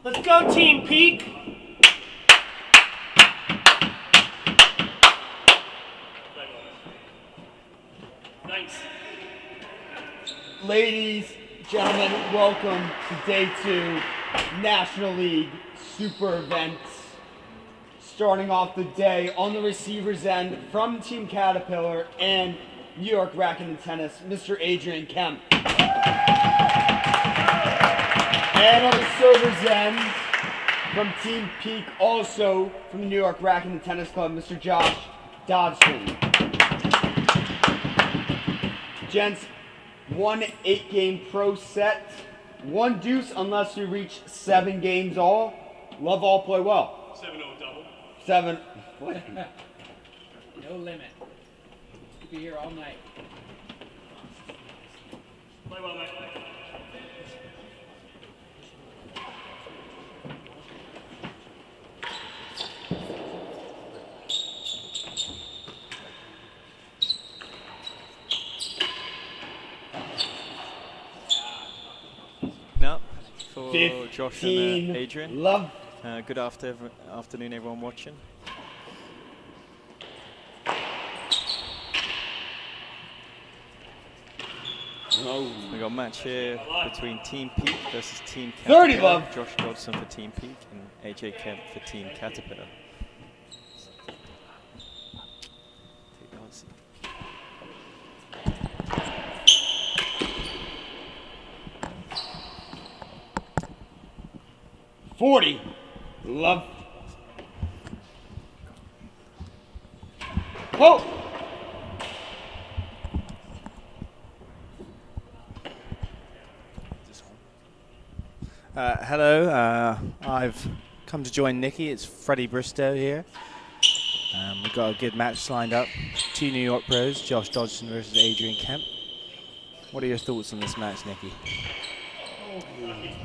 Let's go, Team Peak! Nice. Ladies, gentlemen, welcome to Day 2 National League Super Events. Starting off the day on the receiver's end from Team Caterpillar and New York Racket and Tennis, Mr. Adrian Kemp. And on the server's end from Team Peak, also from the New York Racket and Tennis Club, Mr. Josh Dodson. Gents, 1 8-game pro set, 1 deuce unless we reach 7 games all. Love all, play well. 7-0 double. 7. What? No limit. We'll be here all night. Play well, mate. 'Josh and Adrian. Love. Good afternoon, everyone watching. We got a match here between Team Peak versus Team Caterpillar. 30 love. Josh Dodson for Team Peak and AJ Kemp for Team Caterpillar. $40. Love. Oh! Hello, I've come to join Nikki. It's Freddie Bristow here. We've got a good match lined up. 2 New York pros, Josh Dodson versus Adrian Kemp. What are your thoughts on this match, Nikki?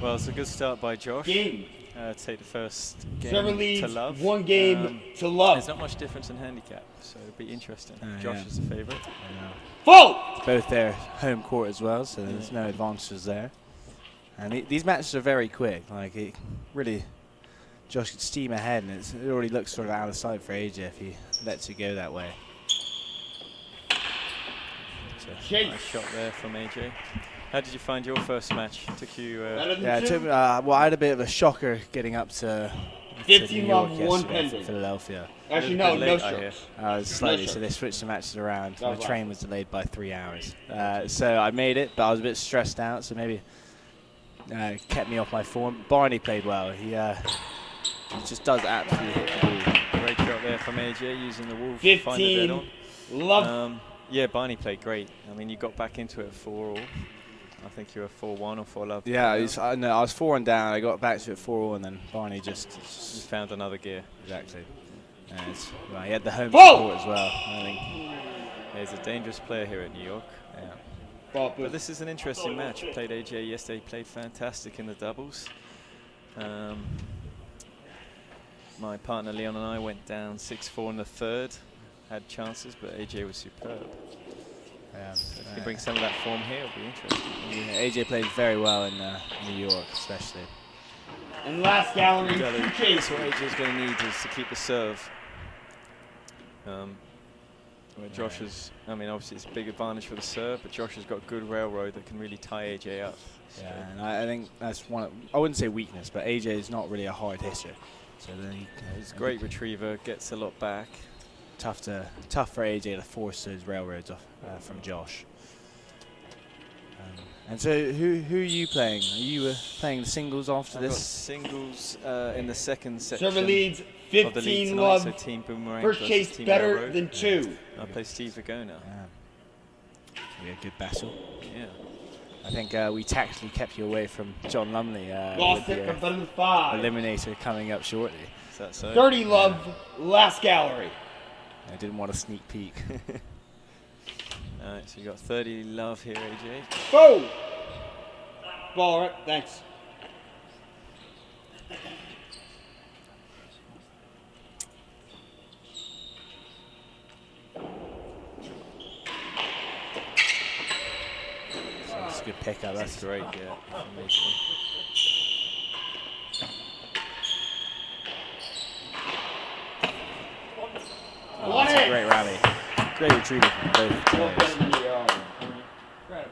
Well, it's a good start by Josh. Game. Take the first game Server leads, to love. 1 game to love. There's not much difference in handicap, so it'll be interesting. Josh yeah. is the favourite. Full! Both their home court as well, so there's no advantages there. And these matches are very quick. Like, it really, Josh could steam ahead, and it already looks sort of out of sight for AJ if he lets it go that way. Chase. Nice shot there from AJ. How did you find your first match? Took you? Yeah, it took, well, I had a bit of a shocker getting up to 15 New York love, yesterday 1 from pendant. Philadelphia. Actually, A no, little bit no late, I hear. strokes. Slightly, No so they strokes. switched the matches around. That My was train last. was delayed by 3 hours. So I made it, but I was a bit stressed out, so maybe kept me off my form. Barney played well. He just does absolutely hit the ball. Great shot there from AJ using the wall to find the 15. dead on. Love. Yeah, Barney played great. I mean, you got back into it 4-all. I think you were 4-1 or 4-love. Yeah, I was 4 and down. I got back to it 4-all, and then Barney just You found another gear. exactly. Well, he had the home Whoa! support as well. I think. He's a dangerous player here at New York. Yeah. But this is an interesting match. Played AJ yesterday. Played fantastic in the doubles. My partner Leon and I went down 6-4 in the third. Had chances, but AJ was superb. If he can bring some of that form here, it'll be interesting. Yeah, AJ played very well in New York, especially. And last gallery, Yeah, 2 that's chase. what AJ's going to need is to keep the serve. Where Josh is, I mean, obviously it's a big advantage for the serve, but Josh has got good railroad that can really tie AJ up. Yeah, and I think that's one. I wouldn't say weakness, but AJ is not really a hard hitter. So then He's a great retriever, gets a lot back. tough for AJ to force those railroads off from Josh. And so who are you playing? Are you playing the singles after I've got this? singles in the second section. Server leads, of the league 15 tonight, love. so Team Boomerang First versus chase Team better Railroad. than 2. I play Steve Vigona. Be a good battle. Yeah. I think we tactfully kept you away from John Lumley Lost with it the for better than 5. Eliminator coming up shortly. Is that so? 30 love, last gallery. I didn't want a sneak peek. Alright, so you got 30 love here, AJ. Boom! Ball, right? Thanks. So it's a good pickup. That's That's great, yeah. From AJ. Great retrieval from both players. Incredible guy, Adrian.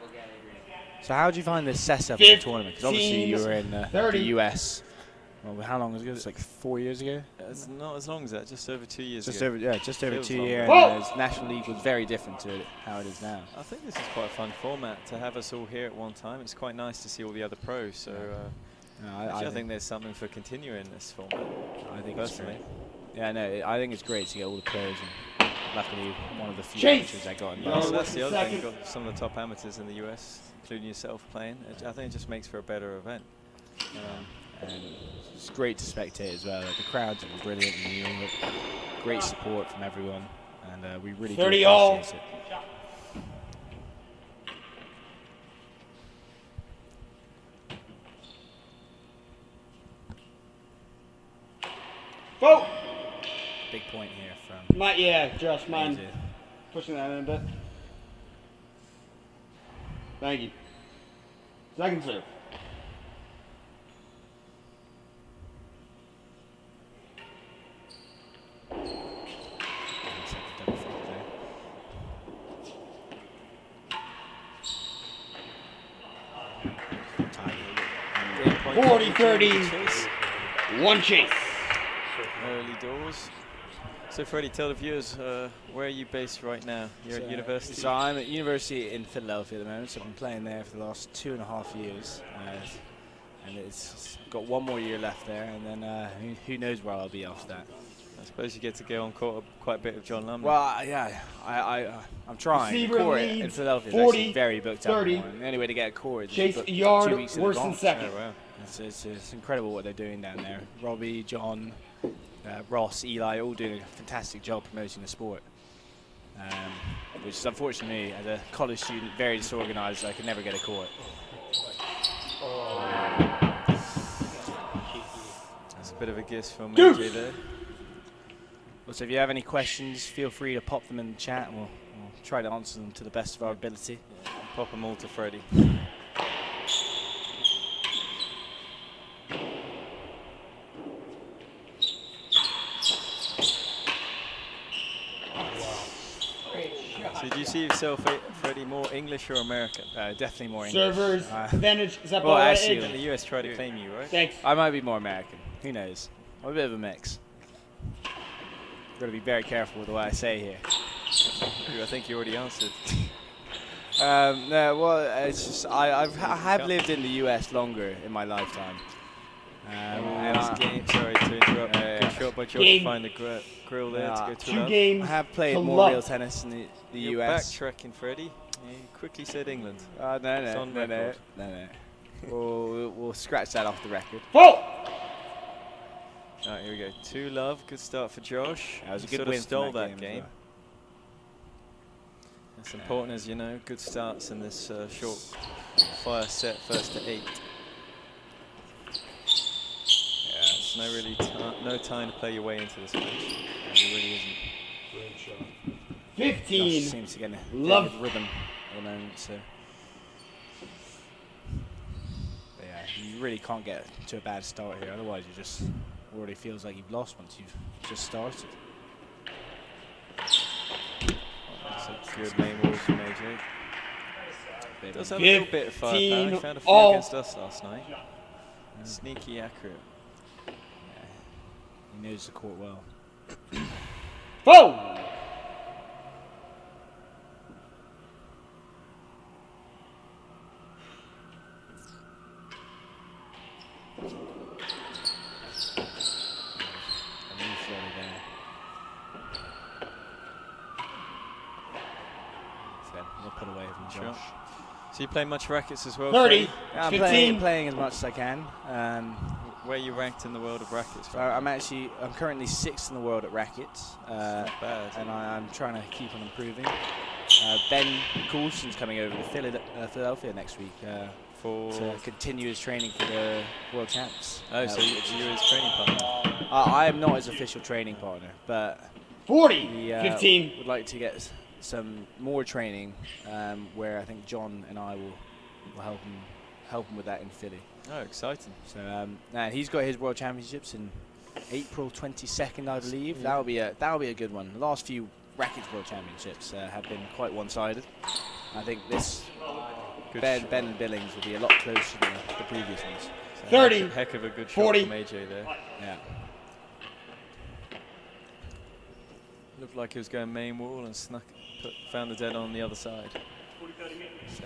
So how did you find the setup of the tournament? Because obviously you were in the 30. US. Well, how long ago? It's like 4 years ago. It's not as long as that, just over 2 years Just ago. over, just over Feels 2 long. years. Whoa! And the National League was very different to how it is now. I think this is quite a fun format to have us all here at one time. It's quite nice to see all the other pros. So No, actually, I think there's something for continuing this format. I think it's personally. great. Yeah, no, I think it's great to get all the pros. And luckily, one of the few Chase! amateurs I got No, involved. So that's the other thing. second. You've got some of the top amateurs in the US, including yourself playing. I think it just makes for a better event. And it's great to spectate as well. Like, the crowds are brilliant in New York. Great support from everyone, and we really do 30 all. appreciate it. Vote. Big point here from Yeah, Josh, mine. AJ. Pushing that in a bit. Thank you. Second serve. Double flip there. Tie here. Game point 40, for 30. Chase. One chase. Early doors. So Freddie, tell the viewers, where are you based right now? You're at university? So I'm at university in Philadelphia at the moment, so I've been playing there for the last 2.5 years. And it's got 1 more year left there, and then who knows where I'll be after that. I suppose you get to go on court quite a bit with John Lumley. Well, yeah, I'm trying. The Receiver court in leads Philadelphia is 40, actually very booked up. 30. And the only way to get a court is Chase book a yard 2 weeks in worse than advance. second. Oh, wow. It's incredible what they're doing down there. Robbie, John, Ross, Eli, all doing a fantastic job promoting the sport. Which is unfortunately, as a college student, very disorganized. I could never get a court. That's a bit of a guess from Deuce. AJ there. Also, if you have any questions, feel free to pop them in the chat, and we'll try to answer them to the best of our ability. Pop them all to Freddie. So do you see yourself, Freddie, more English or American? Definitely more English. Servers, advantage. Is that well, ball right, actually, Adrian? The US tried to claim you, right? Thanks. I might be more American. Who knows? I'm a bit of a mix. Got to be very careful with the way I say here. I think you already answered. No, well, it's just I have lived in the US longer in my lifetime. Nice game. Sorry to interrupt. Good shot by Josh Game. to find the grill there to go to 2 love. games. I have played to more love. real tennis in the You're US. backtracking, Freddie. You quickly said England. No, It's on record. We'll scratch that off the record. Vote. Alright, here we go. 2-love. Good start for Josh. That was a He good sort win of from stole that that game as game. well. It's important, as you know, good starts in this short fire set, first to 8. Yeah, it's no time to play your way into this match. It really isn't. 15. Josh seems to get a Love. good rhythm at the moment. So. But yeah, you really can't get to a bad start here. Otherwise, you just already feels like you've lost once you've just started. That's a good lane balls from AJ. Does have a little bit of firepower. He 15 found a few all. against us last night. Sneaky accurate. He knows the court well. Vote. A new volley there. So we'll put away from Sure. Josh. So you play much rackets as well? 30. Freddie? Yeah, I'm 15. playing as much as I can. Where are you ranked in the world of rackets? So right I'm currently 6th in the world at rackets, now? Not bad. and I'm trying to keep on improving. Ben Coulson's coming over to Philadelphia next week For to continue his training for the World Champs. oh, so you're his training partner. I am not his official training partner, but 40. he 15. would like to get some more training, where I think John and I will help him with that in Philly. Oh, exciting! So now he's got his World Championships in April 22nd, I believe. That'll be a good one. The last few Rackets World Championships have been quite one-sided. I think this Good Ben and Billings will be a lot closer than the previous ones. So 30, heck of a good shot 40. from AJ there. Yeah. Looked like he was going main wall and found the dead on the other side.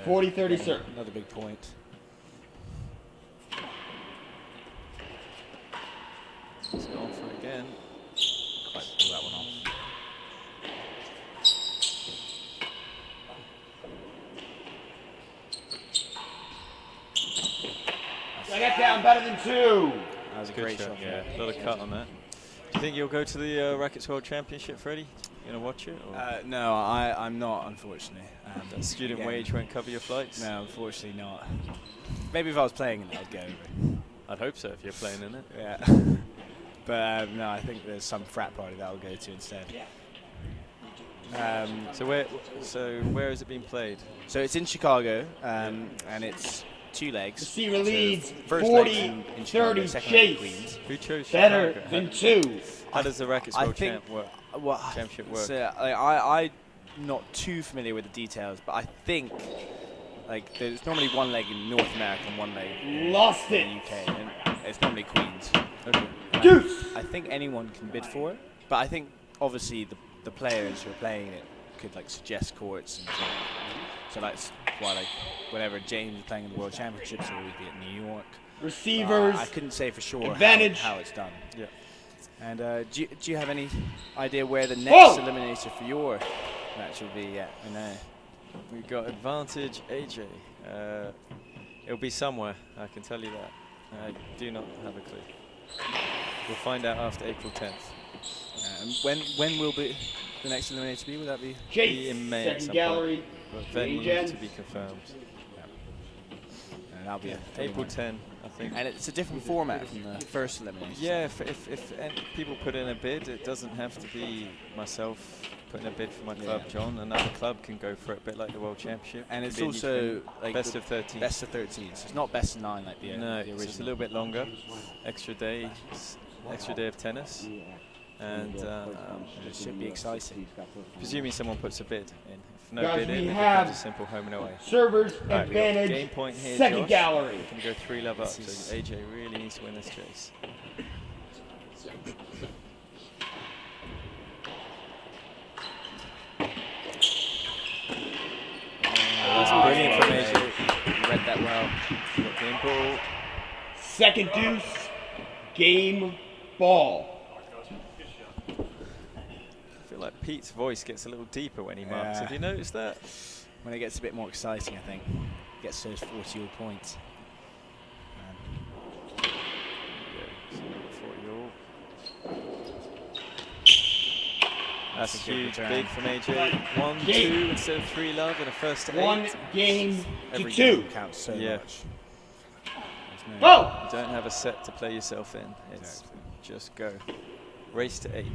40-30 serve. Another big point. He's gone for it again. Quite pull that one off. Get down better than 2. That was a Good great shot, shot. yeah. A lot of cut on that. Do you think you'll go to the Rackets World Championship, Freddie? You gonna watch it? Or No, I'm not, unfortunately. that student again, wage won't cover your flights? No, unfortunately not. Maybe if I was playing in it, I'd go over. I'd hope so if you're playing in it. Yeah. But no, I think there's some frat party that I'll go to instead. So where is it being played? So it's in Chicago, and it's 2 legs. Receiver So leads first leg's in Chicago, 40-30 second leg in chase. Queens. Who chose Better Chicago? than 2. How does the Rackets I World think- Champ work? Well, Championship work? So I'm not too familiar with the details, but I think like there's normally 1 leg in North America and 1 leg Lost in it. the UK, and it's normally Queens. Okay. And Deuce. I think anyone can bid for it, but I think obviously the players who are playing it could like suggest courts and so. So that's why like whenever James is playing in the World Championships, it'll always be at New York. Receivers. I couldn't say for sure Advantage. how it's done. Yeah. And do you have any idea where the next Whoa! eliminator for your match will be yet? I know. We've got advantage AJ. It'll be somewhere, I can tell you that. I do not have a clue. We'll find out after April 10th. When will be the next eliminator be? Will that be? Chase. in May at Second some gallery. But venue Regen. to be confirmed. That'll be April 10, I think. And it's a different format from the first elimination. Yeah, if people put in a bid, it doesn't have to be myself putting a bid for my club, Yeah. John. Another club can go for it, a bit like the World Championship. And It it's can be a also neutral like best the of 13. Best of 13. So it's not best of 9 like the No, the it's original. just a little bit longer. Extra day of tennis. And It should be exciting. presuming someone puts a bid in. If no Guys, bid we in, it have becomes a simple home and away. Servers Right, we got advantage. game point here, Second Josh. gallery. Can go 3-love up, This is- so AJ really needs to win this chase. That's brilliant from AJ. You read that well. Got game ball. Second deuce. Game ball. I feel like Pete's voice gets a little deeper when he marks. Yeah. Have you noticed that? When it gets a bit more exciting, I think. Gets those 40-odd points. That's a good huge, return. big from AJ. 1, Game. 2 instead of 3-love in a first to 8. 1 game to Every 2. game counts so Yeah. much. There's no- Go. You don't have a set to play yourself in. It's just go. Race to 8.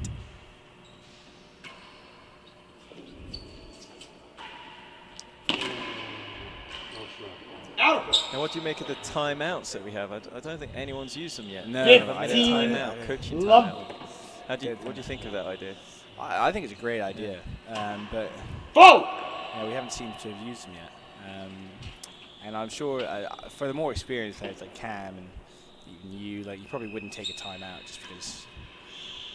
Out of it. Now, what do you make of the timeouts that we have? I don't think anyone's used them yet. No, I haven't made a 15 timeout, coaching love. timeout. What do you think of that idea? I think it's a great idea, but Vote. we haven't seemed to have used them yet. And I'm sure for the more experienced players like Cam and even you, like you probably wouldn't take a timeout just because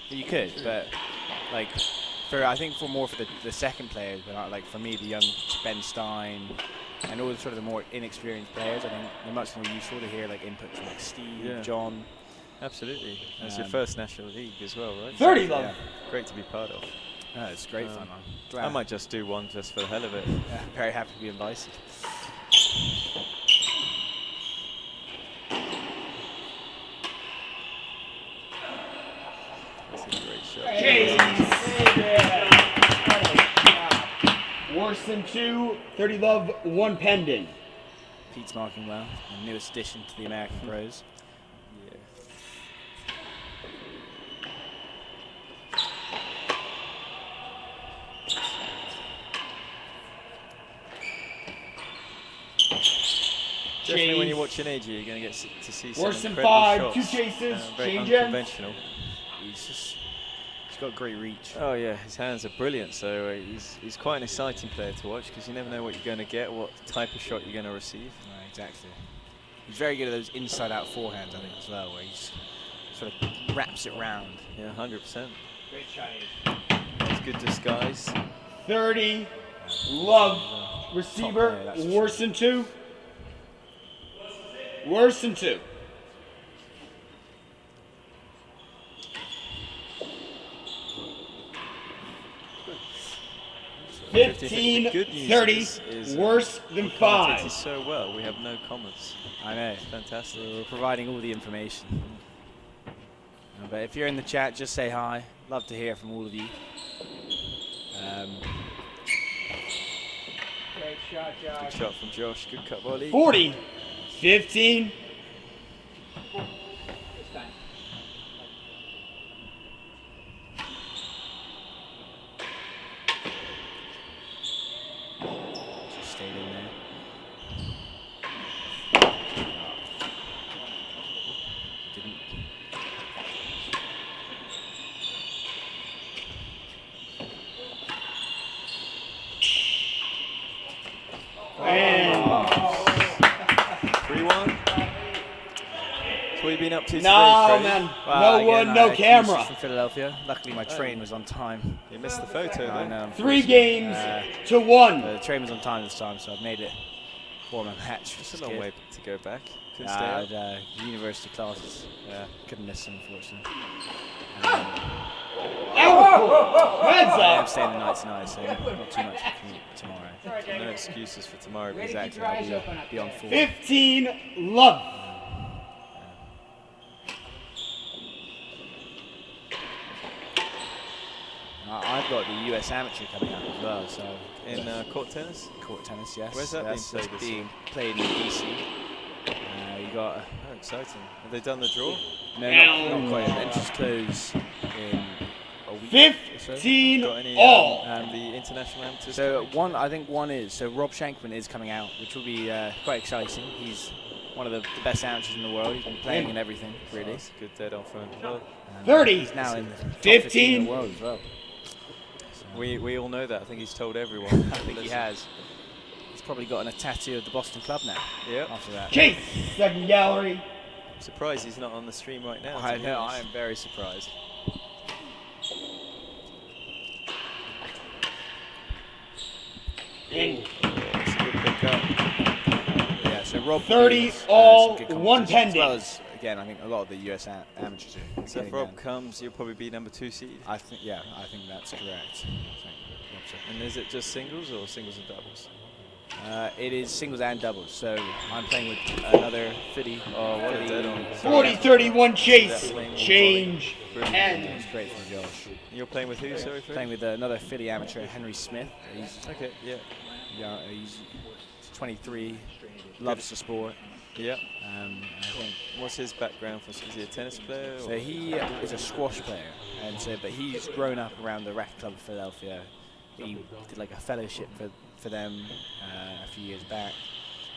you could, but like I think for the second players, but like for me, the young Ben Stein and all the sort of the more inexperienced players, I think they're much more useful to hear like input from like Steve, Yeah. John. Absolutely. That's your Um, first National League as well, right? 30 love. Yeah. Great to be part of. No, it's great fun. I'm glad. I might just do one just for the hell of it. Yeah, very happy to be invited. That's a great shot. Worse than 2. 30 love. 1 pending. Pete's marking well, the newest addition to the American Pros. Yeah. Definitely when you're watching AJ, you're going to get to see some Worse than incredible 5. shots. 2 chases. Very Change in. unconventional. He's just got great reach. Oh yeah, his hands are brilliant. So he's quite an exciting player to watch because you never know what you're going to get, what type of shot you're going to receive. Exactly. He's very good at those inside-out forehands, I think, as well, where he sort of wraps it round. Yeah, 100%. Great shot. It's good disguise. 30. Love. Receiver. player, that's for Worse than 2. Worse than 2. The 15, good news 30, is, worse than we commentated 5. so well. We have no comments. I know. Fantastic. We're providing all the information. But if you're in the chat, just say hi. Love to hear from all of you. Great shot, Good Josh. shot from Josh. Good cut volley. 40, 15. This time. Just stayed in there. Didn't. And 3-1. That's what you've been up to today, no, Freddie. man. Well, No again, one, I no had camera. From Philadelphia. Luckily, my train was on time. You missed the photo, I though. know. 3 games to 1. The train was on time this time, so I've made it for my match. It's a long way to go back. Couldn't stay I up. had university classes. Couldn't miss them, unfortunately. Heads I am up. staying the night tonight, so not too much to commute tomorrow. No excuses for tomorrow. Way to Exactly. keep your eyes open up Be on there. form. 15, Love. I've got the US Amateur coming up as well, so In court tennis? court tennis, yes. Where's that being That's played this being played in DC. You got Oh, exciting. Have they done the draw? no, not quite. Entrance close in a week. or so. 15 Got any all. the international amateurs? So I think one is. So Rob Shankman is coming out, which will be quite exciting. He's one of the best amateurs in the world. He's been playing in everything, really. That's good dead on phone. Well, 30. He's now in the top 15. 15 in the world as well. we all know that. I think he's told everyone. I think he has. He's probably gotten a tattoo of the Boston Club now. Yep. After that. Chase, second gallery. I'm surprised he's not on the stream right now. I to be know. honest. I am very surprised. And It's a good pickup. Yeah. So Rob 30 plays, all, some good one competition, as well pending. as, again, I think a lot of the US amateurs are. So if getting Rob down. comes, you'll probably be number 2 seed. I think that's correct. And is it just singles or singles and doubles? It is singles and doubles. So I'm playing with another Fiddy. Oh, what a dead on. 40, 31 Chase. That lane will Change. Brilliant. And It's great for Josh. You're playing with who, sorry, Fred? Playing with another Fiddy amateur, Henry Smith. He's Okay, yeah. he's 23, loves the sport. Yeah. I think What's his background? Is he a tennis player? Or? so. He is a squash player, but he's grown up around the Racket Club of Philadelphia. He did like a fellowship for them a few years back.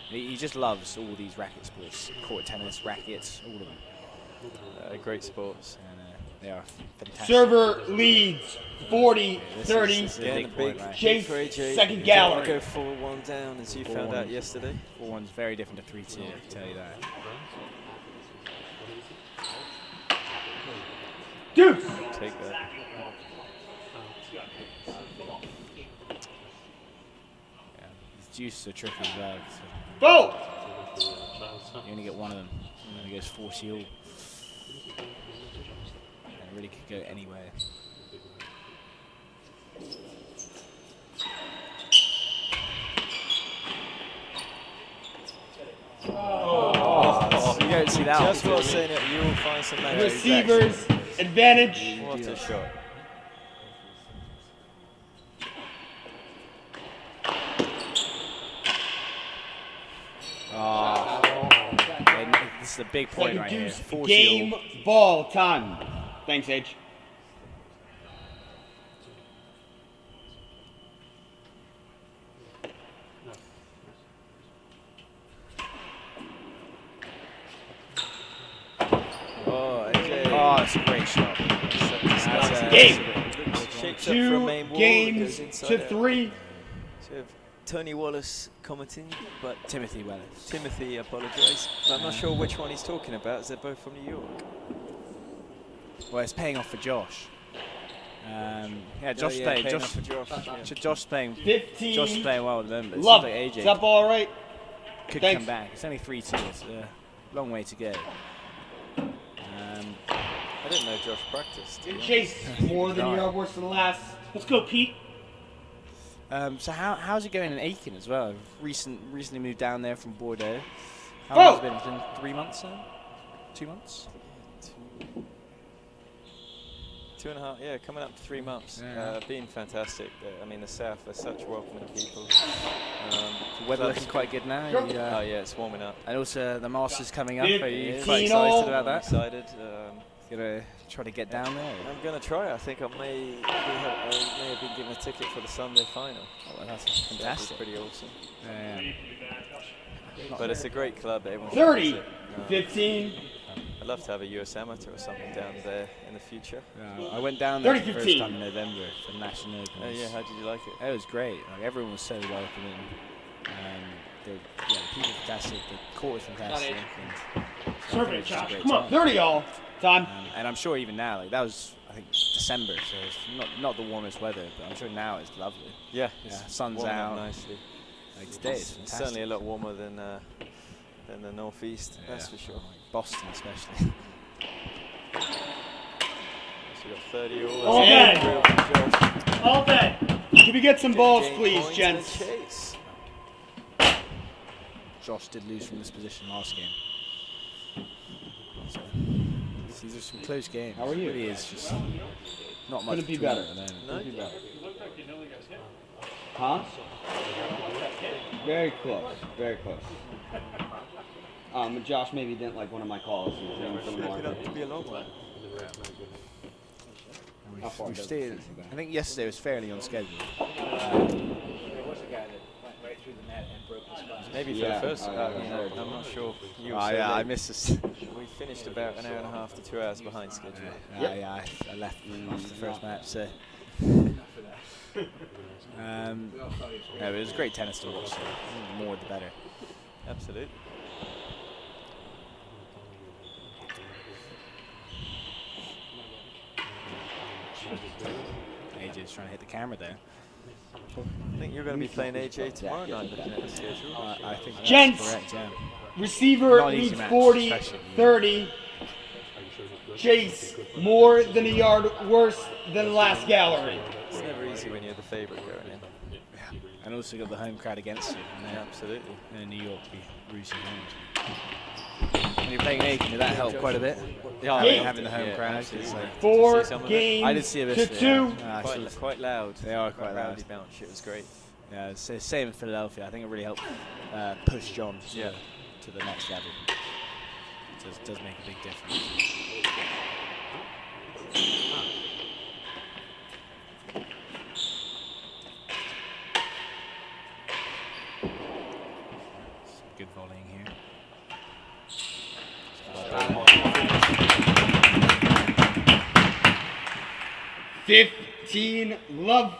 He just loves all these racket sports, court tennis, rackets, all of them. Great sports. And they are fantastic. server leads 40, This 30. is a Again, big a point, big right? Chase, for AJ. second He gallery. Go 4-1 down, as you found 4-1. out yesterday. 4-1's very different to 3-2, I can tell you that. Deuce. Take that. Yeah. These juices are tricky as well. So Both. you only get one of them, and then it goes 40 all. And it really could go anywhere. You don't see that. Just often, while do you? saying it, you will find some magic. Receivers advantage. What a shot. And this is a big point Second right here. deuce. 40 Game all. ball time. Thanks, H. Oh, AJ. Oh, it's a great shot. That's Game. Picks up from Two main wall, games goes inside to out. 3. So we have Tony Wallace commenting, but Timothy Wellis. Timothy apologised. I'm not sure which one he's talking about, as they're both from New York. Well, it's paying off for Josh. Yeah, Josh yeah, playing. paying Josh, off for Josh, yeah. Josh playing. 15. Josh is playing well at the moment. But it Love. seems like Is AJ that ball all right? could Thanks. come back. It's only 3-2. It's a long way to go. I didn't know Josh practiced. to be Chase, more than Right. your worse than last. Let's go, Pete. So how's it going in Aiken as well? I've recently moved down there from Bordeaux. How Whoa! long has it been? It's been 3 months now? 2 months? honest. 2.5, yeah, coming up to 3 months. Yeah. Been fantastic. I mean, the South are such welcoming people. The weather clubs- looking quite good now. Sure. Oh yeah, it's warming up. And also the Masters coming up. Are you 15 quite all. excited about I'm that? excited. Gonna try to get down there? I'm going to try. I think I may have been given a ticket for the Sunday final. Oh, well, that's That'd be fantastic. pretty awesome. Yeah. But it's a great club. Everyone 30. loves it. 15. I'd love to have a US amateur or something down there in the future. I went down there for the 30-15. first time in November for the National Open. Oh yeah, how did you like it? It was great. Like, everyone was so welcoming. The people were fantastic. The court was fantastic. And so I Serve think it, was just a Josh. great Come on. time. 30 all. Time. And I'm sure even now, like that was I think December, so it's not the warmest weather, but I'm sure now it's lovely. Yeah, Yeah, sun's warming up out. nicely. Like today, it's It's fantastic. certainly a lot warmer than the northeast. That's Yeah. for sure. Like Boston, especially. So we got 30 all. All That's day. real from Josh. All day. Can we get some balls, Gain please, points and a gents? chase. Josh did lose from this position last game. So, these are some close games. How are you? It really is just not much. Couldn't be between better. them at the moment. No? Could be better. Huh? Very close. Very close. Josh maybe didn't like one of my calls. He was doing some more. Shaping up to be a long one. How far We've does stayed. it seem to go? I think yesterday was fairly on schedule. Maybe for Yeah, the first, I heard. I'm not sure. You were Oh so yeah, I late. missed this. We finished about an hour and a half to 2 hours behind schedule. Yeah, I left after the first match, so. No, it was great tennis to watch. So the more, the better. Absolutely. AJ's trying to hit the camera there. I think you're going to be playing AJ tomorrow night, looking at the schedule. I think that's Gents! correct. Yeah. Receiver Not an easy needs match, 40, especially. 30. Chase, more than a yard worse than last gallery. It's never easy when you're the favourite going in. And also got the home crowd against you. And Yeah, absolutely. in New York, be Rusi home. When you're playing Aiken, did that help quite a bit? Yeah, I mean, having the home yeah, crowd. absolutely. It's like, Did you 4 see some of it? games I did see a bit to of it, 2. yeah. I saw- Quite loud. They are quite loud. Rowdy bounce. It was great. Yeah, it's the same in Philadelphia. I think it really helped push John to the next level. It does make a big difference. Some good volleying here. 15 love.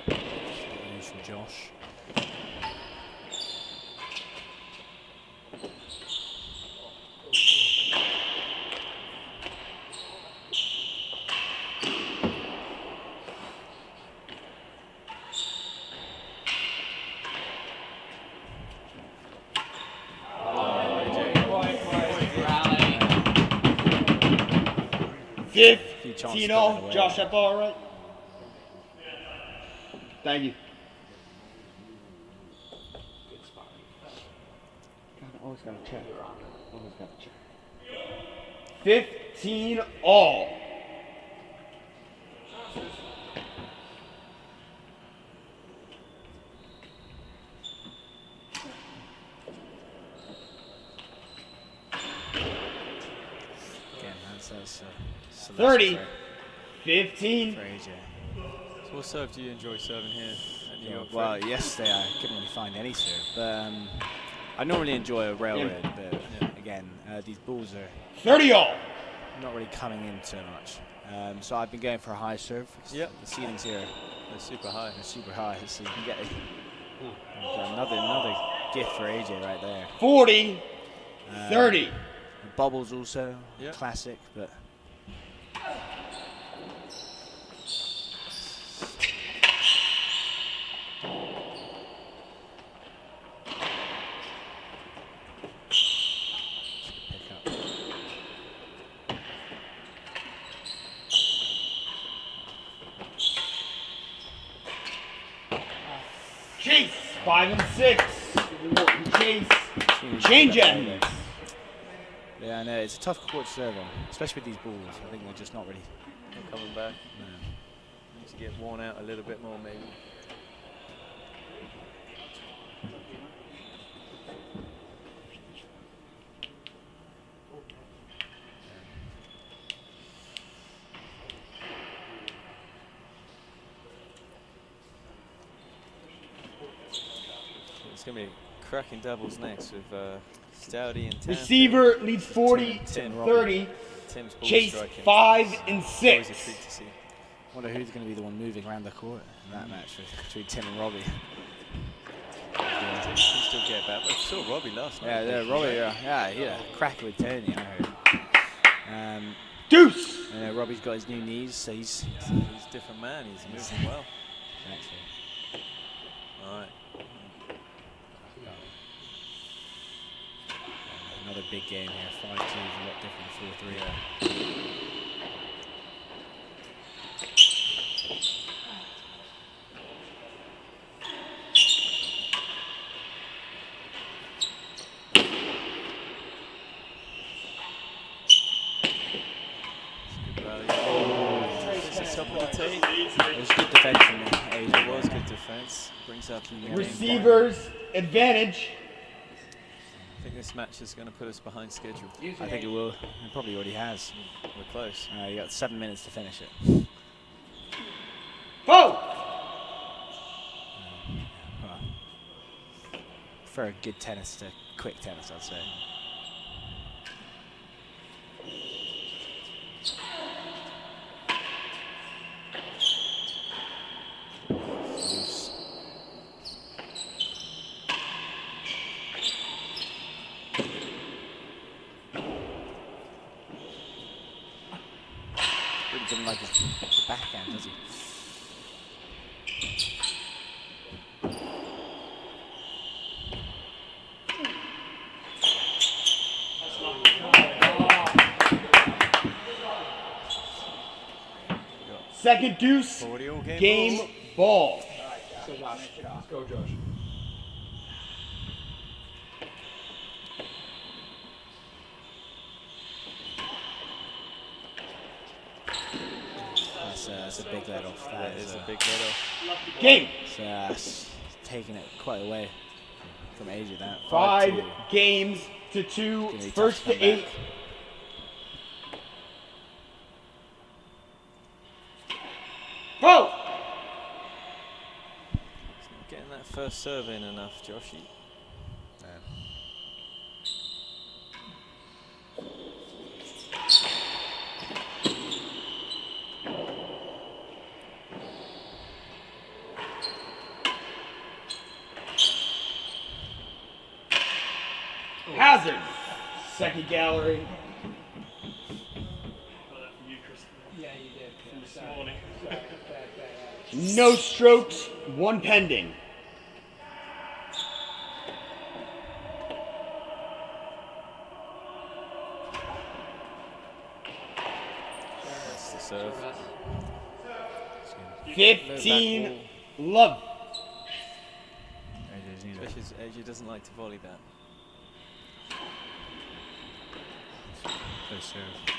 News from Josh. Few chances 15 going all. away. Josh, that ball all right? Thank you. God, always gotta check. Always gotta check. 15 all. Again, that's So that's Celeste 30, for 15. AJ. So what serve do you enjoy serving here at New Yeah, York? well, Freddie? yesterday I couldn't really find any serve, but I normally enjoy a railroad, but again, these balls are 30 all. not really coming in so much. So I've been going for a high serve. Yep. The ceilings here They're super high. are super high, so you can get another gift for AJ right there. 40, 30. The bubbles also Yep. classic, but pick up. Chase, 5 and 6. Chase, Seems change better ends. there. Yeah, I know it's a tough court to serve on, especially with these balls. I think they're just not really. Not coming back. No. Need to get worn out a little bit more, maybe. It's going to be cracking doubles next with Stouty and Tanfield. Receiver leads 40 to Tim, 30. Tim's ball Chase, striking. 5 and Always a 6. treat to see. Wonder who's going to be the one moving around the court in that match between Tim and Robbie. Tim can still get back, but I saw Robbie last night. Yeah, Robbie, yeah, cracker with Tony, I heard. Deuce. And Robbie's got his new knees, so he's He's a different man. He's moving well. actually. All right. Another big game here. 5-2 is a lot different than 4-3. Good rally. Just top of the tape. It was good defense from Asia. It was good defense. Brings up the game. Receivers advantage. I think this match is going to put us behind schedule. I think it will. It probably already has. We're close. You got 7 minutes to finish it. Oh. Well, for a good tennis to quick tennis, I'd say. Loose. Really doesn't like his backhand, does he? Second deuce. 40 all game. Game balls. ball. Go, Josh. That's a big let off. That is a big let off. Game. It's taking it quite away from Asia. That 5 5-2. games to 2. Gonna be tough First to to come 8. back. Oh. Getting that first serve in enough, Joshy. Hazard. Second gallery. Got that from you, Chris. Yeah, you did. From this morning. No strokes. 1 pending. That's the serve. 15 love. Asia's neither. Asia doesn't like to volley that. Close serve.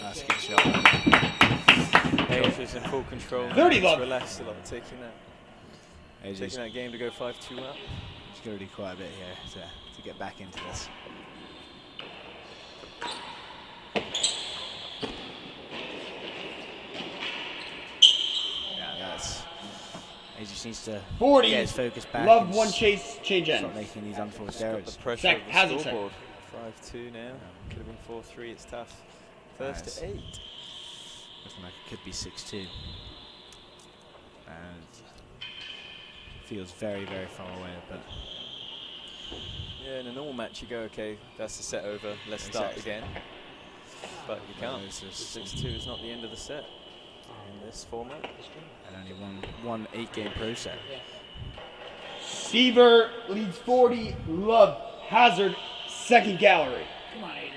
That's a good shot. Josh is in full control. 30 He's love. relaxed a lot, taking AJ's that game to go 5-2 up. He's got to do quite a bit here to get back into this. Yeah, that's. He just needs to 40. get his focus back. Love and one chase, change Stop ends. making these unforced Got errors. the pressure Sec- of the hazard sec. scoreboard. 5-2 now. Could have been 4-3. It's tough. First Nice. to 8. Looking like it could be 6-2. And feels very, very far away, but Yeah, in a normal match you go, okay, that's the set over. Let's start Exactly. again. But you No, can't. it's just- 6-2 is not the end of the set in this format. and only one 8-game pro set. Seaver leads 40. Love Hazard, second gallery. Come on, Adrian.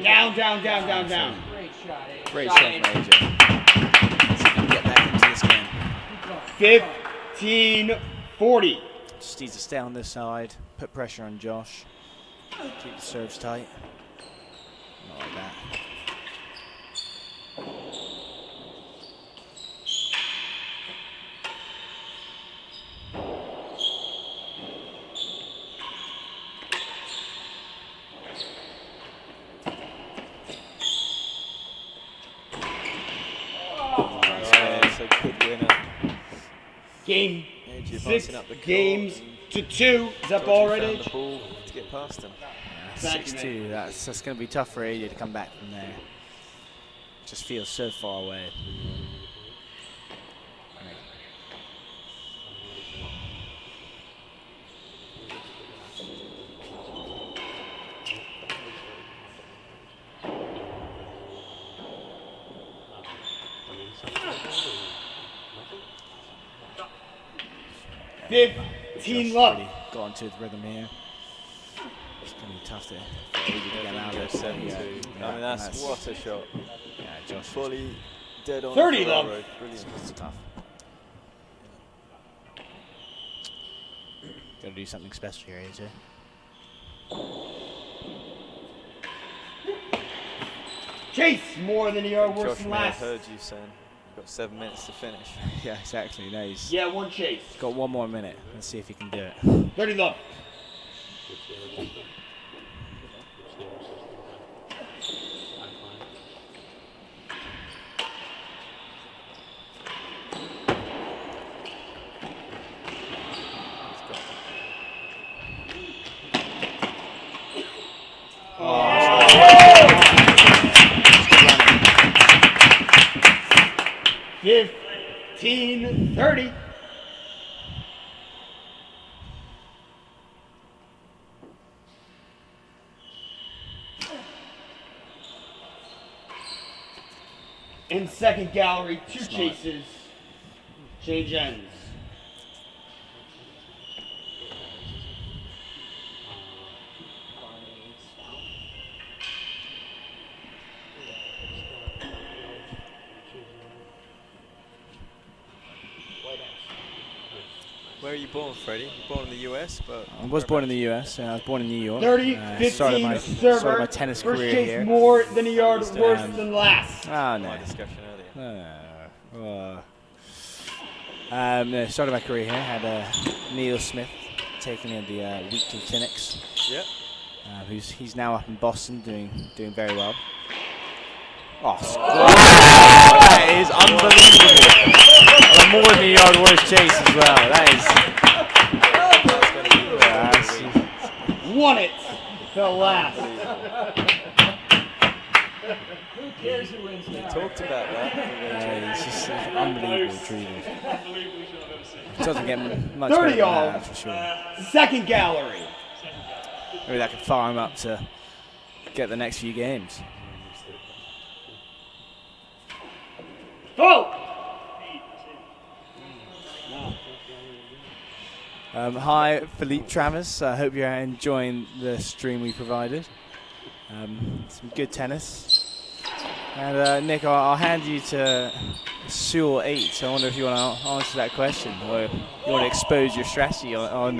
Down, down, down, down, down. Great shot, Adrian. Great Shot, shot from AJ. See if he can get back into this game. Keep going. 15-40. Just needs to stay on this side, put pressure on Josh, keep the serves tight. Not like that. It's a good winner. Game AJ 6 advancing up the court games and to 2. Is that Dodgy ball right, found Age? the ball to get past him. Thank you, 6-2. That's going to be tough for AJ to come back from there. Just feels so far away. Fifteen Josh love. really got into his rhythm here. It's going to be tough for AJ to get out of it. 7-2. Yeah, I mean, that's what a shot. Yeah, Josh. Fully dead on. 30 the love. railroad. Brilliant. It's tough. Got to do something special here, AJ. Chase more than a yard worse Josh than may have last. heard you saying you've got 7 minutes to finish. Yeah, exactly. No, he's Yeah, one chase. got one more minute. Let's see if he can do it. 30 love. Good 15-30. In second gallery, 2 Smart. chases. Change ends. Where are you born, Freddie? You born in the US, but I was born in the US, and I was born in New York. 30, started 15, my server. tennis First career chase here. more than a yard Just, worse um, than last. Oh, no. my discussion earlier. No, started my career here. Had Neil Smith taking in the weekly clinics. Yep. He's now up in Boston doing very well. Oh, that is unbelievable! More than a yard worse chase as well. That is. Won it. Fell last. Who cares who wins now? Talked about that. It's just an unbelievable retrieval. It doesn't get much 30 better than all. that, for sure. Second gallery. Maybe that could fire him up to get the next few games. Oh! Hi, Philippe Travis. I hope you're enjoying the stream we provided. Some good tennis. And Nick, I'll hand you to Sewell 8. So I wonder if you want to answer that question, or you want to expose your strategy on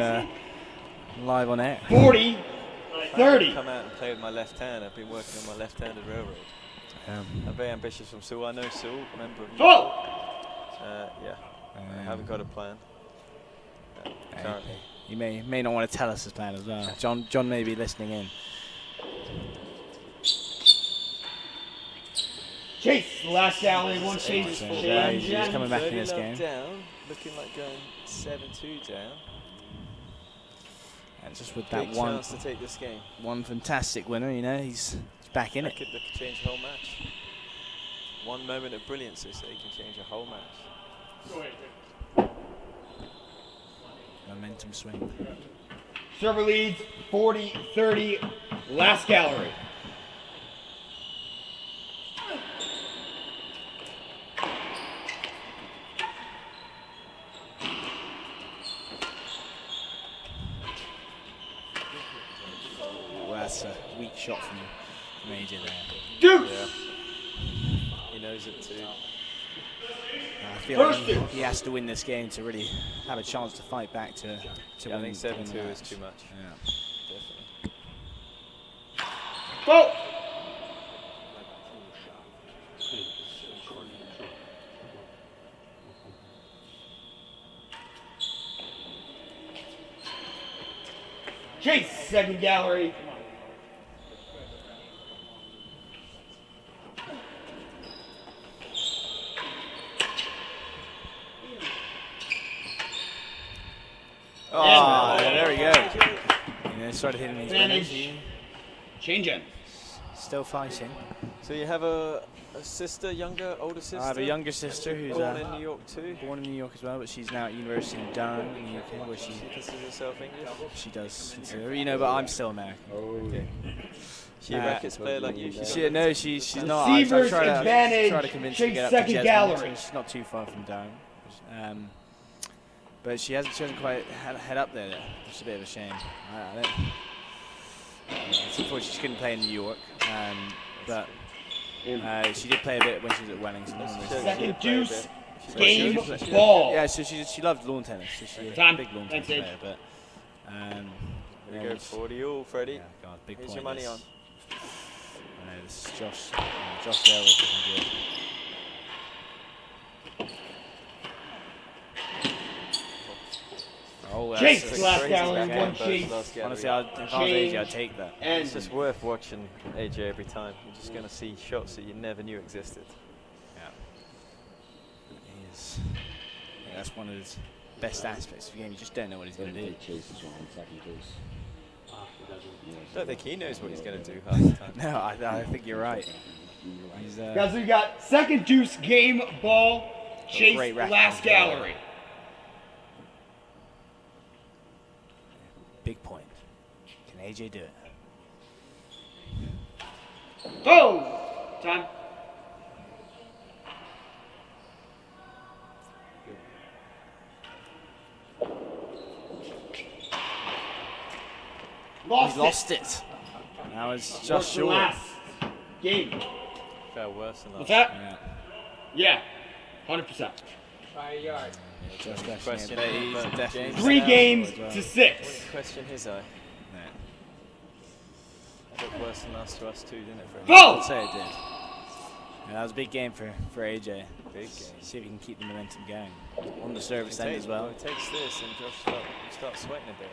live on air. 40, I 30. come out and play with my left hand. I've been working on my left-handed railroad. I'm very ambitious from Sewell. I know Sewell, member of Full. yeah, I haven't got a plan currently. You may not want to tell us his plan as well. John may be listening in. Chase, last alley, one chase. So, Change he's end. coming back in 30 this love game. down, looking like going 7-2 down. And just with that Big one chance to take this game. fantastic winner, you know, he's back in That it. could change the whole match. One moment of brilliance, they say, can change a whole match. Momentum swing. Server leads 40, 30. Last gallery. Well, that's a weak shot from AJ there. Deuce. Yeah. He knows it too. I feel First like deuce. he has to win this game to really have a chance to fight back to Yeah, I win. think to win 7-2 the is match. too much. Yeah. Definitely. Go. Chase, second gallery. Oh, there we go. You know, started hitting these Advantage. winners. Change end. Still fighting. So you have a sister, younger, older sister? I have a younger sister who's born in New York too. born in New York as well, but she's now at University in Durham in the UK, where She considers herself English. she does consider, you know, but I'm still American. Okay. She a rackets player like you? No, she's not. I Receivers try to advantage. convince her to Chase get up to second Jesmond, gallery. so she's not too far from Durham. But she hasn't quite head up there yet, which is a bit of a shame. It's unfortunate she couldn't play in New York, but she did play a bit when she was at Wellington. Second deuce. She's Game got serious. ball. Yeah, so she loved lawn tennis. So she's a Time. big lawn Thanks, tennis Dave. player, but There we go, 40 all, Freddie. yeah, God, big Here's point. your money on. This is Josh Dale looking good. Oh, Chase, that's last crazy gallery, backhand one burst chase. last gallery. honestly, if I was AJ, I'd take that. And It's just worth watching AJ every time. You're just going to see shots that you never knew existed. Yeah, that's one of his best aspects of the game. You just don't know what he's going to do. I don't think he knows what he's going to do half the time. No, I think you're right. He's, guys, we got second deuce, game ball. Chase, great racket. last gallery. big point. Can AJ do it? Oh! Time. He's lost it. Now it's just What's the short. last game? Felt worse than What's last. that? Yeah. Yeah, 100%. By a yard. Just Question but he's but definitely James 3 Down games as well. to 6. Question his eye. Yeah. It looked worse than last to us too, didn't it, Freddie? Go! I'd say it did. Yeah, that was a big game for AJ. Big game. See if he can keep the momentum going on the service It end takes- as well. It takes this and Josh start sweating a bit.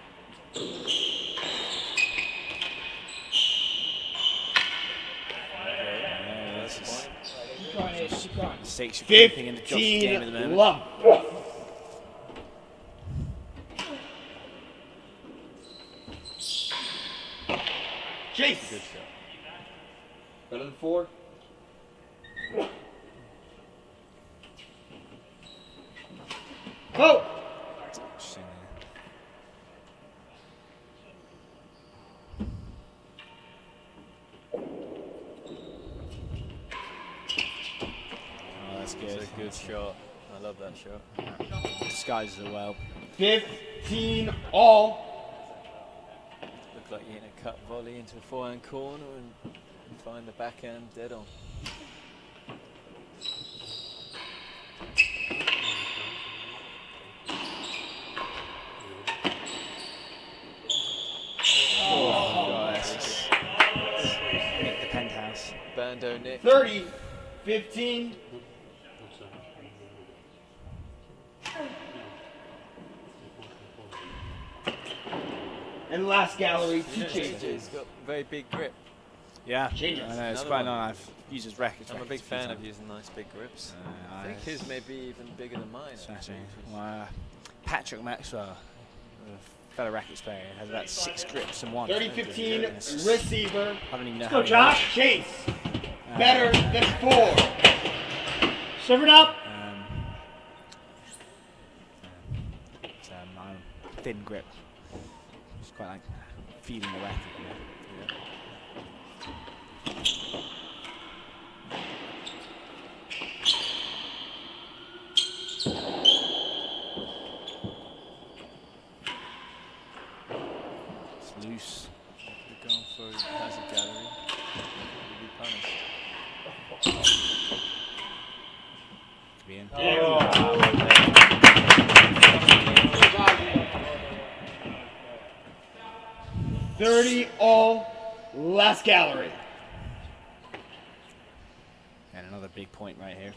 Yeah, That's this is Keep going, Abe. Keep going. mistakes are creeping into Josh's game at the 15 moment. love. Chase. Good shot. Better than 4. Go! Interesting, Oh, that's good. It's a good shot. I love that shot. Disguises it well. 15 all. Looked like you're going to cut volley into a forehand corner and find the backhand dead on. Bando, Nick. 30, 15. And last gallery, two changes. AJ's got very big grip. Yeah, Changes. I know, it's Another quite one. nice. I've used his rackets. I'm a big fan of using nice big grips. I think his may be even bigger than mine. Smashing. actually, Well, Patrick Maxwell, a fellow rackets player, has about 6 grips in one. 30, 15, Goodness. receiver. I don't even know Let's how go, he Josh. Chase. Better than 4. Serve it up. It's, I'm thin grip. It's quite like feeling the racket. You know? It's loose. We're going for hazard gallery. He'll be punished. To be in. Good 30 all. Last gallery. And another big point right here.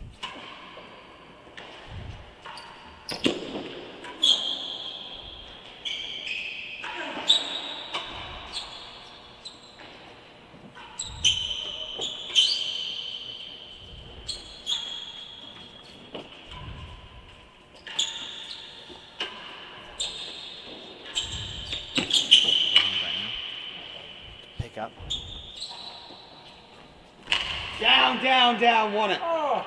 Pick up. Down, down, down. Won it. Oh.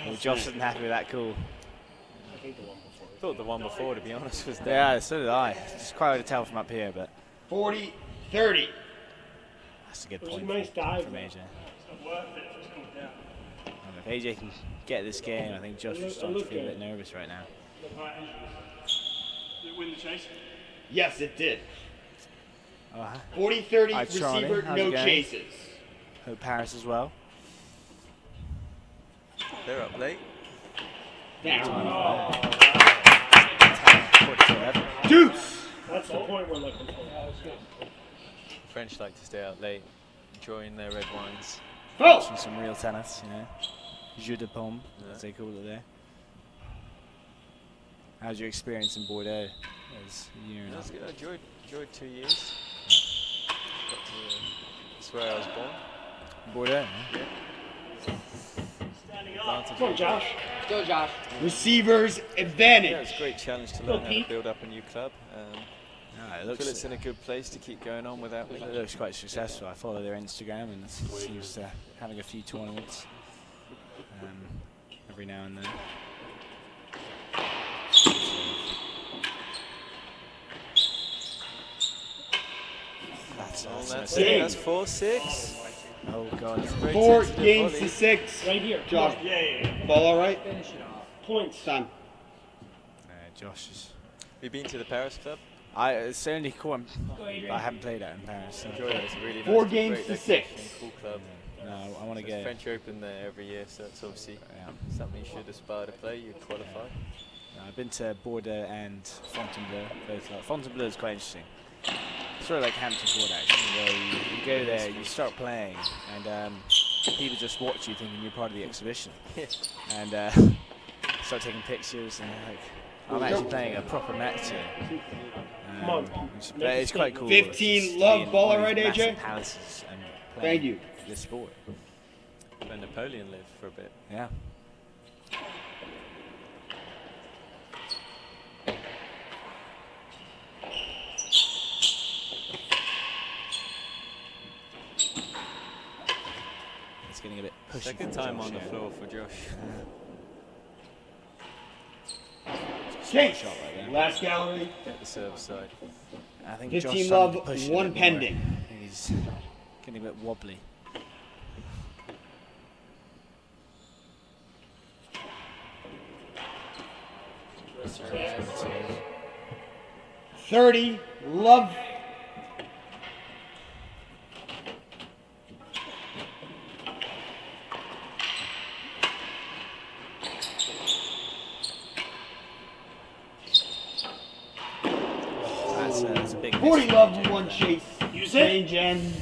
Well, Josh isn't happy with that call. Thought the one before, to be honest, was there. Yeah, so did I. It's quite hard to tell from up here, but 40, 30. that's a good was a point nice dive, from though. AJ. It's not worth it if it's coming down. And if AJ can get this game, I think Josh is starting to feel a bit nervous right now. Right, did it win the chase? Yes, it did. Oh, 40, 30, Hi, Charlie. receiver, How's no it going? chases. hope Paris as well. They're up late. Down. 47. Deuce. That's the point we're looking for. French like to stay out late, enjoying their red wines. Oh. Watching some real tennis, you know. Jeu de paume, as they call it there. How's your experience in Bordeaux? As a year and a That's half? good. I enjoyed 2 years. Got to, that's where I was born. Bordeaux, huh? Come on, Josh. Let's go, Josh. Receivers Yeah, advantage. it's a great challenge to Go, learn how to Pete. build up a new club. No, it I looks feel it's in a good place to keep going on without me. It looks quite successful. I follow their Instagram and it seems having a few tournaments every now and then. That's Big. it. That's 4-6. Oh god. Very 4 tentative games volley. to 6. Right here. Josh, Yeah. ball all right? Finish it off. Points. Time. Josh is. Have you been to the Paris club? It's the only court Go, Adrian. I haven't played at in Paris. So. Enjoy it. It's a really 4 nice, games great to location, 6. Cool club. No, I want to There's go. French Open there every year, so it's obviously Yeah. something you should aspire to play. You qualify. I've been to Bordeaux and Fontainebleau. Both Fontainebleau is quite interesting. It's sort of like Hampton Court actually, where you go there, you start playing, and people just watch you thinking you're part of the exhibition, and start taking pictures, and like, I'm actually playing a proper match here. Come on. But it's quite cool. 15 just to love be in ball, one of alright, these AJ? massive palaces and playing Thank you. this sport. Where Napoleon lived for a bit. Yeah. It's getting a bit pushy. Second for time Josh on the here. floor for Josh. Chase. Shot right there. Last gallery. Get the serve side. I think 15 Josh love, starting to push it a 1 bit more. pending. I think he's getting a bit wobbly. Serve. 30 love. That's a big 40 miss. love, 1 chase. Use it. Change end.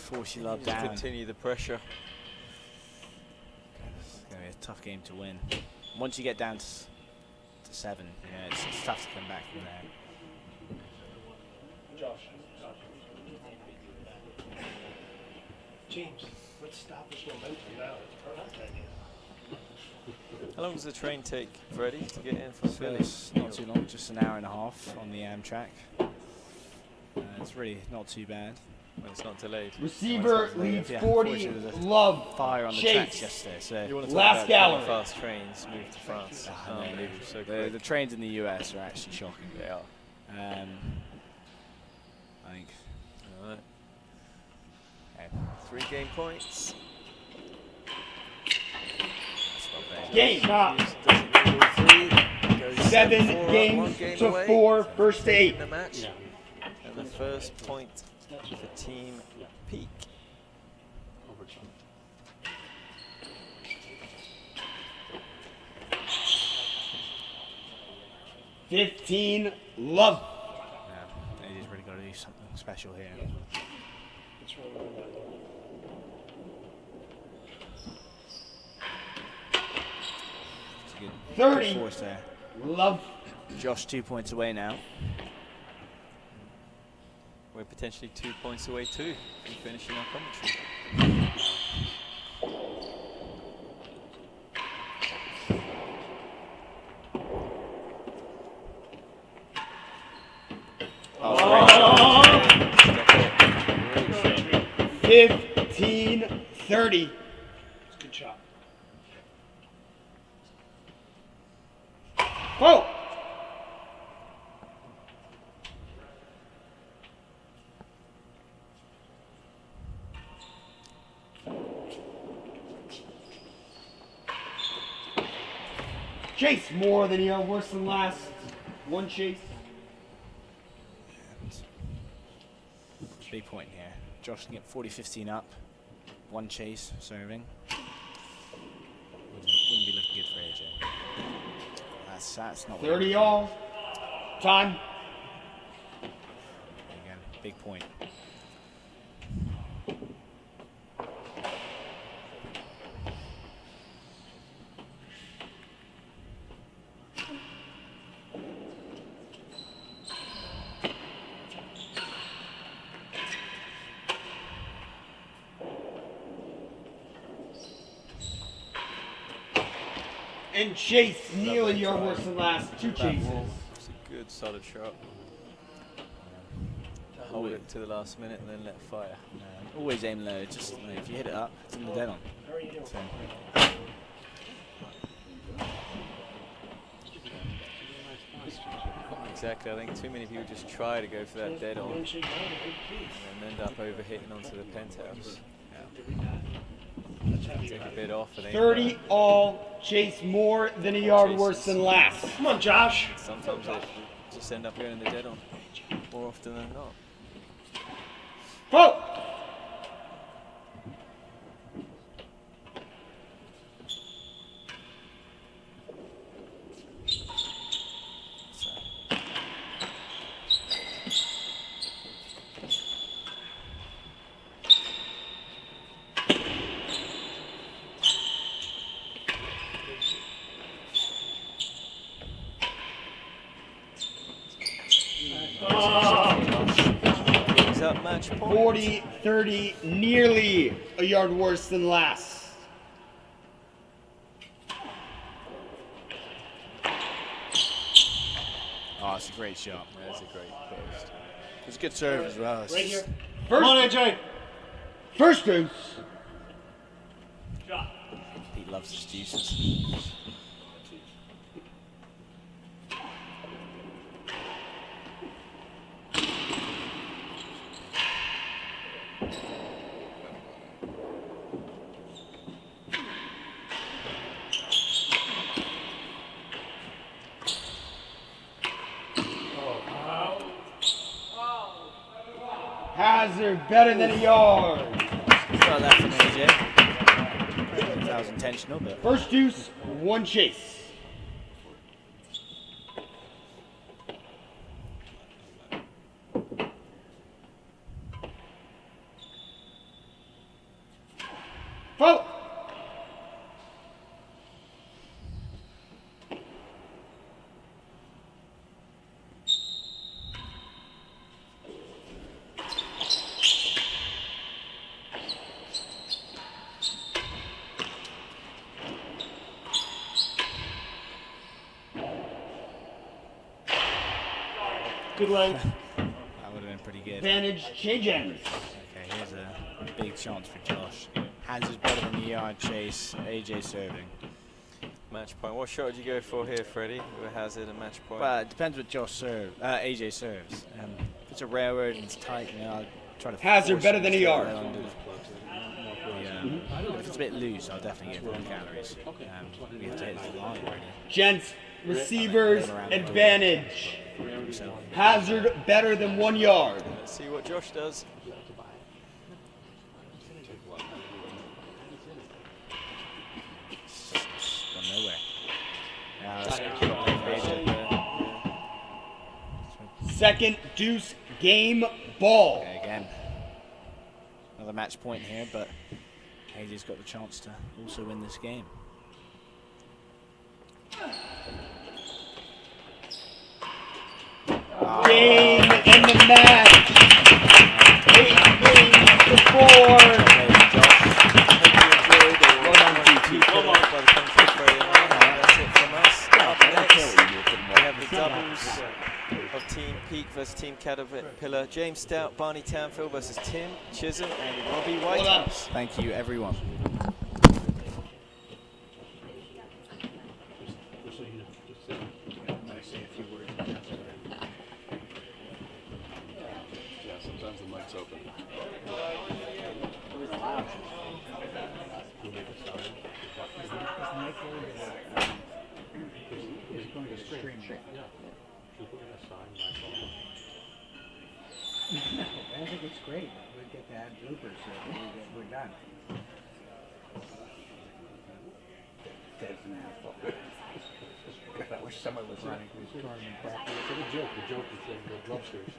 force your love Just down. continue the pressure. It's going to be a tough game to win. Once you get down to 7, it's tough to come back from there. Josh. James, let's stop this momentum now. Let's run that. How long does the train take, Freddie, to get in from So Philly? it's not too long, just an hour and a half on the Amtrak. It's really not too bad. When it's not delayed. Receiver Well, leads yeah, 40. unfortunately, there's a Love. Fire on the Chase. tracks yesterday, so You want to Last talk about gallery. how fast trains move to France. They move so the quick. trains in the US are actually shocking. They are. I think. All right. Okay. 3 game points. That's not bad. Game. Hughes doesn't need all 3. Goes 7 7-4 up, 1 games game to away. 4. First to 8. In the match. And the first point for Team Peak. 15. Love. Yeah, AJ's really got to do something special here. Let's run that. It's a good 30. force there. Love. Josh 2 points away now. We're potentially 2 points away too from finishing our commentary. Great. 15. 30. It's a good shot. Oh. Chase more than you, worse than last. 1 chase. Big point here. Josh can get 40-15 up. 1 chase, serving. Wouldn't be looking good for AJ. That's not what 30 we all. Time. Again, big point. And Chase, nearly your worse than last. 2 chases. It's a good solid shot. Hold it to the last minute and then let fire. Always aim low. Just if you hit it up, it's in the dead on. So, Exactly, I think too many people just try to go for that dead on and Handshake down, big piece. then end up overhitting onto the penthouse. That's heavy. Take a bit off and aim 30 down. all. Chase more than a yard Chases. worse than last. Come on, Josh. Sometimes they just end up going in the dead on more often than not. Oh. So, brings up match point. 40, 30, nearly a yard worse than last. oh, it's a great shot. That's a great post. It's a good serve as well. It's Right here. First, Come on, AJ. first deuce. Shot. Pete loves his juices. Hazard better than a yard. Not that from AJ. That was intentional, but First deuce, 1 chase. Vote. Good length. That would have been pretty good. Advantage change ends. Okay, here's a big chance for Josh. Hazard's better than the yard chase. AJ serving. Match point. What shot would you go for here, Freddie? With Hazard and match point? Well, it depends what AJ serves. If it's a railroad and it's tight, I'll try to. Hazard force better him than to a go yard. right under the- if it's a bit loose, I'll definitely go for the calories. We have to hit the line already. Gents, receivers advantage. So, Hazard better than 1 yard. Let's see what Josh does. gone nowhere. That's AJ there. Second deuce game ball. Okay, again. Another match point here, but AJ's got the chance to also win this game. Game in the match. 8 games to 4. Well done, TT. Well done by the country Freddie. That's it from us. Up next, we have the doubles of Team Peak versus Team Caterpillar. James Stout, Barney Tanfield versus Tim Chisholm and Robbie Whitehouse. Thank you, everyone. Yeah, sometimes the mic's open. I think it's great. We get to add bloopers so we're done. Dead's an asshole. God, I wish someone was running these tournament practice. It's a joke. The joke is the drumsticks.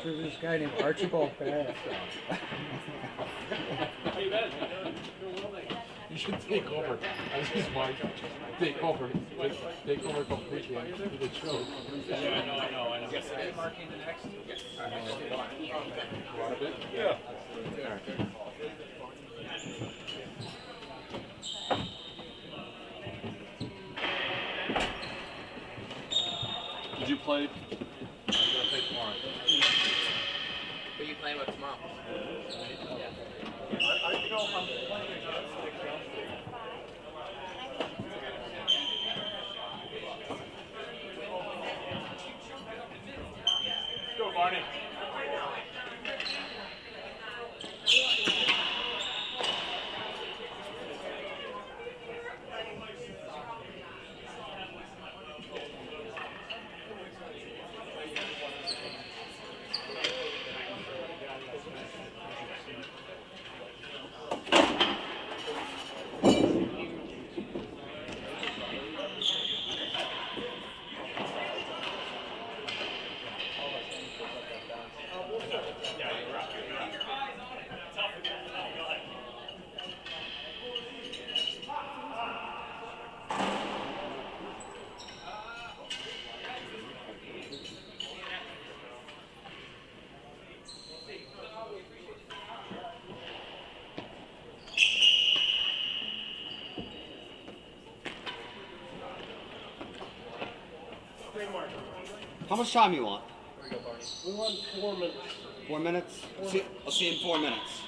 There's this guy named Archibald Barrett. You should take over. This is my take over. Take over completely and do the show. Marking the next? Want a bit? Yeah. Did you play? I'm gonna play tomorrow. Who are you playing with tomorrow? Go, Barney. How much time you want? We want 4 minutes. 4 minutes? I'll see you in 4 minutes.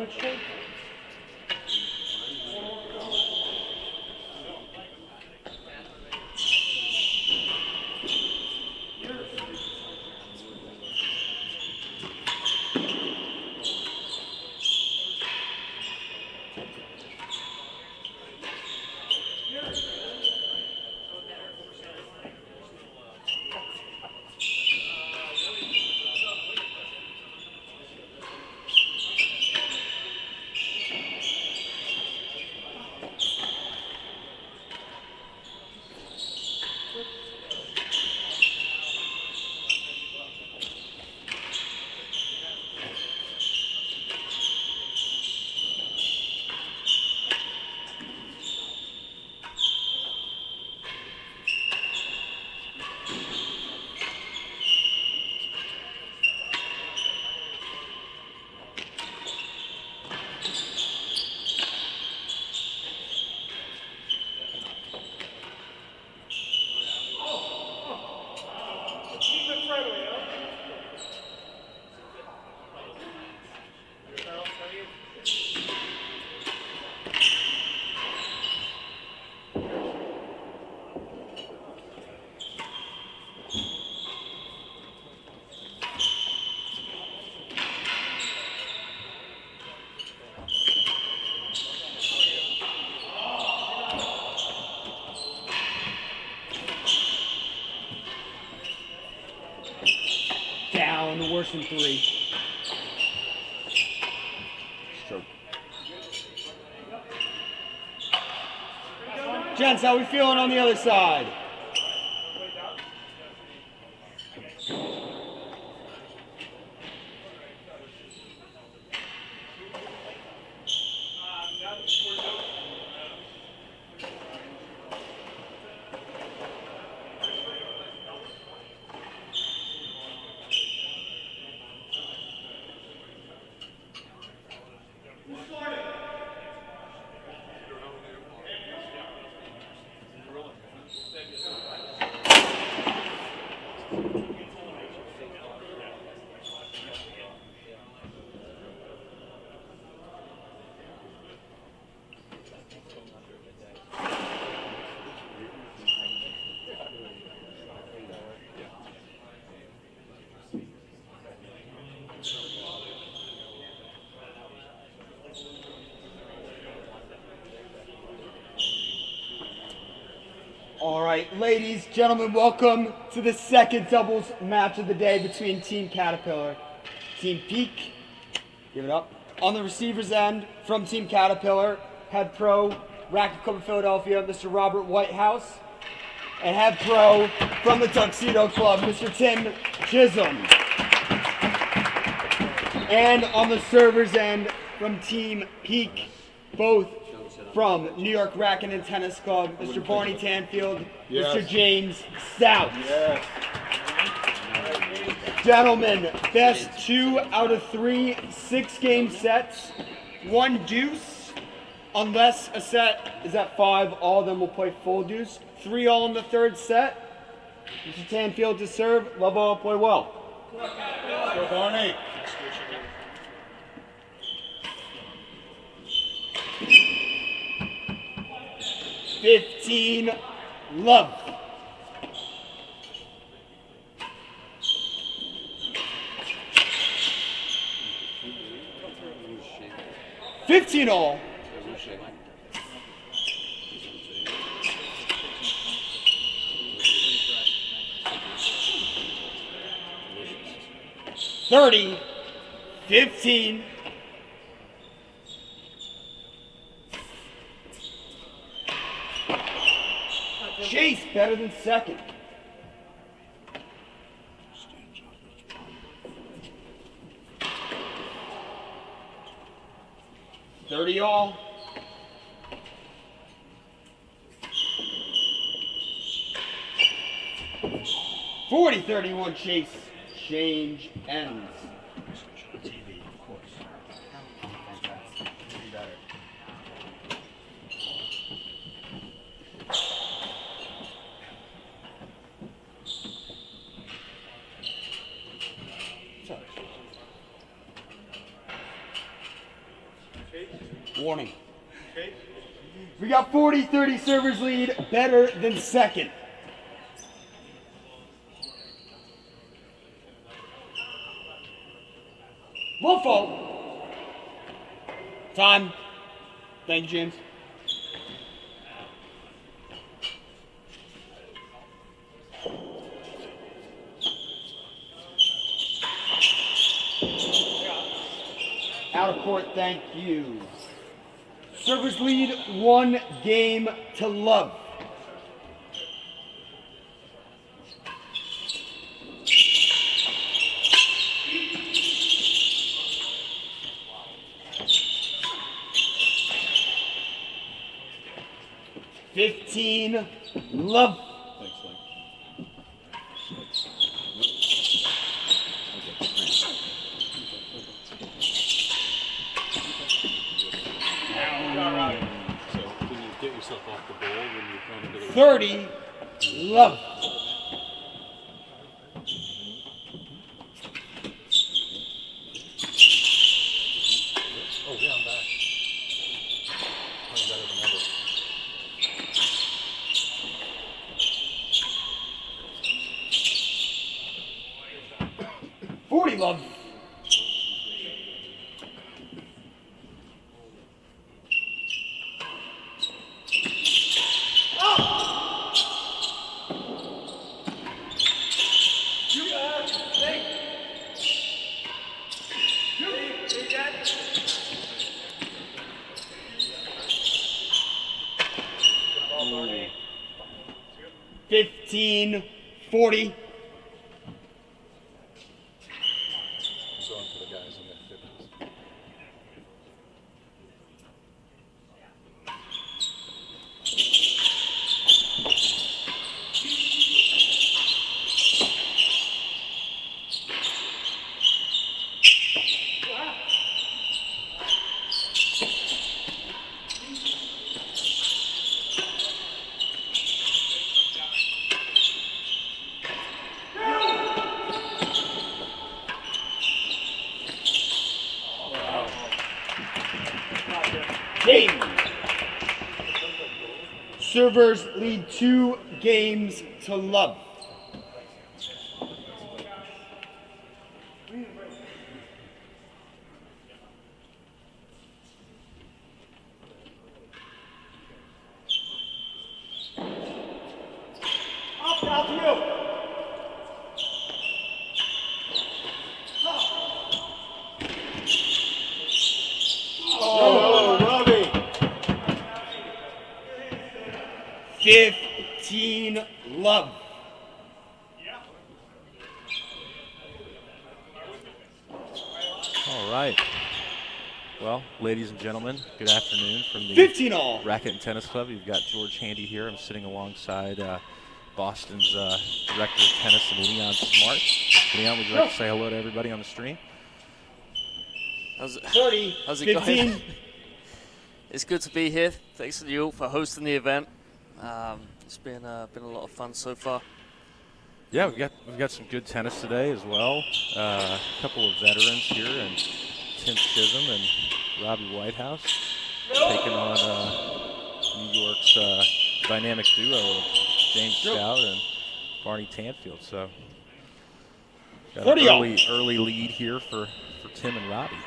switch tape? Down, worse than 3. Stroke. Gents, how we feeling on the other side? All right, ladies, gentlemen, welcome to the second doubles match of the day between Team Caterpillar, Team Peak. Give it up. On the receiver's end, from Team Caterpillar, head pro, Racket Club of Philadelphia, Mr. Robert Whitehouse, and head pro from the Tuxedo Club, Mr. Tim Chisholm. And on the server's end, from Team Peak, both from New York Racket and Tennis Club, Mr. Barney Tanfield, Mr. James Stout. Yes. Gentlemen, best 2 out of 3 6-game sets, 1 deuce, unless a set is at 5, all of them will play full deuce. 3 all in the third set. Mr. Tanfield to serve, love all, play well. Go Barney. 15, love. $15 all. $30, 15. Chase better than second. $30 all. $40-31 Chase. Change ends. TV, of course. Fantastic. Be better. Warning. We got 40-30 servers lead, better than second. Wolfo. Time. Thank you, James. Out of court, thank you. Servers lead 1 game to love. $15 love. Thanks, Link. So can you get yourself off the ball when you're trying to get it? 30 love. Oh yeah, I'm back. Playing better than ever. $40 love. $15, $40. I'm going for the guys in their 50s. Game. Servers lead 2 games to love. Up, out to you. Oh, Robbie. 15 love. All right. Well, ladies and gentlemen, good afternoon from the 15 all. Racket and Tennis Club. You've got George Handy here. I'm sitting alongside Boston's director of tennis, Leon Smart. Leon, would you like to say hello to everybody on the stream? How's 30, it 15. going? It's good to be here. Thanks to you all for hosting the event. It's been a lot of fun so far. Yeah, we've got some good tennis today as well. A couple of veterans here, and Tim Chisholm and Robbie Whitehouse taking on New York's dynamic duo of James Stout and Barney Tanfield. So got an early lead here for Tim and Robbie.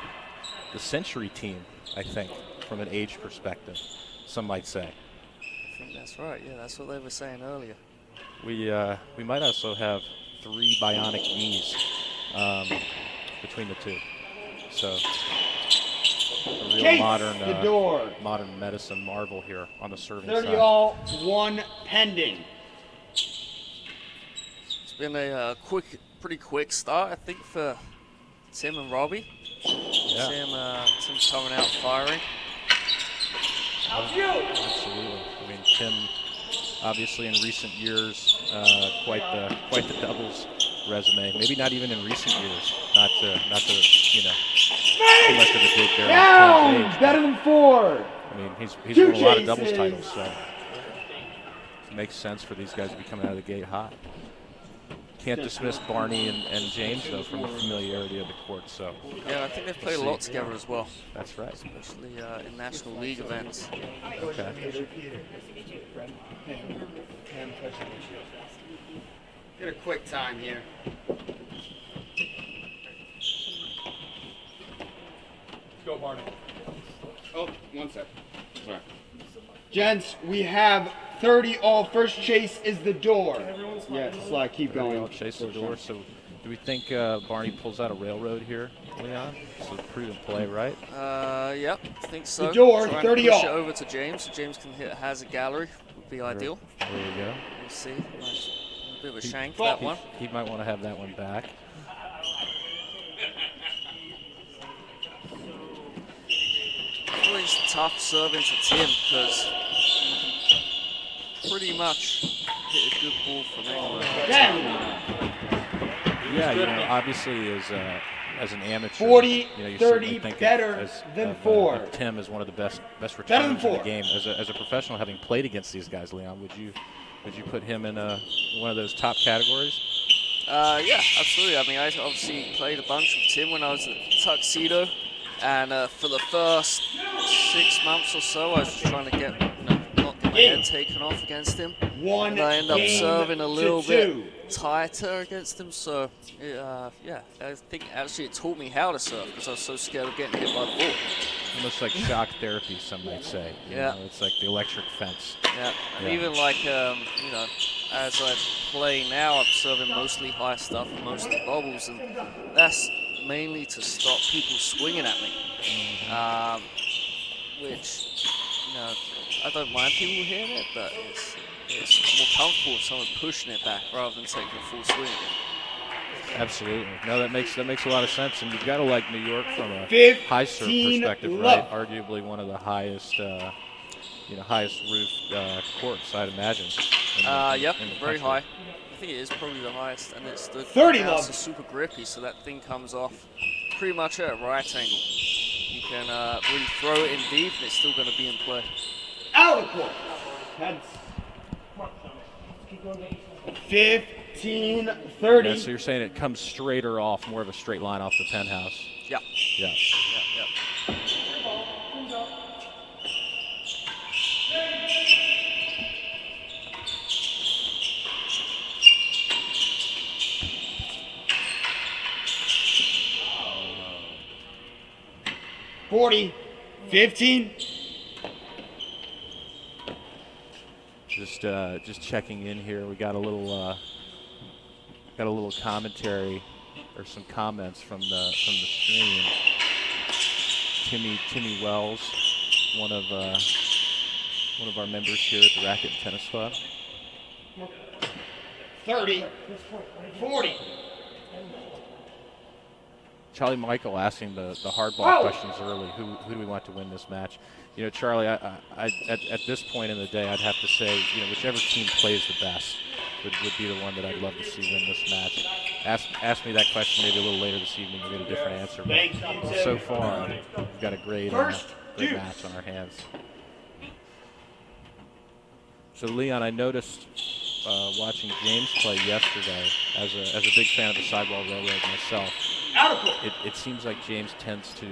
The century team, I think, from an age perspective, some might say. I think that's right. Yeah, that's what they were saying earlier. We might also have 3 bionic knees between the two. So a real modern medicine marvel here on the serving 30 side. all, 1 pending. It's been a pretty quick start, I think, for Tim and Robbie. Yeah. Tim's coming out firing. Absolutely. I mean, Tim, obviously in recent years, quite the doubles resume. Maybe not even in recent years. Not to too much of a dig there. Down, on Tim's age, better than 4. I mean, he's Two won a lot of doubles chases. titles, so it makes sense for these guys to be coming out of the gate hot. can't dismiss Barney and James, though, from the familiarity of the court. So Yeah, I think they've played a lot together as well, that's right. especially in National League events. Okay. Get a quick time here. Go, Barney. Oh, 1 sec. Sorry. Gents, we have 30 all. First chase is the door. Yes, keep I'll going. chase the door. So do we think Barney pulls out a railroad here, Leon? So prudent play, right? Yep, I think so. The door, Try and 30 push off. it over to James, so James can hit has a gallery. Would be ideal. There we go. We'll see. Nice. A bit of a shank Fuck. that one. He might want to have that one back. Always tough serving to Tim because pretty much hit a good ball from anywhere. Yeah, you know, obviously as an amateur, 40, you know, you 30, certainly think better than of 4. Tim is one of the best Better than returners in the 4. game. As a professional, having played against these guys, Leon, would you put him in one of those top categories? Yeah, absolutely. I mean, I obviously played a bunch with Tim when I was at Tuxedo, and for the first 6 months or so, I was just trying to get not get my head taken off against him. One And I end up game serving a to little 2. bit tighter against him, so yeah, I think actually it taught me how to serve because I was so scared of getting hit by the ball. Almost like shock therapy, some might say. You Yeah. know, it's like the electric fence. Yeah, and Yeah. even like you know, as I play now, I'm serving mostly high stuff and mostly bobbles, and that's mainly to stop people swinging at me. Which, you know, I don't mind people hearing it, but it's more comfortable if someone's pushing it back rather than taking a full swing again. Absolutely. No, that makes a lot of sense, and you've got to like New York from a 15 high serve perspective, love. right? Arguably one of the highest, highest roof courts, I'd imagine. Yep, in the very country. high. I think it is probably the highest, and it's the 30 house love. is super grippy, so that thing comes off pretty much at a right angle. You can really throw it in deep, and it's still going to be in play. Out of the court. Heads. 15, 30. Yeah, so you're saying it comes straighter off, more of a straight line off the penthouse. Yeah. Yeah. Yeah. Yeah. 40, 15. Just checking in here. We got a little commentary or some comments from the stream. Timmy Wells, one of our members here at the Racket and Tennis Club. 30, 40. Charlie Michael asking the hardball questions early. Who do we want to win this match? You know, Charlie, I at this point in the day, I'd have to say, you know, whichever team plays the best would be the one that I'd love to see win this match. Ask me that question maybe a little later this evening. We'll get a different answer. But so far, we've got a great match on our hands. So, Leon, I noticed watching James play yesterday, as a big fan of the sidewall railroad myself, it seems like James tends to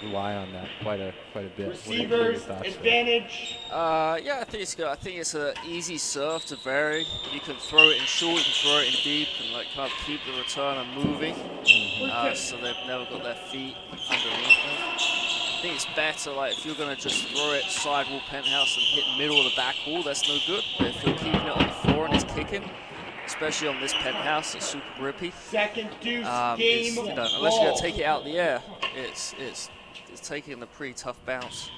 rely on that quite a bit. Receivers advantage. Yeah, I think it's good. I think it's an easy serve to vary. You can throw it in short, you can throw it in deep, and like kind of keep the returner moving. So they've never got their feet underneath them. I think it's better, like if you're going to just throw it sidewall penthouse and hit middle of the back wall, that's no good. But if you're keeping it on the floor and it's kicking, especially on this penthouse, it's super grippy. Second deuce, Unless game you're going to take it out of the air, it's taking a pretty tough bounce.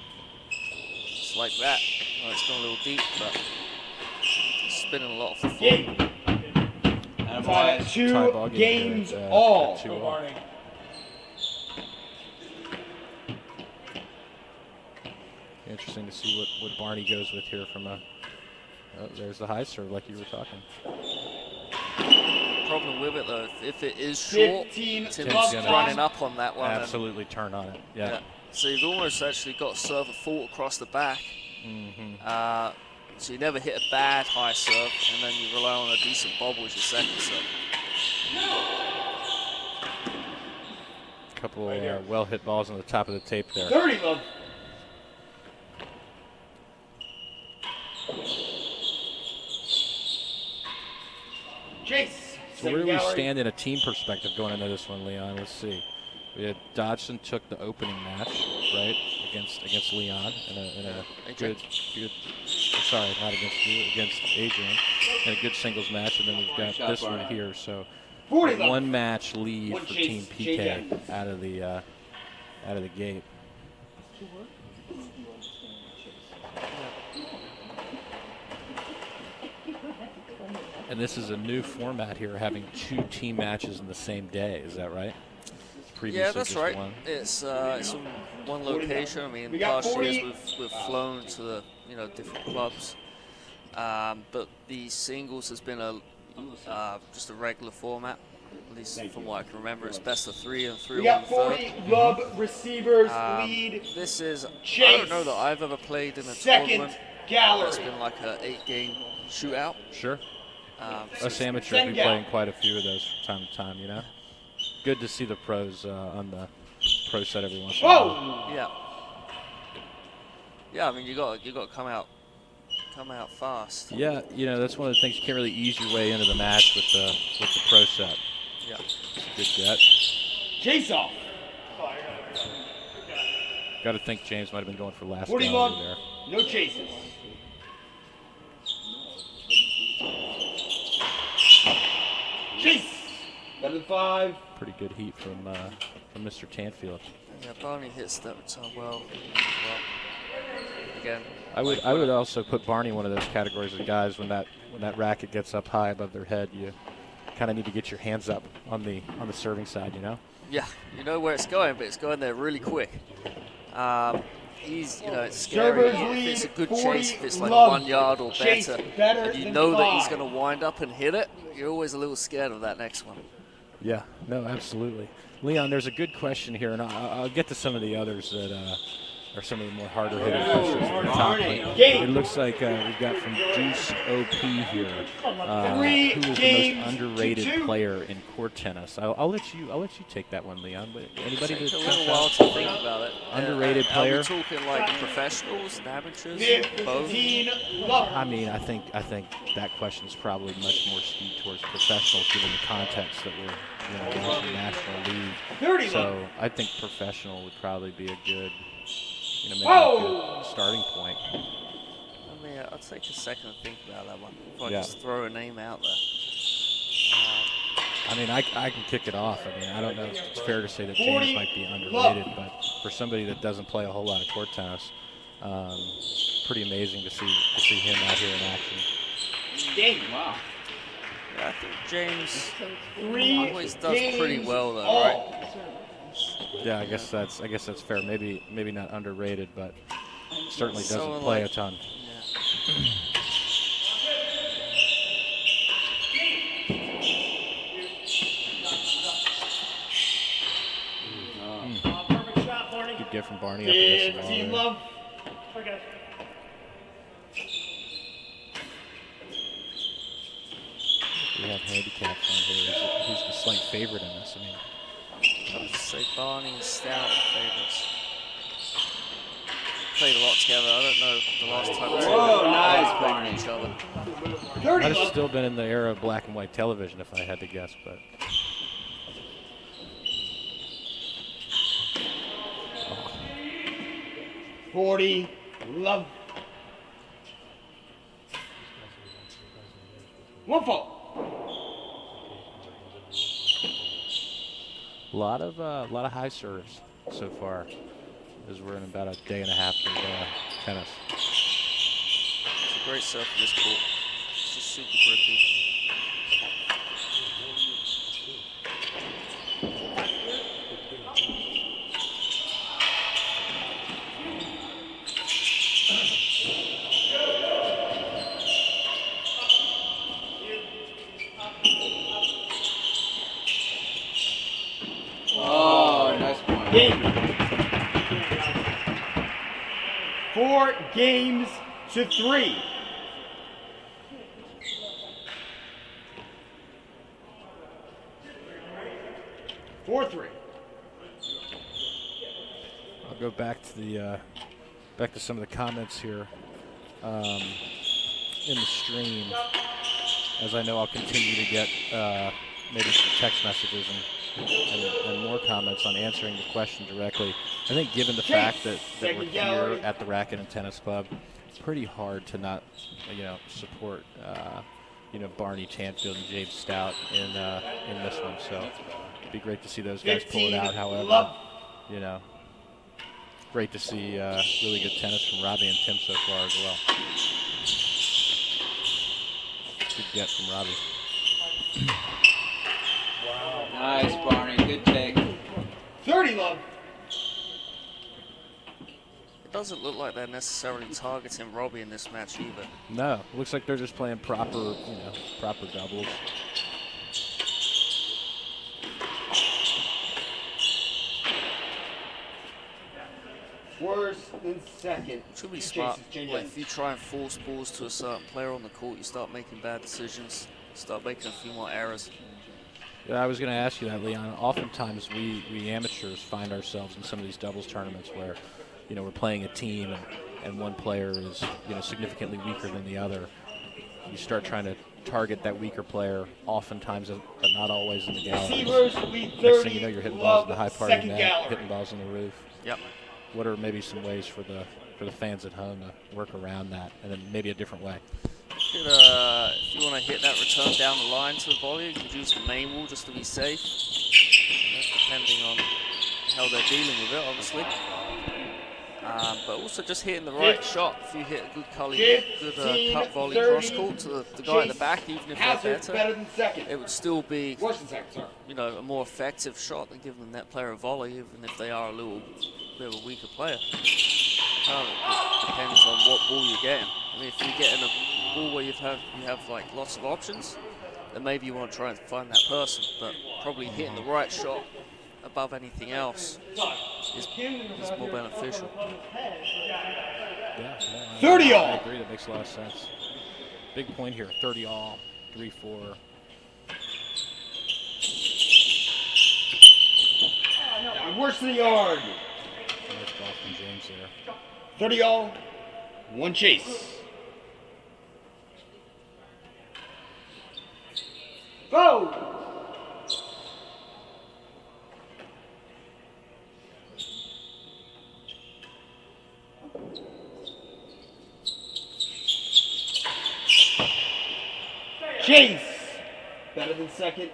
Just like that. Well, it's gone a little deep, but it's spinning a lot off the floor. Game. 2 games at all. 2-all. Interesting to see what Barney goes with here from there's the high serve like you were talking. Problem with it though, if it is short, 15 Tim's love running time. up on that one. Absolutely turn on it. Yeah. So you've almost actually got to serve a fault across the back. So you never hit a bad high serve, and then you rely on a decent bobble as your second serve. Couple well hit balls on the top of the tape there. 30 love. Chase. So where do we stand in a team perspective going into this one, Leon? Let's see. We had Dodson took the opening match, right, against Leon in a good. Sorry, not against you, against Adrian, in a good singles match, and then we've got this one here. So 1 match lead for Team PK out of the gate. And this is a new format here, having 2 team matches in the same day. Is that right? Yeah, that's right. It's in one location. I mean, in past years we've flown to the different clubs, but the singles has been just a regular format. At least from what I can remember, it's best of 3 and 3 We got 40 love receivers lead. This is Chase. I don't know that I've ever played in a tournament that's been like an 8-game shootout. Sure. So Us amateurs, we play in quite a few of those from time to time, you know? Good to see the pros on the pro set every once in a while. Yeah. Yeah, I mean, you got to come out fast. Yeah, that's one of the things. You can't really ease your way into the match with the pro set. Yeah. Good get. Chase off. Got to think James might have been going for last 41. gallery there. No chases. Chase. 7-5. Pretty good heat from Mr. Tanfield. Yeah, Barney hits that return well. Again, I would also put Barney in one of those categories of guys when that racket gets up high above their head, you kind of need to get your hands up on the serving side, you know? Yeah, you know where it's going, but it's going there really quick. He's, it's scary. If it's a good chase, if it's like 1 yard or better, and you know that he's going to wind up and hit it, you're always a little scared of that next one. Yeah, no, absolutely. Leon, there's a good question here, and I'll get to some of the others that are some of the more harder hitting questions at the top. It looks like we've got from Juice OP here, who is the most underrated player in court tennis. I'll let you take that one, Leon. But anybody Take that a little while to think about it. Underrated Are player? we talking like professionals and amateurs? Both? I mean, I think that question is probably much more skewed towards professionals, given the context that we're watching National League. So I think professional would probably be a good. Maybe a good starting point. I mean, I'll take a second to think about that one before I just throw a name out there. I mean, I can kick it off. I mean, I don't know if it's fair to say that James might be underrated, but for somebody that doesn't play a whole lot of court tennis, pretty amazing to see him out here in action. Wow. Yeah, I think James always does pretty well, though, right? Yeah, I guess that's fair. Maybe not underrated, but certainly doesn't Someone play like- a ton. Good get from Barney up against the wall Team there. love. We have handicaps on here. Who's the slight favorite in this? I mean, I would say Barney and Stout are favourites. Played a lot together. I don't know the last time the two Whoa, nice, played Barney. each other. 30 might have love. still been in the era of black and white television if I had to guess, but 40 love. 1 fault. a lot of high serves so far, as we're in about a day and a half of tennis. It's a great serve for this court. It's just super grippy. Oh, nice point. Game. 4 games to 3. 4-3. I'll go back to the back to some of the comments here in the stream, as I know I'll continue to get maybe some text messages and more comments on answering the question directly. I think given the fact that we're here at the Racket and Tennis Club, it's pretty hard to not support Barney Chanfield and James Stout in this one. So it'd be great to see those guys pull it out. However, great to see really good tennis from Robbie and Tim so far as well. Good get from Robbie. Nice, Barney. Good take. 30 love. It doesn't look like they're necessarily targeting Robbie in this match either. No, looks like they're just playing proper doubles. Worse than second. Should be smart. Like if you try and force balls to a certain player on the court, you start making bad decisions, start making a few more errors. Yeah, I was going to ask you that, Leon. Oftentimes we amateurs find ourselves in some of these doubles tournaments where, we're playing a team and one player is, significantly weaker than the other. You start trying to target that weaker player, oftentimes, but not always in the gallery. Receivers lead 30. Next thing you know, you're hitting balls in the high part of the net, gallery. hitting balls on the roof. Yep. What are maybe some ways for the fans at home to work around that, and then maybe a different way? If you want to hit that return down the line to the volley, you could use the main wall just to be safe. That's depending on how they're dealing with it, obviously. But also just hitting the right shot. If you hit a good cut volley cross court to the guy at the back, even if they're better, than second. it would still be Worse than second, sorry. a more effective shot than giving the net player a volley, even if they are a little bit of a weaker player. It depends on what ball you're getting. I mean, if you're getting a ball where you have like lots of options, then maybe you want to try and find that person. But probably hitting the right shot above anything else is more beneficial. Yeah, 30 all. I agree. That makes a lot of sense. Big point here. 30 all. 3-4. Worse than the yard. Nice ball from James there. 30 all. One chase. Go! Chase! Better than second.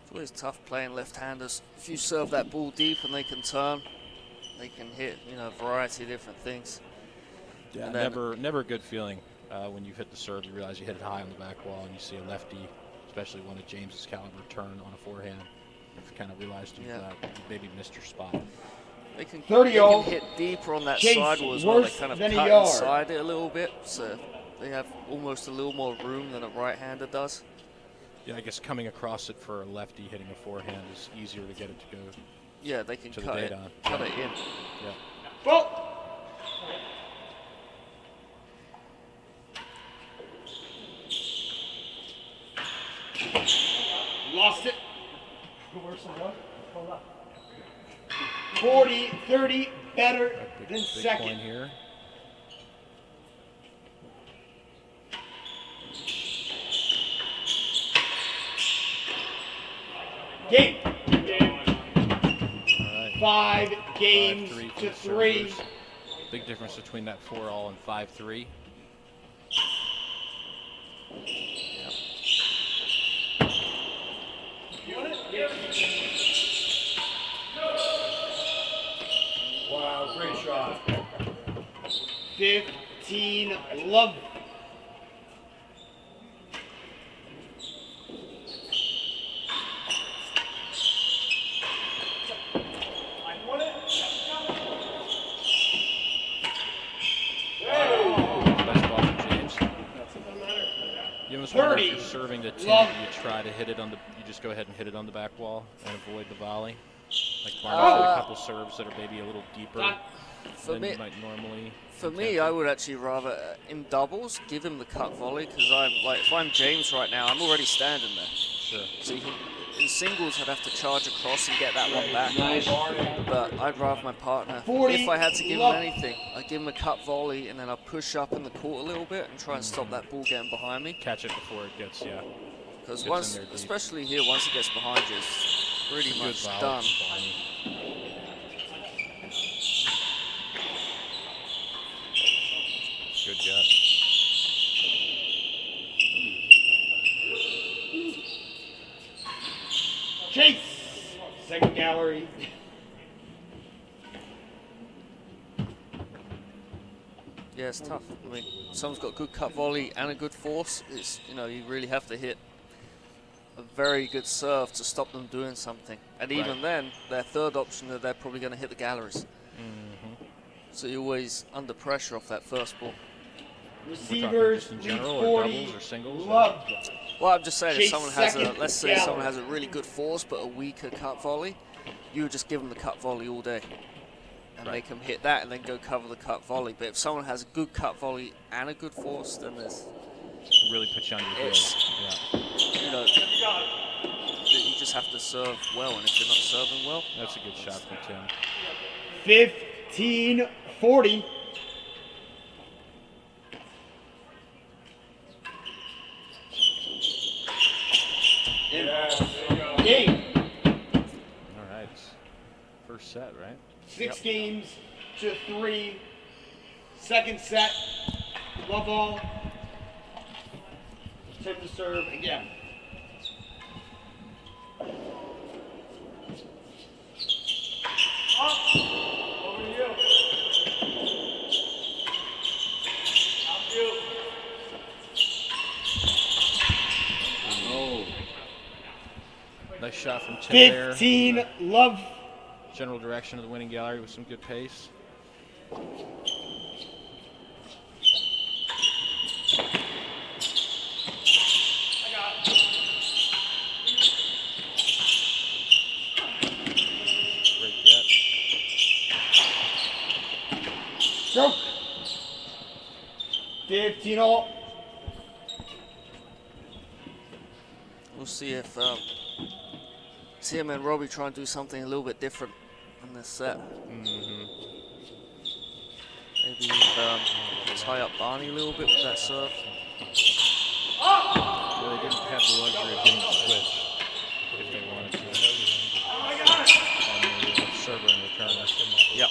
It's always tough playing left-handers. If you serve that ball deep and they can turn, they can hit, a variety of different things. Yeah, never a good feeling when you hit the serve. You realize you hit it high on the back wall, and you see a lefty, especially one of James's caliber, turn on a forehand. You've kind of realized you maybe missed your spot. They can 30 all. hit deeper on that Chase sidewall as well. They worse kind of than a cut yard. inside it a little bit, so they have almost a little more room than a right-hander does. Yeah, I guess coming across it for a lefty hitting a forehand is easier to get it to go. Yeah, they can To the cut date it, on. cut it in. Yeah. Ball! Lost it. 40-30, better than Big second. point here. Game. All right. 5 games 5-3 for to the 3. servers. Big difference between that 4-all and 5-3. Wow, great shot. 15 love. Best ball from James. You almost wonder if you're serving the 10, you try to hit it on the. You just go ahead and hit it on the back wall and avoid the volley. Like Barnes had a couple serves that are maybe a little deeper than you might normally. For me, I would actually rather, in doubles, give him the cut volley, because if I'm James right now, I'm already standing there. Sure. So in singles, I'd have to charge across and get that one back. But I'd rather my partner, 40, if I had to give him love. anything, I'd give him a cut volley and then I'd push up in the court a little bit and try and stop that ball getting behind me. Catch it before it gets, yeah. Because Gets once, in there deep. especially here, once it gets behind you, it's pretty Good much volley done. from Barney. Good gut. Chase. Second gallery. Yeah, it's tough. I mean, if someone's got a good cut volley and a good force, it's, you know, you really have to hit a very good serve to stop them doing something. And even then, their third option, they're probably going to hit the galleries. So you're always under pressure off that first ball. Receivers, just in lead general, or 40. doubles or singles, or- Love. Well, I'm just saying, if Chase someone has a, second let's say gallery. someone has a really good force but a weaker cut volley, you would just give them the cut volley all day and make them hit that and then go cover the cut volley. But if someone has a good cut volley and a good force, then there's, Really put you on your It's- heels. Yeah, you know, you just have to serve well, and if you're not serving well, that's a good shot from Tim. 15-40. Game. All right. First set, right? 6 games to 3. Second set. Love all. Tim to serve again. Over to you. Out you. Nice shot from Tim there. 15. Love. General direction of the winning gallery with some good pace. Great get. Stroke. 15 all. we'll see if Tim and Robbie try and do something a little bit different in this set. Maybe tie up Barney a little bit with that serve. Well, they didn't have the luxury of getting the switch if they wanted to. On the server and returner. Yep.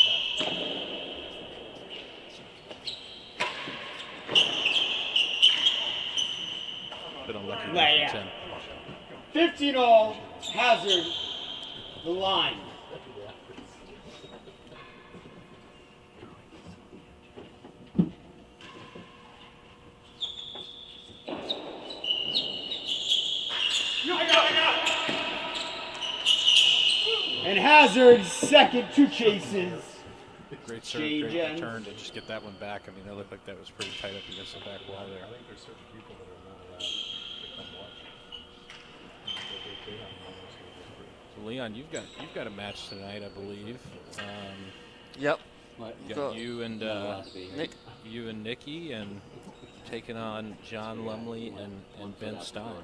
Bit unlucky Lay there out. for Tim. 15 all. Hazard. The line. And Hazard second 2 chases. Great serve, Change great ends. return to just get that one back. I mean, that looked like that was pretty tight up against the back wall there. So Leon, you've got a match tonight, I believe. Yep. You Got got you and Nick. you and Nikki, and taking on John Lumley and Ben Stein.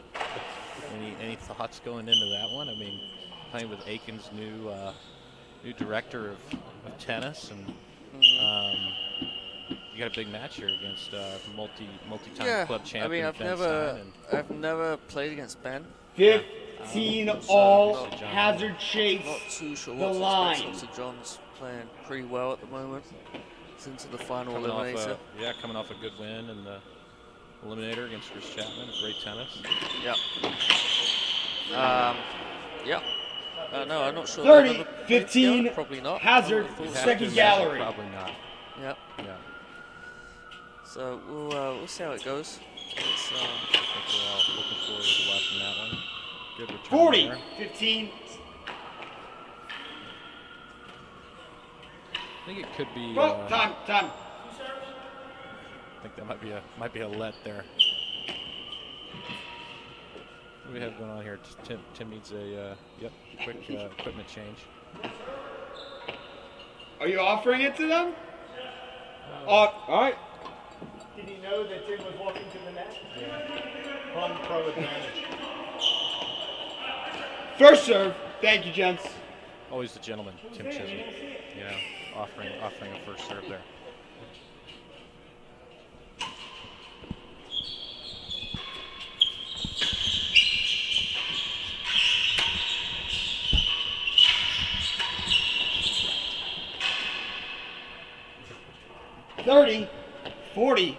Any thoughts going into that one? I mean, playing with Aiken's new director of tennis, and you got a big match here against multi-time club champion I mean, Ben Stein. And I've never played against Ben. 15 all. Hazard chase. Not too sure The what to line. expect. Obviously, John's playing pretty well at the moment. He's into the final coming eliminator. coming off a good win in the eliminator against Chris Chapman. Great tennis. Yep. Yeah. No, I'm not sure. 30, They've ever played 15, together. Probably not. Hazard, I would've thought Have second to gallery. imagine Probably not. Yep. Yeah. So we'll see how it goes. It's, I think we're all looking forward to watching that one. Good return 40, there. 15. I think it could be. Oh, time. I think that might be a let there. What do we have going on here? Tim needs a quick equipment change. Are you offering it to them? All right. Did he know that Tim was walking to the net? Yeah. Pro advantage. First serve. Thank you, gents. Always the gentleman, Tim Chisholm. You know, offering a first serve there. $30, $40.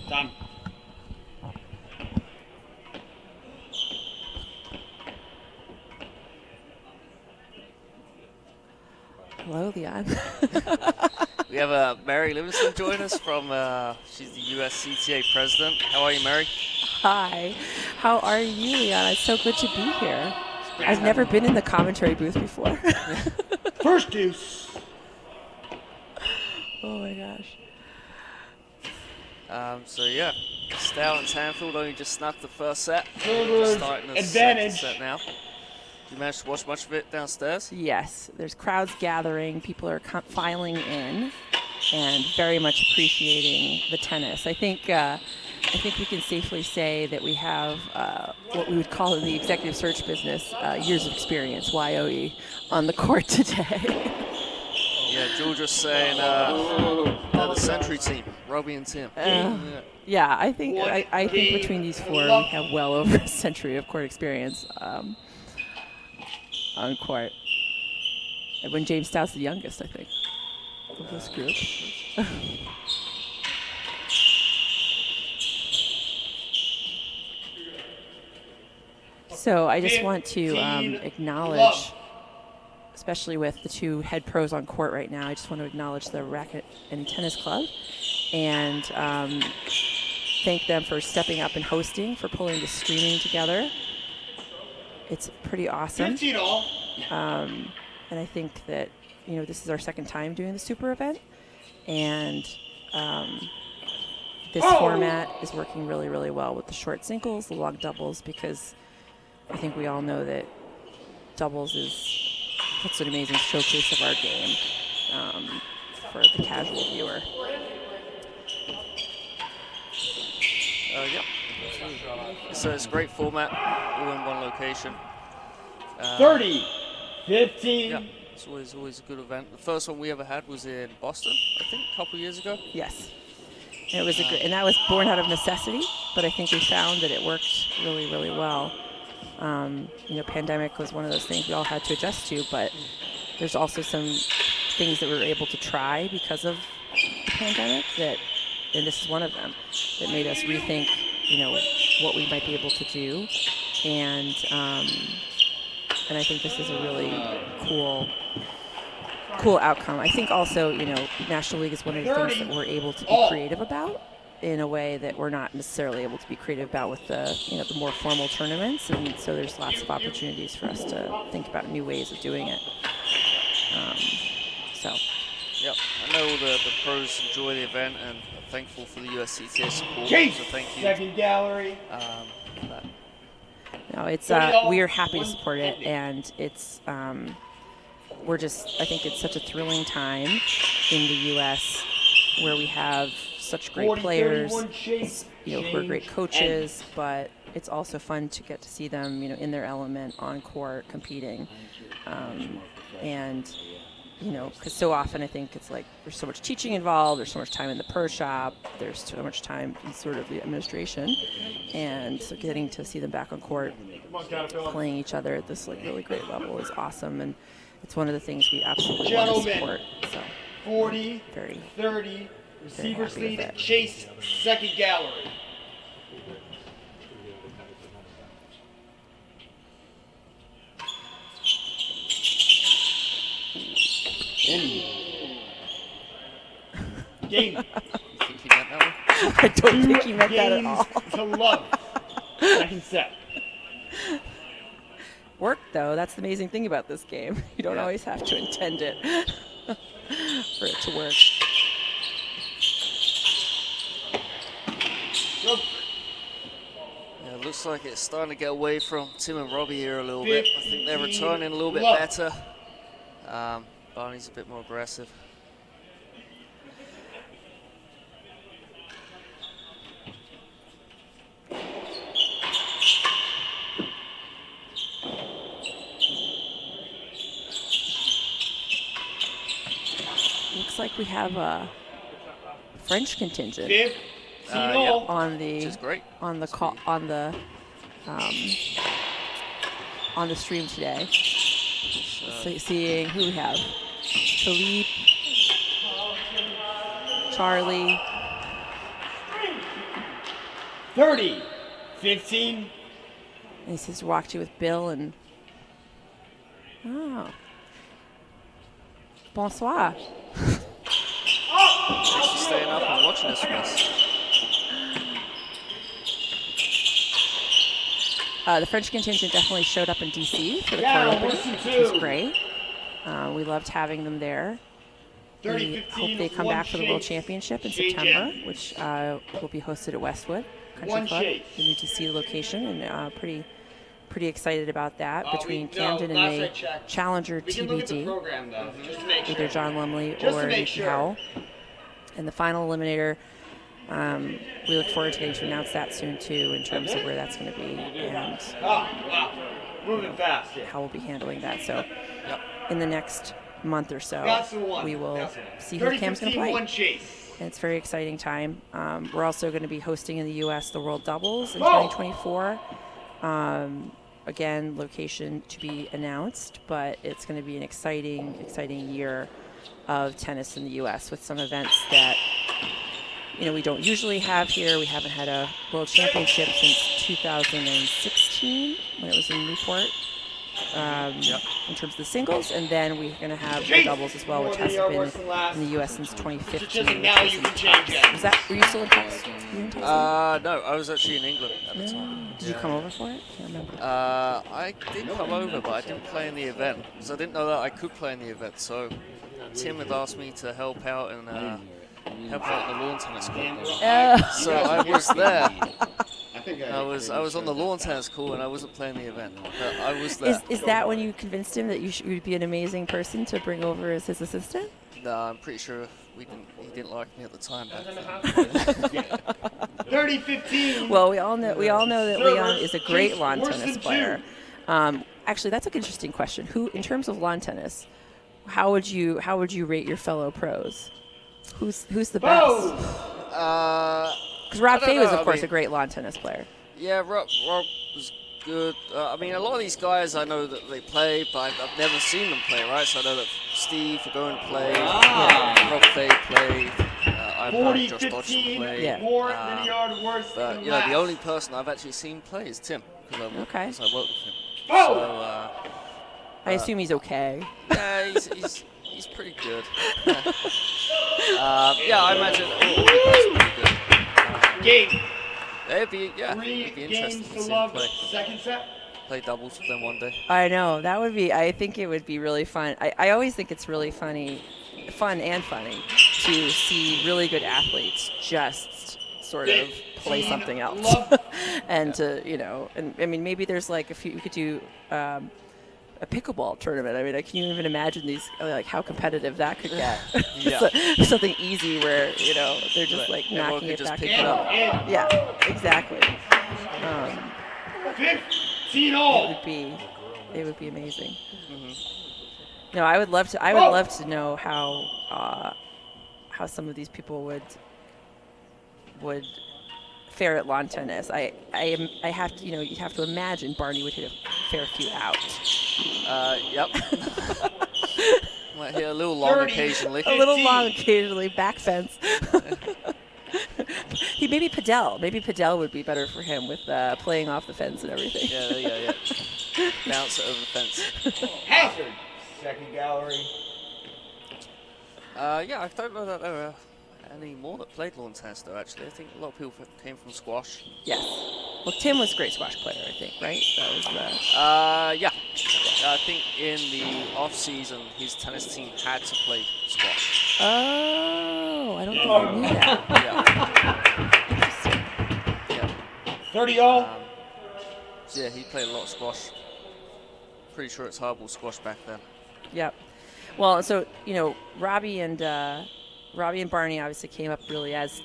Time. Hello, Leon. We have Mary Livingston join us from, she's the USCTA president. How are you, Mary? Hi. How are you, Leon? It's so good to be here. I've never been in the commentary booth before. First deuce. Oh my gosh. So yeah, Stout and Tanfield only just snuck the first set. Servers Starting the advantage. second set now. Did you manage to watch much of it downstairs? Yes, there's crowds gathering. People are filing in, and very much appreciating the tennis. I think we can safely say that we have what we would call in the executive search business years of experience, YOE, on the court today. Yeah, George was saying they're the Century team, Robbie and Tim. Yeah, I think between these four we have well over a century of court experience on court. And when James Stout's the youngest, I think, of this group. So I just want to acknowledge, especially with the two head pros on court right now, I just want to acknowledge the Racket and Tennis Club and thank them for stepping up and hosting, for pulling the streaming together. It's pretty awesome. 15 all. And I think that, this is our second time doing the super event. And this format is working really, really well with the short singles, the long doubles, because I think we all know that doubles is such an amazing showcase of our game for the casual viewer. Yep. So it's a great format, all in one location. 30, 15. Yeah, it's always a good event. The first one we ever had was in Boston, I think, a couple years ago. Yes. And it was and that was born out of necessity, but I think we found that it worked really, really well. Pandemic was one of those things we all had to adjust to, but there's also some things that we were able to try because of the pandemic and this is one of them, that made us rethink, what we might be able to do. And I think this is a really cool outcome. I think also, National League is one of the things that we're able to be creative about in a way that we're not necessarily able to be creative about with the more formal tournaments. And so there's lots of opportunities for us to think about new ways of doing it. Yep, I know all the pros enjoy the event and are thankful for the USCTA support. Chase, so thank you. second gallery. No, it's we are happy to support it, and it's I think it's such a thrilling time in the U.S. where we have such great 40, players, 31 chase, who are great coaches, but it's also fun to get to see them, in their element on court competing, and. Because so often I think it's like there's so much teaching involved, there's so much time in the pro shop, there's so much time in sort of the administration, and so getting to see them back on court playing each other at this really great level is awesome, and it's one of the things we absolutely want to support. So 40, very 30, receivers happy with lead, it. Chase, second gallery. Game. You think he meant that one? I don't think he meant that at all. To love. Second set. Worked though. That's the amazing thing about this game. You don't always have to intend it for it to work. Yeah, it looks like it's starting to get away from Tim and Robbie here a little bit. I think they're returning a little bit better. Barney's a bit more aggressive. have a French contingent 15 yeah. all. on the Which is great. on the stream today. So seeing who we have: Philippe, Charlie. 30, 15. And he says to walk to with Bill and bonsoir. Thanks for staying up and watching this with us. The French contingent definitely showed up in DC for the Yeah, court opening, listen which to. was great. We loved having them there. 30, We 15, hope they come one back for the World chase. Championship in Change September, in. which will be hosted at Westwood Country One Club. chase. We need to see the location, and pretty excited about that. Between no, Camden last and I the checked. Challenger We can look at the TBD, program, though, just to make sure. either John Lumley Just to or make Nikki sure. Howell. And the final eliminator, we look forward to getting to announce that soon too, in terms of where that's going to be and Wow. Moving fast. how we'll be handling that. So, in the next month or so, That's the one. we will That's it. see who 30, Cam's going to 15, play. one chase. And it's a very exciting time. We're also going to be hosting in the U.S. the World Doubles in Oh! 2024. Again, location to be announced, but it's going to be an exciting year of tennis in the U.S. with some events that we don't usually have here. We haven't had a World Championship since 2016 when it was in Newport. In terms of the singles, and then we're going to have the doubles as well, which hasn't been in the U.S. since 2015. Now you can change it. Were you still in Texas? Were you in Texas? No, I was actually in England at the time. Did you come over for it? Can't remember. I did come over, but I didn't play in the event because I didn't know that I could play in the event. So Tim had asked me to help out and help out in the lawn tennis court. So I was there. I was on the lawn tennis court and I wasn't playing the event, but I was there. Is that when you convinced him that you would be an amazing person to bring over as his assistant? No, I'm pretty sure he didn't like me at the time back then. 30, 15. Well, we all know that Leon is a great lawn tennis player. Actually, that's an interesting question. Who, in terms of lawn tennis, how would you rate your fellow pros? Who's the best? Because Rob Fay was, of course, a great lawn tennis player. Yeah, Rob was good. I mean, a lot of these guys I know that they play, but I've never seen them play, right? So I know that Steve Vergoen played, Rob Fay played, I've known Josh Dodson played. More than a yard worse But than the only person I've actually seen play is Tim, because I worked with him. Oh! So, I assume he's okay. Yeah, he's pretty good. Yeah, I imagine all the guys are pretty good. Game. It'd be 3 interesting games to to see love. him play. Second set. Play doubles with them one day. I know, that would be, I think it would be really fun. I always think it's really fun and funny to see really good athletes just sort of play something else. And to, and I mean, maybe there's like we could do a pickleball tournament. I mean, I can't even imagine these, like how competitive that could get. Something easy where, they're just like knocking it back and forth. Yeah, exactly. 15 all. It would be amazing. No, I would love to know how some of these people would fare at lawn tennis. I have to, you'd have to imagine Barney would hit a fair few out. Yep. Might hit a little long occasionally. A little long occasionally, back fence. Maybe Padel would be better for him with playing off the fence and everything. Yeah. Bounce it over the fence. Hazard. Second gallery. Yeah, I don't know that there are any more that played lawn tennis though. Actually, I think a lot of people came from squash. Yes. Well, Tim was a great squash player, I think, right? That was yeah. I think in the off season, his tennis team had to play squash. Oh, I don't think I knew that. Yeah. 30 all. So yeah, he played a lot of squash. Pretty sure it's hardball squash back then. Yep. Well, so Robbie and Barney obviously came up really as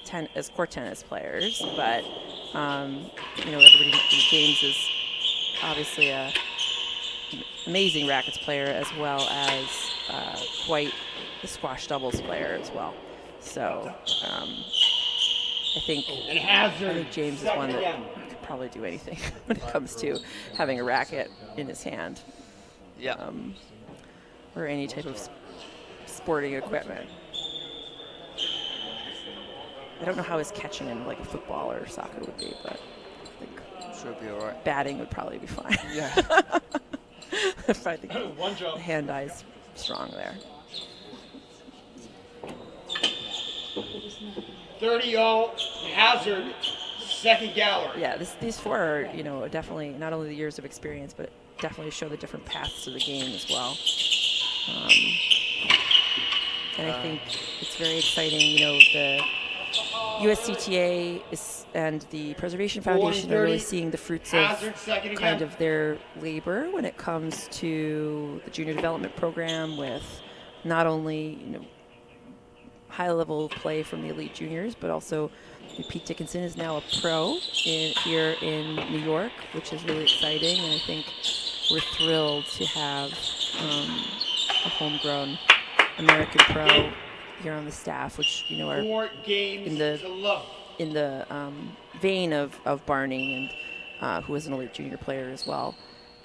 court tennis players, but everybody in James is obviously a amazing rackets player as well as quite the squash doubles player as well. So I think James is one that could probably do anything when it comes to having a racket in his hand. Yeah. Or any type of sporting equipment. I don't know how his catching in like a football or soccer would be, but I think Should be all right. batting would probably be fine. Yeah. If I think the hand-eye's strong there. 30-all, Hazard, second gallery. Yeah, these four are, definitely not only the years of experience, but definitely show the different paths to the game as well. And I think it's very exciting, the USCTA and the Preservation Foundation are really seeing the fruits of kind of their labor when it comes to the junior development program with not only, high-level play from the elite juniors, but also Pete Dickinson is now a pro here in New York, which is really exciting, and I think we're thrilled to have a homegrown American pro here on the staff, which are in the vein of Barney, and who is an elite junior player as well,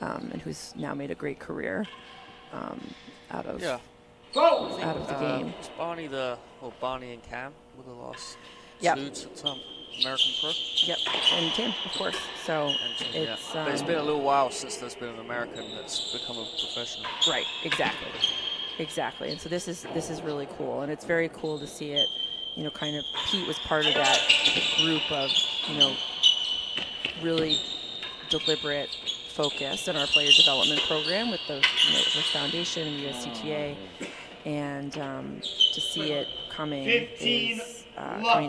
and who's now made a great career out of the game. Was Barney and Cam were the last two to American pro? Yep, and Tim, of course. So it's but it's been a little while since there's been an American that's become a professional. Right, exactly. And so this is really cool, and it's very cool to see it. Kind of Pete was part of that group of really deliberate focus in our player development program with the foundation and USCTA, and to see it coming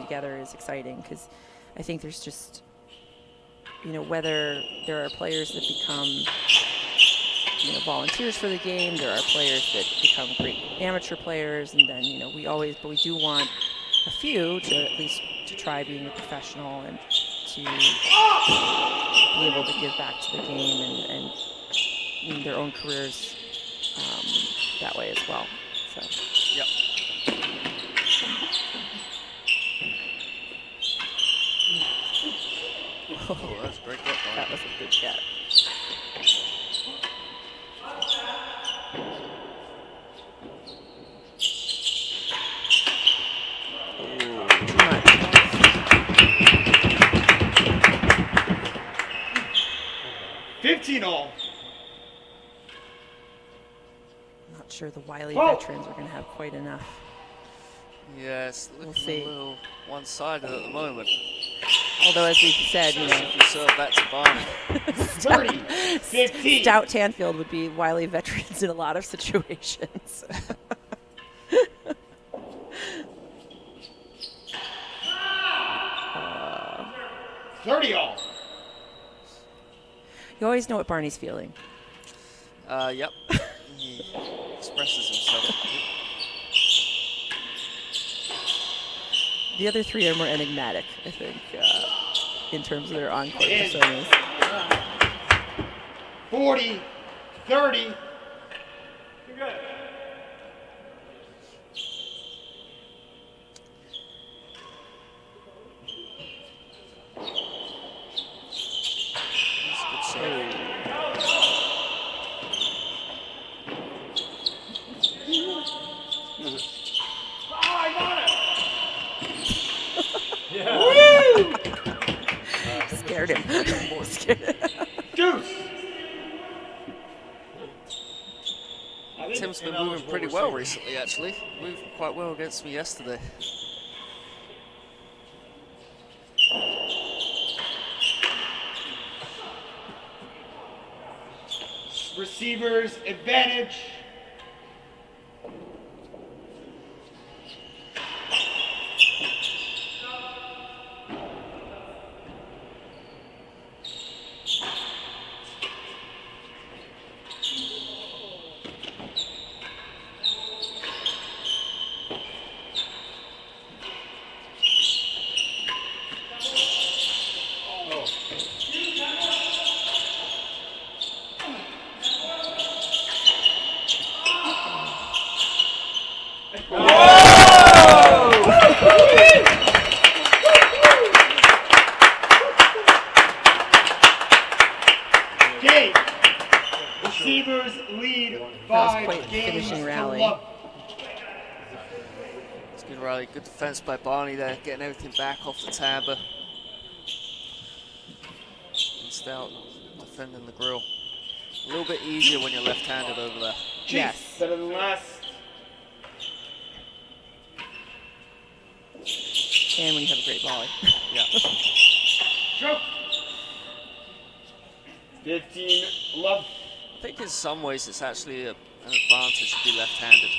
together is exciting, because I think there's just whether there are players that become volunteers for the game, there are players that become great amateur players, and then we do want a few to at least to try being a professional and to be able to give back to the game and their own careers that way as well. So. Yep. Oh, that's a great get. That was a good get. all. Not sure the wily veterans are going to have quite enough. Yes, looking a little one-sided at the moment. Although, as we've said, you know, if you serve that to Barney. 15. Stout Tanfield would be wily veterans in a lot of situations. 30 all. You always know what Barney's feeling. Yep. He expresses himself. The other three are more enigmatic, I think, in terms of their on-court personas. 40, 30. You're good. Scared him. Scared him. Deuce. Tim's been moving pretty well recently, actually. Moved quite well against me yesterday. Receivers advantage. receivers lead That was 5 quite games finishing to rally. love. It's a good rally. Good defense by Barney there, getting everything back off the Tamba. And Stout defending the grill. A little bit easier when you're left-handed over there. Yes. Better than last. And when you have a great volley. Yeah. Stroke. 15 love. I think in some ways it's actually an advantage to be left-handed.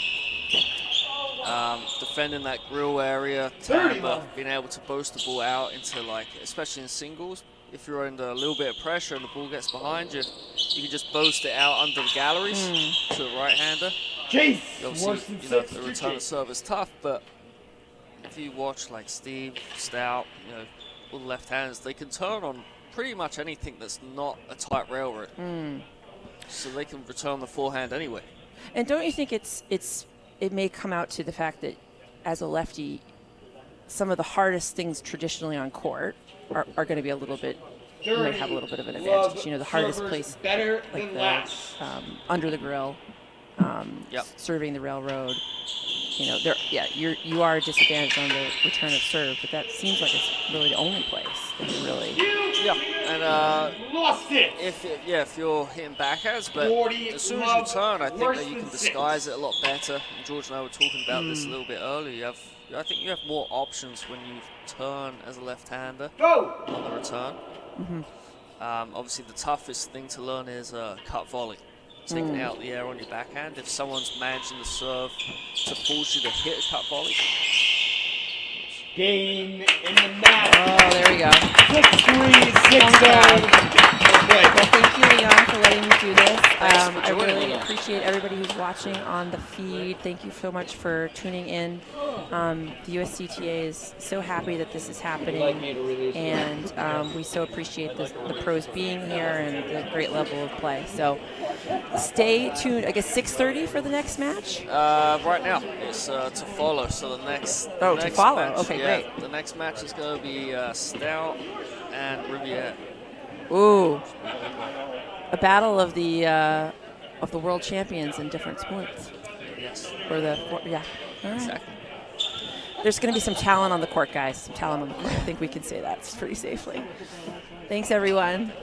Defending that grill area, Tamba, being able to boast the ball out into, like, especially in singles, if you're under a little bit of pressure and the ball gets behind you, you can just boast it out under the galleries to the right-hander. Chase. Obviously, you know, the return of serve is tough, but if you watch like Steve, Stout, you know, all the left-handers, they can turn on pretty much anything that's not a tight railroad. So they can return the forehand anyway. And don't you think it may come out to the fact that as a lefty, some of the hardest things traditionally on court are going to be a little bit, you might have a little bit of an advantage. You know, the hardest place, better like than the last. under the grill, serving the railroad. You know, you are disadvantaged on the return of serve, but that seems like it's really the only place that you really. Yeah, and lost it. If you're hitting backhands, but as soon as you turn, I think that you can disguise it a lot better. And George and I were talking about this a little bit earlier. I think you have more options when you turn as a left-hander on the return. Obviously, the toughest thing to learn is cut volley. Taking it out of the air on your backhand. If someone's managing the serve to force you to hit a cut volley. Game in the match. Oh, there we go. 6-3, 6-0. Well, thank you, Leon, for letting me do this. for I joining really me. appreciate everybody who's watching on the feed. Thank you so much for tuning in. The USCTA is so happy that this is happening, and we so appreciate the pros being here and the great level of play. So stay tuned. I guess 6:30 for the next match. Right now, it's to follow. So the next. Oh, next to follow. Match, Okay, yeah, great. The next match is going to be Stout and Riviere. Ooh, a battle of the world champions in different sports. Yes. Or yeah. All right. Exactly. There's going to be some talent on the court, guys. Some talent on the court. I think we can say that pretty safely. Thanks, everyone.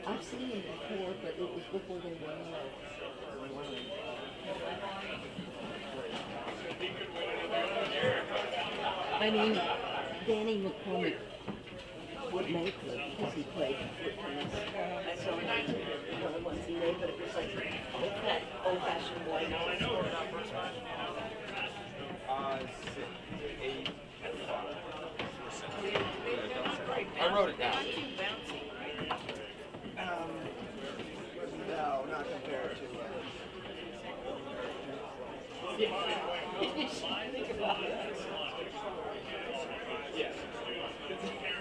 I've seen them before, but it was before they were. I mean, Danny McCormick would make it because he played foot tennis. So one of the ones he made, but it was like that old-fashioned way. I wrote it down. No, not compared to. Think about it. Yeah.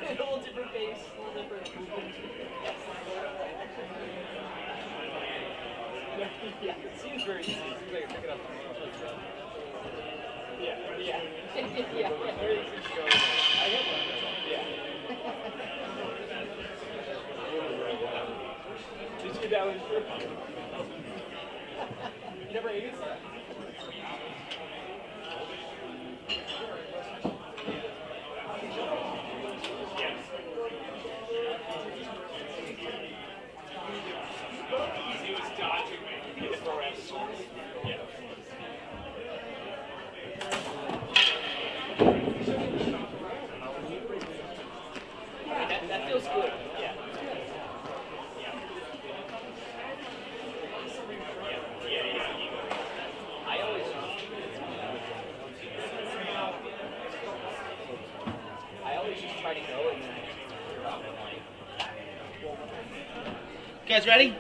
A little different base, a little different. Yeah, it seems very easy. It seems like pick it up. Yeah. Yeah. Very easy to go. I get one. Yeah. Did you get that one? You never ate it? That feels good. Yeah. I always just try to go and then You guys ready?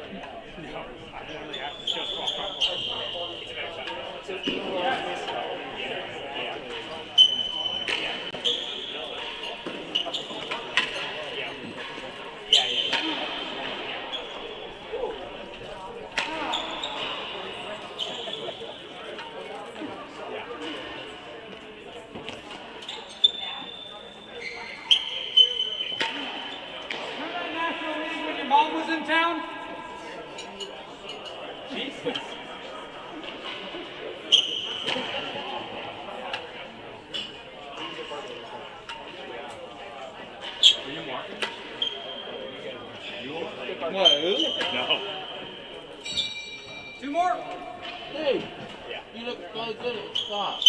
No. Two more. Hey, you look so good at the stop.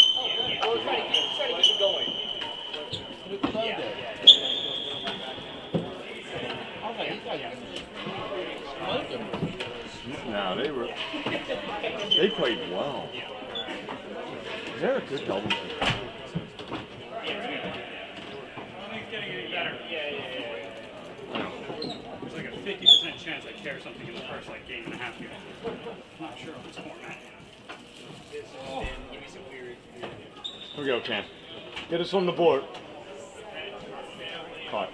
We're trying to keep it going. You look so good. I was like, these guys are smoking. No, they played well. They're a good double team. There's like a 50% chance I tear something in the first game and a half here. I'm not sure if it's format. Here we go, Cam. Get us on the board. Caught.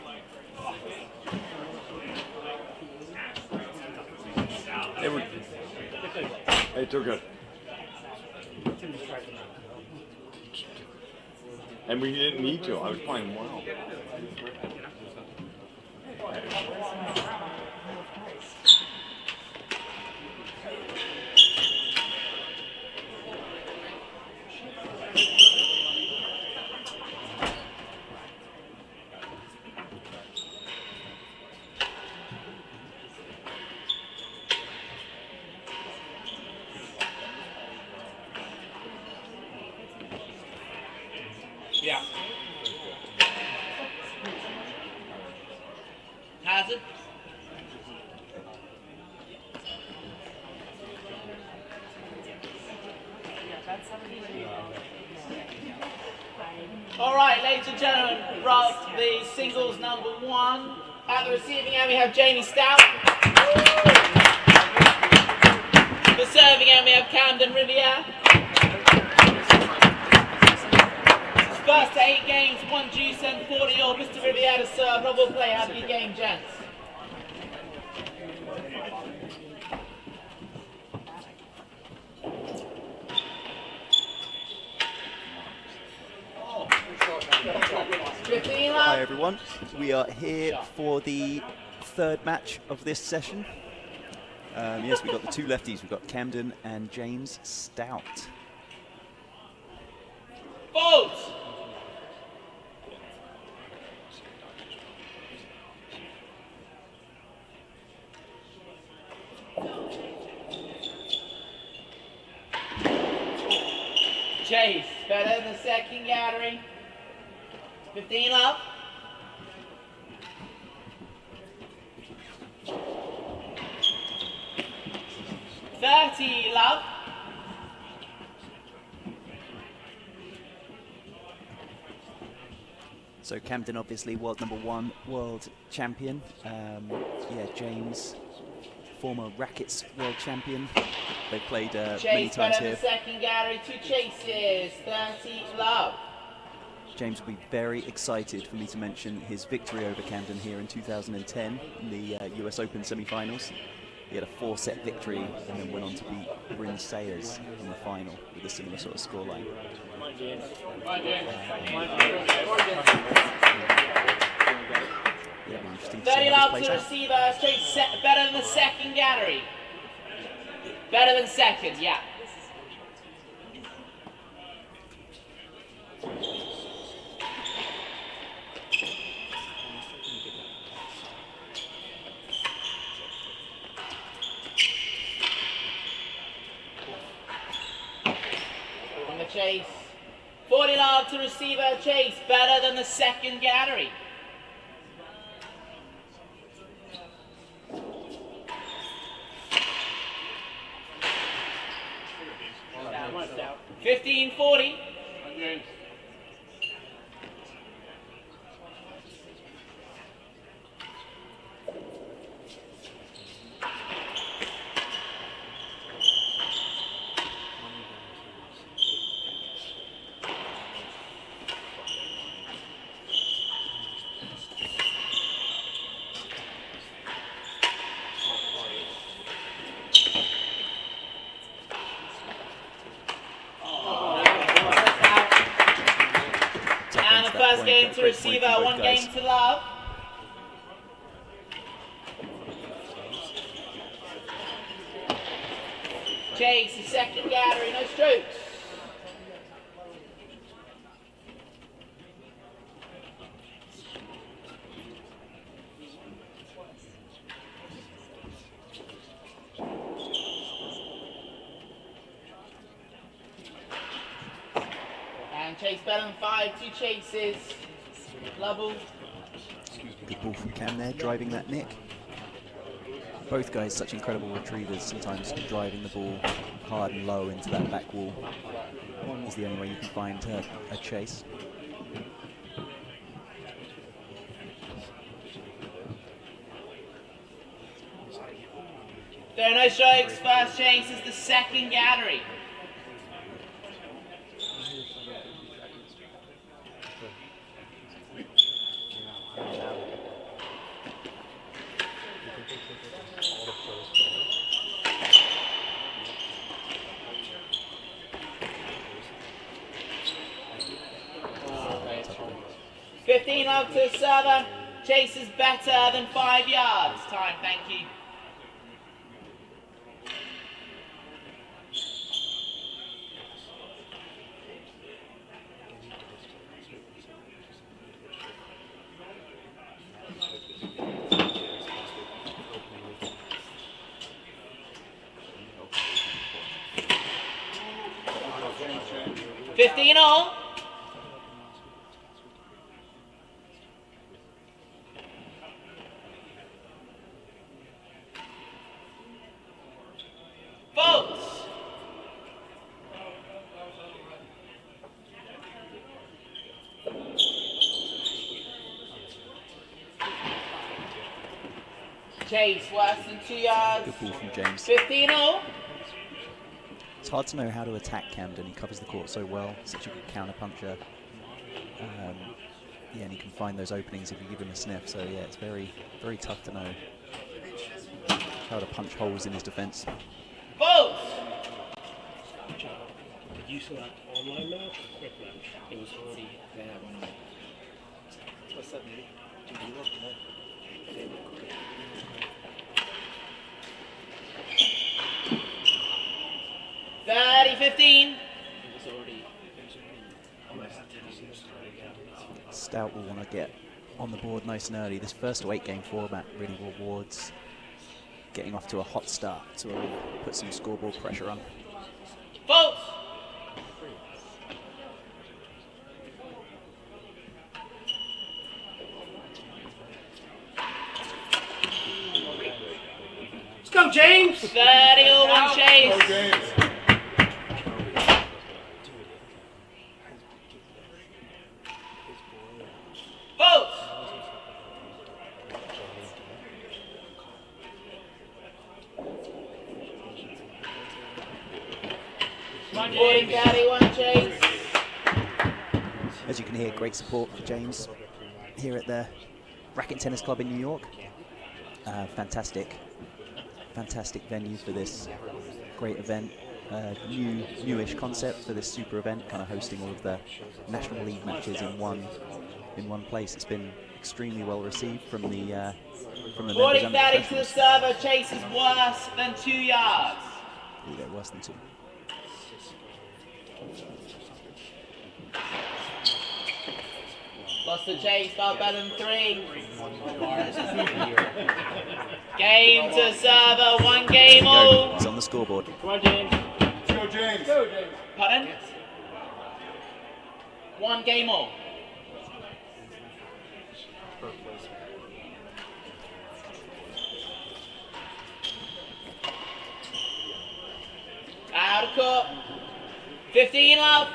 Hey, they're good. And we didn't need to. I was playing well. Yeah. Hazard. All right, ladies and gentlemen, Rob, the singles number 1. At the receiving end, we have Jamie Stout. The serving end, we have Camden Riviere. First to 8 games, 1 juice and 40 all. Mr. Riviere to serve. Rob will play. Have your game, gents. Hi everyone, we are here for the third match of this session. Yes, we've got the two lefties, we've got Camden and James Stout. Folds! Chase, better than the second gathering. 15 love. Love. So Camden obviously world number 1 world champion. Yeah, James, former rackets world champion. They played many Chase, times better here. than second gallery, 2 chases, 30 love. James will be very excited for me to mention his victory over Camden here in 2010 in the US Open semi-finals. He had a 4-set victory and then went on to beat Bryn Sayers in the final with a similar sort of scoreline. Yeah, interesting to see 30 how love this to plays out. receiver, Chase, better than the second gallery. Better than second, yeah. On the chase. 40 love to receiver, Chase, better than the second gallery. Down. 15-40. And the first game to receiver, 1 game to love. Chase, the second gallery, no strokes. And Chase better than 5, 2 chases. Lovell. Good ball from Cam there, driving that nick. Both guys such incredible retrievers, sometimes driving the ball hard and low into that back wall is the only way you can find a chase. There are no strokes, first chase is the second gallery. Love to the server. Chase is better than 5 yards. Time, thank you. $15 all. Votes. Chase, worse than 2 yards. Good ball from James. 15 all. It's hard to know how to attack Camden. He covers the court so well, such a good counter puncher. Yeah, and he can find those openings if you give him a sniff. So yeah, it's very, very tough to know how to punch holes in his defense. Votes. Did you select online match or quick match? It was already there when what's that mean? Did you look at it? 30-15. Stout will want to get on the board nice and early. This first to 8 game format really rewards getting off to a hot start to put some scoreboard pressure on. Votes. Let's go, James! 30 all, one chase. Go, James. Votes. One caddy, one chase. As you can hear, great support for James here at the Racket Tennis Club in New York. Fantastic venue for this great event. Newish concept for this super event, kind of hosting all of the National League matches in one place. It's been extremely well received from the members and the 40-30 to the professionals. server. Chase is worse than 2 yards. Yeah, they're worse than 2. Lost the chase, far better than 3. Game to server, 1 game all. He's on the scoreboard. Come on, James. Let's go, James. Go, James. Pardon? 1 game all. Out of court. 15 love.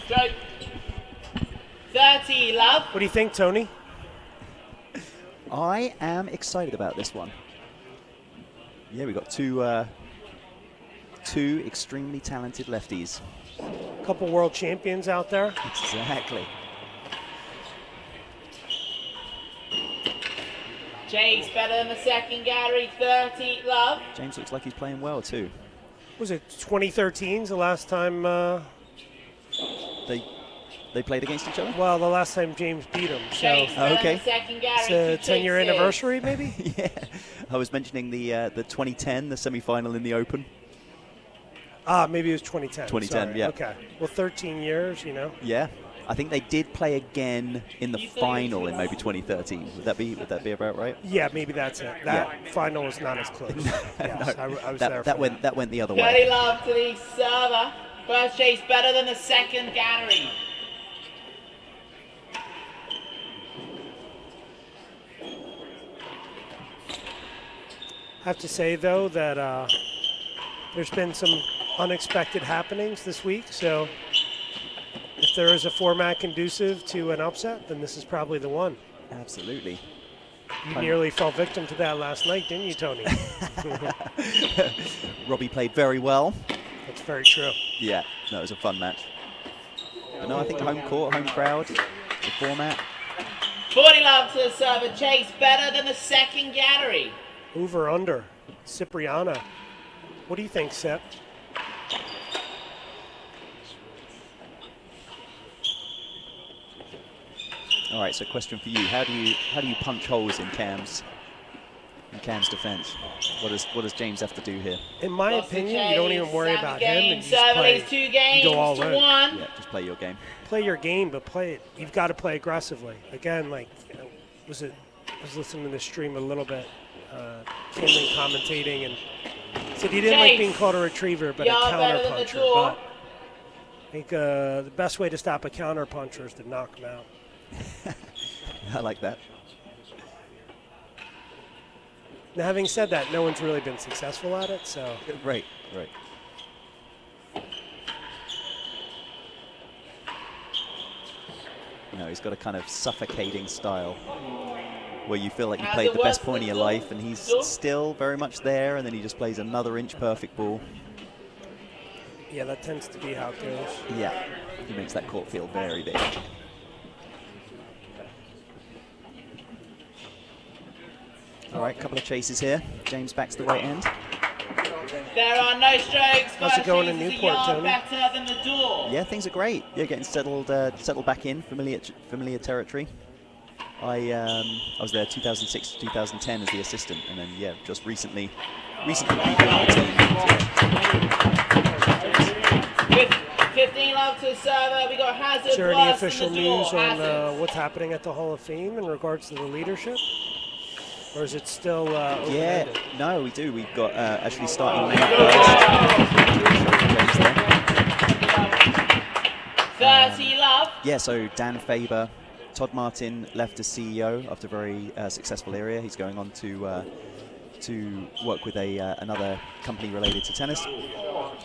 Stroke. 30 love. What do you think, Tony? I am excited about this one. Yeah, we got two extremely talented lefties. Couple world champions out there. Exactly. Chase better than the second gallery. 30 love. James looks like he's playing well too. Was it 2013's the last time? They they played against each other? Well, the last time James beat him. So Okay. it's a 10-year anniversary, maybe? Yeah. I was mentioning the 2010, the semi-final in the Open. Maybe it was 2010. 2010, Sorry. yeah. Okay. Well, 13 years, you know. Yeah. I think they did play again in the final in maybe 2013. Would that be about right? Yeah, maybe that's it. That final was not as close. Yes, I was there. That went the other way. Dirty love to the server. First chase better than the second gallery. I have to say, though, that there's been some unexpected happenings this week. So if there is a format conducive to an upset, then this is probably the one. Absolutely. You nearly fell victim to that last night, didn't you, Tony? Robbie played very well. That's very true. Yeah, no, it was a fun match. But no, I think home court, home crowd, the format. 40 love to the server. Chase better than the second gallery. Over under. Cipriana. What do you think, Sep? All right, so question for you: How do you punch holes in Cam's defense? What does James have to do here? In my opinion, you don't even worry about him. And you just Server play. leads 2 games You go all to in. 1. Yeah, just play your game. Play your game, but play it. You've got to play aggressively. Again, like, I was listening to the stream a little bit. Cameron commentating and said he didn't like being called a retriever, but a counter puncher. But I think the best way to stop a counter puncher is to knock him out. I like that. Now, having said that, no one's really been successful at it, so. Right. No, he's got a kind of suffocating style where you feel like you played the best point of your life, and he's still very much there, and then he just plays another inch perfect ball. Yeah, that tends to be how it goes. Yeah, he makes that court feel very big. All right, couple of chases here. James backs the right end. There are no strokes. How's it going in First chase is a Newport, yard Tony? better than the door. Yeah, things are great. Yeah, getting settled back in, familiar territory. I was there 2006 to 2010 as the assistant, and then yeah, just recently rejoined the team. 15 love to the server. We got Hazard. Is there any Worse than official the door. news on Hazard. what's happening at the Hall of Fame in regards to the leadership? Or is it still Yeah, open-ended? no, we do. We've got actually starting May 1st. 30 love. Yeah, so Dan Faber, Todd Martin left as CEO after a very successful area. He's going on to work with another company related to tennis.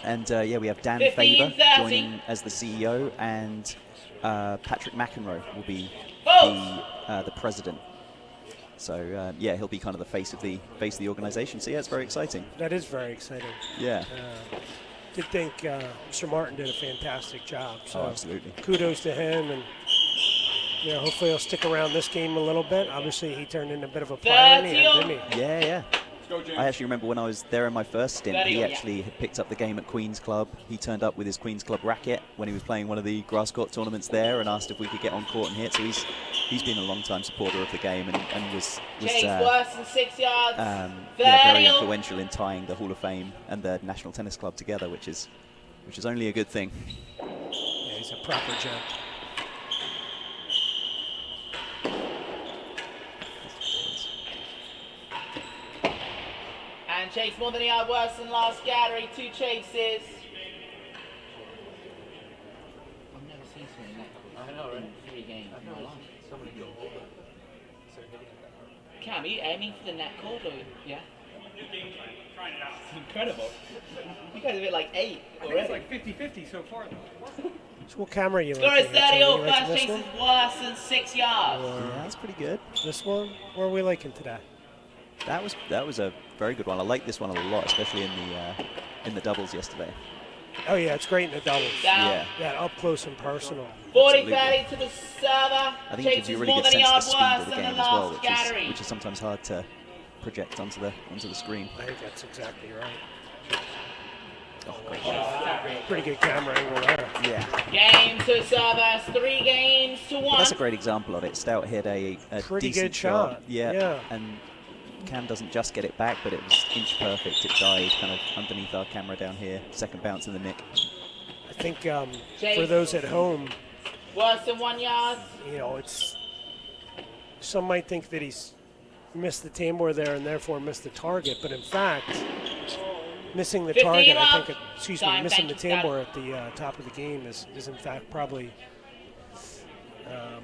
And yeah, we have Dan 15, Faber 30. joining as the CEO, and Patrick McEnroe will be the president. So yeah, he'll be kind of the face of the organization. So yeah, it's very exciting. That is very exciting. Yeah. Did think Mr. Martin did a fantastic job. So Oh, absolutely. Kudos to him, and you know, hopefully he'll stick around this game a little bit. Obviously, he turned into a bit of a player, in the end, didn't he? Yeah. I actually remember when I was there in my first stint, he Yeah. actually had picked up the game at Queen's Club. He turned up with his Queen's Club racket when he was playing one of the grass court tournaments there, and asked if we could get on court and hit. So he's been a long-time supporter of the game, and was Chase worse than 6 yards. yeah, very 30. influential in tying the Hall of Fame and the National Tennis Club together, which is only a good thing. Yeah, he's a proper gent. And Chase more than a yard worse than last gallery. 2 chases. I've never seen something like that. I know, right? 3 games in my life. Cam, are you aiming for the net cord or yeah? It's incredible. You guys are a bit like 8 I think it's already. like 50-50 so far, though. So what camera are you Score looking is at? 30 Tony? all. You liking First this chase one? is worse than 6 yards. Yeah, that's pretty good. This one? What are we liking today? That was a very good one. I like this one a lot, especially in the doubles yesterday. Oh yeah, it's great in the doubles. Down. Yeah. Yeah, up close and personal. 40-30 to the server. I think it gives you a really more good than a sense of yard the speed of worse the than game the as well, last gallery. which is sometimes hard to project onto the screen. I think that's exactly right. Pretty good camera angle there. Yeah. Game to service, 3 games to 1. That's a great example of it. Stout hit a Pretty decent good shot. Yeah. And Cam doesn't just get it back, but it was inch perfect. It died kind of underneath our camera down here. Second bounce in the nick. I think for those at home, Worse than 1 yard. you know, it's some might think that he's missed the tambour there and therefore missed the target, but in fact, missing the 15 target, I up. think, missing Time, the thank you, tambour at the top of the game is in fact probably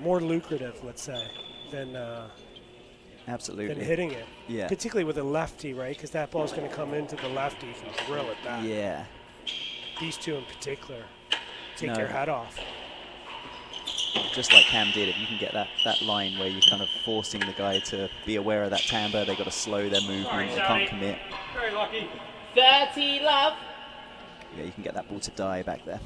more lucrative, let's say, than Absolutely. than hitting it. Yeah. Particularly with a lefty, right? Because that ball's going to come into the lefty from drill it back. Yeah. These two in particular take No. your head off. Just like Cam did, if you can get that line where you're kind of forcing the guy to be aware of that timbre, they've got to slow their movement, they can't commit. Very lucky. 30 love. Yeah, you can get that ball to die back there.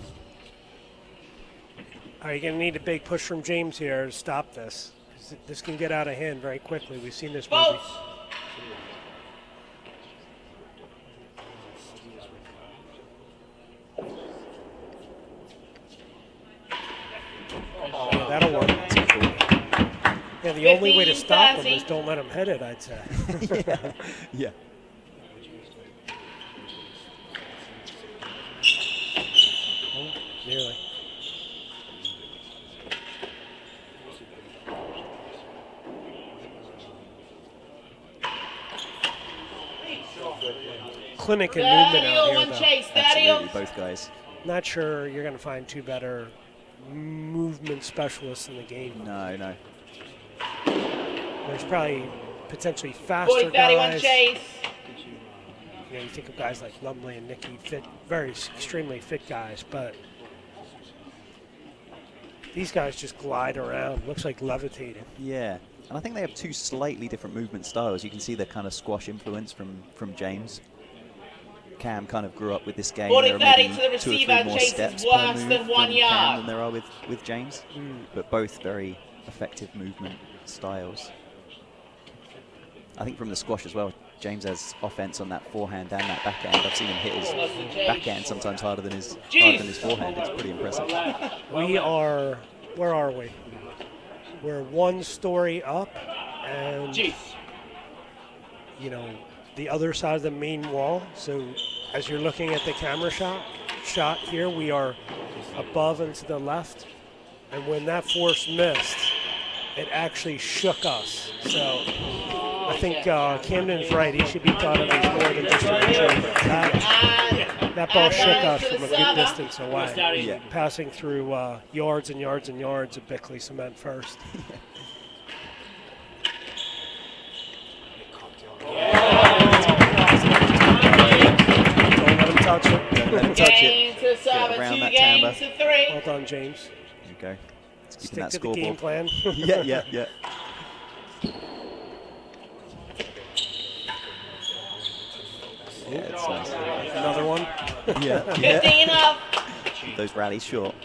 Are you going to need a big push from James here to stop this? 'Cause this can get out of hand very quickly. We've seen this movie. Votes. Yeah, that'll work. Yeah, the only way to stop them is don't let them hit it, I'd say. Yeah. Oh, nearly. Clinic and movement out here, though. Absolutely, both guys. Not sure you're going to find two better movement specialists in the game. No. There's probably potentially faster 40-31 guys. chase. You know, you think of guys like Lumley and Nicky, fit, very extremely fit guys, but these guys just glide around. Looks like levitating. Yeah. And I think they have two slightly different movement styles. You can see the kind of squash influence from James. Cam kind of grew up with this game. There are 40-30 maybe to the 2 or 3 receiver, more chases steps worse per move than 1 from yard. Cam than there are with James. Mm. But both very effective movement styles. I think from the squash as well, James has offense on that forehand and that backhand. I've seen him hit his backhand sometimes harder than his forehand. It's pretty impressive. We are, where are we? We're 1 story up, and you know, the other side of the main wall. So as you're looking at the camera shot here, we are above and to the left. And when that force missed, it actually shook us. So I think Camden's right. He should be thought of as more than just a retriever. That ball shook us from a good distance away, passing through yards and yards and yards of Bickley cement first. Don't let him touch it. Don't let him touch Game it. to serve, Get around 2 that games timbre. to 3. Well done, James. There you go. It's keeping Stick that to the scoreboard. game plan. yeah. Yeah, it's nice. Another one. Yeah. 15 up. Keep those rallies short.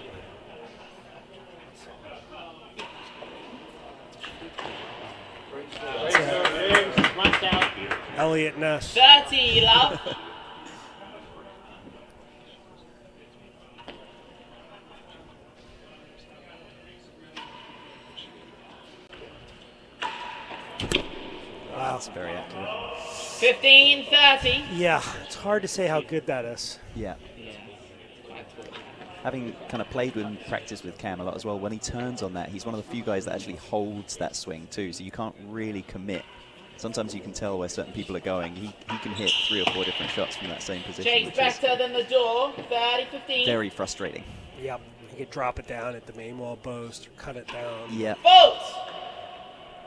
Elliot Ness. 30 love. Wow. That's very accurate. 15-30. Yeah, it's hard to say how good that is. Yeah. Having kind of played with and practiced with Cam a lot as well, when he turns on that, he's one of the few guys that actually holds that swing too, so you can't really commit. Sometimes you can tell where certain people are going. He can hit 3 or 4 different shots from that same position, Chase which is better than the door. 30-15. very frustrating. Yep, you could drop it down at the main wall post or cut it down. Yeah. Votes.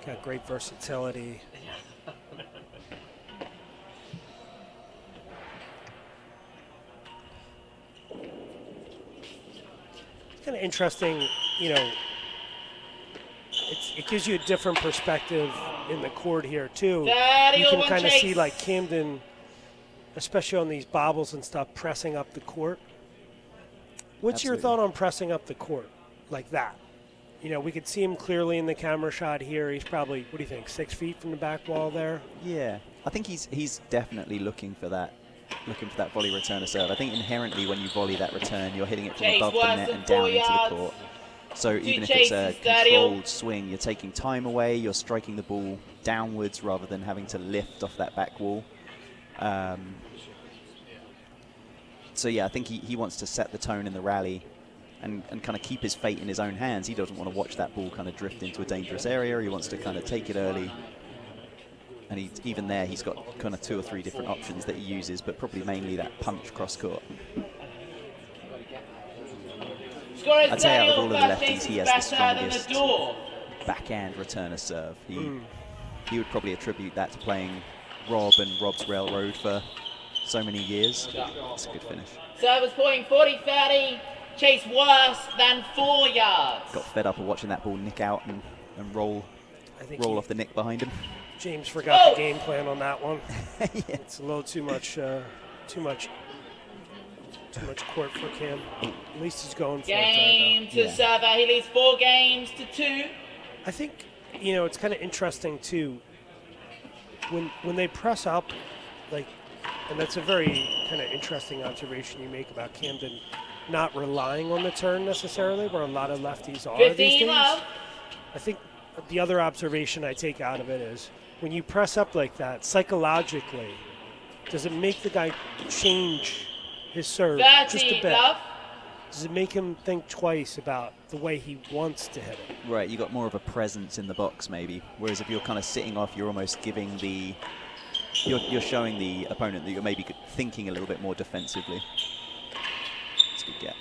Got great versatility. It's kind of interesting, you know. It gives you a different perspective in the court here too. You can kind of see like Camden, especially on these bobbles and stuff, pressing up the court. What's your thought on pressing up the court like that? You know, we could see him clearly in the camera shot here. He's probably, what do you think, 6 feet from the back wall there? Yeah, I think he's definitely looking for that looking for that volley returner serve. I think inherently when you volley that return, you're hitting it from Chase above the worse net than and down 4 into the yards. court. So even if chases, it's a 30. controlled swing, you're taking time away, you're striking the ball downwards rather than having to lift off that back wall. So yeah, I think he wants to set the tone in the rally and kind of keep his fate in his own hands. He doesn't want to watch that ball kind of drift into a dangerous area. He wants to kind of take it early. And even there, he's got kind of 2 or 3 different options that he uses, but probably mainly that punch cross court. I'd say out of all of the lefties, he has the strongest backhand returner serve. He would probably attribute that to playing Rob and Rob's Railroad for so many years. It's a good finish. Service point 40-30. Chase worse than 4 yards. Got fed up of watching that ball nick out and roll off the nick behind him. James forgot the game plan on that one. It's a little too much court for Cam. At least he's going for Game it to there, server. He leads 4 games to 2. I think, you know, it's kind of interesting too. When they press up, like, and that's a very kind of interesting observation you make about Camden not relying on the turn necessarily, where a lot of lefties are these 15 days. love. I think the other observation I take out of it is when you press up like that, psychologically, does it make the guy change his serve just a bit? Love. Does it make him think twice about the way he wants to hit it? Right, you got more of a presence in the box maybe. Whereas if you're kind of sitting off, you're almost giving the, you're showing the opponent that you're maybe thinking a little bit more defensively. It's a good get.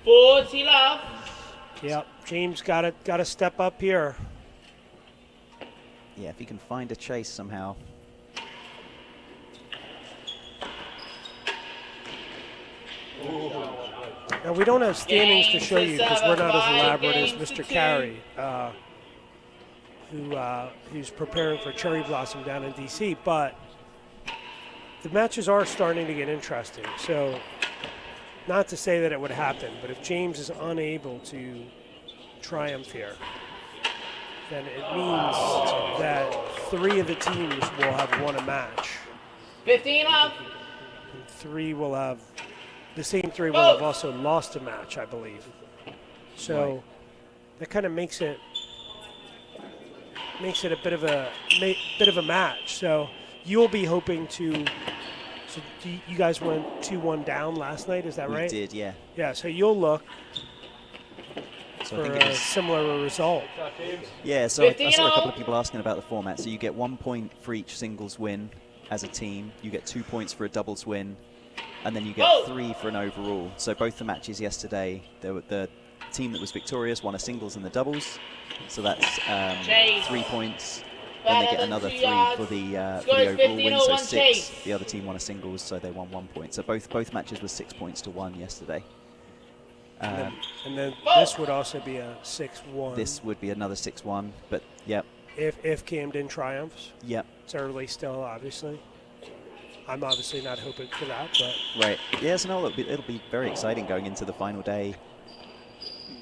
Forwards, he love. Yep, James got to step up here. Yeah, if he can find a chase somehow. Now, we don't have standings to show you because we're not as elaborate as Mr. Carey, who's preparing for Cherry Blossom down in D.C., but the matches are starting to get interesting. So, not to say that it would happen, but if James is unable to triumph here, then it means that 3 of the teams will have won a match. 15 up. And 3 will have, the same 3 will have also lost a match, I believe. So that kind of makes it a bit of a match. So you'll be hoping to. So you guys went 2-1 down last night, is that right? We did, yeah. Yeah. So you'll look So for I think it a was, similar result. yeah, so I saw a couple of people asking about the format. So you get 1 point for each singles win as a team. You get 2 points for a doubles win. And then you get 3 for an overall. So both the matches yesterday, the team that was victorious won a singles and the doubles. So that's 3 points. Then they get another 3 for the overall win, so 6. The other team won a singles, so they won 1 point. So both matches were 6 points to 1 yesterday. And then this would also be a 6-1. This would be another 6-1, but yep. If Camden triumphs. Yep. It's early still, obviously. I'm obviously not hoping for that, but right. Yes, no, it'll be very exciting going into the final day.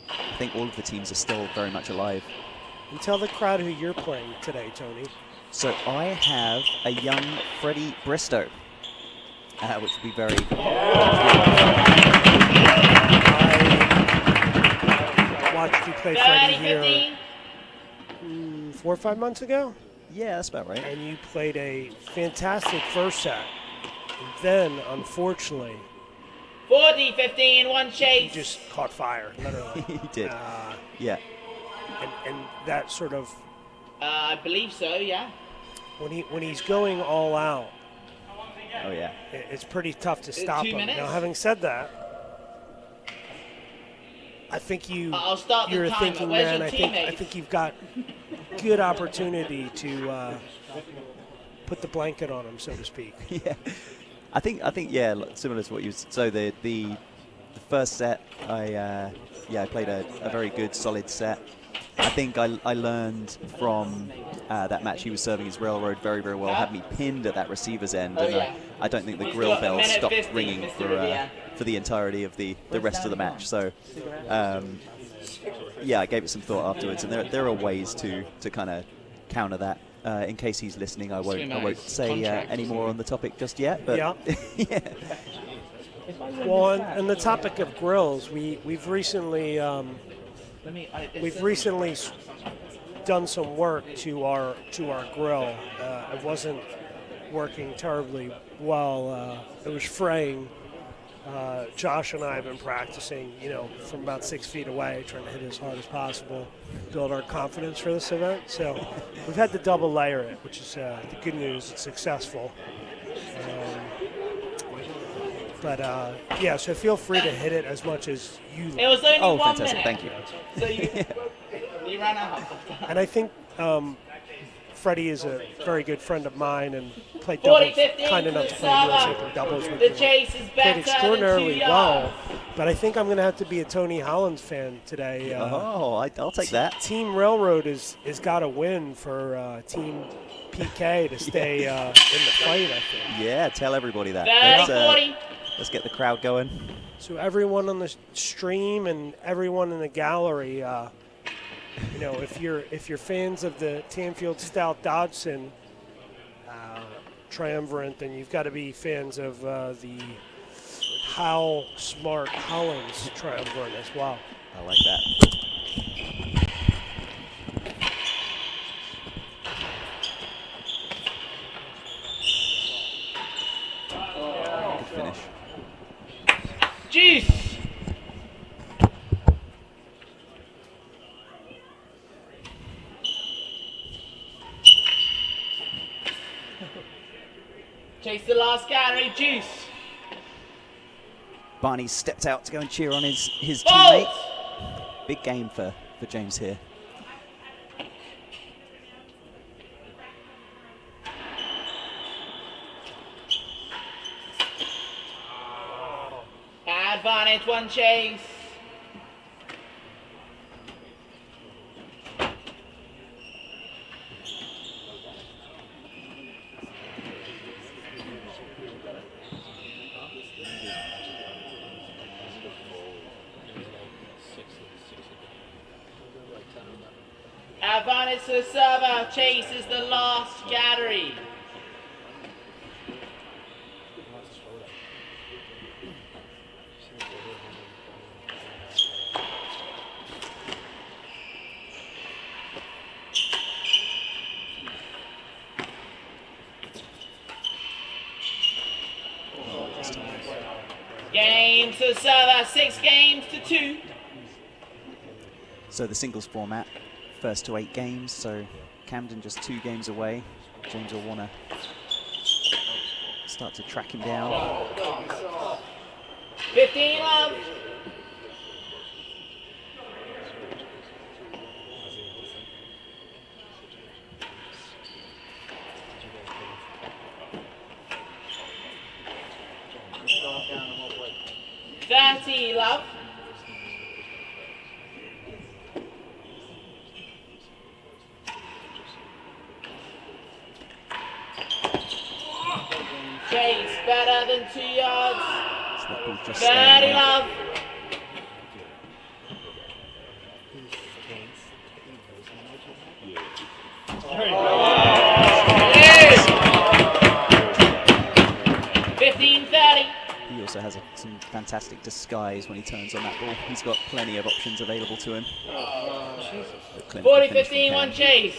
I think all of the teams are still very much alive. And tell the crowd who you're playing today, Tony. So I have a young Freddie Bristow, which will be very... I watched you play Freddie here 4 or 5 months ago? Yeah, that's about right. And you played a fantastic first set. And then, unfortunately... 40-15, 1 chase. He just caught fire, literally. He did. Yeah. And that sort of... I believe so, yeah. When he's going all out... Oh, yeah. It's pretty tough to stop 2 him. minutes? Now, having said that, I think I'll start the you're a timer. thinking Where's man. your I teammate? think you've got good opportunity to put the blanket on him, so to speak. Yeah. I think yeah, similar to what you said. So the first set, I played a very good solid set. I think I learned from that match he was serving his railroad very, very well, had me pinned at that receiver's end, and I don't think the He's grill got a bell minute stopped 50, ringing Mr. Riviere. for the entirety of the rest of the match. So, yeah, I gave it some thought afterwards, and there are ways to kind of counter that. In case he's listening, I won't say any more on the topic just yet. But yeah. Well, on the topic of grills, we've recently done some work to our grill. It wasn't working terribly well. It was fraying. Josh and I have been practicing, from about 6 feet away, trying to hit as hard as possible, build our confidence for this event. So we've had to double layer it, which is the good news. It's successful. Yeah, so feel free to hit it as much as you like. It was only 1 fantastic. minute. Thank you. So you ran out. And I think Freddie is a very good friend of mine and played 40, doubles, 15 kind to enough the to play US server. Open doubles with The me. chase is Played better extraordinarily than 2 well, yards. but I think I'm going to have to be a Tony Hollins fan today. I'll take that. Team Railroad is got to win for Team PK to stay in the fight, I think. Yeah, tell everybody that. 40. Let's get the crowd going. So everyone on the stream and everyone in the gallery, if you're fans of the Tanfield Stout Dodson triumvirate, then you've got to be fans of the Howell Smart Hollins triumvirate as well. I like that. Good finish. Juice. Chase the last gallery, Juice. Barney stepped out to go and cheer on his Fault. teammate. Big game for James here. Advantage, 1 chase. Advantage to the server, chases the last gallery. Game to the server, 6 games to 2. So the singles format, first to 8 games, so Camden just 2 games away. James will want to start to track him down. 15 love. Love. Chase better than 2 yards. 30 love. Yes. 15-30. He also has some fantastic disguise when he turns on that ball. He's got plenty of options available to him. 40-15, 1 chase.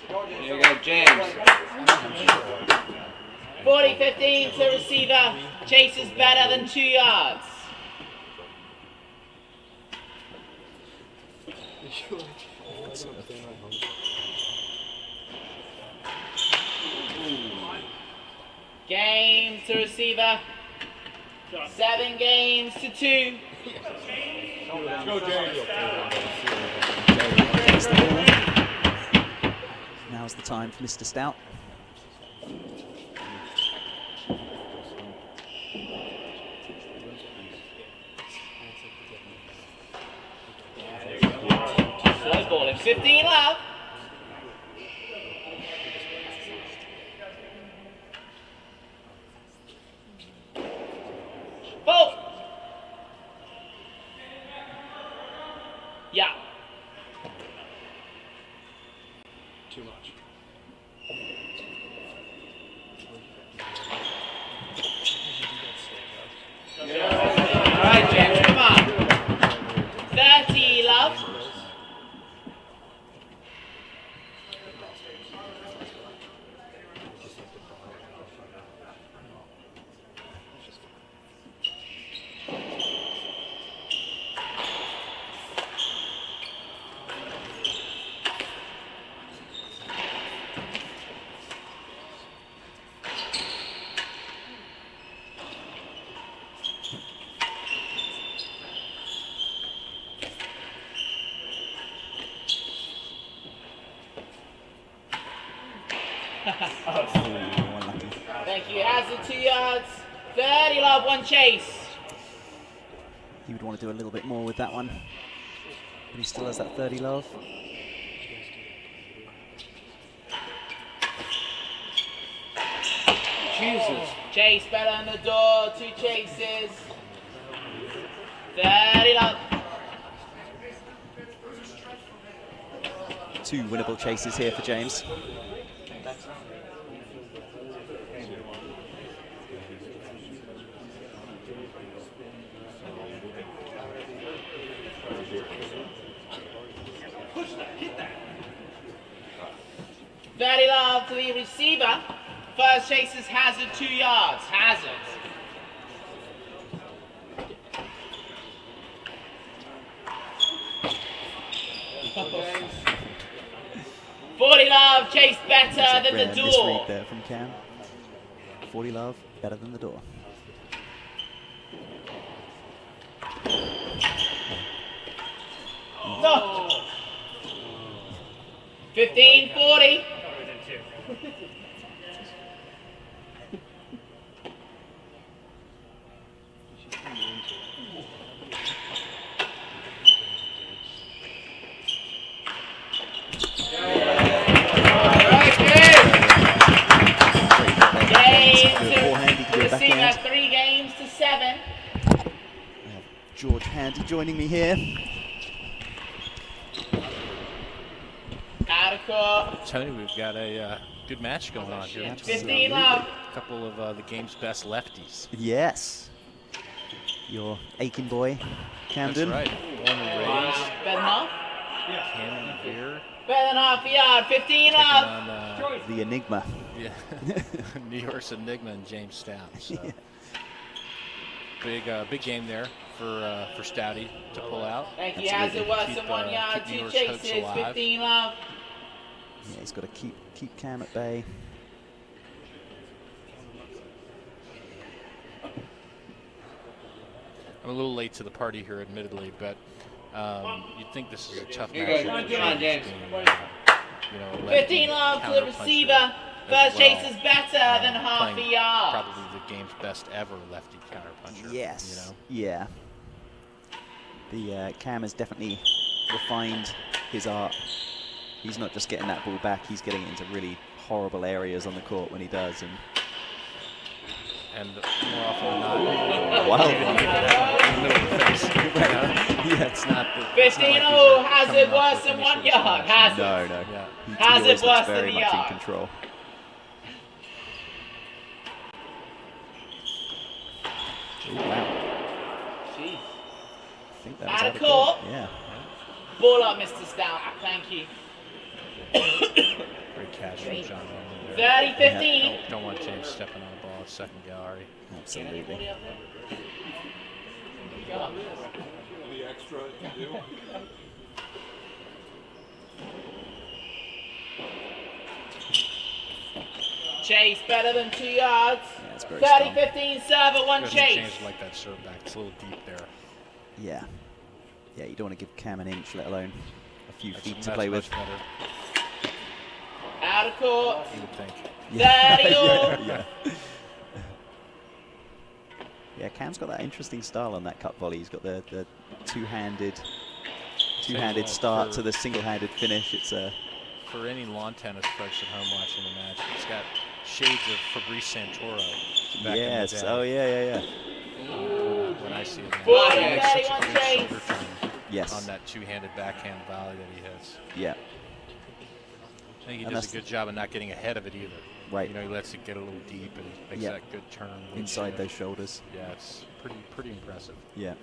There you go, James. 40-15 to receiver. Chase is better than 2 yards. Game to receiver. 7 games to 2. Go, James. chase the ball. Now's the time for Mr. Stout. Slow ball in 15 love. Ball. Yeah. Too much. All right, James, come on. 30 love. Thank you. Hazard 2 yards. 30 love, 1 chase. He would want to do a little bit more with that one. But he still has that 30 love. Jesus. Chase better than the door. 2 chases. 30 love. 2 winnable chases here for James. Push that, hit that. 30 love to the receiver. First chase is Hazard 2 yards. Hazard. James. 40 love, chase better than the Rare door. misread there from Cam. 40 love, better than the door. No. 15-40. Receiver has 3 games to 7. George Handy joining me here. Out of court. I'm telling you, we've got a good match going on here. 15 love. A couple of the game's best lefties. Yes. Your Aiken boy, Camden. That's right. Born and raised. Better than half? Camden here. Better than half a yard. 15 Taking love. on, The Enigma. Yeah. New York's Enigma and James Stout. So. Yeah. Big game there for Stouty to pull out. Thank you. Hazard worse than 1 yard. 2 chases. 15 love. Yeah, he's got to keep Cam at bay. I'm a little late to the party here, admittedly, but you'd think this is a tough You match. go. Come on, James. You know, 15 love to the receiver. First chase is better than half a yard. Probably the game's best ever lefty counterpuncher. Yes. You know? Yeah. The Cam has definitely refined his art. He's not just getting that ball back, he's getting it into really horrible areas on the court when he does. And more often than not, Wow. even in the middle of the face. Yeah, it's not the 15-0, Hazard worse than 1 yard. Hazard. No. Yeah. He Hazard always looks worse than very the much in yard. control. Oh, wow. Jeez. I think that was Out of court. Yeah. Ball up, Mr. Stout. Thank you. Great catch from John Norman there. 30-15. Don't want James stepping on the ball at second gallery. Absolutely. The extra to do. Chase better than 2 yards. Yeah, it's very strong. 30-15 serve at 1 Doesn't chase. change like that serve back. It's a little deep there. Yeah. Yeah, you don't want to give Cam an inch, let alone a few feet to That's play with. much better, Out of court. you would think. Daddy-o. Yeah, Cam's got that interesting style on that cut volley. He's got the two-handed start to the single-handed finish. It's a For any lawn tennis folks at home watching the match, it's got shades of Fabrice Santoro. Back yes. In the day. Oh yeah. When I see it, Forty, he makes such a 31 great James. shoulder turn Yes. on that two-handed backhand volley that he hits. Yeah. I think he And does a that's- good job of not getting ahead of it either. Right. You know, he lets it get a little deep and makes Yeah. that good turn. Inside those shoulders. Yeah, it's pretty impressive. Yeah.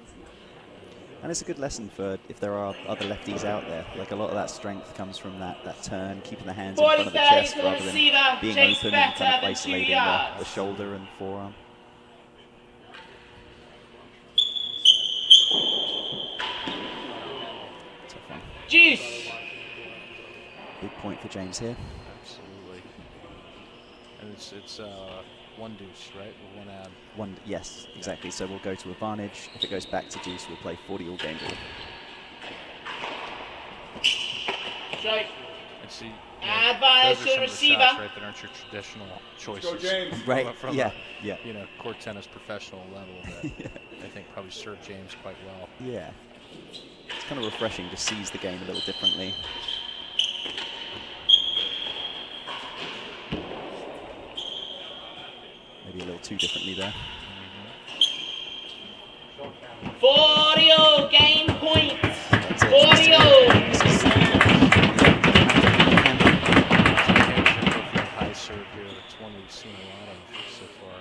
And it's a good lesson for if there are other lefties out there. Like a lot of that strength comes from that turn, keeping the hands in front of the 40-30 chest to the rather than receiver. being Chase open and kind better of than 2 isolating the yards. shoulder and forearm. Tough one. Juice. Big point for James here. Absolutely. And it's one deuce, right? Or one ad. Yes, exactly. So we'll go to advantage. If it goes back to deuce, we'll play 40 all game ball. Strike. And see, Advantage those to are the some of the receiver. shots, right, that aren't your traditional choices. James. Right, From yeah, a, yeah. You know, court tennis professional level that I think probably served James quite well. Yeah. It's kind of refreshing to seize the game a little differently. Maybe a little too differently there. 40 game point. That's it. 40 High serve here. It's one we've seen a lot of so far.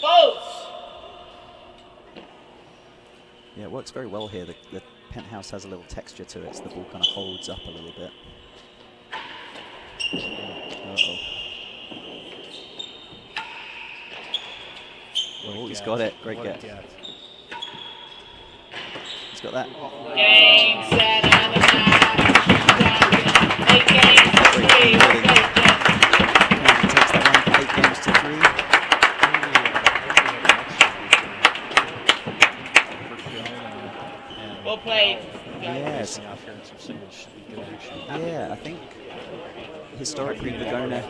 Votes. Yeah, it works very well here. The penthouse has a little texture to it, so the ball kind of holds up a little bit. Uh-oh. Oh, he's got it. Great get. He's got that. Game, set, and a match. 8 games to 3. Camden takes that one, 8 games to 3. Well played. Yes. Yeah, I think historically Vagona.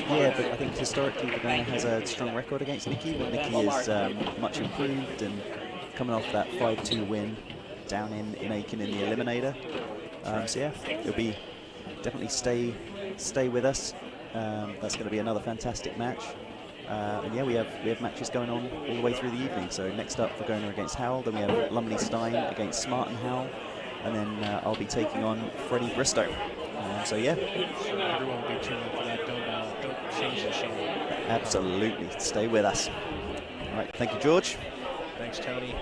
Yeah, but I think historically Vagona has a strong record against Nikki, but Nikki is much improved and coming off that 5-2 win down in Aiken in the Eliminator. So yeah, it'll be definitely stay with us. That's going to be another fantastic match. And yeah, we have matches going on all the way through the evening. So next up, Vagona against Howell. Then we have Lumley Stein against Smart and Howell. And then I'll be taking on Freddie Bristow. So yeah. So everyone will be tuning in for that. Don't change the channel. Absolutely. Stay with us. All right. Thank you, George. Thanks, Tony.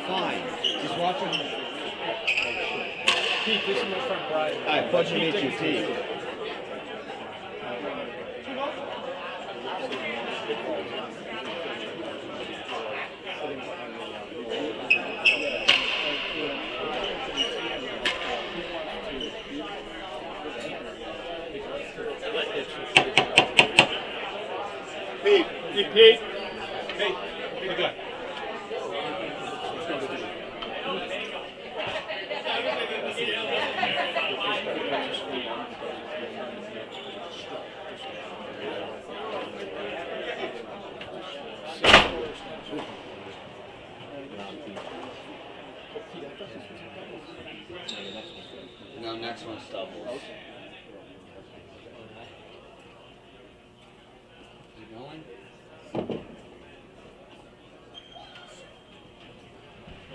fine. Just watch him. Pete, this is my friend Brian. All right, pleasure to meet you, Pete. Pete. Hey, Pete. Hey, hey, good. No, next one's doubles.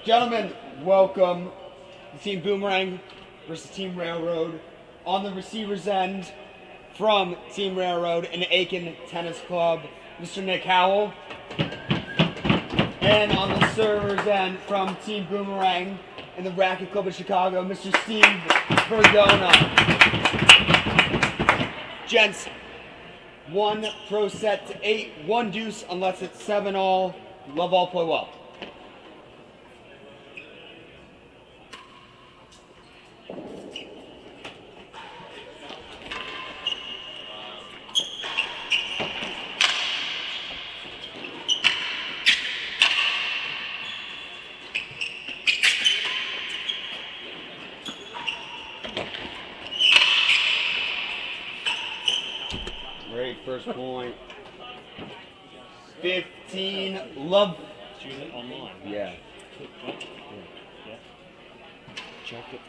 Gentlemen, welcome to Team Boomerang versus Team Railroad. On the receiver's end from Team Railroad and Aiken Tennis Club, Mr. Nick Howell. And on the server's end from Team Boomerang and the Racket Club of Chicago, Mr. Steve Verdona. Gents, 1 pro set to 8, 1 deuce unless it's 7-all. Love all, play well. Great first point. 15, love. Choose it online. Yeah. Yeah. Check it.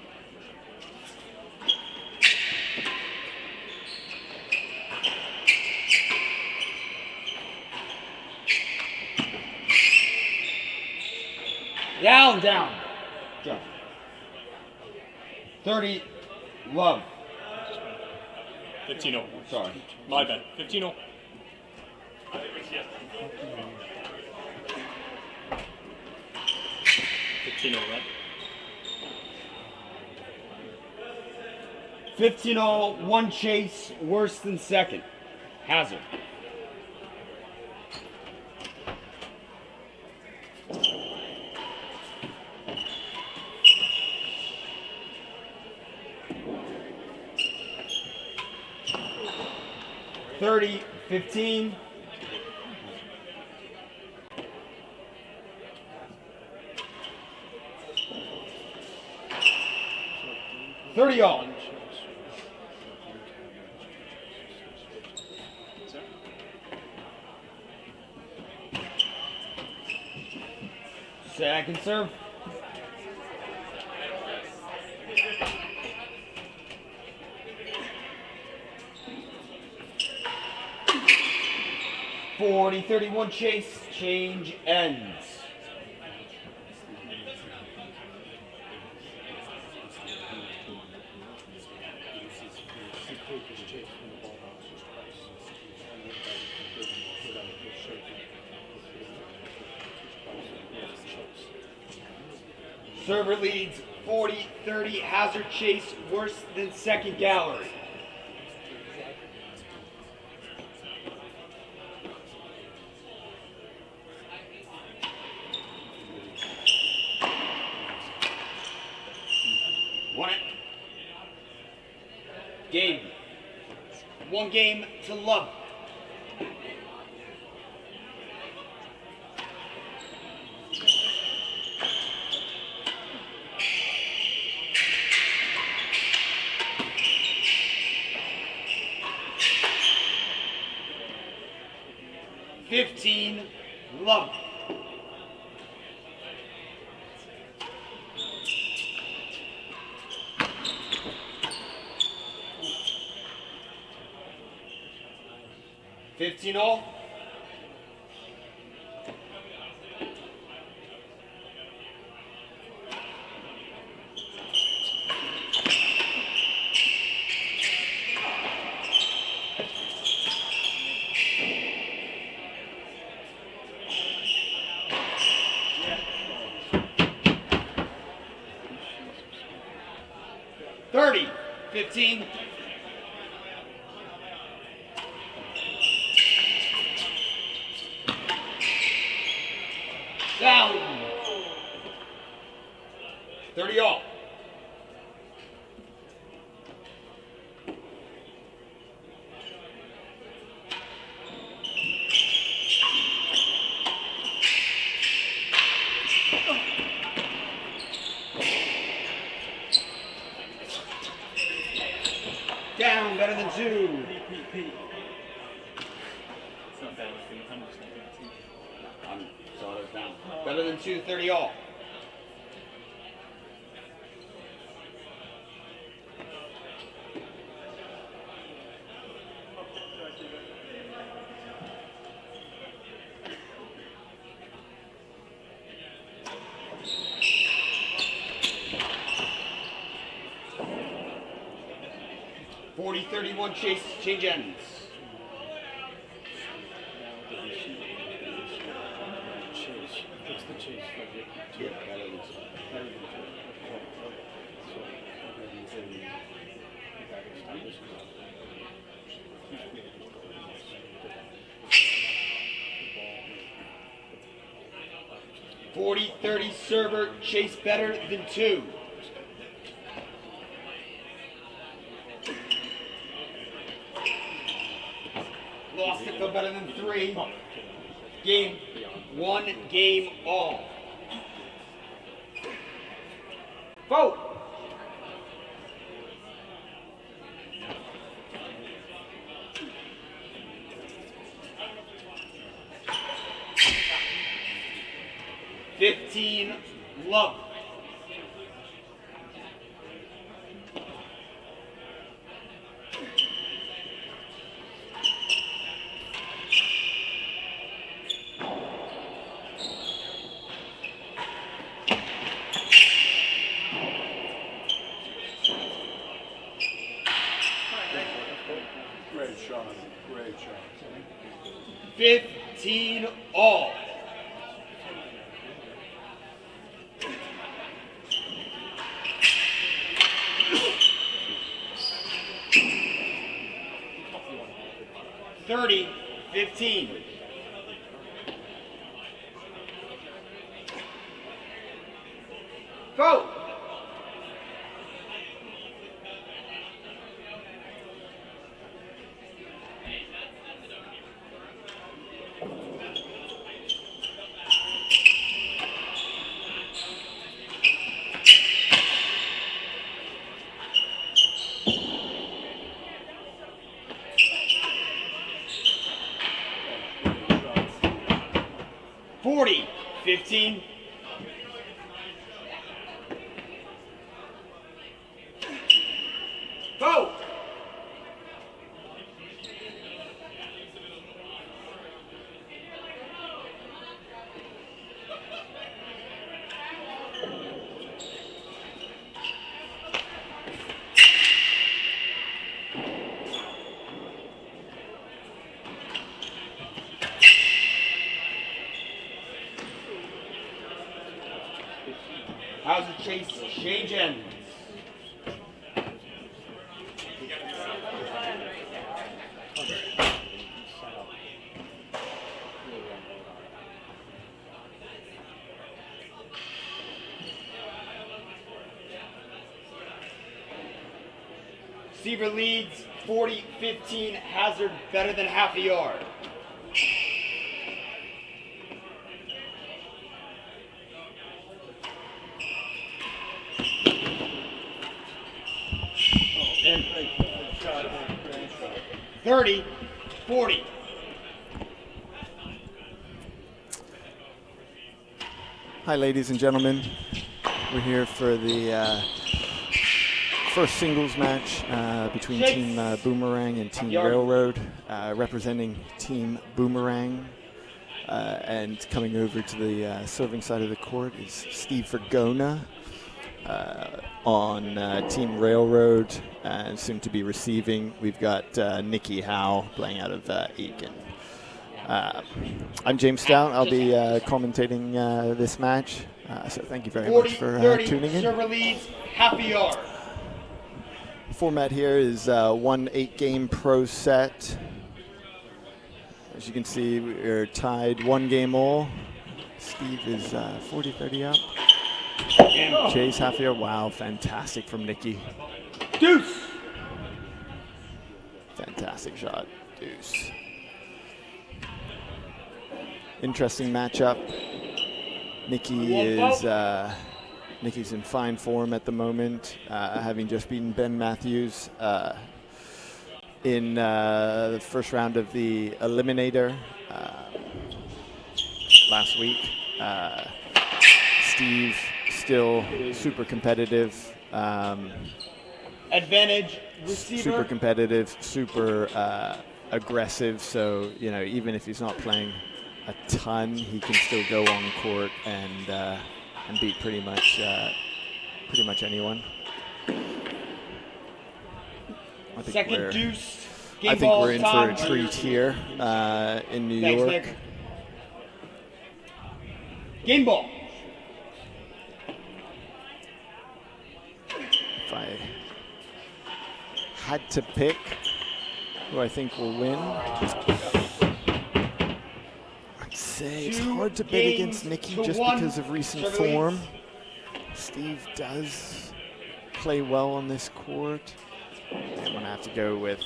Down, down. Jump. 30, love. 15-0. Sorry. My bad. 15-0. 15-0, right? 15-all, 1 chase, worse than second. Hazard. $30, 15. $30-all. Second serve. $40-31 chase, change ends. Server leads 40-30, hazard chase worse than second gallery. Won it. Game. 1 game to love. Love. $15-all. 15. Down. 30 all. Down, better than 2. Down. Better than 2, 30 all. .30-31 chase, change ends. .40-30 server, chase better than 2. Lost it, but better than 3. Game 1, game all. Vote. $15 love. Great shot. Great shot. 15 all. $30-15. Go. $40-15. Go. How's the chase? Change ends. Receiver leads 40-15. Hazard better than half a yard. And 30-40. Hi, ladies and gentlemen. We're here for the first singles match between Team Boomerang and Team Railroad, representing Team Boomerang. And coming over to the serving side of the court is Steve Vergona. On Team Railroad, and soon to be receiving, we've got Nikki Howe playing out of Aiken. I'm James Stout. I'll be commentating this match. So thank you very much for tuning in. Server leads half a yard. Format here is one 8-game pro set. As you can see, we're tied 1 game all. Steve is 40-30 up. Chase half here. Wow, fantastic from Nikki. Deuce. Fantastic shot, deuce. Interesting matchup. Nikki's in fine form at the moment, having just beaten Ben Matthews in the first round of the Eliminator last week. Steve still super competitive. Advantage receiver. Super competitive, super aggressive. So even if he's not playing a ton, he can still go on court and beat pretty much anyone. Second deuce. I think we're in for a treat here in New York. Nick. Game ball. If I had to pick who I think will win, I'd say it's hard to bet against Nikki just because of recent form. Steve does play well on this court. I'm gonna have to go with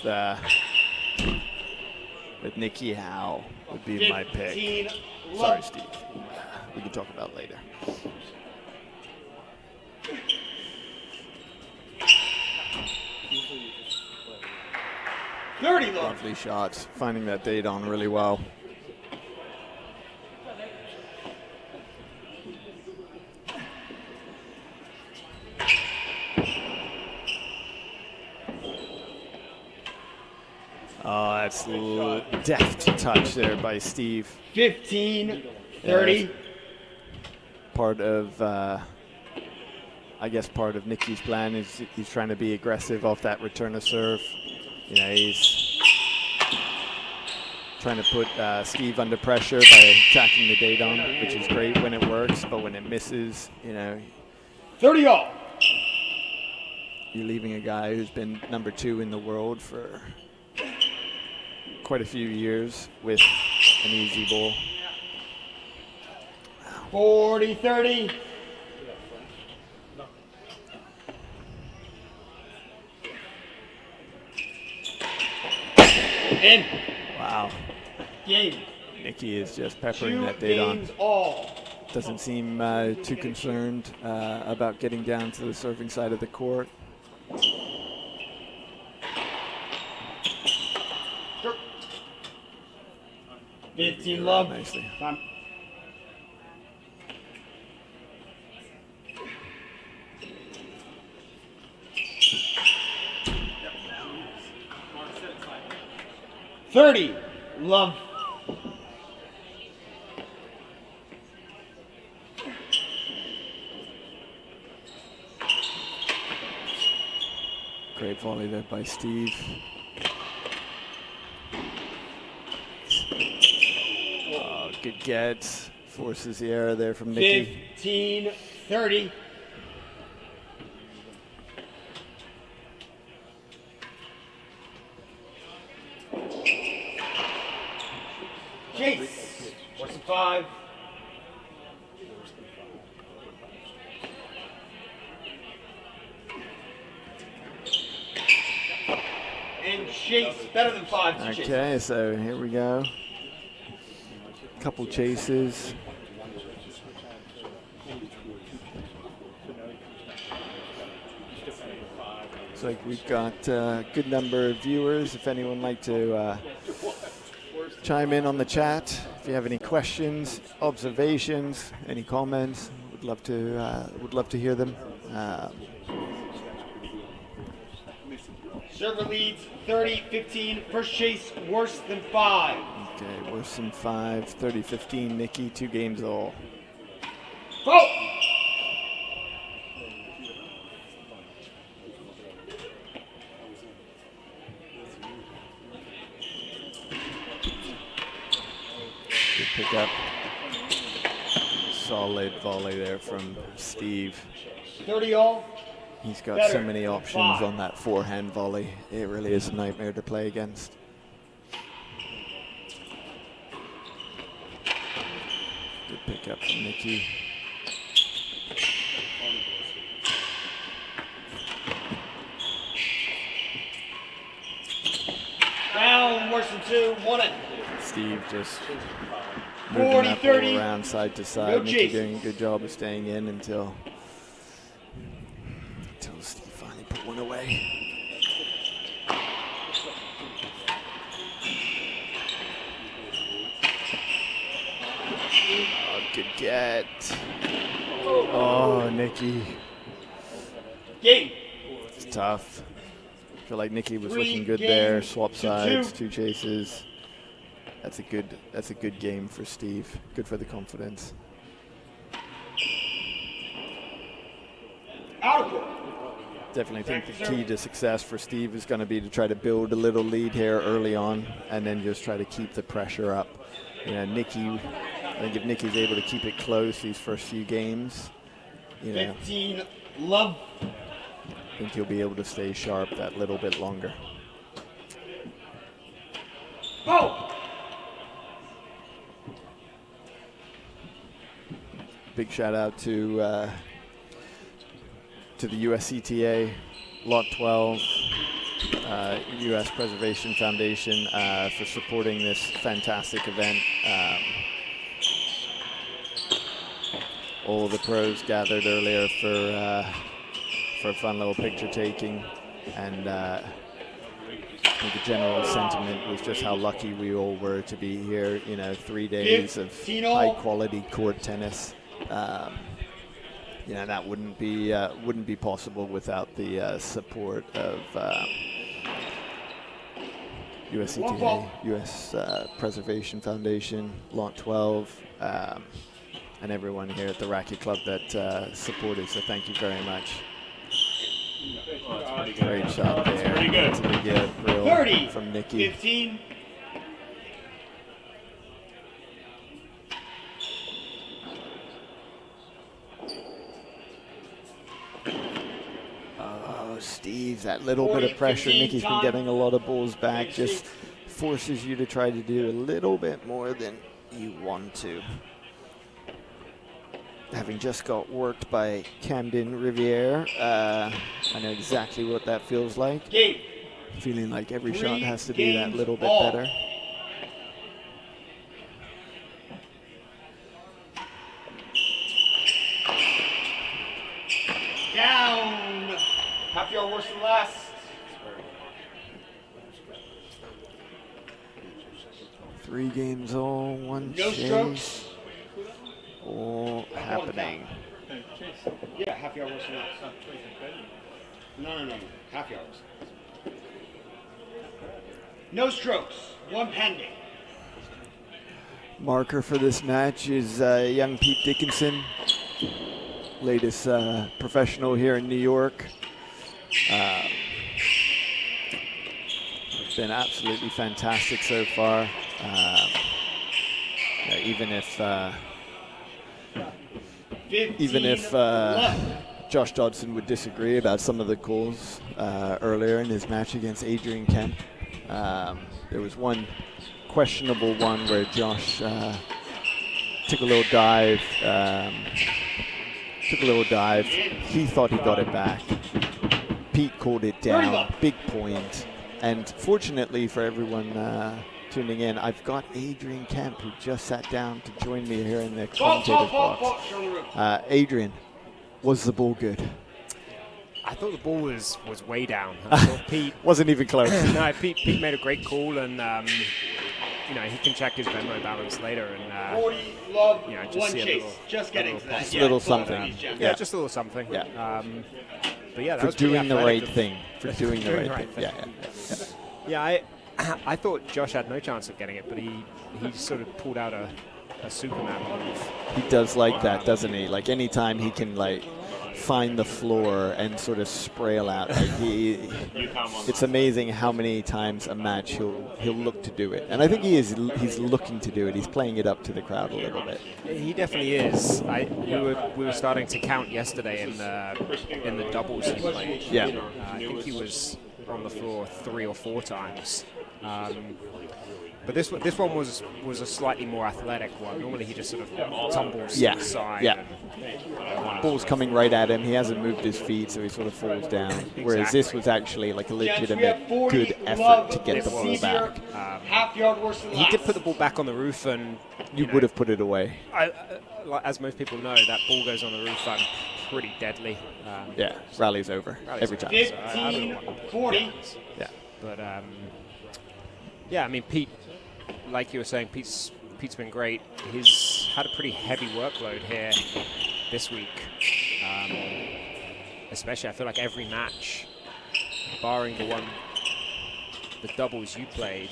Nikki Howe would be my pick. Sorry, Steve. We can talk about it later. Lovely shots, finding that date on really well. Oh, that's a deft touch there by Steve. 15-30. Part of, I guess, part of Nikki's plan is he's trying to be aggressive off that return of serve. He's trying to put Steve under pressure by attacking the date-on, which is great when it works, but when it misses, 30-all. You're leaving a guy who's been number 2 in the world for quite a few years with an easy ball. 40-30. In. Wow. Game. Nikki is just peppering that date on. All. Doesn't seem too concerned about getting down to the serving side of the court. Sure. 15 love. Nicely. Time. $30 love. Great volley there by Steve. Oh, good get. Forces the error there from Nikki. 15-30. Chase. Worse than 5. And Chase better than 5 to Chase. Okay, so here we go. Couple chases. Looks like we've got a good number of viewers. If anyone would like to chime in on the chat, if you have any questions, observations, any comments, would love to hear them. Server leads 30-15. First chase worse than 5. Okay, worse than 5. 30-15. Nikki, 2 games all. Go! Good pickup. Solid volley there from Steve. 30 all. He's got so many options on that forehand volley. It really is a nightmare to play against. Good pick up from Nikki. Down, worse than 2, 1 it. Steve just moving that ball 40-30. around side to side. No Nikki chase. doing a good job of staying in until Steve finally put one away. Oh, good get. Oh, Nikki. Game. It's tough. I feel like Nikki was 3 looking good game there. Swap to sides, 2. 2 chases. That's a good game for Steve. Good for the confidence. Out of court. Definitely think the key to success for Steve is going to be to try to build a little lead here early on and then just try to keep the pressure up. You know, Nikki, I think if Nikki's able to keep it close these first few games, you know, 15, love. I think he'll be able to stay sharp that little bit longer. Oh! Big shout out to the USCTA, Lot 12, U.S. Preservation Foundation for supporting this fantastic event. All the pros gathered earlier for a fun little picture taking, and I think the general sentiment was just how lucky we all were to be here. You know, 3 days of high quality court tennis. You know, that wouldn't be possible without the support of USCTA, U.S. Preservation Foundation, Lot 12, and everyone here at the Racket Club that supported. So thank you very much. Great shot there. That's pretty good. It's a big grill 30 from Nikki. 15. Oh, Steve, that little bit of pressure. Nikki's been getting a lot of balls back. Just forces you to try to do a little bit more than you want to. Having just got worked by Camden Riviere, I know exactly what that feels like. Game. Feeling like every 3 shot has to be that games little bit all. better. Down. Half yard worse than last. Three games all, one No chase. strokes. All happening. Yeah, half yard worse than last. No. Half yards. No strokes. 1 pending. Marker for this match is young Pete Dickinson, latest professional here in New York. It's been absolutely fantastic so far. Even if Josh Dodson would disagree about some of the calls earlier in his match against Adrian Kemp, there was one questionable one where Josh took a little dive. He thought he got it back. Pete called it down. Big point. And fortunately for everyone tuning in, I've got Adrian Kemp, who just sat down to join me here in the commentator's box. Adrian, was the ball good? I thought the ball was way down. I thought Pete wasn't even close. No, Pete made a great call, and you know, he can check his Venmo balance later, and 40 love, you know, 1 just see chase. a little, Just getting to that. Just a little something. Yeah, just a little something. Yeah. But yeah, that for was pretty doing the athletic right of- thing. For doing the right thing. Yeah, I thought Josh had no chance of getting it, but he sort of pulled out a Superman move. He does like that, doesn't he? Like anytime he can like find the floor and sort of sprayle out. Like it's amazing how many times a match he'll look to do it, and I think he's looking to do it. He's playing it up to the crowd a little bit. He definitely is. We were starting to count yesterday in the doubles he played. Yeah. I think he was on the floor 3 or 4 times. But this one was a slightly more athletic one. Normally he just sort of tumbles to the side. Yeah. Ball's coming right at him. He hasn't moved his feet, so he sort of falls down. Whereas this was actually like a legitimate good effort to get the ball back. Half yard worse than He did put the ball back on the roof, and you would have put it away. As most people know, that ball goes on the roof and pretty deadly. Yeah, rally's over every time. 15-40. Yeah. But yeah, I mean, Pete, like you were saying, Pete's been great. He's had a pretty heavy workload here this week. Especially, I feel like every match, barring the doubles you played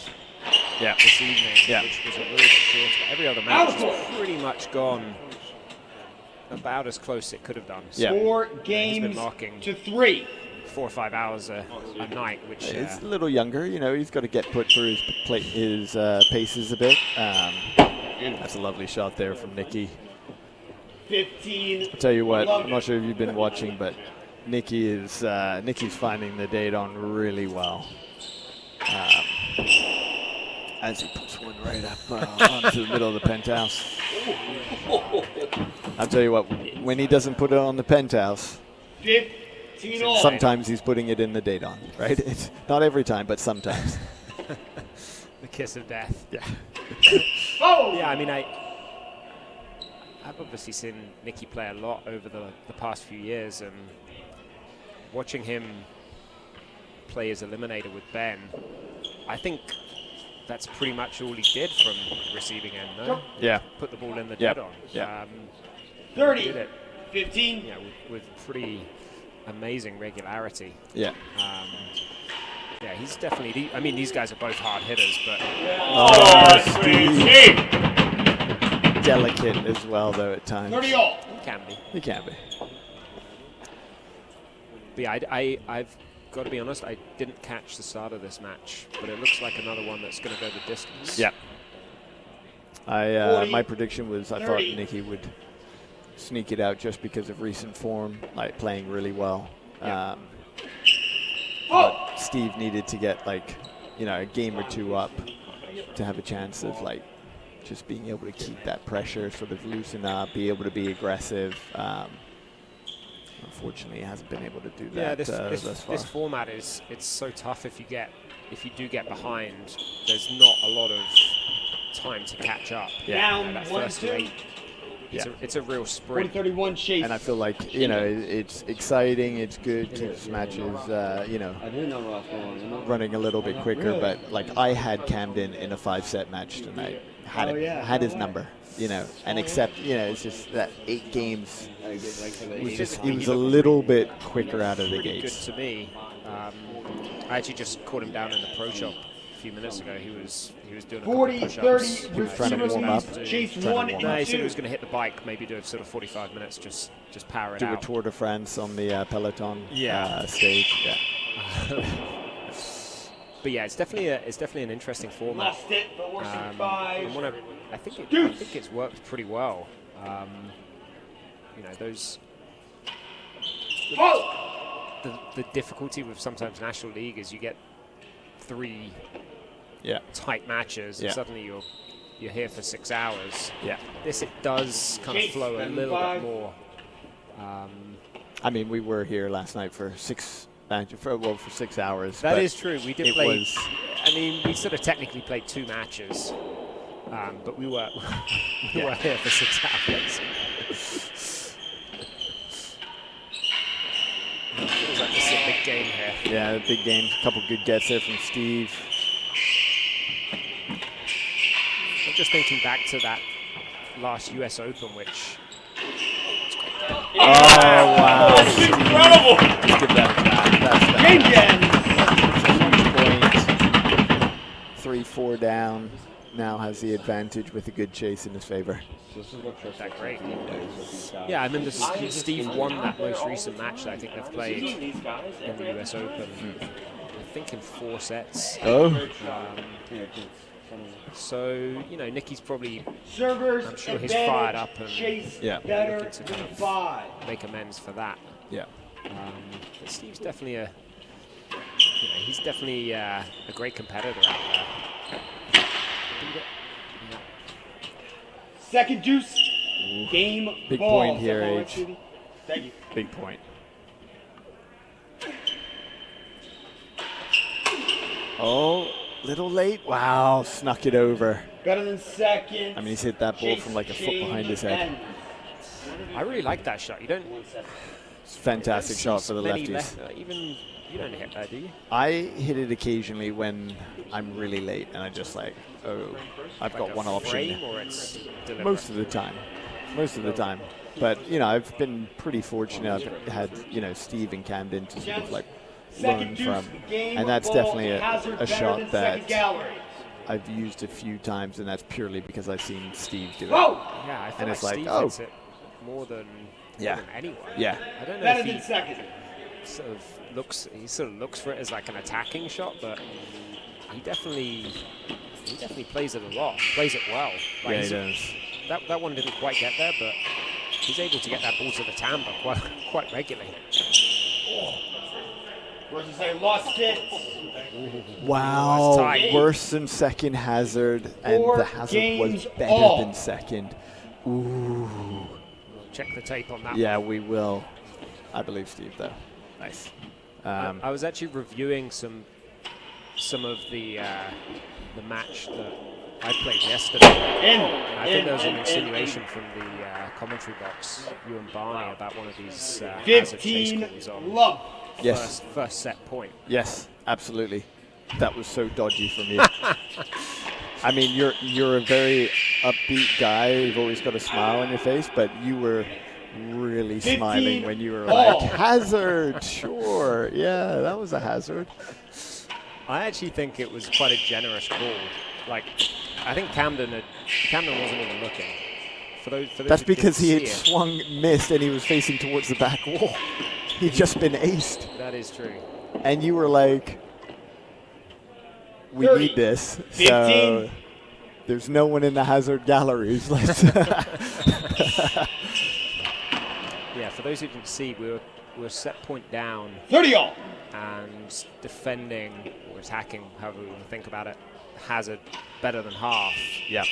this evening, which was a little bit short, but every other match has pretty much gone about as close as it could have done. So 4 he's games been marking to 3. 4 or 5 hours a night, which He's a little younger, you know. He's got to get put through his paces a bit. That's a lovely shot there from Nikki. 15. I'll tell you what, I'm not sure if you've been watching, but Nikki's finding the Dayton really well. As he puts one right up onto the middle of the penthouse. I'll tell you what, when he doesn't put it on the penthouse, 15 all. sometimes he's putting it in the Dayton, right? It's not every time, but sometimes. the kiss of death. Yeah. Yeah, I mean, I've obviously seen Nicky play a lot over the past few years, and watching him play as eliminator with Ben, I think that's pretty much all he did from receiving end, no? Yeah. Put the ball in the dead on. Yeah. 30, did it, 15. Yeah, with pretty amazing regularity. Yeah. Yeah, he's definitely. I mean, these guys are both hard hitters, but. Steve. Delicate as well, though, at times. 30 all. He can be. He can be. But yeah, I've got to be honest, I didn't catch the start of this match, but it looks like another one that's going to go the distance. Yeah. My prediction was I thought 30. Nicky would sneak it out just because of recent form, like playing really well. But Steve needed to get a game or two up to have a chance of just being able to keep that pressure, sort of loosen up, be able to be aggressive. Unfortunately, he hasn't been able to do that. Yeah, thus far. this format it's so tough if you do get behind. There's not a lot of time to catch up. Down that 1-2. first late. It's a real sprint. 131 chase. And I feel like, it's exciting, it's good, keeps matches, running a little bit quicker. But I had Camden in a 5-set match tonight. Had his number, and except, it's just that 8 games he was a little bit quicker out of the Pretty gates. good to me. I actually just caught him down in the pro shop a few minutes ago. He was doing a couple 40, of push-ups. 30, He was trying to warm up. Chase Trying to 1 warm No, and he said 2. he was going to hit the bike, maybe do sort of 45 minutes, just power it Do a out. Tour de France on the Peloton Yeah. stage. Yeah. But yeah, it's definitely an interesting format. Lost it, but worse than 5. I think it's worked pretty well. Those. The difficulty with sometimes National League is you get 3 tight matches, and suddenly you're here for 6 hours. Yeah. This it does kind of flow a little bit more. I mean, we were here last night for 6 hours. That but is true. We did play. I mean, we sort of technically played 2 matches, but we were were here for 6 hours. Feels like this is a big game here. Yeah, a big game. A couple good gets there from Steve. I'm just thinking back to that last US Open, which. Oh, wow. That's incredible. Let's give that back. That's Game end. 3-4 down. now has the advantage with a good chase in his favor. That great. Yeah, I remember Steve won that most recent match that I think they've played in the US Open. I think in 4 sets. Oh. So, you know, Nicky's probably, Servers I'm sure he's advantage, fired up and chase looking better to than kind of 5. make amends for that. Yeah. But Steve's definitely he's definitely a great competitor out there. Second deuce. Game Big ball. point here, Is that all right, Age. Stevie? Thank you. Big point. Oh, little late. Wow, snuck it over. Better than second. I mean, he's hit that ball from like a foot behind his head. I really like that shot. You don't. It's a fantastic shot for the many lefties. Even you don't hit that, do you? I hit it occasionally when I'm really late and I just like, oh, I've Like got a one option. frame or it's deliberate? Most of the time. Most of the time. But, you know, I've been pretty fortunate. I've had, you know, Steve and Camden to sort of like learn from. And that's definitely a shot that I've used a few times, and that's purely because I've seen Steve do it. Yeah, I feel and like it's like, Steve oh, hits it more than anyone. Yeah. I don't know Better if than he second. sort of looks for it as like an attacking shot, but he definitely plays it a lot. Plays it well. Like Yeah, he does. That one didn't quite get there, but he's able to get that ball to the timber quite regularly. Versus say lost it. Wow, tight. worse than second hazard, and Four the hazard was games better all. than second. Ooh. Check the tape on that. Yeah, we will. I believe Steve, though. Nice. I was actually reviewing some of the match that I played yesterday. I think there was an insinuation from the commentary box, you and Barney, about one of these hazard chase 15 calls on love. Yes. first set point. Yes, absolutely. That was so dodgy from you. I mean, you're a very upbeat guy. You've always got a smile on your face, but you were really smiling when you were like, hazard, sure. Yeah, that was a hazard. I actually think it was quite a generous call. Like, I think Camden wasn't even looking. For those That's who because he didn't had see it, swung, missed, and he was facing towards the back wall. He'd just been aced. that is true. And you were like, we 30, need this. 15. So there's no one in the hazard galleries. Let's Yeah, for those who didn't see, we were set point down. 30 all. And defending or attacking, however we want to think about it, hazard better than half. Yeah.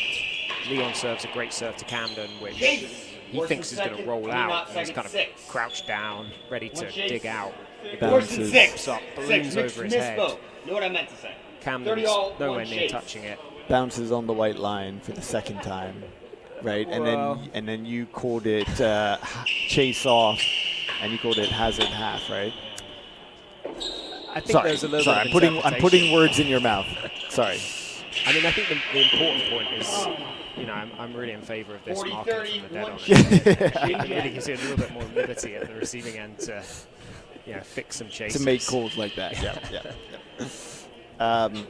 Leon serves a great serve to Camden, which Chase. he Worse thinks than is going to second, roll I mean, not out. And he's second, kind of 6. crouched down, ready to One chase. dig out. Worse than Bounces. 6. Up, 6. balloons over his head. Misspoke. Know what I meant to say. 30 Camden's all, nowhere one near chase. touching it. Bounces on the white line for the second time, right? Well. And then you called it chase off, and you called it hazard half, right? I think Sorry, there's a little sorry. bit of I'm putting interpretation. words in your mouth. Sorry. I mean, I think the important point is, you know, I'm really in favour of this 40, marking 30, from the dead one on chase. it. It really gives you a little bit more liberty at the receiving end to, you know, fix some chases. To make calls like that. Yeah.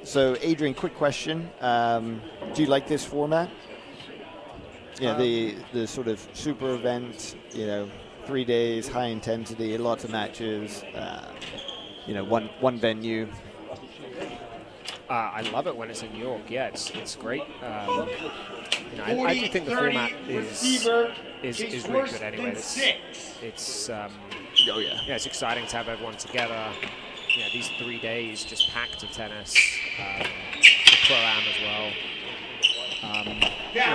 So, Adrian, quick question. Do you like this format? Yeah, the sort of super event, you know, 3 days, high intensity, lots of matches, you know, one venue. I love it when it's in New York. Yeah, it's great. You know, I do think the format is really good anyway. It's oh yeah. Yeah, it's exciting to have everyone together. You know, these 3 days just packed of tennis, the pro-am as well. You know,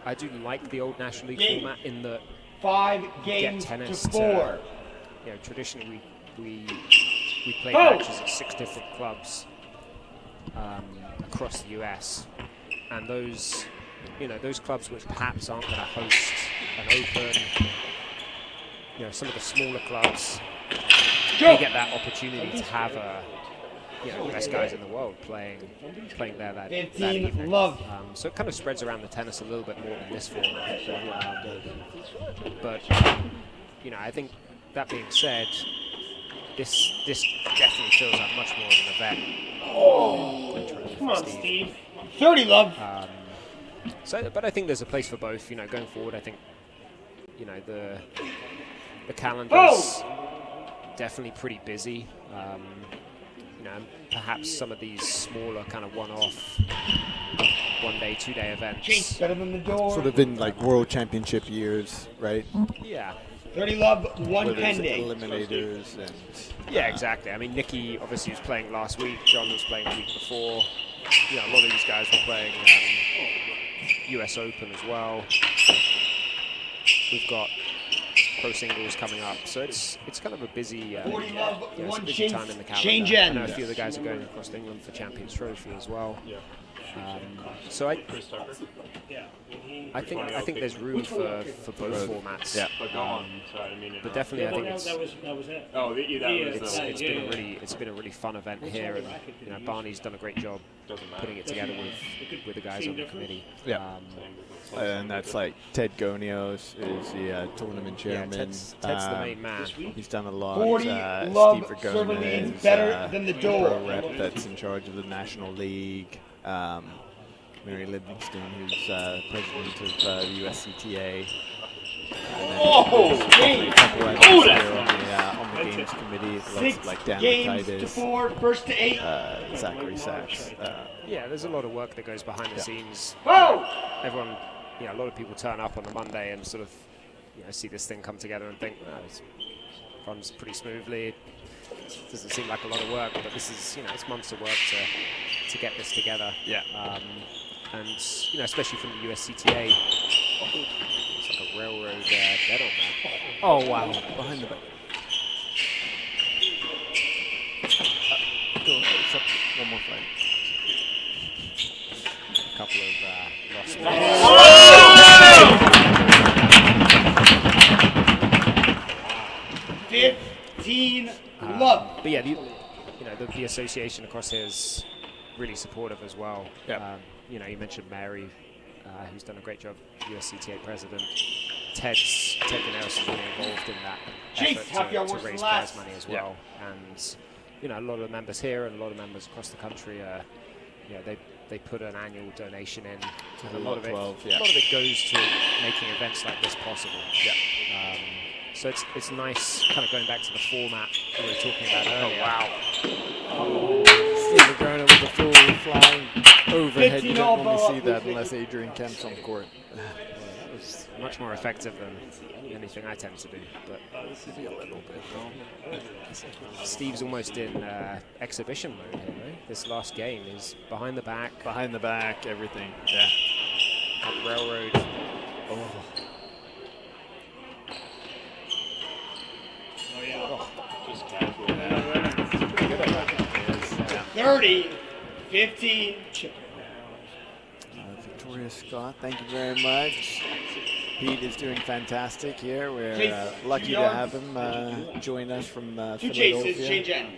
I do like the old National League format in that 5 get games tennis to 4. you know, traditionally we play matches at 6 different clubs across the US, and those clubs which perhaps aren't going to host an Open, you know, some of the smaller clubs, they get that opportunity to have you know, the best guys in the world playing there that 15 evening. love. So it kind of spreads around the tennis a little bit more than this format. But you know, I think that being said, this definitely feels like much more of an event. Come on, Steve. 30 love. But I think there's a place for both. Going forward, I think the calendar's definitely pretty busy. Perhaps some of these smaller kind of one-off, one-day, two-day events. Better than the door. Sort of in like world championship years, right? Yeah. 30 love, one Where there's pending. eliminators and Yeah, exactly. I mean, Nikki obviously was playing last week. John was playing the week before. A lot of these guys were playing US Open as well. We've got pro singles coming up, so it's kind of a busy, it's a busy time in the calendar. I know a few of the guys are going across to England for Champions Trophy as well. So I think there's room for both formats. Yeah. But definitely, I think that was it. Oh, it's been a really fun event here, and Barney's done a great job putting it together with the guys on the committee. Yeah. And that's like Ted Gonios is the tournament chairman. Ted's the main man. He's done a lot. 40 Steve love, Vergona Servaline, is better than the the door. pro rep that's in charge of the National League. Mary Livingston, who's president of the USCTA. On the games committee, lots of like Dan games to Titus, 4, first to 8. Zachary Sachs. Yeah, there's a lot of work that goes behind the scenes. Whoa! Everyone, a lot of people turn up on the Monday and sort of, see this thing come together and think, it runs pretty smoothly. It doesn't seem like a lot of work, but this is, it's months of work to get this together. Yeah. And especially from the USCTA, it's like a railroad bed on that. Oh wow! Behind the back. One more fight. A couple of lost balls. 15 love. But yeah, the association across here is really supportive as well. Yeah. You mentioned Mary, who's done a great job, USCTA president. Ted Daenerys has been involved in that effort to raise prize money as well. And a lot of the members here and a lot of members across the country, they put an annual donation in. And a lot of it goes to making events like this possible. Yeah. So it's nice, kind of going back to the format we were talking about earlier. Oh wow! Steve Vergona with the full flying overhead. You don't normally see that unless Adrian Kemp's on court. It's much more effective than anything I tend to do, but a little bit. Steve's almost in exhibition mode here, right? This last game is behind the back, everything. Yeah. Up railroad. Oh. 30, 15. Victoria Scott, thank you very much. Pete is doing fantastic here. We're lucky to have him join us from Philadelphia.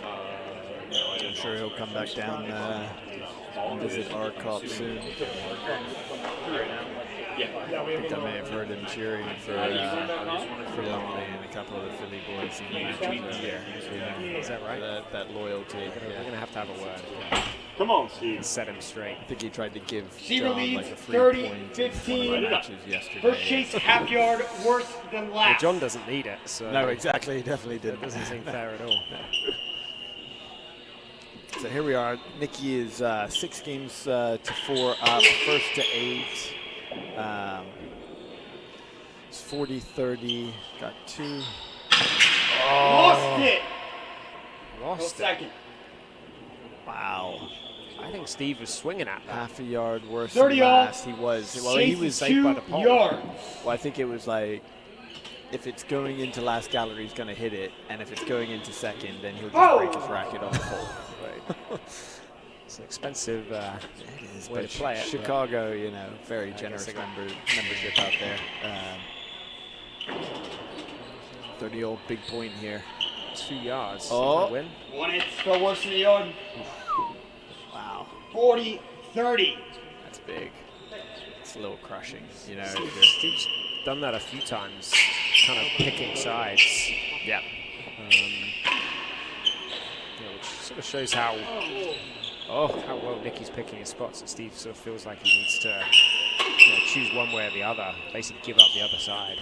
I'm sure he'll come back down and visit our cop soon. I think I may have heard him cheering for Lumley and a couple of the Philly boys in the here. Is that right? That loyalty. We're going to have a word. Come on, Steve. Set him straight. I think he tried to give Seaver John leads like a free 30, point 15. in matches yesterday. First chase, half yard, worse than Well, last. John doesn't need it. So No, exactly. He definitely didn't. It doesn't seem fair at all. So here we are. Nikki is 6 games to 4 up, first to 8. It's 40-30. Got 2. Lost it. Lost it. Second. Wow. I think Steve was swinging at that. Half a yard worse 30 than off. last. He was. Well, he was saved by the pole. yards. Well, I think it was like, if it's going into last gallery, he's going to hit it, and if it's going into second, then he'll just break his racket on the pole. Right. It's an expensive way But to play it. Chicago, very generous membership out there. 30-old big point here. 2 yards. Oh. Win. One hit, still worse than the yard. Wow. 40, 30. That's big. It's a little crushing, Steve's done that a few times, kind of picking sides. Yeah. sort of shows how how well Nicky's picking his spots. And Steve sort of feels like he needs to choose one way or the other, basically give up the other side.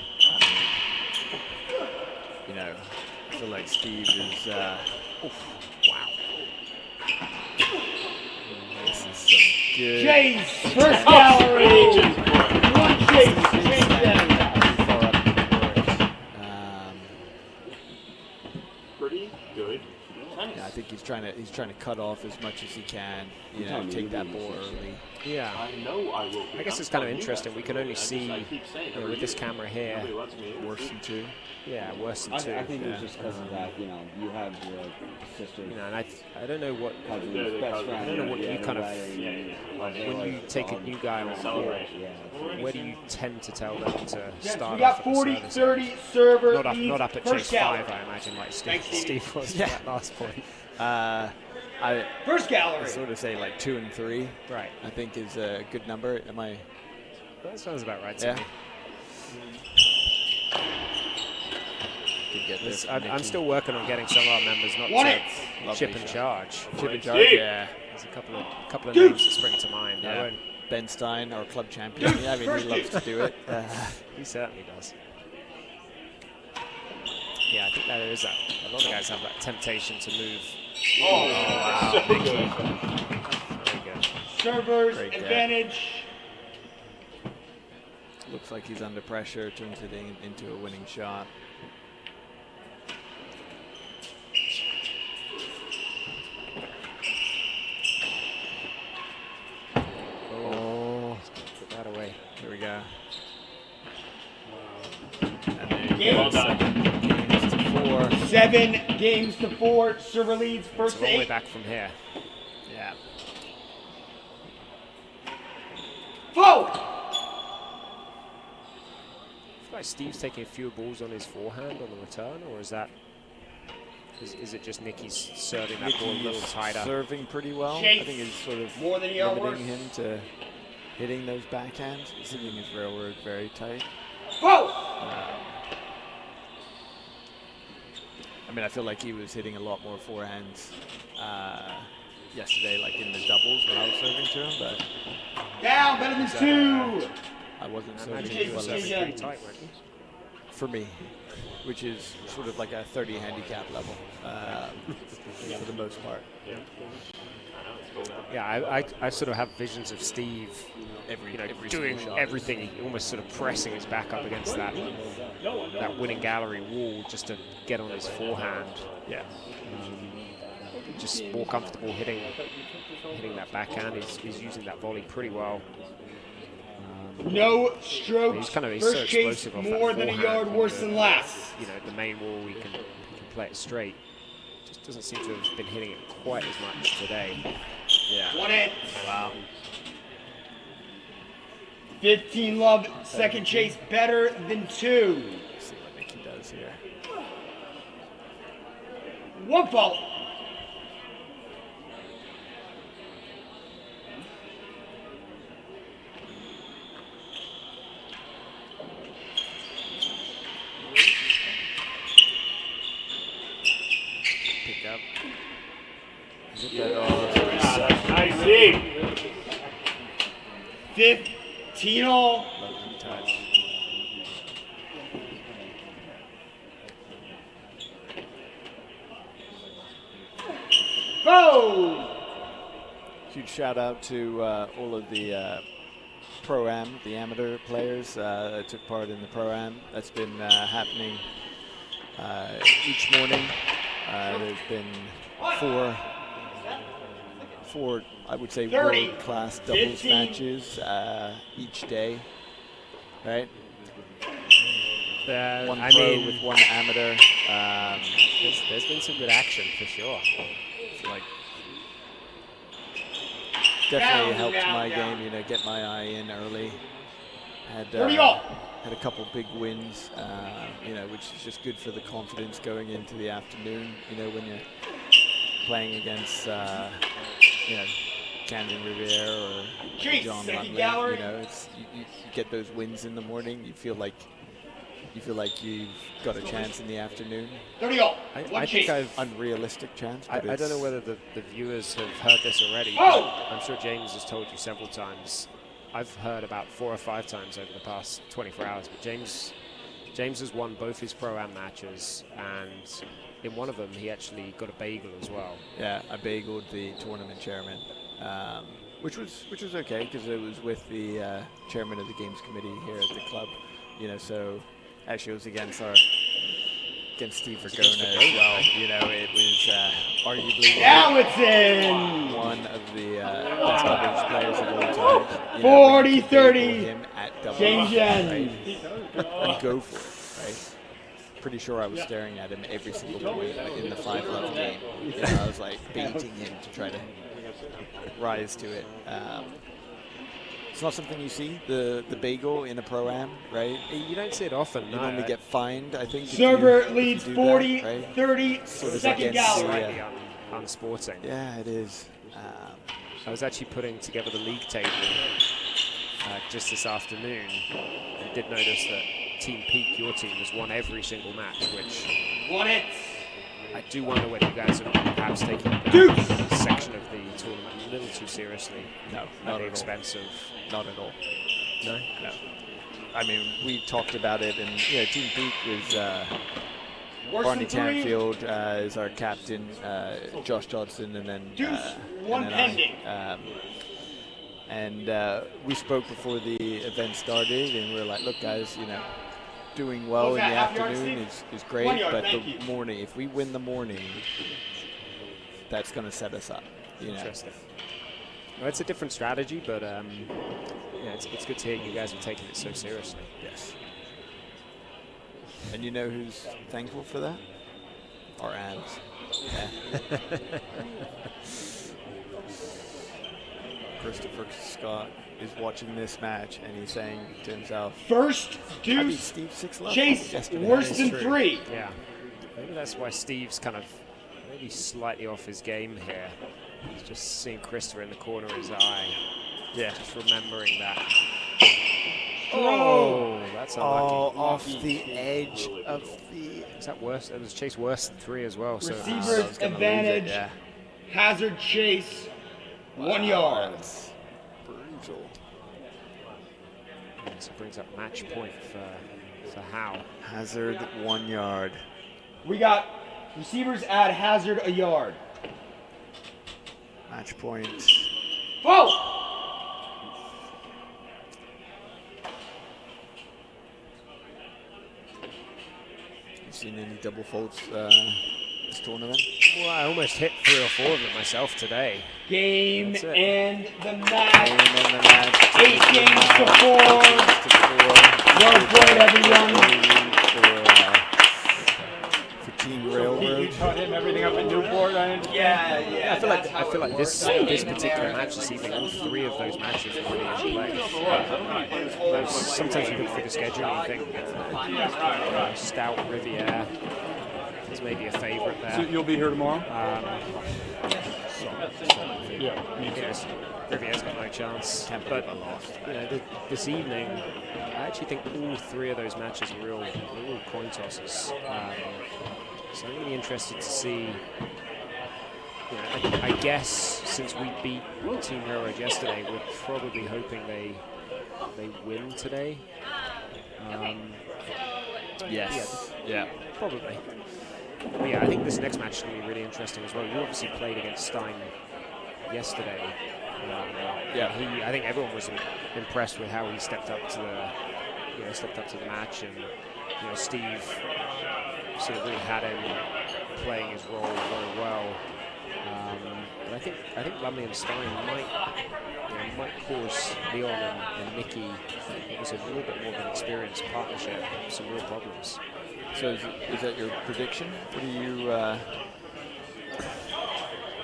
You know, I feel like Steve is. Wow. This is some good. Chase, first gallery. One chase, chase down. Pretty good. Yeah, I think he's trying to cut off as much as he can. You know, take that ball early. Yeah. I know I will. I guess it's kind of interesting. We can only see with this camera here. Worse than 2. Yeah, worse than 2. I think it's just because of that. You know, you have your sister. You know, and I don't know what best friend. I don't know what you kind of when you take a new guy on board. Where do you tend to tell them to start? We got 40-30 server. Not up at chase 5, I imagine, like Steve was Yeah. at that last point. First gallery. I sort of say like 2 and 3. Right. I think is a good number. Am I? That sounds about right to Yeah. me. Could get there from I'm Nicky. still working on getting some of our members not Won to it. chip and charge. Chip and charge. Yeah. There's a couple of names that spring to mind. I Yeah. won't. Ben Stein, our club champion. Yeah, I mean, he loves to do it. He certainly does. Yeah, I think there is that. A lot of guys have that temptation to move. Oh, wow. so Nicky. good. Very good. Servers Great guy. advantage. Looks like he's under pressure, turns it into a winning shot. Oh, put that away. Here we go. Games. 7 games to 4. Server leads first It's a to long way 8. back from here. Yeah. Foul. I feel like Steve's taking fewer balls on his forehand on the return, or is that is it just Nicky's serving that ball a little tighter? Serving pretty well. Chase. I think he's sort of More than he are limiting worse. him to hitting those backhands. He's hitting his railroad very tight. Foul. I mean, I feel like he was hitting a lot more forehands yesterday, like in the doubles when I was serving to him, but Down, better than 2. I wasn't I serving imagine as he well was as serving pretty tight, weren't you? for me, which is sort of like a 30 handicap level for the most part. Yeah, I sort of have visions of Steve Every doing single shot. everything, almost sort of pressing his back up against that winning gallery wall just to get on his forehand. Yeah. Just more comfortable hitting that backhand. He's using that volley pretty well. No strokes. He's so First chase explosive off that more than a forehand. yard worse than last. You know, the main wall, he can play it straight. Just doesn't seem to have been hitting it quite as much today. Yeah. Won it. Wow. 15 love. Second chase better than 2. Let's see what Nicky does here. 1 fault. Pick up. Nice see. 15 all. Lovely touch. Go! Huge shout out to all of the Pro-Am, the amateur players that took part in the Pro-Am. That's been happening each morning. There's been four, I would say, 30, world-class doubles 15. matches each day, right? One I pro mean, with one amateur. there's been some good action for sure. Like, definitely Down, helped down, my down. game, you know, get my eye in early. Had 30 all. had a couple big wins, you know, which is just good for the confidence going into the afternoon. You know, when you're playing against, you know, Camden Riviere or Chase, John second Lunley, gallery. you know, it's you get those wins in the morning. You feel like You feel like you've got a chance in the afternoon? 30 all. I think I've unrealistic chance. I But don't know it's- whether the viewers have heard this already. Oh! But I'm sure James has told you several times. I've heard about 4 or 5 times over the past 24 hours. But James has won both his Pro-Am matches, and in one of them he actually got a bagel as well. Yeah, I bageled the tournament chairman, which was okay because it was with the chairman of the games committee here at the club. You know, so actually it was against Steve Vergona as well. You know, it was arguably Now it's in. one of the best doubles players of all time. 40-30. Him at doubles, Change ends. right? And go for it, right? Pretty sure I was staring at him every single point in the 5-love game. You know, I was like baiting him to try to rise to it. It's not something you see, the bagel in a Pro-Am, right? You don't see it often. You normally get fined, I think. Server leads if you do that, 40, right? 30, Sort of second against the, gallery. Slightly unsporting. Yeah, it is. I was actually putting together the league table just this afternoon, and did notice that Team Peak, your team, has won every single match, which Won it. I do wonder whether you guys are perhaps taking that section of the tournament a little too seriously. No, at not the at expense of. Not at all. No? No. I mean, we talked about it, and Team Peak was Barney than three. Tanfield is our captain, Josh Johnson, and then one and pending. We spoke before the event started, and we were like, look, guys, doing well in the afternoon is great, 1 yard, but thank the you. morning, if we win the morning, that's going to set us up. Interesting. Well, it's a different strategy, but it's good to hear you guys are taking it so seriously. Yes. And you know who's thankful for that? Our abs. Yeah. Christopher Scott is watching this match, and he's saying to himself, First I beat deuce, Steve 6-love chase, yesterday." worse That than is true. 3. Yeah. Maybe that's why Steve's kind of maybe slightly off his game here. He's just seeing Christopher in the corner of his eye. Yeah. Just remembering that. Oh, that's unlucky. off the edge of the... Is that worse? It was chase worse than 3 as well. So Receiver's advantage, hazard chase, 1 yard. That's brutal. So it brings up match point for Howe. Hazard 1 yard. We got receivers add hazard a yard. Match point. Oh! You seen any double faults this tournament? Well, I almost hit 3 or 4 of them myself today. Game That's it. and the match. Game and the match. 8 games to 4. Well played, everyone. For Team Railroad. You taught him everything up in Newport. Yeah. I feel like this particular match this evening, all 3 of those matches were really in play. Sometimes you look through the schedule and you think Stout Riviere is maybe a favourite there. So you'll be here tomorrow? Yeah, me too. Riviere's got no chance. But this evening, I actually think all 3 of those matches are real coin tosses. So I'm really interested to see. I guess since we beat Team Railroad yesterday, we're probably hoping they win today. Yes. Yeah. Probably. But yeah, I think this next match is going to be really interesting as well. You obviously played against Stein yesterday. I think everyone was impressed with how he stepped up to the match, and Steve sort of really had him playing his role very well. But I think Lumley and Stein might cause Leon and Nicky, it was a little bit more of an experienced partnership, some real problems. So is that your prediction? What do you,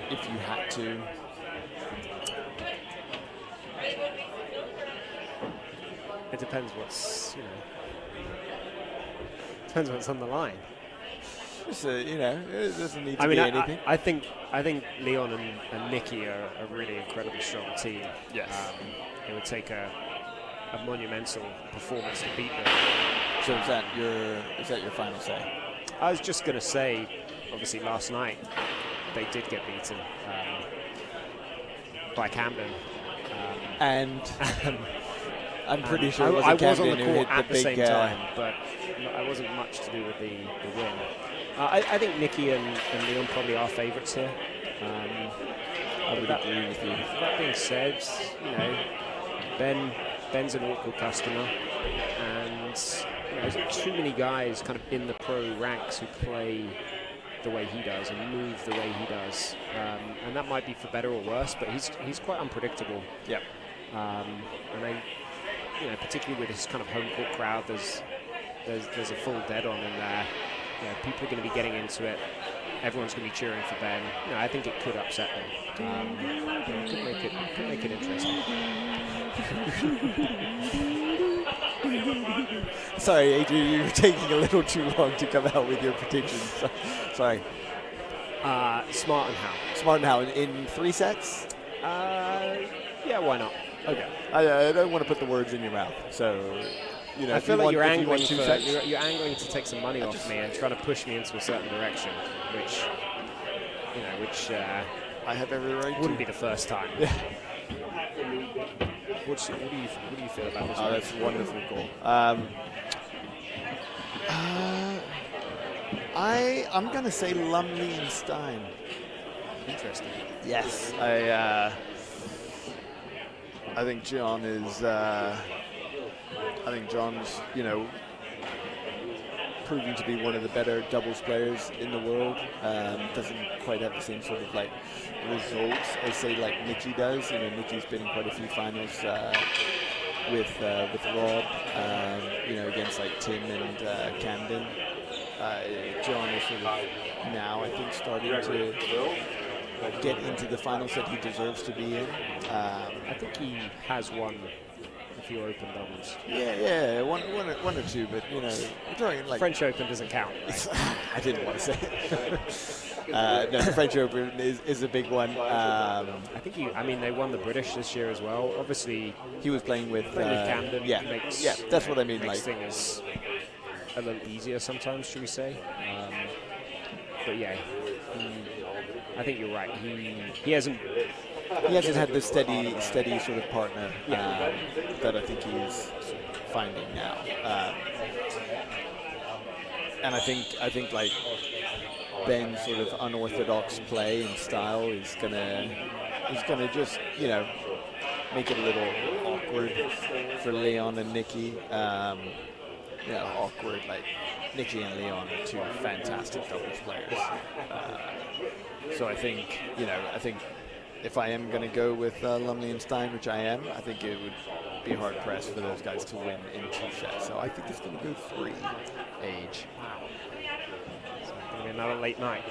if you had to? It depends what's on the line. Just, it doesn't need to I mean, be anything. I think Leon and Nicky are a really incredibly strong team. Yes. It would take a a monumental performance to beat them. So is that your final say? I was just going to say, obviously last night they did get beaten by Camden. And I'm pretty sure it was I was on Camden the who court hit at the same time, but I wasn't much to do with the win. I think Nikki and Leon probably are favourites here. I would agree with you. That being said, you know, Ben's an awkward customer, and there's too many guys kind of in the pro ranks who play the way he does and move the way he does, and that might be for better or worse. But he's quite unpredictable. Yeah. And I, you know, particularly with this kind of home court crowd, there's a full dead on in there. You know, people are going to be getting into it. Everyone's going to be cheering for Ben. You know, I think it could upset them. Could make it interesting. Sorry, Adrian, you were taking a little too long to come out with your predictions. Sorry. Smart and Howe. Smart and Howe in 3 sets? Yeah, why not? Okay. I don't want to put the words in your mouth, so you know. I feel like you're angling sets. you're angling to take some money off me and trying to push me into a certain direction, which I have every right. Wouldn't be the first time. Yeah. What do you feel about this? Oh, that's a wonderful goal. I'm gonna say Lumley and Stein. Interesting. Yes, I think John is. I think John's, you know, proving to be one of the better doubles players in the world. Doesn't quite have the same sort of like results as say like Nikki does. You know, Nikki's been in quite a few finals with Rob. You know, against like Tim and Camden. John is sort of now, I think, starting to get into the finals that he deserves to be in. I think he has won a few Open doubles. Yeah, one or two, but you know, we're talking like French Open doesn't count. Right? I didn't want to say it. No, the French Open is a big one. I think they won the British this year as well. Obviously, he was playing with Camden. Yeah, that's what I mean. Makes Like things a little easier sometimes, should we say? But yeah, I think you're right. He hasn't had the steady sort of partner that I think he's finding now. And I think like Ben's sort of unorthodox play and style is gonna just, you know, make it a little awkward for Leon and Nikki. You know, awkward, like Nikki and Leon are two fantastic doubles players. So I think, you know, if I am going to go with Lumley and Stein, which I am, I think it would be hard pressed for those guys to win in 2 sets. So I think it's going to go 3. Age. It's going to be another late night.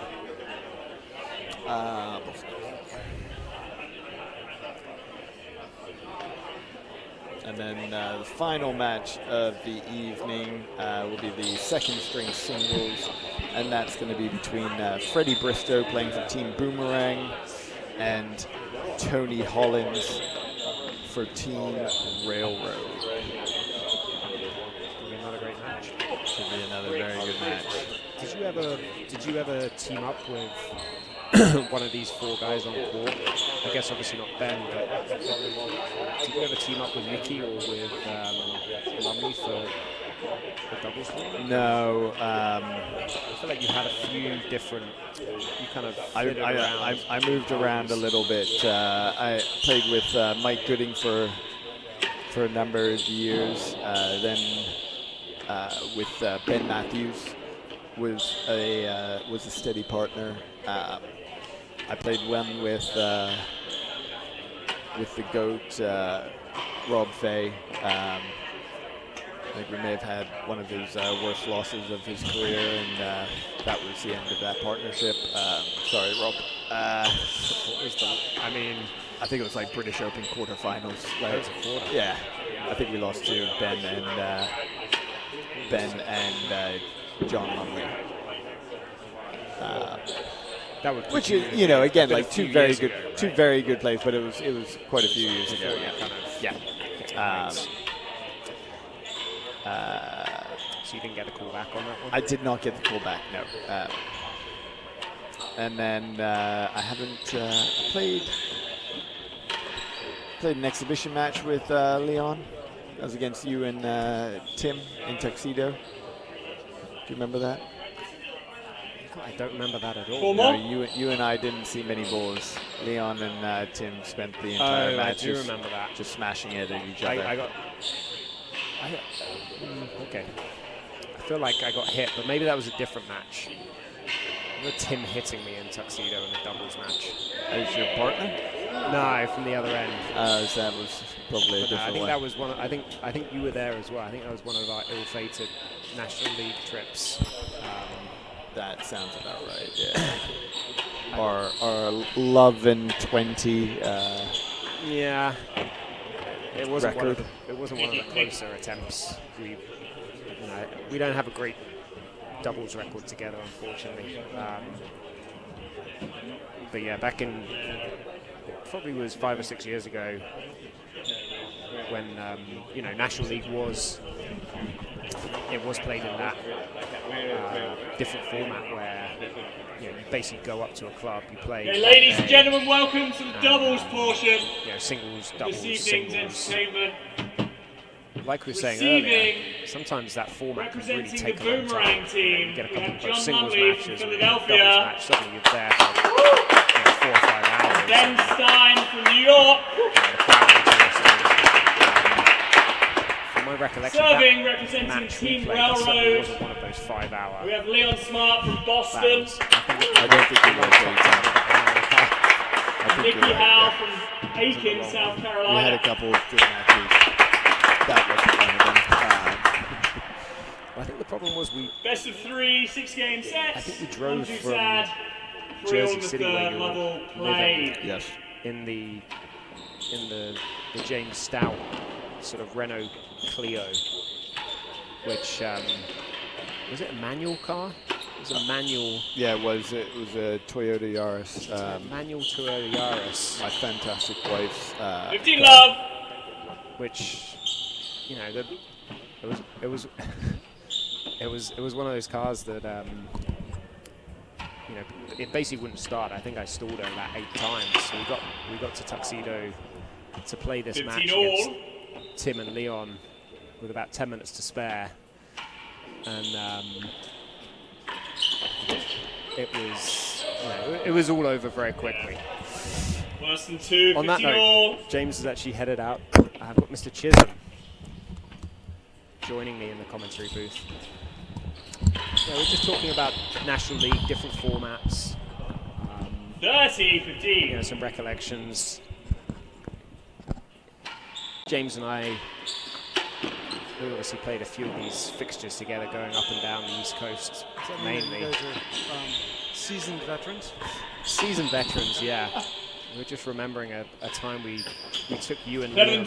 And then the final match of the evening will be the second string singles, and that's going to be between Freddie Bristow playing for Team Boomerang and Tony Hollins for Team Railroad. Could be another great match. Could be another very good match. Did you ever team up with one of these 4 guys on court? I guess obviously not Ben, but did you ever team up with Nikki or with Lumley for doubles? No. I feel like you had a few different. You kind of. I moved around a little bit. I played with Mike Gooding for a number of years. Then with Ben Matthews was a steady partner. I played one with the GOAT, Rob Fay. I think we may have had one of his worst losses of his career, and that was the end of that partnership. Sorry, Rob. What was the? I think it was like British Open quarterfinals. Like, That was a quarter. Yeah, I think we lost to Ben and John Lumley. That would, which is, you know, again, like two very good players, but it was quite a few years ago. Yeah. So you didn't get a call back on that one? I did not get the call back, no. And then I haven't played an exhibition match with Leon. That was against you and Tim in Tuxedo. Do you remember that? I don't remember that at all. No, you and I didn't see many balls. Leon and Tim spent the entire match I do remember that. just smashing it at each other. Okay. I feel like I got hit, but maybe that was a different match. I remember Tim hitting me in Tuxedo in a doubles match. As your partner? No, from the other end. So that was probably a different I think one. that was one. I think you were there as well. I think that was one of our ill-fated National League trips. That sounds about right. Yeah. our Love and 20. Yeah. It wasn't one of record. the closer attempts. We don't have a great doubles record together, unfortunately. But yeah, back in probably was 5 or 6 years ago, when National League was played in that different format where you basically go up to a club, you play. Okay, ladies and gentlemen, welcome to the doubles portion. Singles, doubles, This evening's singles. entertainment. Like we were saying Receiving, earlier, sometimes that format can really take a long Boomerang time. team, You get a we couple have of John singles Munley from matches, and a Philadelphia. doubles match, suddenly you're there for 4 or 5 hours. Ben Stein from New York. From my recollection, Serving, that representing match we Team played, that certainly Railroad. wasn't one of those 5-hour. We have Leon Smart from Boston. I don't think it was Nicky Howe from Aiken, South We had Carolina. a couple of good matches. That wasn't one of them. I think the problem was Best of 3, 6-game sets. I think we drove One too from sad. 3 Jersey on the City, where third you level were played. living, Yes. in the James Stout sort of Renault Clio, which was it a manual car? It was a manual. Yeah, it was a Toyota Yaris. Manual Toyota Yaris. My fantastic wife's 15 car. love. Which, it was one of those cars that it basically wouldn't start. I think I stalled it about 8 times. So we got to Tuxedo to play this 15 match all. against Tim and Leon with about 10 minutes to spare, and it was all over very quickly. Worse than 2, On that 15 all. note, James has actually headed out. I've got Mr. Chisholm joining me in the commentary booth. Yeah, we're just talking about National League, different formats. 30 for D. Some recollections. James and I, we obviously played a few of these fixtures together, going up and down the East Coast, mainly. You guys are seasoned veterans? Seasoned veterans, yeah. We're just remembering a time we took you and 7-2 Liam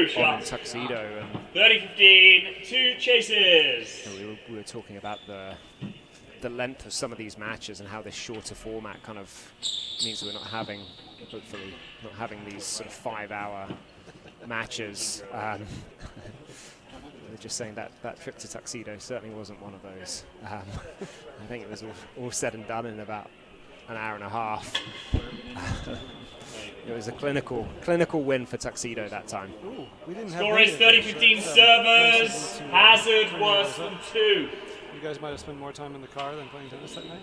on shot. in Tuxedo, and 30-15, 2 chases. we were talking about the length of some of these matches and how this shorter format kind of means we're hopefully not having these sort of 5-hour matches. We're just saying that trip to Tuxedo certainly wasn't one of those. I think it was all said and done in about an hour and a half. It was a clinical win for Tuxedo that time. Ooh, we didn't have Score is many 30-15 of those, servers. Hazard worse was than 2. You guys might have spent more time in the car than playing tennis that night?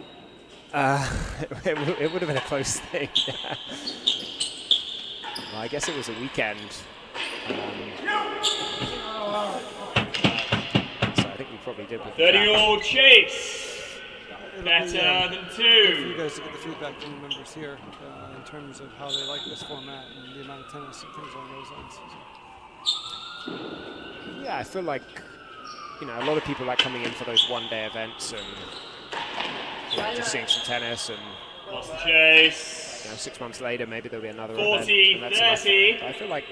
It would have been a close thing. Well, I guess it was a weekend. So I think we probably did. 30-all chase. Better than Good for 2. you guys to get the feedback from the members here in terms of how they like this format and the amount of tennis and things along those lines. Yeah, I feel like a lot of people like coming in for those one-day events and just seeing some tennis, and Lost the chase. 6 months later maybe there'll be another 40, event. And that's 30. enough. I feel like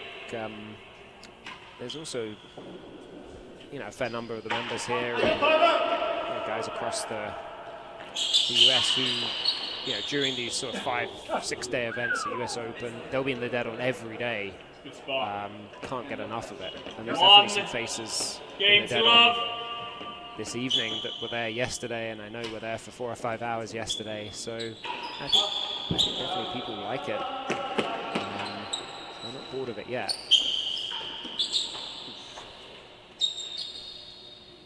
there's also a fair number of the members here, and guys across the US who during these sort of 5-6 day events, the US Open, they'll be in the dead on every day Good spot. Can't get enough of it. And there's One. definitely some faces Game in the to dead love. on this evening that were there yesterday, and I know were there for 4 or 5 hours yesterday. So I think definitely people like it. I'm not bored of it yet.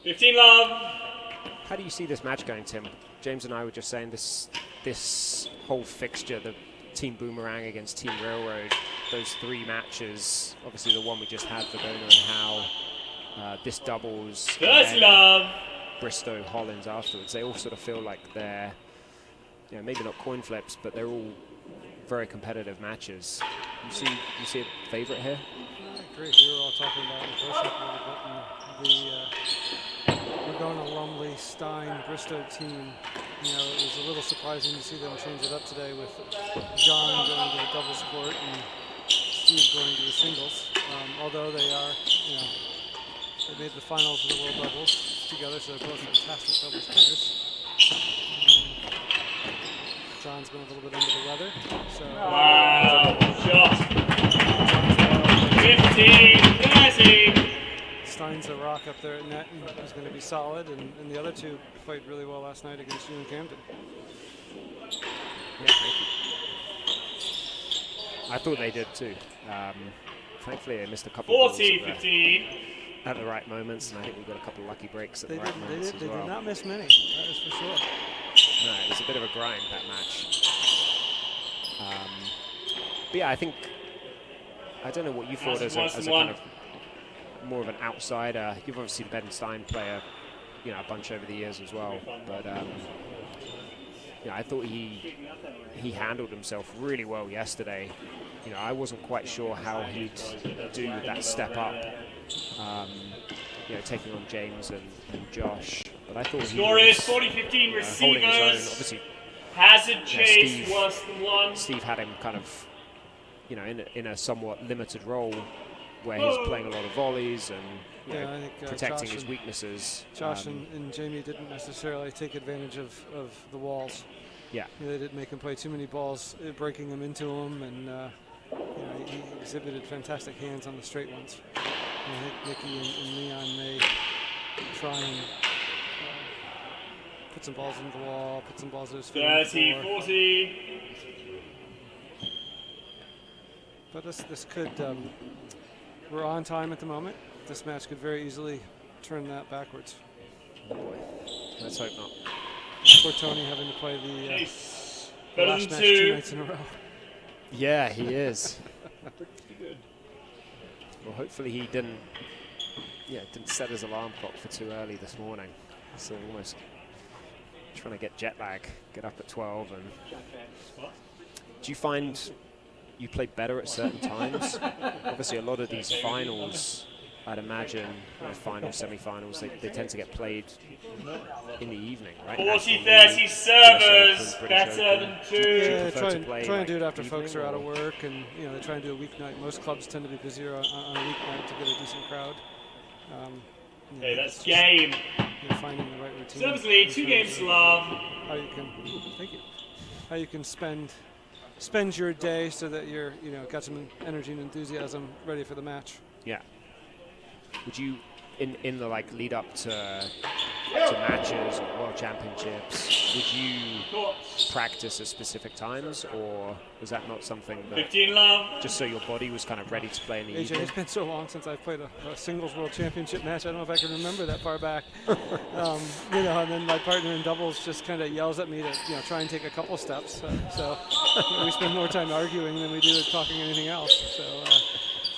15 love. How do you see this match going, Tim? James and I were just saying this whole fixture, the Team Boomerang against Team Railroad, those 3 matches, obviously the one we just had for Bona and Howe, this doubles, First and then love. Bristow, Hollins afterwards, they all sort of feel like they're, maybe not coin flips, but they're all very competitive matches. You see a favourite here? I agree. We were all talking about it in the first we're going to Lumley, Stein, Bristow team. It was a little surprising to see them change it up today with John going to the doubles court and Steve going to the singles. Although they are, they made the finals of the World Doubles together, so they're both fantastic doubles players. John's been a little bit under the weather. So Wow, shot. 15, 30. Stein's a rock up there at net and is going to be solid, and the other two played really well last night against you and Camden. Yeah, thank you. I thought they did too. Thankfully, they missed a couple of balls 15. at the right moments, and I think we got a couple of lucky breaks at the right moments as They well. did not miss many, that is for sure. No, it was a bit of a grind, that match. But yeah, I don't know what you thought as a kind of more of an outsider. You've obviously seen Ben Stein play a bunch over the years as well, but I thought he handled himself really well yesterday. I wasn't quite sure how he'd do with that step up, taking on James and Josh. But I thought Score he is was 40-15 holding his receivers. own. Obviously, Hazard chase Steve, worse than one. Steve had him kind of, in a somewhat limited role where he's playing a lot of volleys and I think, protecting Josh his and- weaknesses. Josh and Jamie didn't necessarily take advantage of the walls. Yeah. They didn't make him play too many balls, breaking them into him, and he exhibited fantastic hands on the straight ones. I think Nicky and Leon may try and put some balls into the wall, put some balls at his feet. 30-40. But this could, we're on time at the moment. This match could very easily turn that backwards. Oh boy, let's hope not. Poor Tony having to play the Better last than match 2 two. nights in a row. Yeah, he is. Pretty good. Well, hopefully he didn't set his alarm clock for too early this morning. So almost trying to get jet lag, get up at 12. And do you find you play better at certain times? Obviously, a lot of these finals, I'd imagine, finals, semi-finals, they tend to get played in the evening, right? 40-30 servers, better than two. Yeah, prefer to try play, and do it like, after folks are evening out of or- work, and they try and do a weeknight. Most clubs tend to be busier on a weeknight to get a decent crowd. Okay, that's it's just, game. finding the right routine. Service lead, in 2 terms games of to love. How you can, thank you. How you can spend your day so that you're got some energy and enthusiasm ready for the match. Yeah. Would you, in the lead up to matches or world championships, would you practice at specific times, or was that not something that 15 love. just so your body was kind of ready to play in the AJ, evening? it's been so long since I've played a singles world championship match. I don't know if I can remember that far back. And then my partner in doubles just kind of yells at me to try and take a couple steps. So we spend more time arguing than we do talking anything else. So,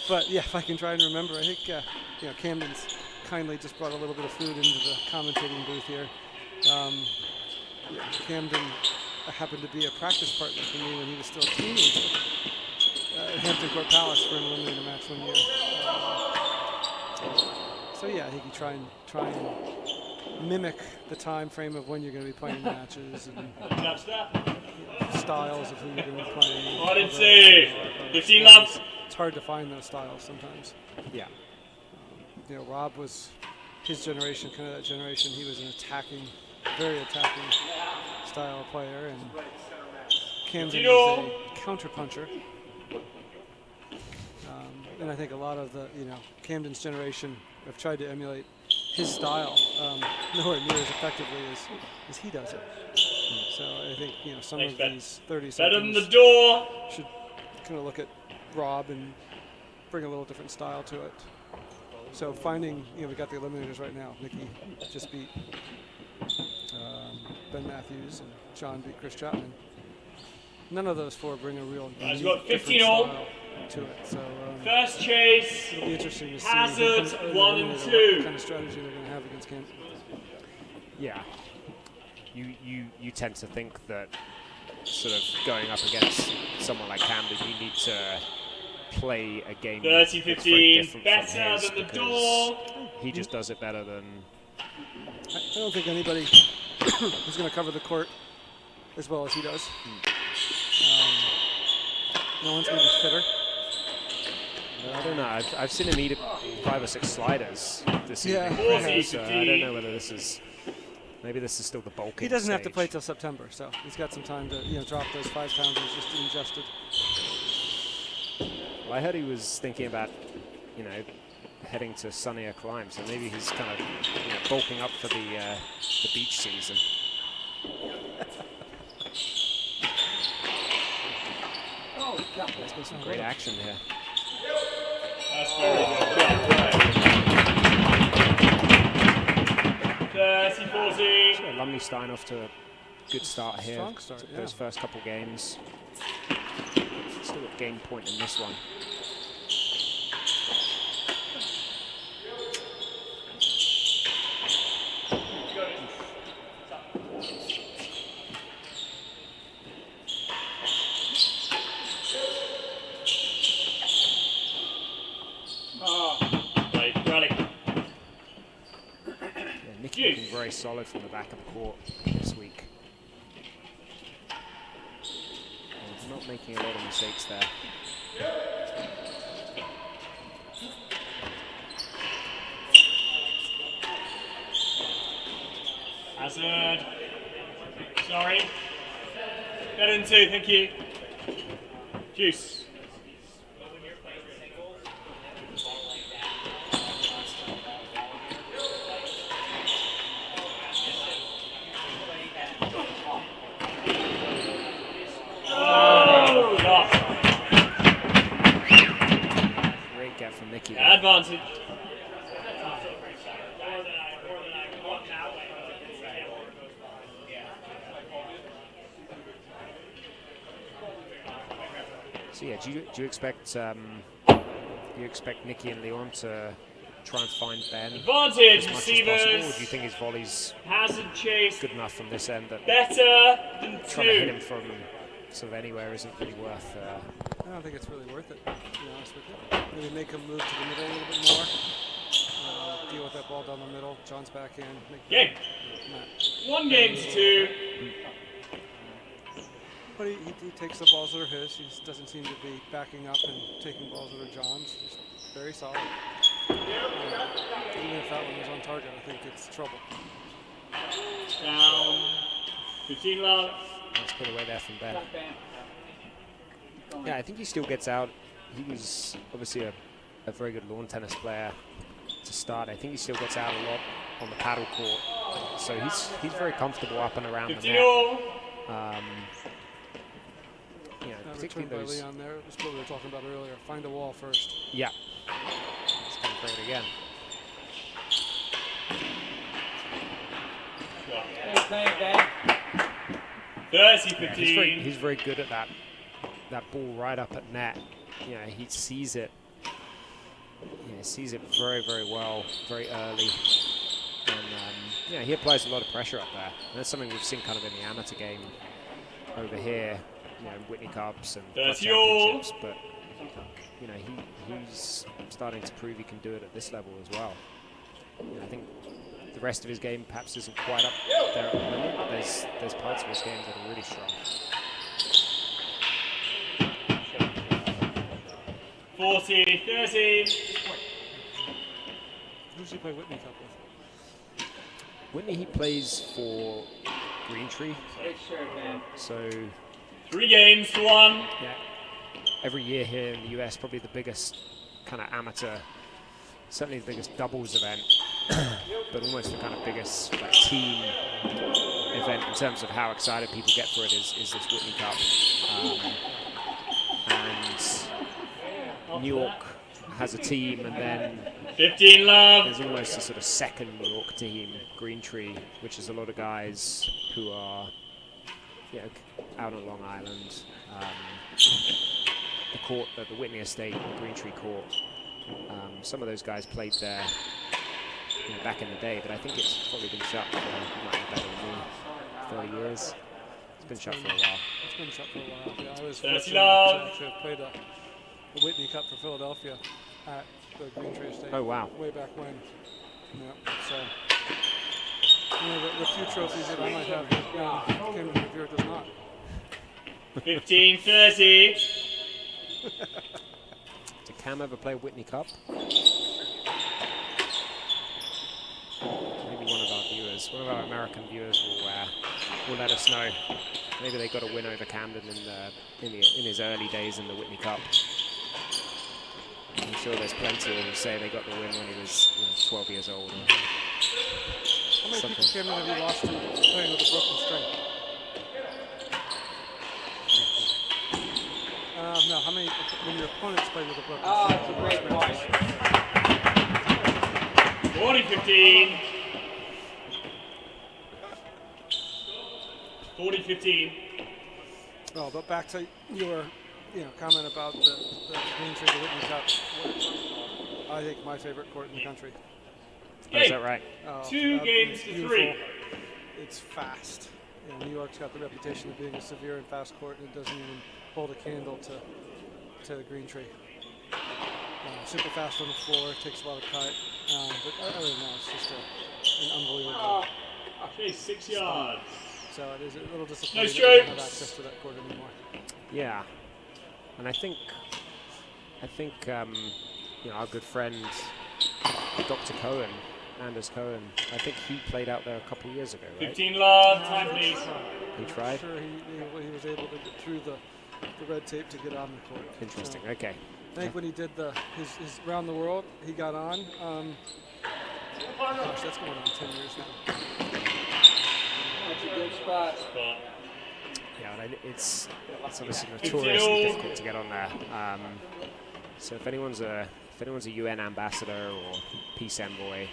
but yeah, if I can try and remember, I think Camden's kindly just brought a little bit of food into the commentating booth here. Camden happened to be a practice partner for me when he was still a teenager at Hampton Court Palace for an eliminator match one year. So yeah, I think you try and mimic the time frame of when you're going to be playing matches and styles of who you're going to be playing. What did say? 15 laps. It's hard to find those styles sometimes. Yeah. Rob was his generation, kind of that generation. He was an attacking, very attacking style of player, and Camden is a counter puncher. and I think a lot of the Camden's generation have tried to emulate his style, nowhere near as effectively as he does it. So I think some of these 30 seconds the door should kind of look at Rob and bring a little different style to it. So finding, we got the eliminators right now. Nikki just beat Ben Matthews and John beat Chris Chapman. None of those four bring a real He's got different 15-all. style to it. So First chase. it'll be interesting to see Hazard, who comes 1 and eliminated, 2. what kind of strategy they're going to have against Camden. Yeah. You tend to think that sort of going up against someone like Camden, you need to play a game 30-15, that's very different better from his than the because door. he just does it better than. I don't think anybody is going to cover the court as well as he does. No one's going to be fitter. I don't know. I've seen him eat 5 or 6 sliders this Yeah. evening. So I don't know whether this is. Maybe this is still the bulking. He doesn't have to stage. play till September, so he's got some time to drop those 5 pounders just ingested. Well, I heard he was thinking about, heading to sunnier climes, so maybe he's kind of bulking up for the beach season. There's been some great action here. That's very good. 30-40. So Lumley Stein off to a good start here. Strong start, Took yeah. those first couple games. Still at game point in this one. Right, rally. Yeah, Nicky looking very solid from the back of the court this week. And not making a lot of mistakes there. Hazard. Sorry. Better than 2, thank you. Juice. Oh, lost. Great get from Nicky. Advantage. So yeah, do you expect Nicky and Leon to try and find Ben Advantage, as much receivers. as possible, or do you think his volley's Hazard chase. good enough from this end that Better than trying to hit 2. him from sort of anywhere isn't really worth? I don't think it's really worth it, to be honest with you. Maybe make him move to the middle a little bit more. Deal with that ball down the middle. John's back in. Game. 1 game to 2. But he takes the balls that are his. He just doesn't seem to be backing up and taking balls that are John's. Just very solid. Even if that one was on target, I think it's trouble. Down. 15 love. Let's put away there from Ben. Yeah, I think he still gets out. He was obviously a very good lawn tennis player to start. I think he still gets out a lot on the paddle court. So he's very comfortable up and around the net. Particularly Return by those. Leon there. That's what we were talking about earlier. Find a wall first. Yeah. Let's go for it again. Yeah, 30-15. he's very good at that ball right up at net. He sees it. Sees it very, very well, very early. And he applies a lot of pressure up there. And that's something we've seen kind of in the amateur game over here, Whitney Cups and Club Championships. But he's starting to prove he can do it at this level as well. I think the rest of his game perhaps isn't quite up there at the moment, but there's parts of his game that are really strong. 40-30. Who does he play Whitney Cup with? Whitney, he plays for Greentree. So 3 games to 1. Yeah. Every year here in the US, probably the biggest kind of amateur, certainly the biggest doubles event, but almost the kind of biggest like, team event in terms of how excited people get for it is this Whitney Cup. And New York has a team, and then 15 love. There's almost a sort of second New York team, Green Tree, which is a lot of guys who are, you know, out on Long Island. The court at the Whitney Estate, the Green Tree Court. Some of those guys played there, you know, back in the day, but I think it's probably been shut for, you might know better than me, 30 years. It's been shut for a while. It's been shut for a while. Yeah, I was 30 fortunate love. to have played the Whitney Cup for Philadelphia at the Green Tree Estate. Oh, wow. Way back when. Yeah, so, you know, the few trophies that I might have that Ken Revere does not. 15-30. Did Cam ever play Whitney Cup? Maybe one of our viewers, one of our American viewers will let us know. Maybe they got a win over Camden in his early days in the Whitney Cup. I'm sure there's plenty who say they got the win when he was 12 years old. Or How many people came in have you lost to playing with a broken string? No, how many, when your opponents play with a broken string? That's a great point. 40-15. 40-15. Oh, but back to your comment about the Green Tree, the Whitney Cup. I think my favorite court in the country. Oh, is that right? 2 games to 3. It's fast. You know, New York's got the reputation of being a severe and fast court, and it doesn't even hold a candle to the Green Tree. Super fast on the floor, takes a lot of cut. But other than that, it's just an unbelievable. Okay, 6 yards. So it is a little disappointing Nice that we don't have strokes. access to that court anymore. Yeah, and I think our good friend Dr. Cohen, Anders Cohen, I think he played out there a couple years ago, right? 15 love, time please. He tried? I'm sure he was able to get through the red tape to get on the court. Interesting, So okay. I think when he did his round the world, he got on. Gosh, that's going on 10 years now. That's a good spot. Yeah, and it's obviously notoriously difficult to get on there. So if anyone's a UN ambassador or peace envoy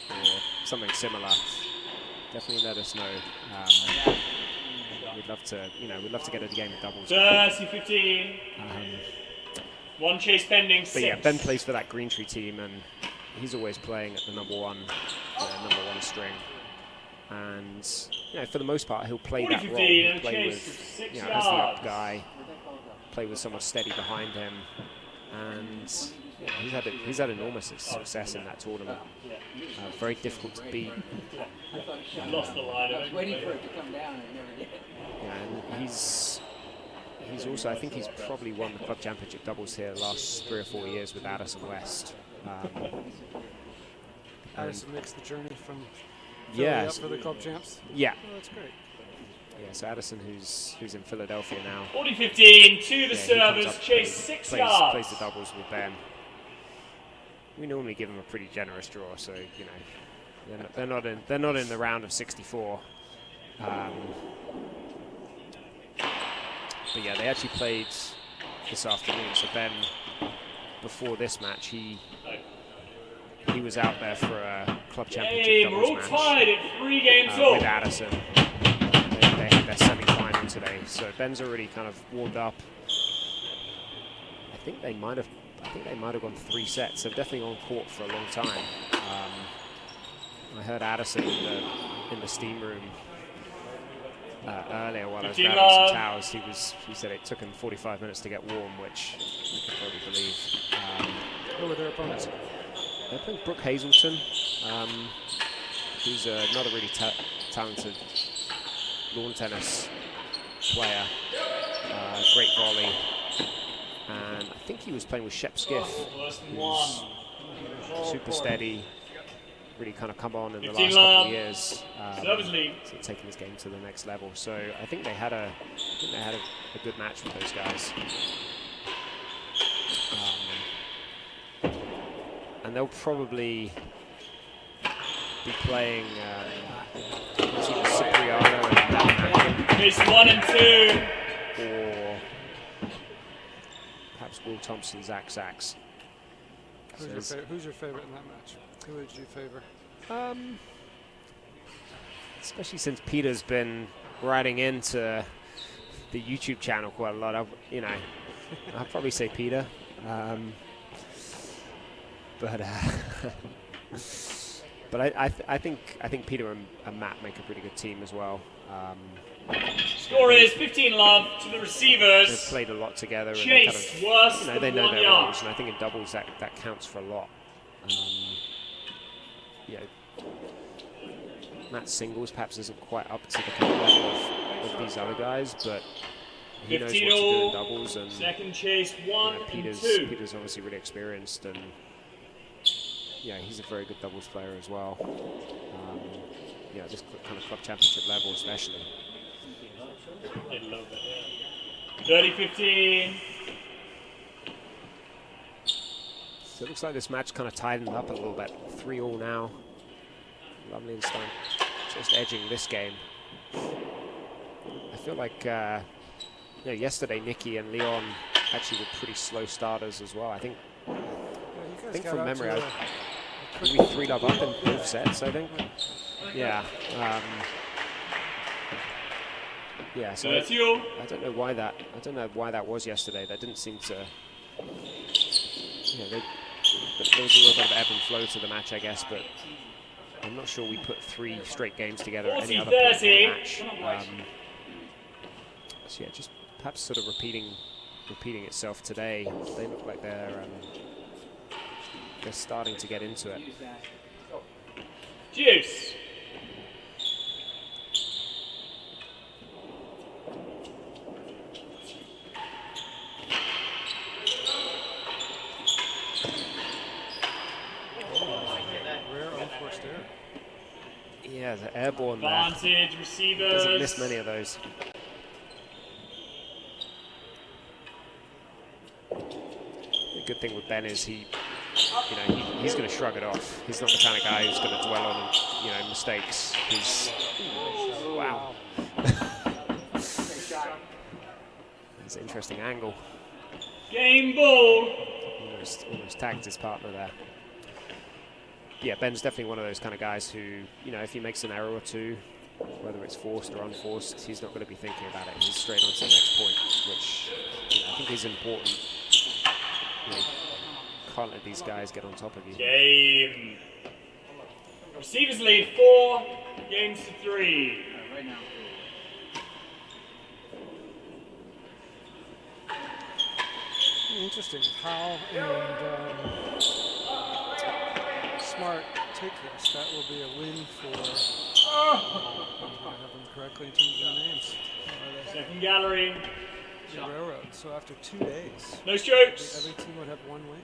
or something similar, definitely let us know. We'd love to get a game of doubles. 30-15. 1 chase pending. 6. But yeah, Ben plays for that Green Tree team, and he's always playing at the number one string. And for the most part, he'll play that role. He'll play with, as the up guy, play with someone steady behind him, and he's had enormous success in that tournament. Very difficult to beat. Lost the line. I was waiting for it to come down, and it never did. Yeah, and he's also, I think he's probably won the club championship doubles here the last 3 or 4 years with Addison West. Addison makes the journey from Yeah, up for the club champs. Yeah. Oh, that's great. Yeah, so Addison, who's in Philadelphia now. 40-15 to the he servers, comes up, chase 6 yards. Plays the doubles with Ben. We normally give them a pretty generous draw, so they're not in the round of 64. But yeah, they actually played this afternoon. So Ben, before this match, he was out there for a club championship doubles we're all match tied at 3 games all. with Addison. They had their semi-final today, so Ben's already kind of warmed up. I think they might have gone 3 sets. They've definitely on court for a long time. I heard Addison in the steam room earlier while I was grabbing some towels. He said it took him 45 minutes to get warm, which you can probably believe. Who were their opponents? They're playing Brooke Hazelton, who's another really talented lawn tennis player. Great volley. And I think he was playing with Shep Skiff, who's super steady, really kind of come on in the last couple of years, so taking his game to the next level. So I think they had a good match with those guys. and they'll probably be playing Cipriano and Case 1 and 2. or perhaps Will Thompson, Zach Sachs. Who's your favorite in that match? Who would you favor? Especially since Peter's been writing into the YouTube channel quite a lot. I'd probably say Peter. But I think Peter and Matt make a pretty good team as well. Score is 15 love to the receivers. They've played a lot together. And Chase worse they than know 1 their yard. roles, and I think in doubles that counts for a lot. Matt's singles perhaps isn't quite up to the kind of level of these other guys, but he knows what to do in doubles. And second chase 1 and 2. Peter's obviously really experienced, and yeah, he's a very good doubles player as well. This kind of club championship level especially. I love it. 30-15. So it looks like this match kind of tightened up a little bit. 3-3 now. Lovely-Einstein just edging this game. I feel like yesterday Nikki and Leon actually were pretty slow starters as well. I think from memory, we 3-love up in both sets, I think. Yeah. So I don't know why that. I don't know why that was yesterday. That didn't seem to. There was a little bit of ebb and flow to the match, I guess, but I'm not sure we put 3 straight games together at any other point in the match. So yeah, just perhaps sort of repeating itself today. They look like they're starting to get into it. Juice. Yeah, the airborne Advantage there. receivers. Doesn't miss many of those. The good thing with Ben is he's going to shrug it off. He's not the kind of guy who's going to dwell on mistakes. He's wow. That's an interesting angle. Game ball. Almost tagged his partner there. Yeah, Ben's definitely one of those kind of guys who, if he makes an error or two, whether it's forced or unforced, he's not going to be thinking about it. He's straight on to the next point, which I think is important. Can't let these guys get on top of you. Game. Receivers lead 4 games to 3. Right now. Interesting how and Smart take this. That will be a win for. I have them correctly in terms of their names. Second gallery. The Railroad. So after 2 days, no strokes. Every team would have 1 win.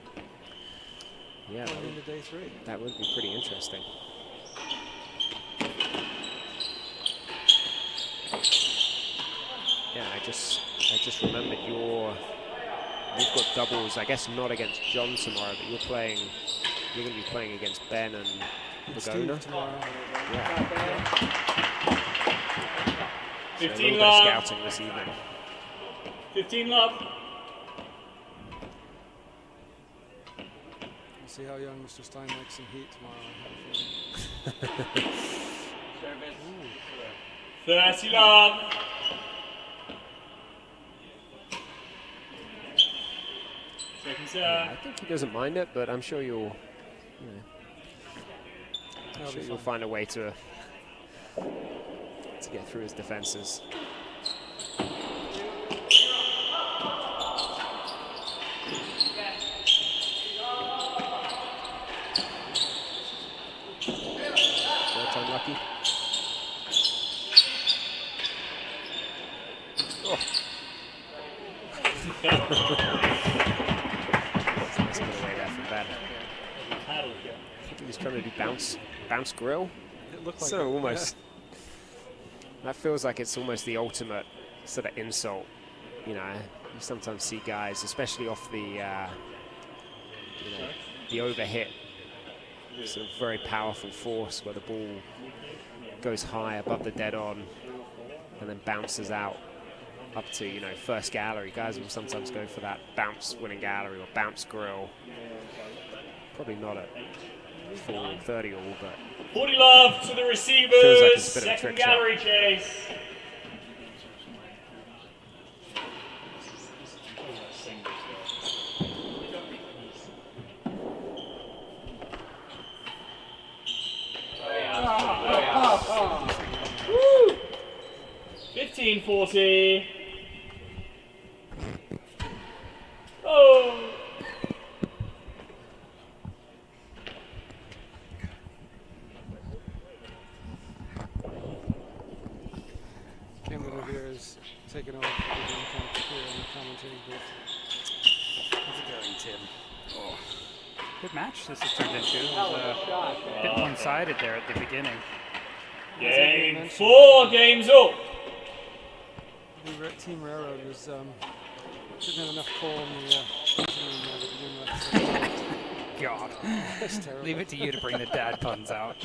Yeah, going into day 3. That would be pretty interesting. Yeah, I just remembered you've got doubles. I guess not against John tomorrow, but you're going to be playing against Ben and Lagona tomorrow. Yeah. 15 so love. Scouting this evening. 15 love. We'll see how young Mr. Stein likes some heat tomorrow. 30 love. Second serve. Yeah, I think he doesn't mind it, but I'm sure you'll find a way to get through his defenses. That's unlucky. Oh. Nice put away there from Ben. I think he was trying to do bounce grill. It looked like so almost. That feels like it's almost the ultimate sort of insult. You sometimes see guys, especially off the the overhit sort of very powerful force where the ball goes high above the dead on and then bounces out up to, you know, first gallery. Guys will sometimes go for that bounce winning gallery or bounce grill. Probably not at full 30 all, but 40 love to the receivers. Feels like it's a bit of a Second trick shot. gallery chase. Woo! 15-40. Oh! Cameron Revere is taking over for the game count here in the commentating booth. How's it going, Tim? Oh. Good match this has turned into. It was a bit one-sided there at the beginning. Game 4, game's up. The Team Railroad was didn't have enough coal in the engine room to begin with. God. That's terrible. Leave it to you to bring the dad puns out.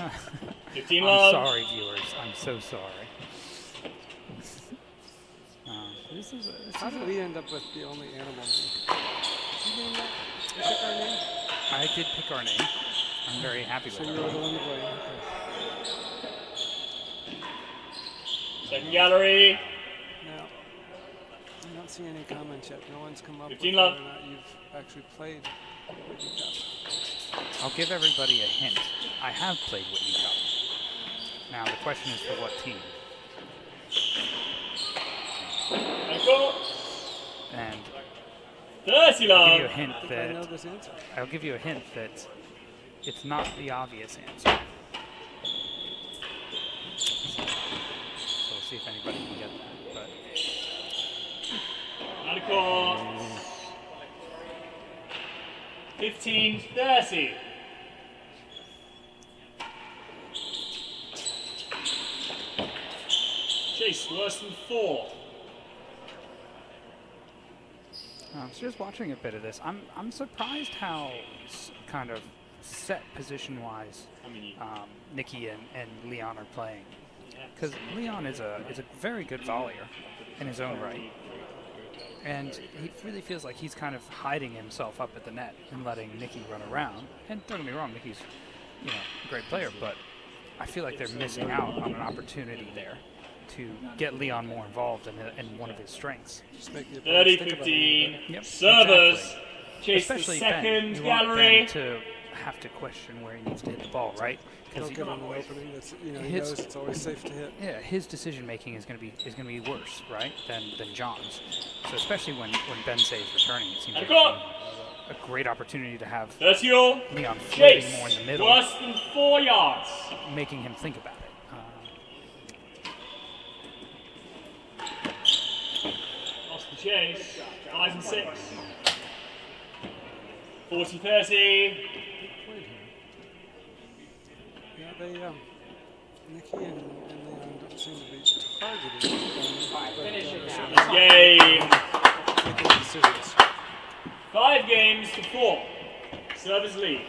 15 I'm love. sorry, viewers. I'm so sorry. How did we end up with the only animal name? Did you name that? Did you pick our name? I did pick our name. I'm very happy with So it. you were the one to blame. Second gallery. No. I don't see any comments yet. No one's come up with 15 whether love. or not you've actually played Whitney Cup. I'll give everybody a hint. I have played Whitney Cup. Now the question is for what team? And 30 I'll love. give you a hint I think I know this answer. I'll give you a hint that it's not the obvious answer. So we'll see if anybody can get that. But Out of court. 15-30. Chase worse than 4. so just watching a bit of this, I'm surprised how kind of set position-wise Nikki and Leon are playing. Because Leon is a very good volleyer in his own right. And he really feels like he's kind of hiding himself up at the net and letting Nikki run around. And don't get me wrong, Nikki's a great player, but I feel like they're missing out on an opportunity there to get Leon more involved in one of his strengths. Just make the 30-15. Yep, Servers. exactly. Chase Especially the second Ben. You want gallery. Ben to have to question where he needs to hit the ball, right? Don't give him an opening that's, he knows it's always safe to hit. Yeah, his decision making is going to be worse, right, than John's. So especially when Ben saves returning, it seems like a great opportunity to have Leon floating Chase more in the middle, worse than 4 yards. making him think about it. Lost the chase. 5 and 6. 40-30. Yeah, they, Nikki and Leon don't seem to be targeted. Game. Making decisions. 5 games to 4. Service lead.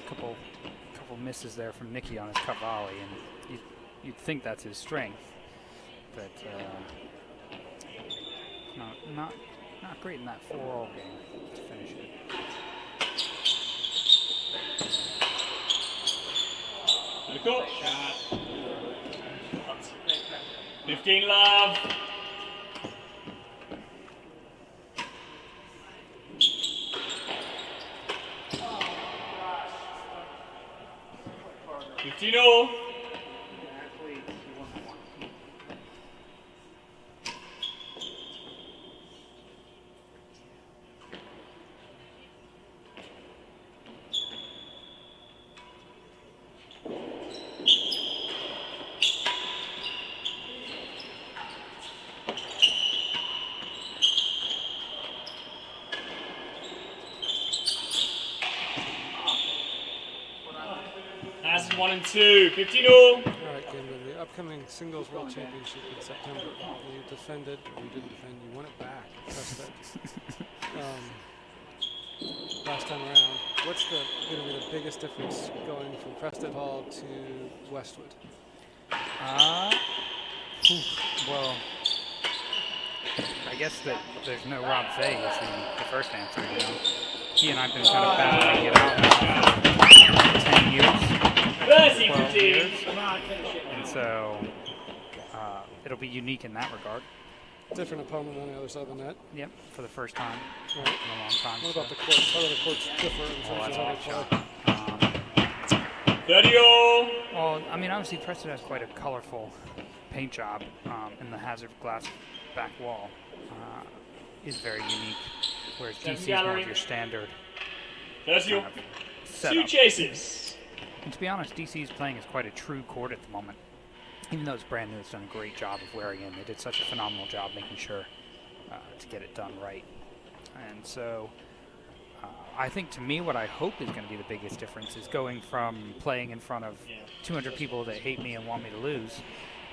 Couple misses there from Nikki on his cut volley, and you'd think that's his strength, but not great in that 4-all game to finish it. And a coach. 15 love. Fifteen-all. That's 1 and 2. 15-all. All right, Kim, the upcoming Singles World Championship in September. You defended, or you didn't defend, you won it back. Trust that. last time around. What's going to be the biggest difference going from Preston Hall to Westwood? Well, I guess that there's no Rob Fay is the first answer. You know, he and I've been kind of battling it out for 10 years, 12 years, and so it'll be unique in that regard. Different opponent on the other side of the net. Yep, for the first time right. in a long time. What about the courts? How do the courts differ in terms of how they play? 30-all. Well, I mean, obviously Preston has quite a colorful paint job, and the hazard glass back wall is very unique, whereas DC is more of your standard Two setup. chases. And to be honest, DC is playing as quite a true court at the moment. Even though it's brand new, it's done a great job of wearing in. They did such a phenomenal job making sure to get it done right. And so I think, to me, what I hope is going to be the biggest difference is going from playing in front of 200 people that hate me and want me to lose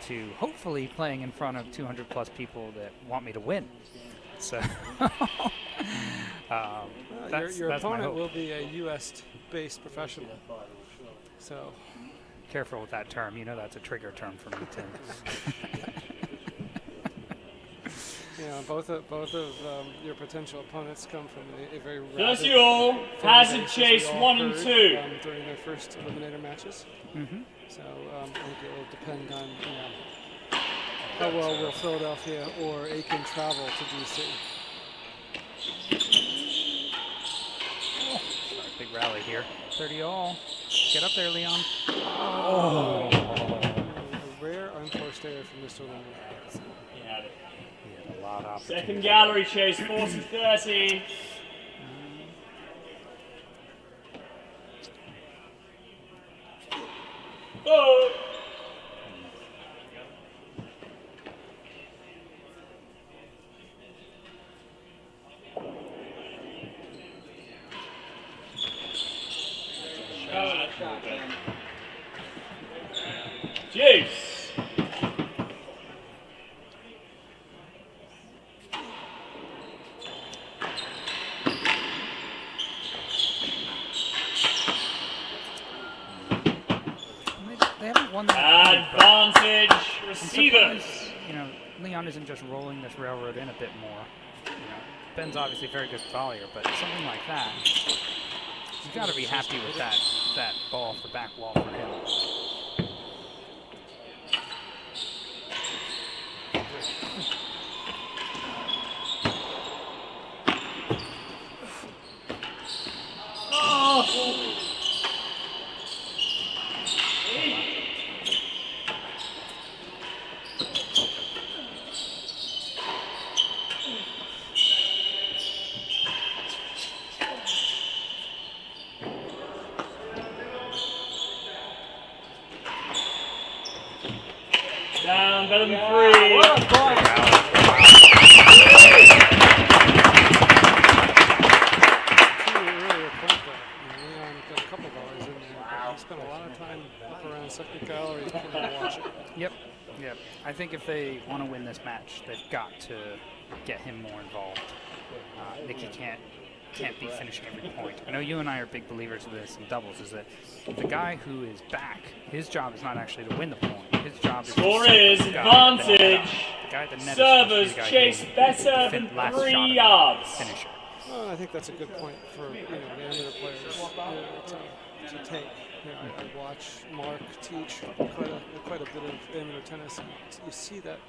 to hopefully playing in front of 200 plus people that want me to win. So your opponent will be a U.S.-based professional. So careful with that term. You know that's a trigger term for me, Tim. Both of your potential opponents come from a very All. Hazard chase 1 and 2 during their first eliminator matches. Mm-hmm. So I think it will depend on how well will Philadelphia or Aiken travel to DC. Big rally here. 30-all. Get up there, Leon. Oh. A rare unforced error from Mr. Leonard. He had it. He had a lot of opportunity. Second gallery chase, 40-30. Oh! Juice. They haven't won that. Advantage receivers. You know, Leon isn't just rolling this railroad in a bit more. You know, Ben's obviously a very good volleyer, but something like that, you've got to be happy with that ball off the back wall for him. Down, better than 3. What a ball. Leon got a couple volleys in there. He spent a lot of time up around second gallery trying to watch it. Yep. I think if they want to win this match, they've got to get him more involved. Nikki can't be finishing every point. I know you and I are big believers of this in doubles, is that the guy who is back, his job is not actually to win the point. His job is Score to is set the guy at the net up. advantage. The guy at the net is Servers supposed to be the guy chase getting better the than last 3 shot of yards. the finisher. Well, I think that's a good point for the amateur players to take. I watch Mark teach quite a bit of amateur tennis. And you see that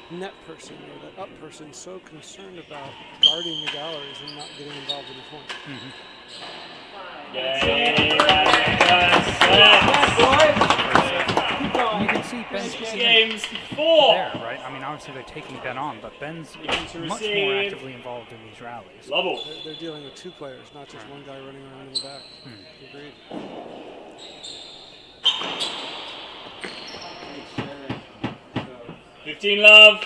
net person or that up person so concerned about guarding the galleries and not getting involved in the point. Mm-hmm. You can see Ben's games 4 there, right? I mean, obviously they're taking Ben on, but Ben's much more actively involved in these rallies. Level. They're dealing with 2 players, not just one guy running around in the back. Agreed. 15 love.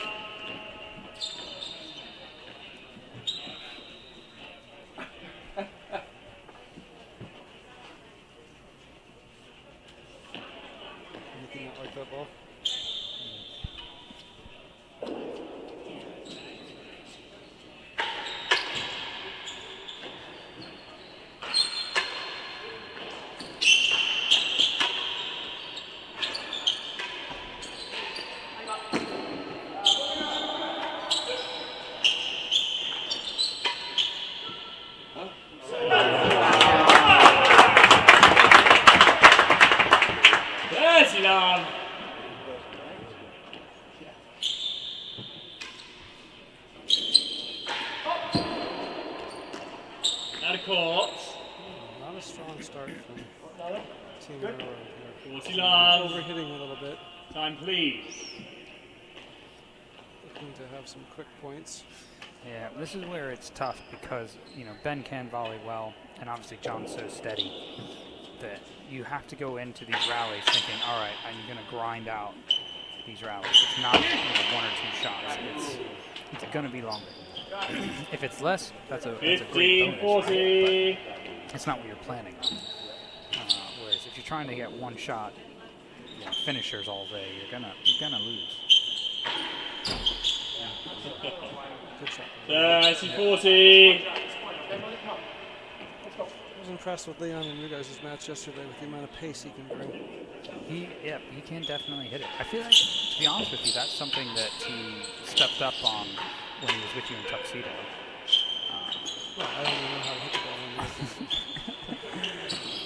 Anything not like that ball? 30 love. Out of court. Not a strong start from Team Good. Railroad here. 40 love. Overhitting a little bit. Time, please. Looking to have some quick points. Yeah, this is where it's tough because, you know, Ben can volley well, and obviously John's so steady that you have to go into these rallies thinking, all right, I'm going to grind out these rallies. It's not, you know, 1 or 2 shots. It's going to be longer. If it's less, that's a great 15, bonus, 40. right? But it's not what you're planning on. Whereas if you're trying to get 1 shot, you know, finishers all day, you're gonna lose. Good shot. 30, 40. I was impressed with Leon and you guys' match yesterday with the amount of pace he can bring. He can definitely hit it. I feel like, to be honest with you, that's something that he stepped up on when he was with you in Tuxedo. Well, I don't even know how to hit the ball anymore.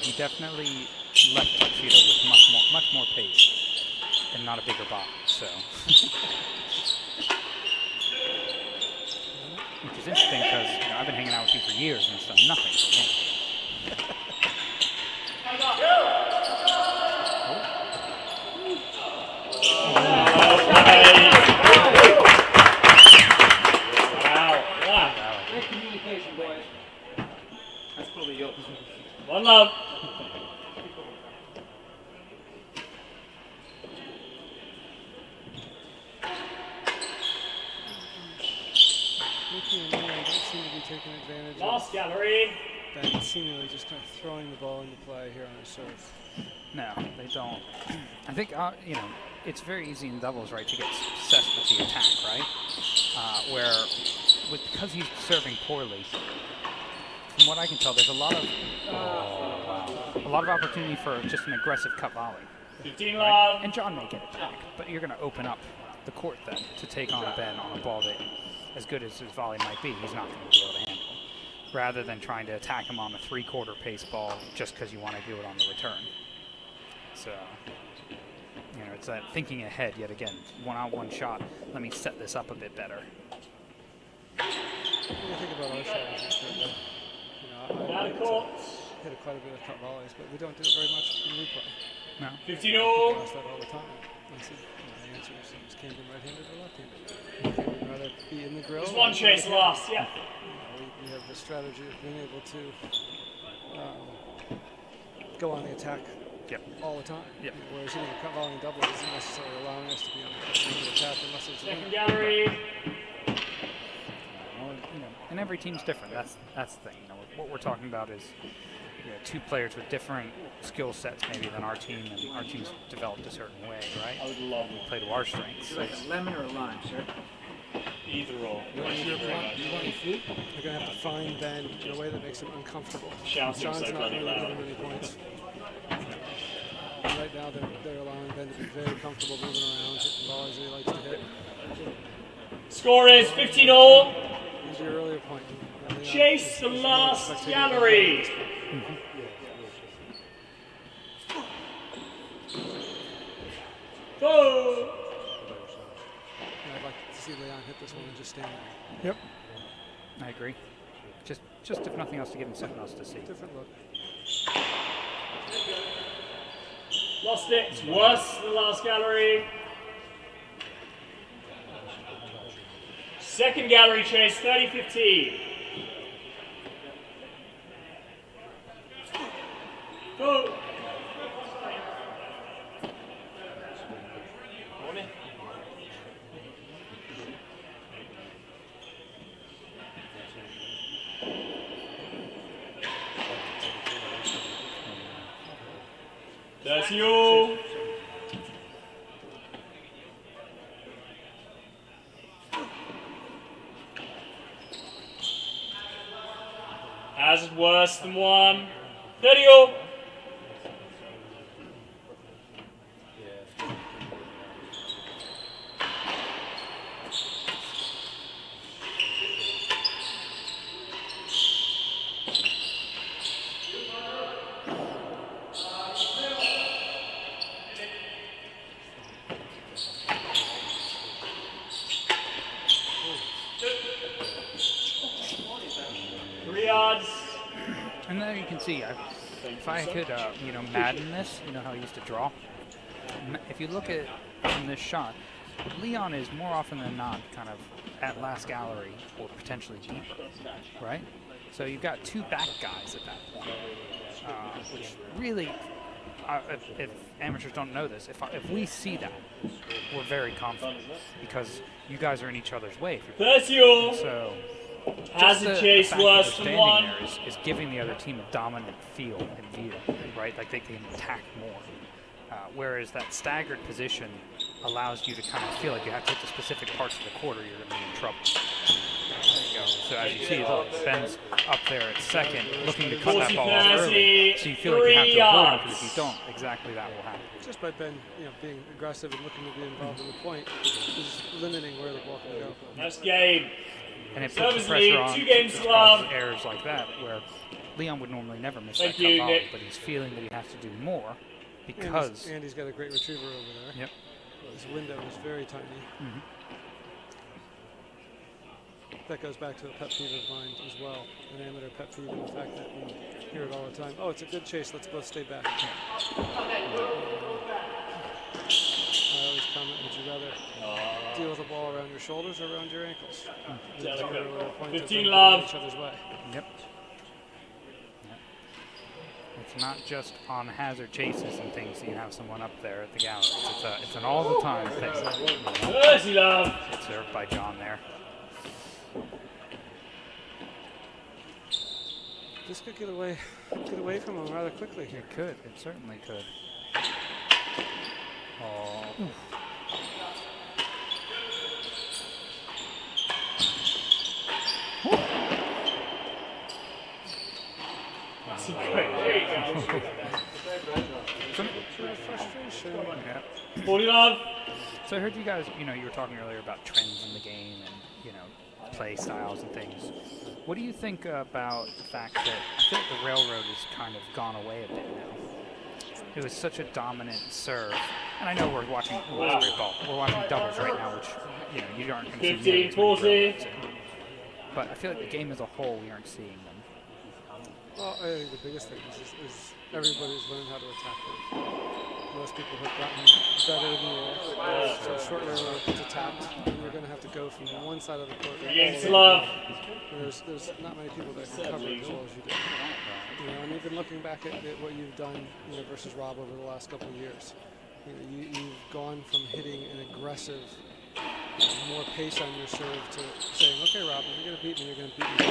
He definitely left Tuxedo with much more pace and not a bigger body. So, which is interesting because, you know, I've been hanging out with you for years and it's done nothing for me. Great communication, boys. That's probably yours. 1 love. Nicky and Leon don't seem to be taking advantage Last of gallery. Ben seemingly just kind of throwing the ball into play here on his serve. No, they don't. I think, you know, it's very easy in doubles, right, to get obsessed with the attack, right? Because he's serving poorly, from what I can tell, there's a lot of opportunity for just an aggressive cut volley. 15 right? love. And John may get it back, but you're going to open up the court then to take on Ben on a ball that, as good as his volley might be, he's not going to be able to handle. Rather than trying to attack him on a 3/4 pace ball just because you want to do it on the return. So, you know, it's that thinking ahead yet again. 1-on-1 shot. Let me set this up a bit better. What do you think about our strategy? You know, I hit quite a bit of cut volleys, but we don't do it very much in replay. No. 15 People ask that all the time. I said, the answer is came from right-handed or left-handed. We'd rather be in the grill. Just 1 chase lost, yeah. We have the strategy of being able to go on the attack all the time. Yep. Whereas hitting a cut volley and double isn't necessarily allowing us to be on the attack unless it's Second gallery. Well, you know, and every team's different. That's the thing. You know, what we're talking about is, you know, 2 players with different skill sets maybe than our team, and our team's developed a certain way, right? I would love we play to our strengths. Like a lemon or a lime, sir? Either or. You want your food? You're going to have to find Ben in a way that makes him uncomfortable. Shouting John's so not bloody really loud. giving any points. Right now, they're allowing Ben to be very comfortable moving around, hitting balls that he likes to hit. Score is 15 all. Here's your earlier point. Chase the last gallery. Go. And I'd like to see Leon hit this one and just stand there. Yep. I agree. Just if nothing else, to give him something else to see. Different look. Lost it. Worse than the last gallery. Second gallery chase, 30-15. Go. That's you. As it worse than 1. 30 all. can see, if I could, Madden this, you know how I used to draw? If you look at from this shot, Leon is more often than not kind of at last gallery or potentially deeper, right? So you've got two back guys at that point, which really, if amateurs don't know this, if we see that, we're very confident because you guys are in each other's way. So Has a chase worse than one. there is giving the other team a dominant feel and view, right? Like they can attack more. Whereas that staggered position allows you to kind of feel like you have to hit the specific parts of the quarter, you're going to be in trouble. There you go. So as you see, look, Ben's up there at second, looking to cut that ball off early. So you feel like you have to avoid him, because if you don't, exactly that will happen. Just by Ben, being aggressive and looking to be involved in the point, is limiting where the ball can go. Nice game. And it puts the pressure on to cause errors like that, where Leon would normally never miss that cut volley, but he's feeling that he has to do more because... And he's got a great retriever over there. Yep. His window is very tiny. Mm-hmm. That goes back to a pet peeve of mine as well, an amateur pet peeve, and the fact that we hear it all the time. Oh, it's a good chase, let's both stay back. I always comment, would you rather deal with a ball around your shoulders or around your ankles? 15 love. Each other's way. Yep. It's not just on hazard chases and things that you have someone up there at the gallery. It's an all the time thing. Mercy love. It's served by John there. This could get away from him rather quickly. It could. It certainly could. Oh. Frustration. 40 love. So I heard you guys, you were talking earlier about trends in the game and, play styles and things. What do you think about the fact that I think the railroad has kind of gone away a bit now? It was such a dominant serve. And I know we're watching great ball. We're watching doubles right now, which, you aren't going to see 15, 40. But I feel like the game as a whole, we aren't seeing them. Well, I think the biggest thing is everybody's learned how to attack it. Most people have gotten better in the air. So short railroad gets attacked, and you're going to have to go from one side of the court. There's not many people that can cover it as well as you do. And even looking back at what you've done, versus Rob over the last couple of years, you've gone from hitting an aggressive, more pace on your serve to saying, okay, Rob, if you're going to beat me, you're going to beat me.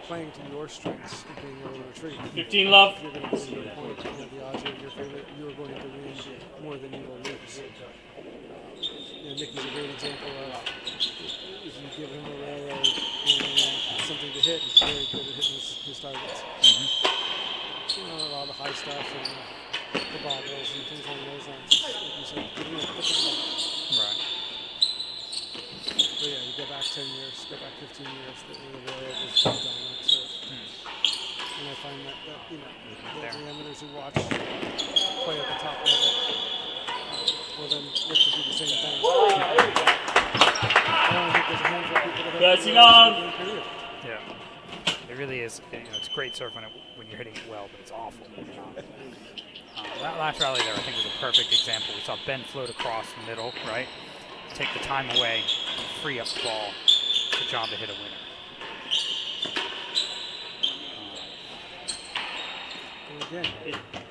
Playing to your strengths and being able to retrieve. 15 love. If you're going to win your point, the odds are in your favor. You're going to win more than you will lose. Nicky's a great example of if you give him a railroad and something to hit, he's very good at hitting his targets. A lot of the high stuff and the bobbles and things along those lines. Like you said, give him a quick ball. Right. But yeah, you go back 10 years, go back 15 years, the railroad was dominant serve. And I find that the amateurs who watch play at the top level will then look to do the same thing. I don't think there's a handful of people that have Yeah. It really is. It's great serve when you're hitting it well, but it's awful when you're not. That last rally there, I think, was a perfect example. We saw Ben float across the middle, right? Take the time away, free up the ball for John to hit a winner. Again,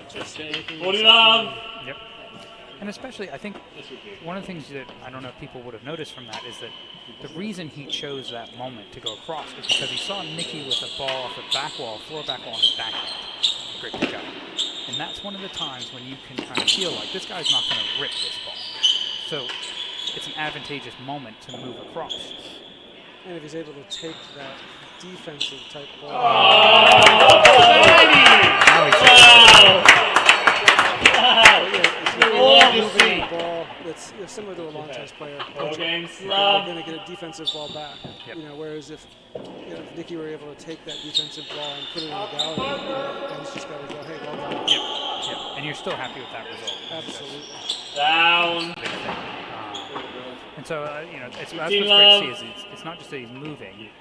just 40 love. Yep. And especially, I think one of the things that I don't know if people would have noticed from that is that the reason he chose that moment to go across is because he saw Nicky with a ball off the back wall, floor back wall on his backhand. Great pickup. And that's one of the times when you can kind of feel like this guy's not going to rip this ball. So it's an advantageous moment to move across. And if he's able to take that defensive type ball. Ball that's similar to a long toss player. You're going to get a defensive ball back. Whereas if Nicky were able to take that defensive ball and put it in the gallery, Ben's just got to go, hey, well done. Yep. And you're still happy with that result. Absolutely. Down. And so, that's what's great to see is it's not just that he's moving,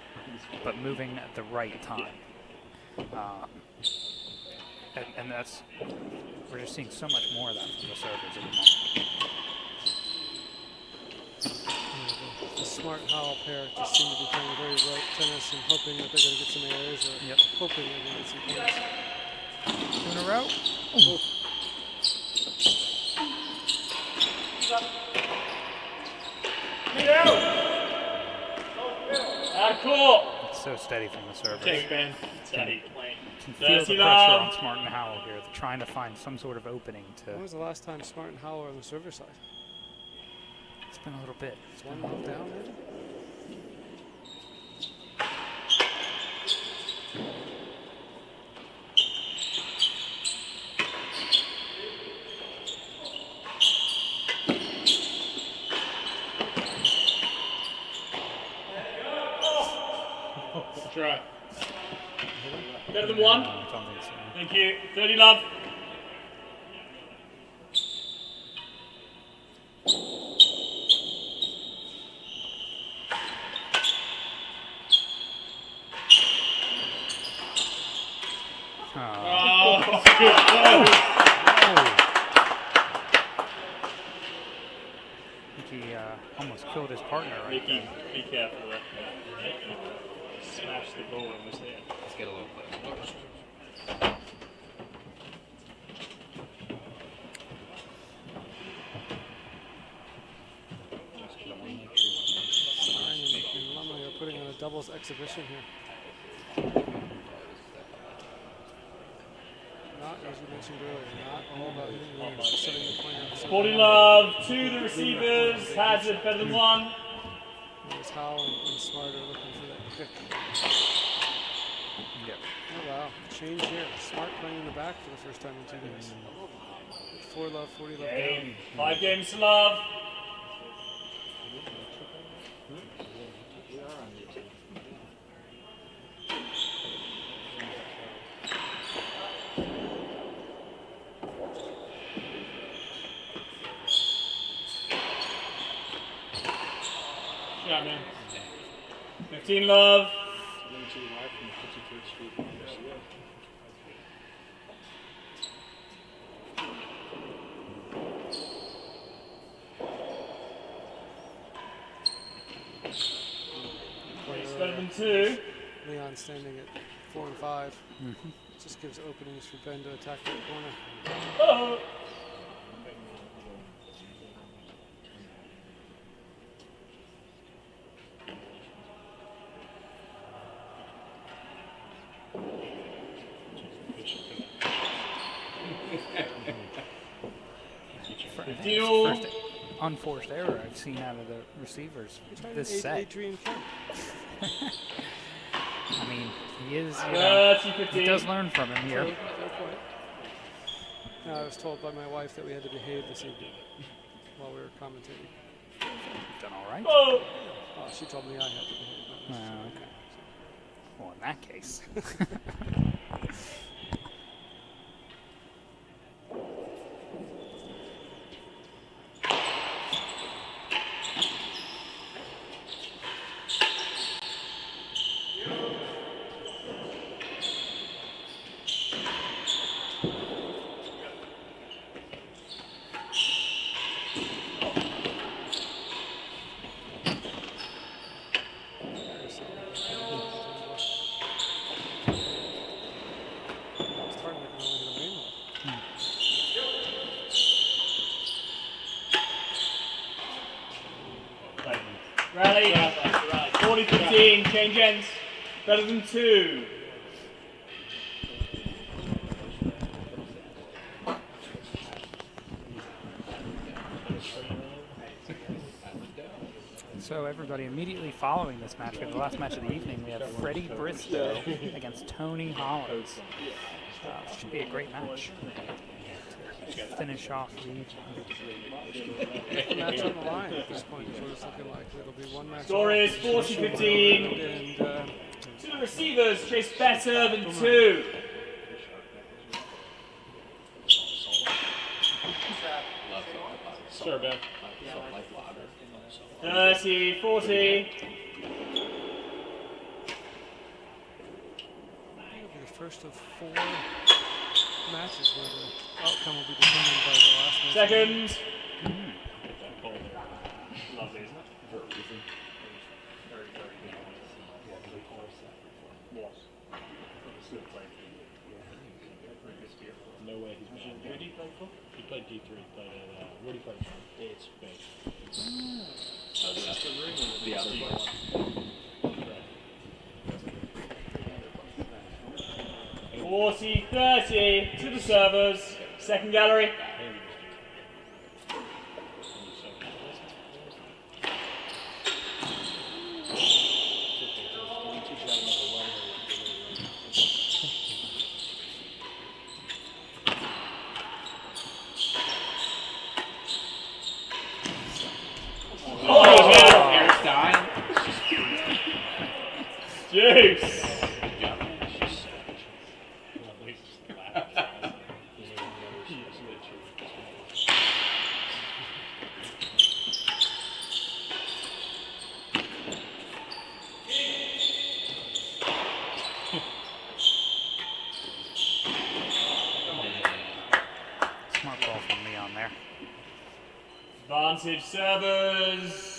but moving at the right time. And that's, we're just seeing so much more of that from the servers at the moment. The Smart Howell pair just seem to be playing very right tennis and hoping that they're going to get some errors or hoping they're going to get some points. 2 in a row. Ooh. Cool. It's so steady from the servers. Take, man. Steady. Dirty Can feel the pressure love. on Smart and Howell here. They're trying to find some sort of opening to. When was the last time Smart and Howell were on the server side? It's been a little bit. It's 1 month down, maybe? Try. Better than 1? Thank you. 30 love. Oh, good. He almost killed his partner right Mickey, there. be careful of that. Smash the ball in his head. Let's get a little closer. Stein and Lumley are putting on a doubles exhibition here. Not, as you mentioned earlier, not all about hitting winners, setting the point up. 40 love to the receivers. Hazard better than 1. There's Howell and Smart are looking for that kick. Yep. Oh wow, change here. Smart playing in the back for the first time in 2 days. 4 love, 40 love down. 5 games to love. Yeah, man. 15 love. Better than 2. Leon standing at 4 and 5. Just gives openings for Ben to attack that corner. Oh. First unforced error I've seen out of the receivers this set. Adrian Kemp. I mean, he is. You know, he does learn from him here. No, I was told by my wife that we had to behave this evening while we were commentating. Done all right. Oh. Oh, she told me I had to behave. Oh, okay. Well, in that case. Rally. 40-15. Change ends. Better than 2. So everybody immediately following this match, we have the last match of the evening. We have Freddie Bristow against Tony Hollins. Should be a great match. Finish off the match on the line at this point is what it's looking like. It'll be one match. Score is 40-15. And to the receivers, chase better than 2. Sure, Ben. 30-40. first of 4 matches where the outcome will be determined by the last match. Seconds. Lovely, isn't it? No way he's missing. Who did he play for? He played D3. He played at, what did he play for? It's The other one. 40-30 to the servers. Second gallery. Eric's dying. Juice. Smart ball from Leon there. Advantage servers.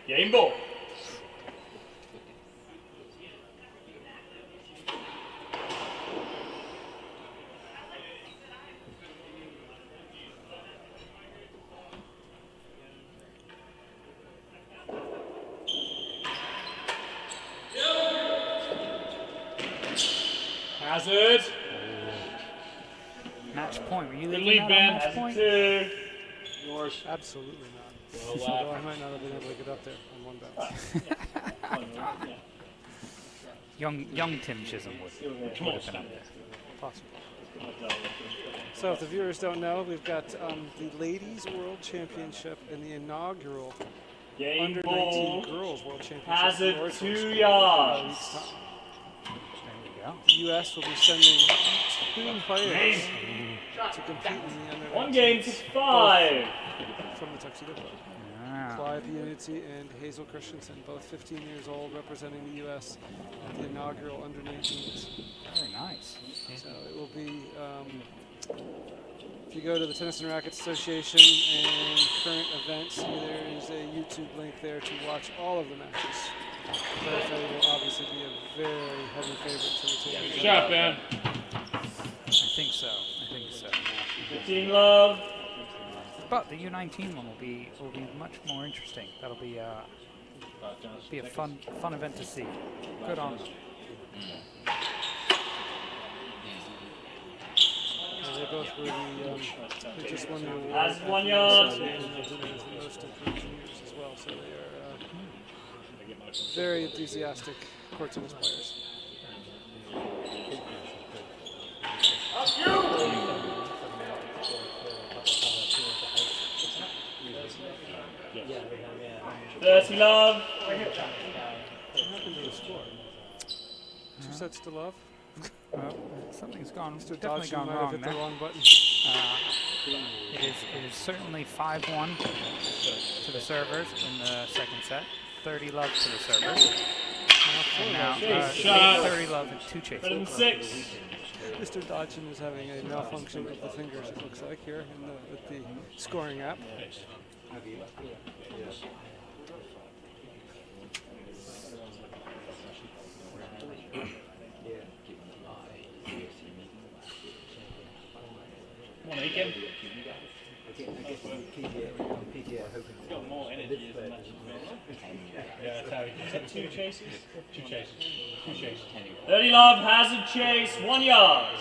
Game ball. Hazard. Match point. Were you Good leaving lead, that Ben. on match point? Two. Yours. Absolutely not. Although I might not have been able to get up there on one bounce. Young Tim Chisholm would have been up there. Possible. So if the viewers don't know, we've got the Ladies World Championship and the inaugural Game Under ball. 19 Girls World Championship. Hazard, North 2 Coast. yards. The U.S. will be sending 2 players to compete in the under 1 game to 5. from the Tuxedo Club. Clive Unity and Hazel Christensen, both 15 years old, representing the U.S. at the inaugural under 19s. Very nice. So it will be, if you go to the Tennis and Racket Association and current events, there is a YouTube link there to watch all of the matches. Claire Fay will obviously be a very heavy favorite to retain. Good shot, Ben. I think so. 15 love. But the U19 one will be much more interesting. That'll be a fun event to see. Good on them. They both were they just won the award. Has 1 yard. The most improved juniors as well, so they are very enthusiastic court tennis players. Yes. 30 love. What happened to the score? 2 sets to love. Well, something's gone. Mr. Definitely Dodson gone might wrong have hit there. the wrong button. It is certainly 5-1 to the servers in the second set. 30 love to the servers. And now 30 love and 2 chases. Better than 6. Mr. Dodson is having a malfunction of the fingers, it looks like, here with the scoring app. Come on, Aiken. Got more energy as a match. Yeah, that's how he did it. 2 chases? 2 chases. 2 chases. 30 love. Hazard chase. 1 yard.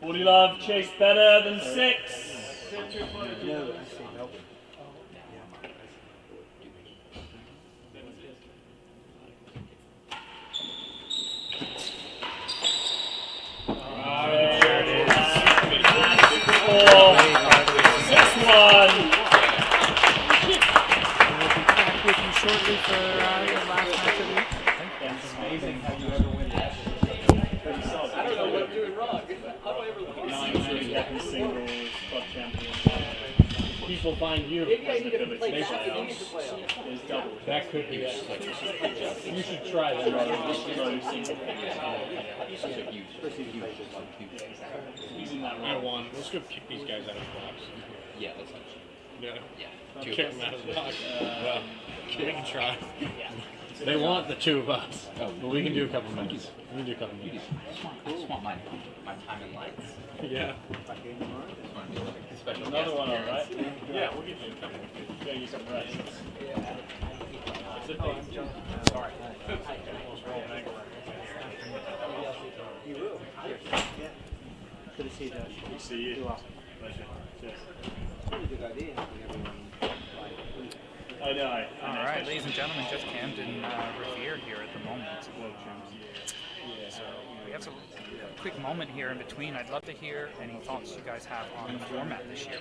Forty love. Chase better than 6. will find you. Maybe I need to play back and you need to play off. That could be. You should try that. Using that round one. Let's go kick these guys out of the box. Yeah, let's Yeah. Two Kick of them us. out of the box. Well, we can try. They want the two of us. But we can do a couple minutes. We can do a couple minutes. I just want my time and lights. Yeah. Special Another guest one, all right? appearance. Yeah, we'll give you a couple. Get you some rest. Sorry. You will. Good to see you, Josh. Good to see you. Pleasure. Cheers. Pretty good idea. I know. All right, ladies and gentlemen, just Camden Revere here at the moment. So we have a quick moment here in between. I'd love to hear any thoughts you guys have on the format this year.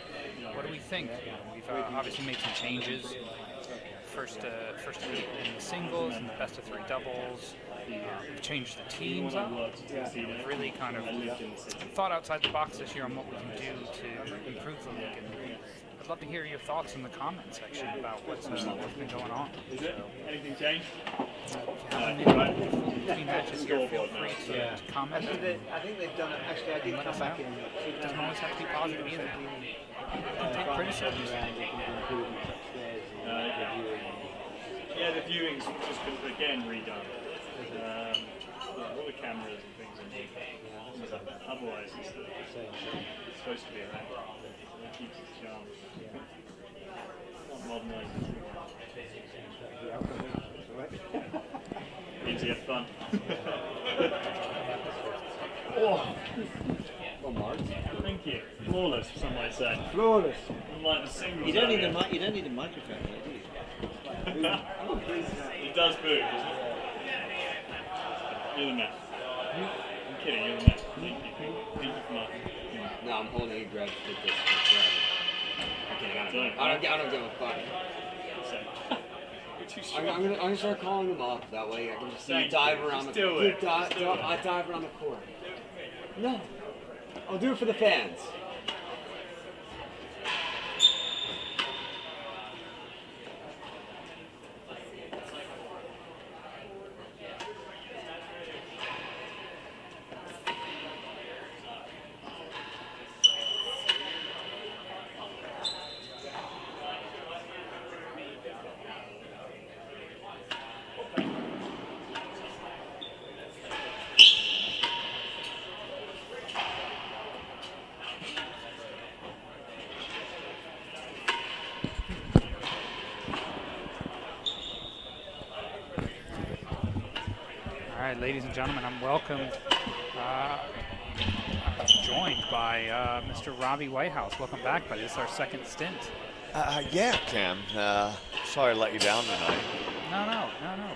What do we think? We've obviously made some changes. First eight in the singles and the best of 3 doubles. We've changed the teams up. We've really kind of thought outside the box this year on what we can do to improve the league. And I'd love to hear your thoughts in the comment section about what's been going on. Is it? Anything changed? Between matches here, feel free to comment. I think they've done it. Actually, I did Let come us back know. in. It doesn't always have to be positive either. Take criticism. Yeah, the viewing's just been again redone. All the cameras and things and otherwise it's supposed to be around. It keeps its charm. Not modernised. Means you have fun. Oh. Thank you. Flawless, some might say. Flawless. Unlike the singles. You don't need area. you don't need a microphone, do you? It does boo, doesn't it? You're the man. I'm kidding, you're the man. Thank you for Martin. No, I'm holding a grudge for this. I'm kidding. I don't give a fuck. I'm gonna start calling them up. That way I can just see dive around the court. I dive around the court. No, I'll do it for the fans. All right, ladies and gentlemen, I'm welcomed, joined by Mr. Robbie Whitehouse. Welcome back, buddy. This is our second stint. Yeah, Cam. Sorry to let you down tonight. No.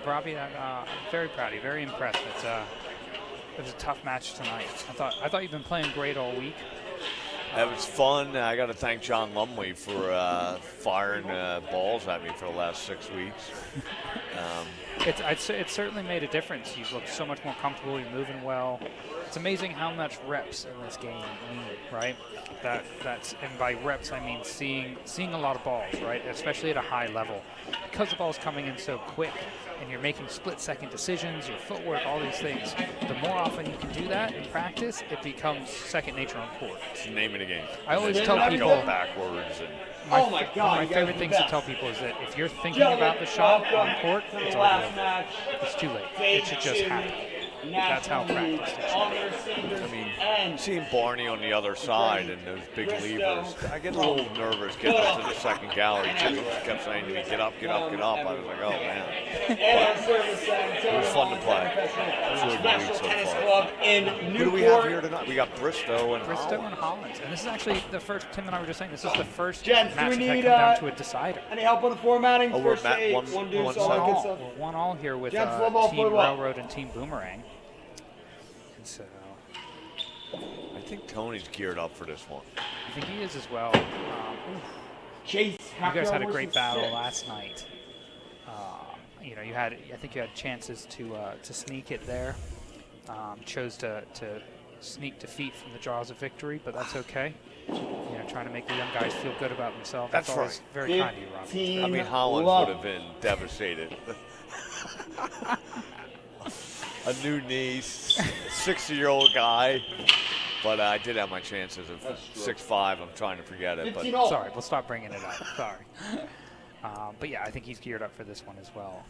Robbie, I'm very proud of you, very impressed. It was a tough match tonight. I thought you've been playing great all week. It was fun. I got to thank John Lumley for firing balls at me for the last 6 weeks. It certainly made a difference. You've looked so much more comfortable. You're moving well. It's amazing how much reps in this game mean, right? And by reps I mean seeing a lot of balls, right? Especially at a high level, because the ball's coming in so quick, and you're making split-second decisions, your footwork, all these things. The more often you can do that in practice, it becomes second nature on court. It's the name of the game. I always And tell then people. Go backwards and Oh my God! One of my favorite things to tell people is that if you're thinking about the shot on court, it's already over. It's too late. It should just happen. That's how practiced it should be. I mean, seeing Barney on the other side and those big levers, I get a little nervous getting up to the second gallery too. He kept saying to me, get up, get up, get up. I was like, oh man. But it was fun to play. It was really good week so far. Who do we have here tonight? We got Bristow and Hollins. And this is actually the first, Tim and I were just saying, this is the first Gents, match do we that need, come down to a decider. Any help on the formatting? Oh, we're First Matt, aid, one deuce, one all that side. good stuff. We're 1-1 here with Gents, love all, Team play well. Railroad and Team Boomerang. And so I think Tony's geared up for this one. I think he is as well. Chase, you guys had a great battle last night. You know, I think you had chances to sneak it there. Chose to sneak defeat from the jaws of victory, but that's okay. You know, trying to make the young guys feel good about themselves. That's always right. very kind of you, Robbie. I mean, Hollins would have been devastated. A new knee, 60-year-old guy. But I did have my chances of 6'5". I'm trying to forget it. But Sorry, we'll stop bringing it up. Sorry. But yeah, I think he's geared up for this one as well.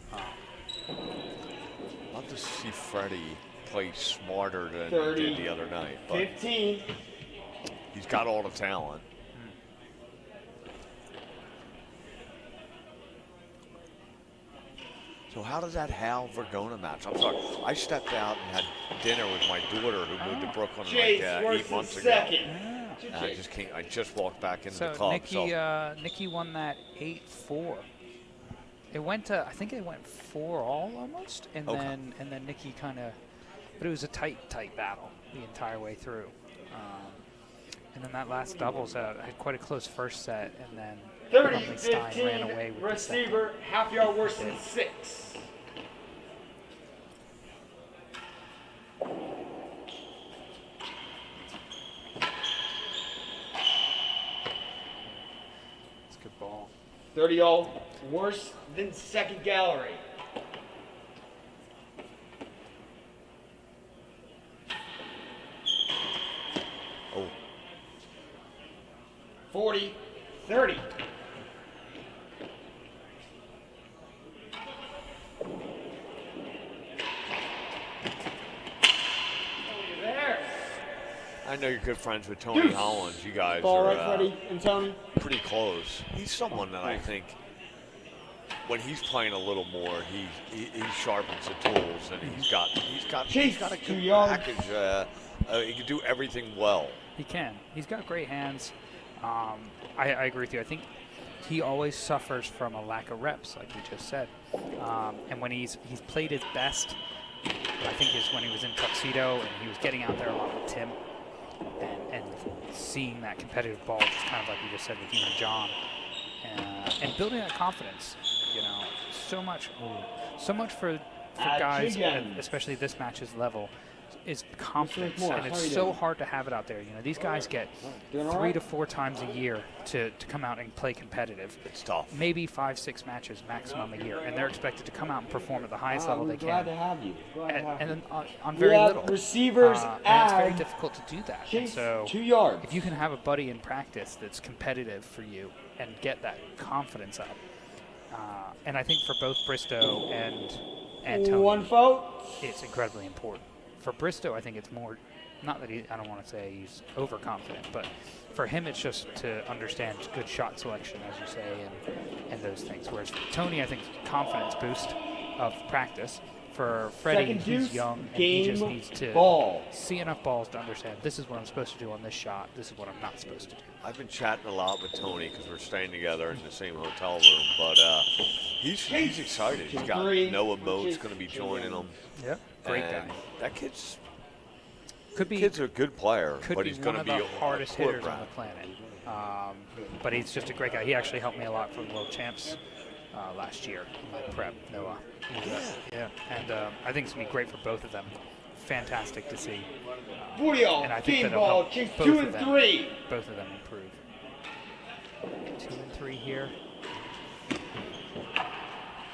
Love to see Freddie play smarter than 30, he did the other night. But 15. he's got all the talent. So how does that Hal Vergona match? I'm sorry, I stepped out and had dinner with my daughter who moved to Brooklyn Chase like 8 months ago. And I just came. I just walked back into the club. Nikki won that 8-4. It went to, I think it went 4-all almost, and then Nikki kind of, but it was a tight battle the entire way through. And then that last doubles had quite a close first set, and then 30-15, ran away with receiver, half yard worse than 6. It's a good ball. 30-all worse than second gallery. Oh. 40-30. I know you're good friends with Tony Deuce. Hollins. You guys Ball are right, Freddie and Tony. pretty close. He's someone that I think when he's playing a little more, he sharpens the tools, and he's got a good package. He can do everything well. He can. He's got great hands. I agree with you. I think he always suffers from a lack of reps, like you just said. And when he's played his best, I think is when he was in Tuxedo and he was getting out there a lot with Tim and seeing that competitive ball, just kind of like you just said with you and John, and building that confidence. You know, so much for guys, especially this match's level, is confidence, and it's so hard to have it out there. You know, these guys get 3 to 4 times a year to come out and play competitive. It's tough. Maybe 5-6 matches maximum a year, and they're expected to come out and perform at the highest level they can. Glad to have you. And then on very little. Receivers and it's very difficult to do that. And Chase, so 2 yards. if you can have a buddy in practice that's competitive for you and get that confidence up, and I think for both Bristow and Tony, 1 vote. it's incredibly important. For Bristow, I think it's more, not that I don't want to say he's overconfident, but for him it's just to understand good shot selection, as you say, and those things. Whereas for Tony, I think confidence boost of practice. For Freddie, he's young, and he just needs to see enough balls to understand this is what I'm supposed to do on this shot, this is what I'm not supposed to do. I've been chatting a lot with Tony because we're staying together in the same hotel room, but he's excited. He's got Noah Moat's going to be joining him. Yeah, great guy. That kid's kid's a good player, could but be he's going to one be of the hardest court hitters on rat. the planet. But he's just a great guy. He actually helped me a lot for the World Champs last year in my prep, Noah. Yeah. And I think it's going to be great for both of them. Fantastic to see. 40-all, and I think game that'll ball, help Chase both 2 of and them, 3. Both of them improve. 2 and 3 here.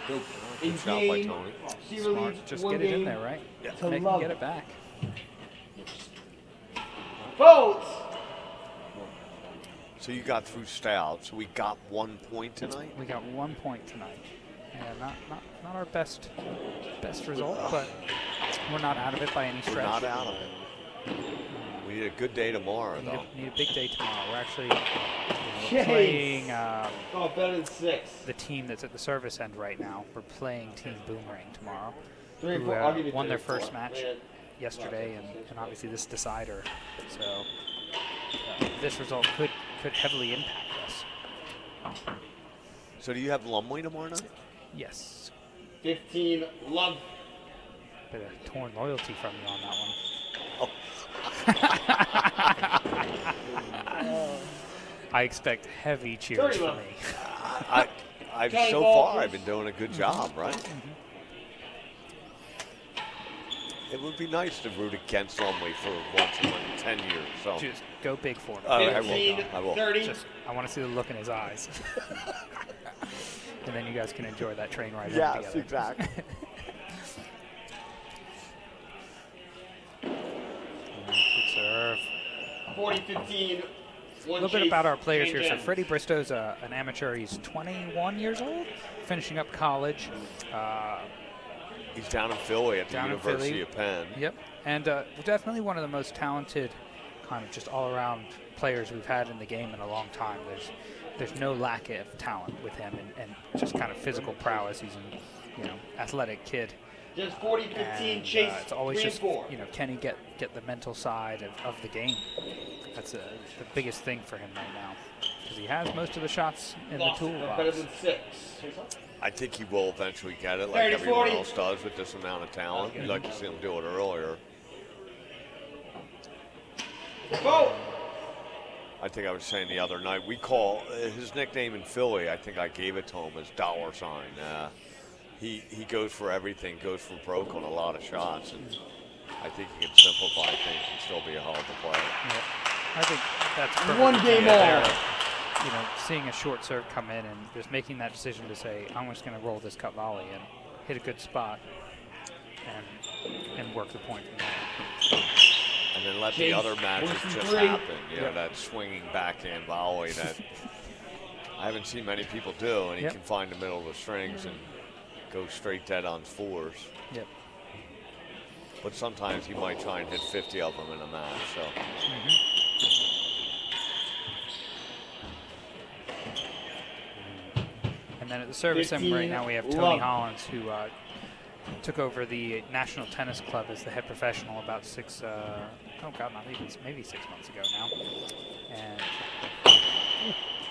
Good shot by Tony. Smart. Just get it in there, right? Yeah. They can get it back. Votes. So you got through Stout. So we got 1 point tonight. We got 1 point tonight. Yeah, not our best result, but we're not out of it by any stretch. We're not out of it. We need a good day tomorrow, though. Need a big day tomorrow. We're actually we're playing better than 6. The team that's at the service end right now. We're playing Team Boomerang tomorrow. 3 and who 4. I'll give you won 3 their and 4. first match yesterday, and obviously this decider. So this result could heavily impact us. So do you have Lumley tomorrow night? Yes. 15, love. Bit of torn loyalty from you on that one. I expect heavy cheers from me. I've so far I've been doing a good job, right? It would be nice to root against Lumley for once in 10 years. So Just go big for him. I will. Just, I want to see the look in his eyes. And then you guys can enjoy that train ride home Yes, together. exactly. Good serve. 40-15. A little bit about our players here. So Freddie Bristow's an amateur. He's 21 years old, finishing up college. He's down in Philly at the Down in University Philly. of Penn. Yep, and definitely one of the most talented, kind of just all-around players we've had in the game in a long time. There's no lack of talent with him, and just kind of physical prowess. He's an athletic kid. Just 40-15 And, chase. it's always 3 just and 4. can he get the mental side of the game? That's the biggest thing for him right now, because he has most of the shots in Lost the it, toolbox. better than 6. I think he will eventually get it, like 30, everyone 40. else does with this amount of talent. You'd like to see him do it earlier. Go! I think I was saying the other night, we call his nickname in Philly, I think I gave it to him, as $. He goes for everything, goes for broke on a lot of shots, and I think he can simplify things and still be a hell of a player. Yeah. I think that's perfect. One game all. Seeing a short serve come in and just making that decision to say, I'm just going to roll this cut volley and hit a good spot and work the point from there. And then let the other magic just happen. That swinging backhand volley that I haven't seen many people do, and he can find the middle of the strings and go straight dead on 4s. Yep. But sometimes he might try and hit 50 of them in a match. So. And then at the service end right now we have Tony Hollins, who took over the National Tennis Club as the head professional about maybe 6 months ago now. And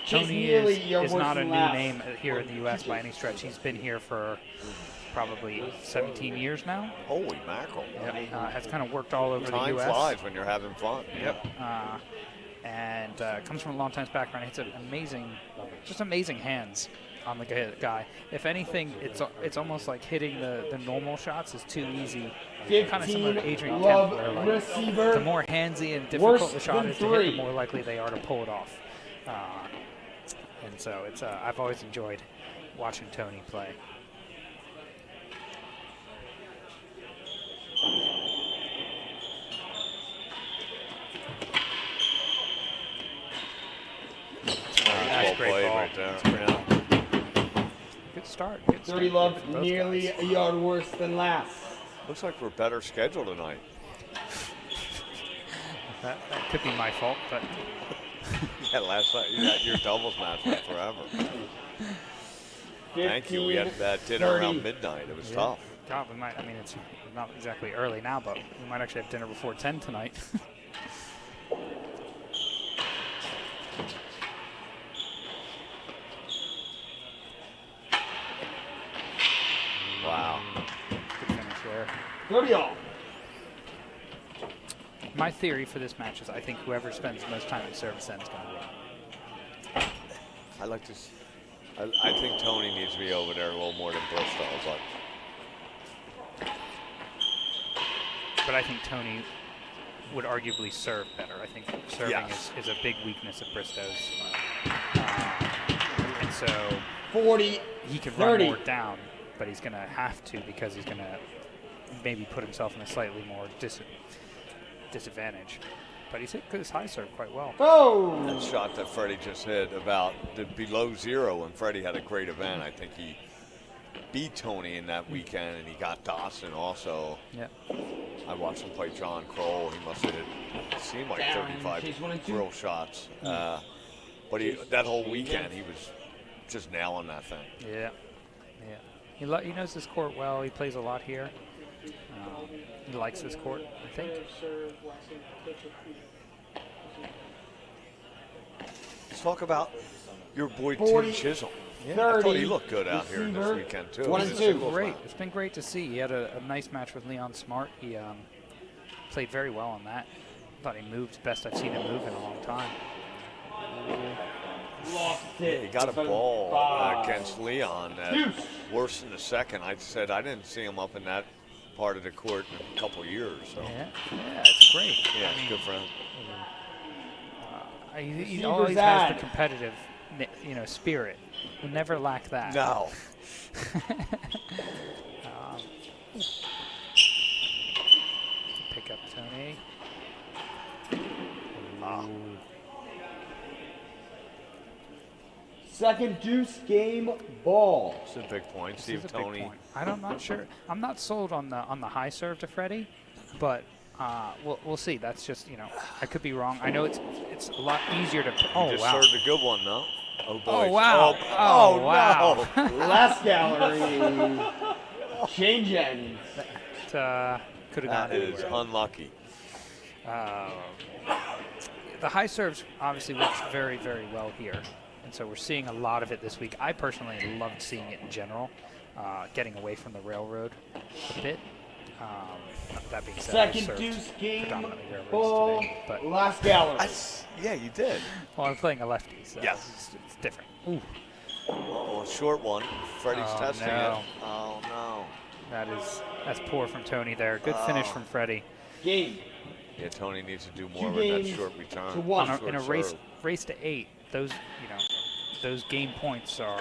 Tony is not a new name here in the U.S. by any stretch. He's been here for probably 17 years now. Holy mackerel. Yep. Has kind of worked all over the U.S. Time flies when you're having fun. Yep. And comes from a long time background. He has amazing hands on the guy. If anything, it's almost like hitting the normal shots is too easy. Kind of similar to Adrian Kemp, where the more handsy and difficult the shot is to hit, the more likely they are to pull it off. And so it's I've always enjoyed watching Tony play. Nice great ball. right there. Good start. 30 love, nearly a yard worse than last. Looks like we're better scheduled tonight. That could be my fault, but Yeah, last night your doubles match went forever. Thank you. We had that dinner around midnight. It was tough. God, we might. I mean, it's not exactly early now, but we might actually have dinner before 10 tonight. Wow. Good finish there. 30 all. My theory for this match is I think whoever spends the most time in service end is going to win. I like to. I think Tony needs to be over there a little more than Bristow, but I think Tony would arguably serve better. I think serving is a big weakness of Bristow's, and so 40. He could 30. run more down, but he's going to have to because he's going to maybe put himself in a slightly more disadvantage. But he's hit his high serve quite well. Oh! That shot that Freddie just hit about below zero, and Freddie had a great event. I think he beat Tony in that weekend, and he got Dawson also. Yeah. I watched him play John Kroll. He must have hit, it seemed like 35 real shots. But that whole weekend, he was just nailing that thing. Yeah. Yeah. He knows this court well. He plays a lot here. He likes this court, I think. Let's talk about your boy 40, Tim Chisholm. Yeah. I thought he looked good out here this weekend too. Great. It's been great to see. He had a nice match with Leon Smart. He played very well on that. Thought he moved best I've seen him move in a long time. Lost it. He got a ball against Leon. Worse in the second. I said I didn't see him up in that part of the court in a couple of years. So. Yeah, it's great. Yeah, I mean, good for him. He always has the competitive, spirit. Will never lack that. No. Pick up Tony. Second deuce game ball. It's a big point. See This if is a big Tony. point. I'm not sure. I'm not sold on the high serve to Freddie, but we'll see. That's just I could be wrong. I know it's a lot easier to. Oh Just wow. served a good one, though. Oh, boy. Oh wow. Oh, wow. no. Last gallery. Change ends. That could have gone That is anywhere. unlucky. The high serves obviously works very, very well here. And so we're seeing a lot of it this week. I personally loved seeing it in general, getting away from the railroad a bit. That being said, I Second served deuce game predominantly railroads ball. today, but Last gallery. Yeah, you did. Well, I'm playing a lefty, so Yes. it's different. Ooh. Oh, a short one. Freddie's testing no. it. Oh, no. That's poor from Tony there. Good finish from Freddie. Game. Yeah, Tony needs to do 2 more with that games short return. to 1. In a Short race to 8, those game points are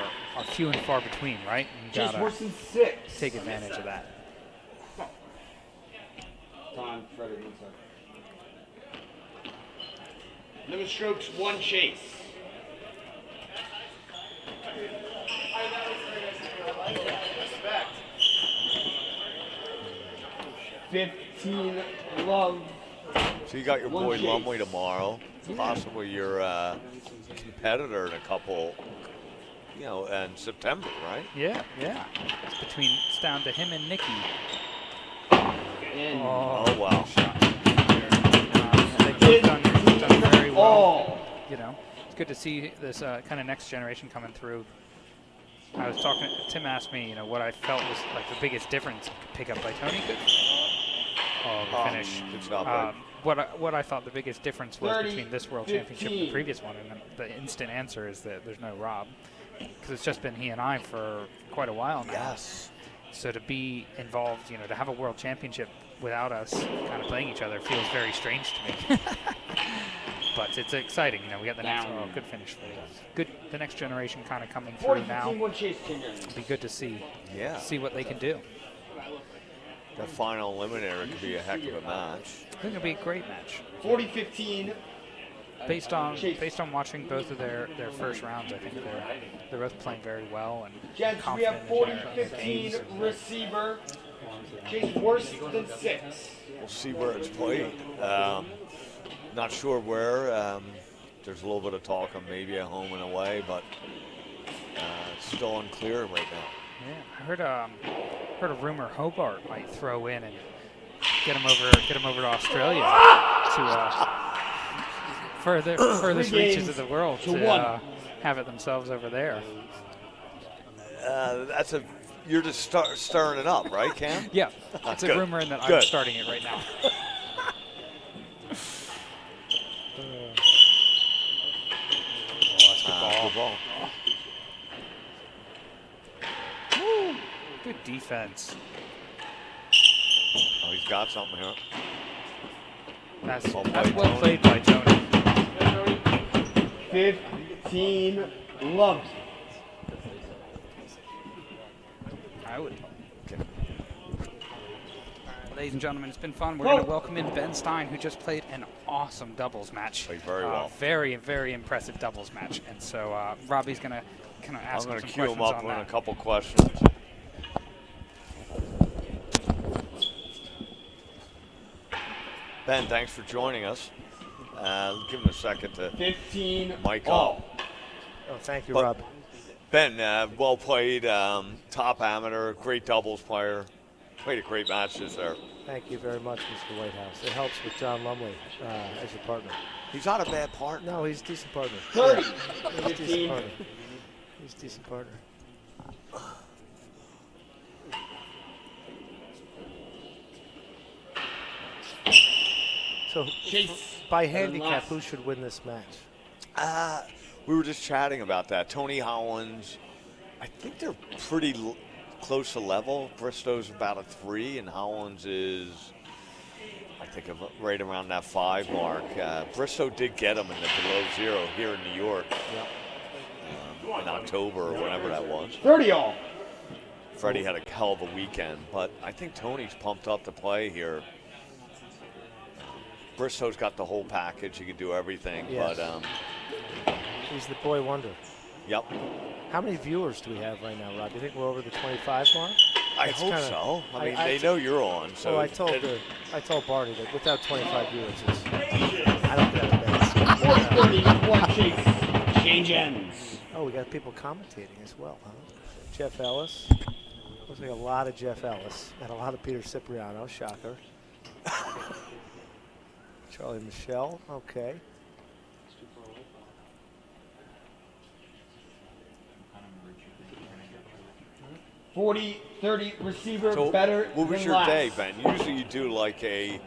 few and far between, right? You Chase gotta Wilson 6. take advantage of that. Time, Freddie. 1 second. Limit strokes, 1 chase. serve. 15 love. So you got your 1 boy chase. Lumley tomorrow. Yeah. Possibly your competitor in a couple, in September, right? Yeah. It's down to him and Nikki. Oh, wow. They've done very well. It's good to see this kind of next generation coming through. I was talking. Tim asked me, what I felt was like the biggest difference. Pick up by Tony. Good. Oh, finish. Good job, what I thought the biggest difference was 30, between this World 15. Championship and the previous one, and the instant answer is that there's no Rob, because it's just been he and I for quite a while now. Yes. So to be involved, to have a World Championship without us kind of playing each other feels very strange to me. But it's exciting, we got the next. Oh, good finish for us. Good, the next generation kind of coming through now. 1 chase, 10 It'll be good to see. Yeah. See what they can do. The final eliminator could be a heck of a match. I think it'll be a great match. 40-15. Based on watching both of their first rounds, I think they're both playing very well and Gents, we have confident in their 40-15 aims. receiver. Chase worse than 6. We'll see where it's played. Not sure where. There's a little bit of talk of maybe a home and away, but it's still unclear right now. Yeah, I heard a rumor Hobart might throw in and get him over to Australia to furthest reaches of the world to have it themselves over there. You're just stirring it up, right, Cam? Yeah, it's a Good. rumor and that I'm Good. starting it right now. Good ball. Woo, good defense. Oh, he's got something here. That's Well well played, played by Tony. 15 loves. I would. Ladies and gentlemen, it's been fun. We're Whoa. going to welcome in Ben Stein, who just played an awesome doubles match. Played very well. Very, very impressive doubles match. And so Robbie's going to kind of I'm ask him going some to cue him questions up on with a that. couple questions. Ben, thanks for joining us. Give him a second to 15 mic all. up. Oh, thank you, But Rob. Ben, well played, top amateur, great doubles player. Played a great match this there. Thank you very much, Mr. Whitehouse. It helps with John Lumley as your partner. He's not a bad partner. No, he's a decent partner. 30, Yeah. He's a 15. decent partner. He's a decent partner. So, by handicap, who should win this match? We were just chatting about that. Tony Hollins, I think they're pretty close to level. Bristow's about a 3, and Hollins is, I think, right around that 5 mark. Bristow did get him in the below 0 here in New York in October or whenever that was. 30 all. Freddie had a hell of a weekend, but I think Tony's pumped up to play here. Bristow's got the whole package. He can do everything, Yes. but He's the boy wonder. Yep. How many viewers do we have right now, Rob? Do you think we're over the 25 mark? I That's hope kinda- so. I mean, they know you're on, so. Well, I told Barney that without 25 viewers, I don't get out of bed. One chase. Change ends. Oh, we got people commentating as well, huh? Jeff Ellis. Looks like a lot of Jeff Ellis and a lot of Peter Cipriano. Shocker. Charlie Michelle. Okay. 40-30 receiver So better what was than your last. day, Ben? Usually you do like a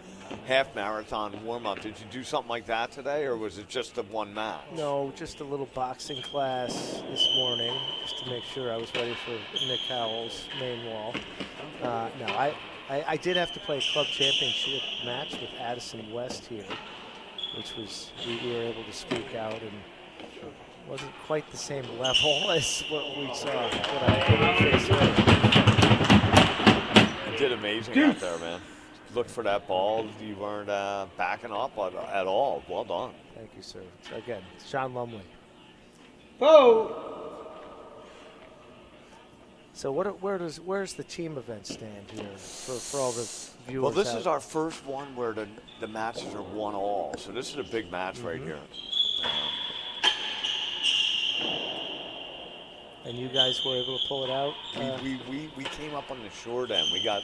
half marathon warm up. Did you do something like that today, or was it just the one match? No, just a little boxing class this morning, just to make sure I was ready for Nick Howell's main wall. No, I did have to play a club championship match with Addison West here, which was, we were able to speak out, and wasn't quite the same level as what we saw, what I did face You did amazing out there, man. Look for that ball. You weren't backing up at all. Well done. Thank you, sir. So again, Sean Lumley. Oh! So where's the team event stand here for all the viewers? Well, this out? is our first one where the matches are 1-all. So this is a big match right here. And you guys were able to pull it out? We came up on the short end. We got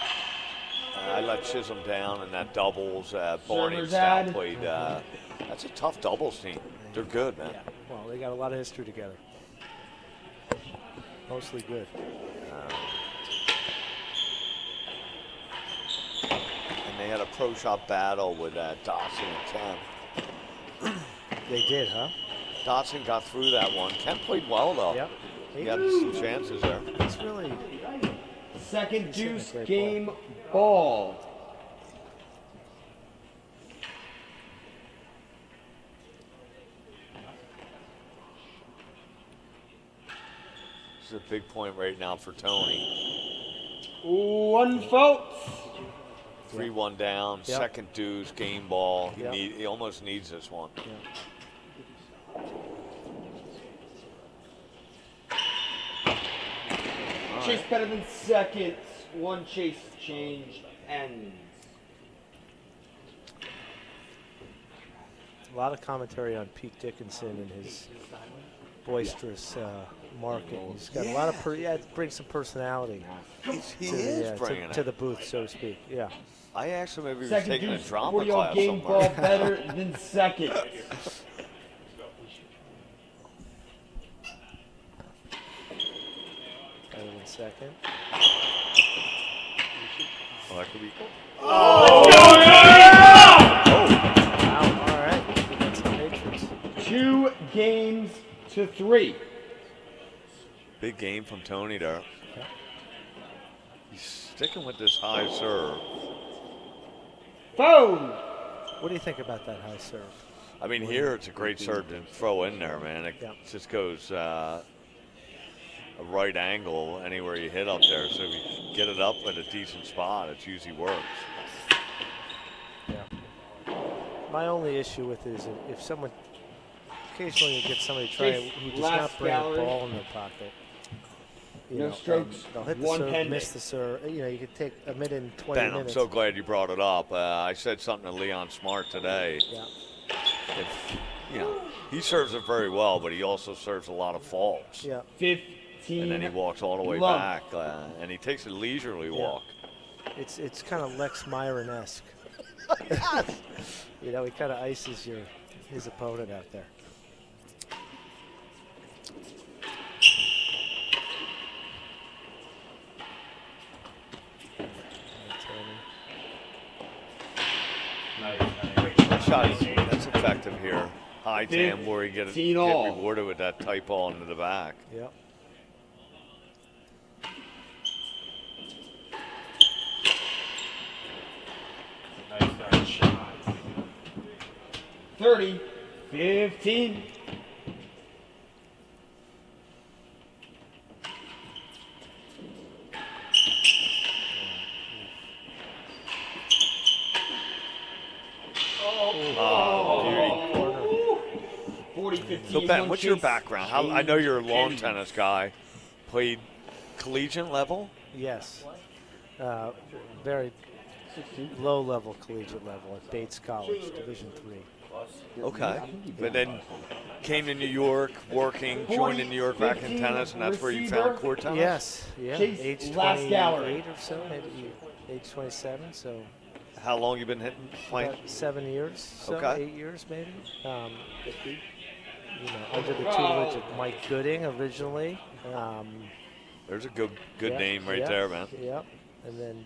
I let Chisholm down in that doubles. Barney and Stout played. That's a tough doubles team. They're good, man. Yeah. Well, they got a lot of history together. Mostly good. And they had a pro shop battle with Dotson and Kemp. They did, huh? Dotson got through that one. Kemp played well, though. Yep. He had some chances there. It's really... Second deuce game ball. This is a big point right now for Tony. 1 fault. 3-1 down, Yep. second deuce, game ball. Yep. He almost needs this one. Chase better than second. 1 chase change ends. A lot of commentary on Pete Dickinson and his boisterous market. He's got a lot of, brings some personality He to, is the, bringing to it. the booth, so to speak. Yeah. I asked him if he was Second taking a deuce, drama 40 class game somewhere. ball better than second. Better than second. Well, that could be. Oh! Wow, all right. Against the Patriots. 2 games to 3. Big game from Tony there. He's sticking with this high serve. Phone. What do you think about that high serve? I mean, here it's a great serve to throw in there, man. It just goes a right angle anywhere you hit up there. So if you get it up at a decent spot, it usually works. Yeah. My only issue with it is if someone, occasionally you get somebody trying who does Last not bring gallery. a ball in their pocket. You No know, strokes, and they'll hit the one serve, pending. miss the serve. You know, you could take a minute and 20 Ben, I'm minutes. so glad you brought it up. I said something to Leon Smart today. Yeah. If, you know, he serves it very well, but he also serves a lot of faults. Yeah. 15. And then he walks all the way love. back, and he takes a leisurely walk. It's kind of Lex Myron-esque. You know, he kind of ices his opponent out there. That shot is that's effective here. High tam where you get rewarded with that tight ball into the back. Yep. 30-15. Oh, beauty. 40-15. So Ben, what's your Chase. background? I know you're a lawn tennis guy. Played collegiate level? Yes. Very low-level collegiate level at Bates College, Division III. Okay. But then came to New York, working, joined in New York back in tennis, and that's where you found court tennis? Yes. Yeah. Chase, Age last 28 gallery. or so, maybe age 27. So. How long you been playing? About 7 years. So Okay. 8 years maybe. Under the tutelage of Mike Gooding originally. There's a good Yeah, name right yeah, there, man. Yep. And then,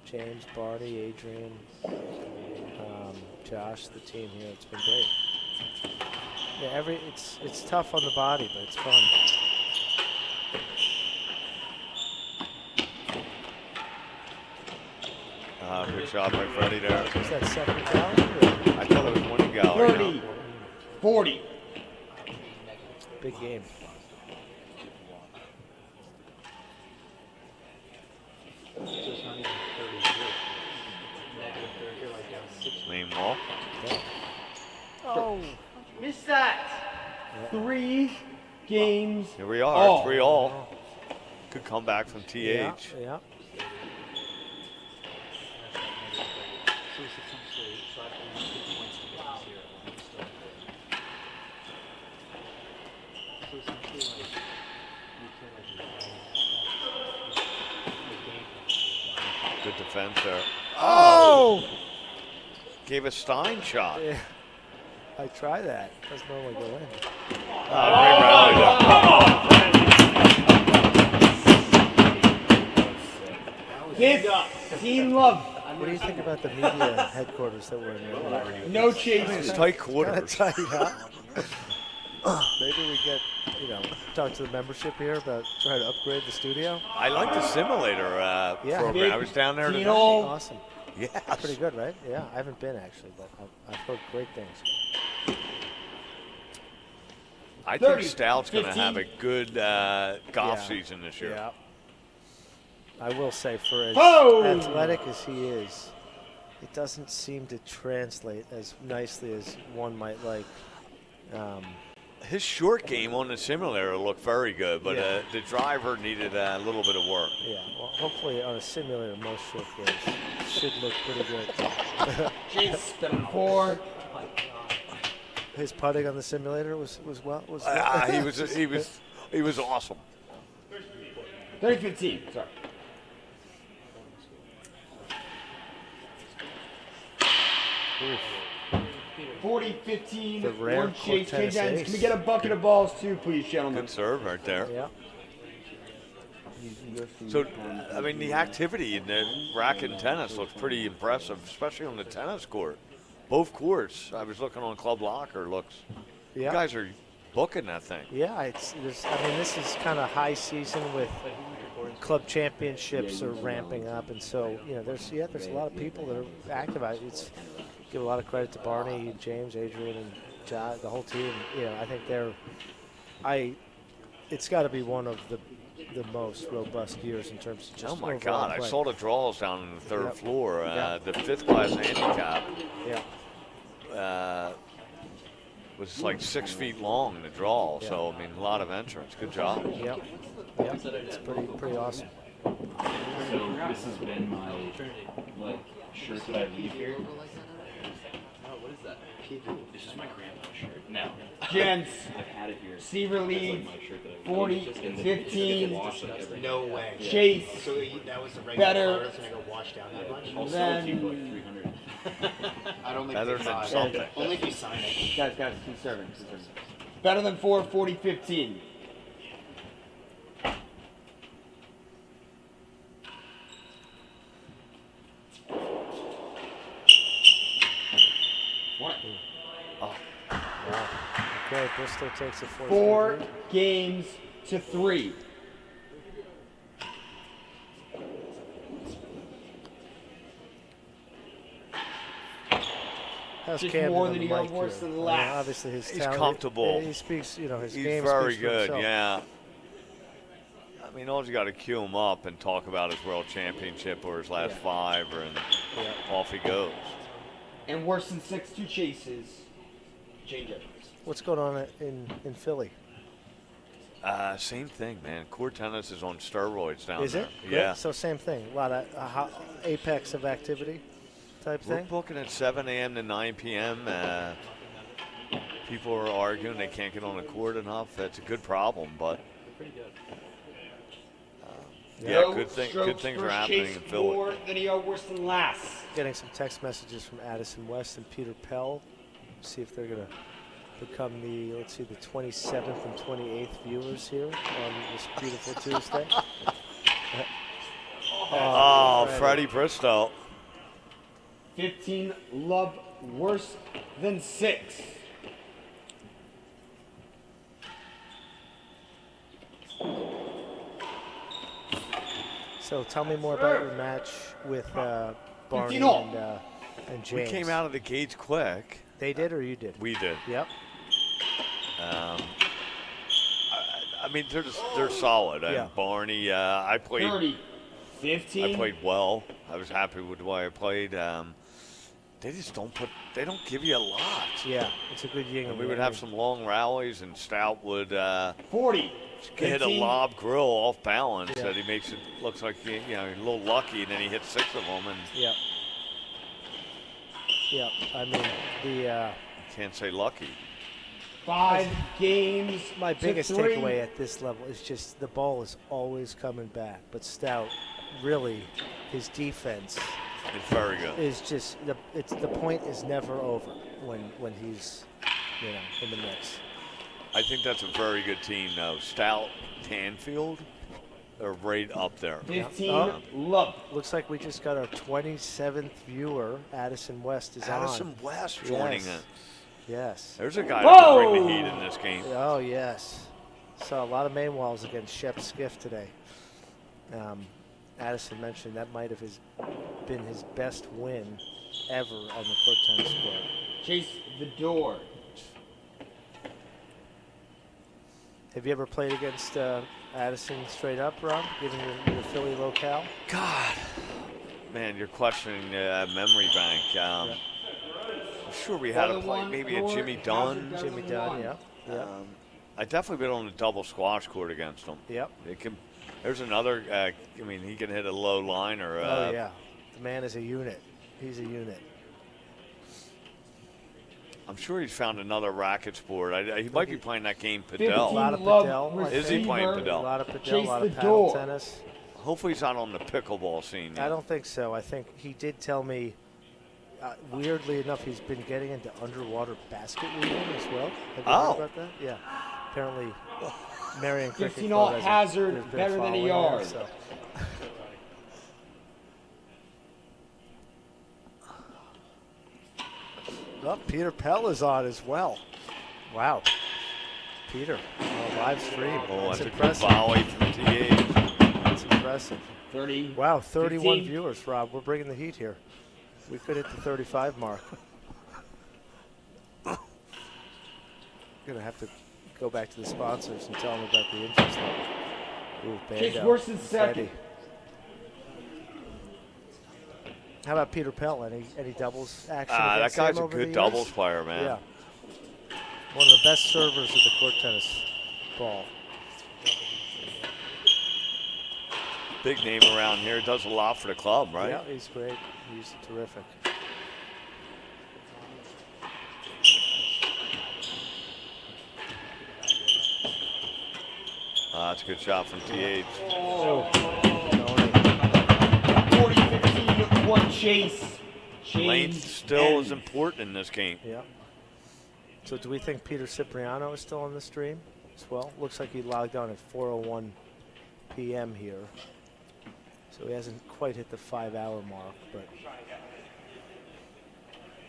James, Barney, Adrian, Josh, the team here. It's been great. Yeah, it's tough on the body, but it's fun. Good shot by Freddie there. Is that second gallery? I thought it was winning gallery. 30-40. Big game. Meanwhile, Oh, missed that. 3 games. here we are, all. 3-all. Good comeback from TH. Yeah. Good defense there. Oh! Gave a Stein shot. Yeah. I try that. Doesn't normally go in. Great rally This team love. What do you think about the media headquarters that we're in? There? No chase. It's tight quarters. Tight, huh? Maybe we get, talk to the membership here about trying to upgrade the studio. I like the simulator program. I was down there today. Awesome. Yes. Pretty good, right? Yeah, I haven't been actually, but I've heard great things. I think Stout's going to have a good golf season this year. Yeah. I will say, for as Oh! athletic as he is, it doesn't seem to translate as nicely as one might like. His short game on the simulator looked very good, but the driver needed a little bit of work. Yeah, well, hopefully on a simulator, most short games should look pretty good. Chase, 4. His putting on the simulator was he was awesome. 30-15. Sorry. Oof. 40-15. The rare One chase. court tennis Can we ace. get a bucket of balls too, please, gentlemen? Good serve right there. Yeah. So, I mean, the activity in the racket and tennis looks pretty impressive, especially on the tennis court. Both courts, I was looking on Club Locker, you guys are booking that thing. Yeah, this is kind of high season with club championships are ramping up, and so there's a lot of people that are active. Give a lot of credit to Barney, James, Adrian, and John, the whole team. I think it's got to be one of the most robust years in terms of just. Oh my overall God! play. I saw the draws down on the third floor. Yep. The 5th class handicap. Yeah. Was like 6 feet long in the draw, so I mean a lot of entrance. Good job. Yep. It's pretty awesome. So this has been my shirt that I leave here. What is that? This is my grandpa's shirt. No. Gents, I've had it here. Receiver lead, That's like my shirt that I 40-15. No way. Chase. So that was the regular Better colors and I go wash down that much? I'll sell it to you for like 300. I don't think Better they than buy. something. Only if you sign it. Guys, conservative. Better than 4, 40-15. Okay, Bristol takes a 4 games to 3. How's Just Camden more on than the he got mic worse here? than I mean, last. obviously, his He's talent. comfortable. He speaks. You know, his He's game very speaks for good. himself. Yeah. I mean, all you got to cue him up and talk about his world championship or his last 5, and off he goes. And worse than 6-2 chases, Jane Jeffries. What's going on in Philly? Same thing, man. Court tennis is on steroids down Is there. it? Yeah. Good. So same thing. A lot of apex of activity type We're thing. booking at 7 a.m. to 9 p.m. People are arguing they can't get on the court enough. That's a good problem, but yeah, good things are happening in Philly. More than he got worse than last. Getting some text messages from Addison West and Peter Pell. See if they're going to become the, let's see, the 27th and 28th viewers here on this beautiful Tuesday. Freddie Bristow. 15 love worse than 6. So tell me more about your match with Barney and James. We came out of the gates quick. They did, or you did? We did. Yep. I mean, they're solid. Yeah. And Barney, I played 30, 15. I played well. I was happy with the way I played. They just don't give you a lot. Yeah, it's a good yin And and we would have some long rallies, and Stout would 40. hit a 15. lob grill off balance Yeah. that he makes it looks like he's a little lucky, and then he hits 6 of them, and Yeah. Yeah, I mean, the can't say lucky. 5 games. my to biggest 3. takeaway at this level is just the ball is always coming back. But Stout, really, his defense It's very good. is just the point is never over when he's in the mix. I think that's a very good team, though. Stout, Tanfield are right up there. 15 love. Looks like we just got our 27th viewer. Addison West is on. Addison West joining Yes. it. Yes. There's a guy that can bring the heat in this game. Oh, yes. Saw a lot of main walls against Shep Skiff today. Addison mentioned that might have been his best win ever on the court tennis court. Chase the door. Have you ever played against Addison straight up, Rob, given your Philly locale? God. Man, you're questioning the memory bank. I'm sure we had a play, maybe a Jimmy Dunn. Jimmy Dunn, yeah. I definitely been on the double squash court against him. Yep. There's another, I mean, he can hit a low line or. Oh, yeah. The man is a unit. He's a unit. I'm sure he's found another racket sport. He might be playing that game Padel. A lot of Padel. Is he playing Padel? A lot of Padel, a lot of paddle tennis. Hopefully he's not on the pickleball scene yet. I don't think so. I think he did tell me, weirdly enough, he's been getting into underwater basket weaving as well. Have you heard about that? Yeah. Apparently, Marion Cricket 15 Club all has hazard, has been better than a following yard. that, so. Oh, Peter Pell is on as well. Wow. Peter, on a live stream. Oh, that's that's a impressive. good volley from TA. That's impressive. 30. Wow, 31 15. viewers, Rob. We're bringing the heat here. We could hit the 35 mark. Gonna have to go back to the sponsors and tell them about the interest level. Ooh, Chase Bando, worse than second. Freddie. How about Peter Pell? Any doubles action? That against guy's him a over good the doubles years? player, man. Yeah. One of the best servers of the court tennis ball. Big name around here. Does a lot for the club, right? Yeah, he's great. He's terrific. That's a good shot from TH. Oh. 40-15, one chase. Length still is important in this game. Yeah. So do we think Peter Cipriano is still on the stream as well? Looks like he logged on at 4:01 p.m. here. So he hasn't quite hit the 5-hour mark, but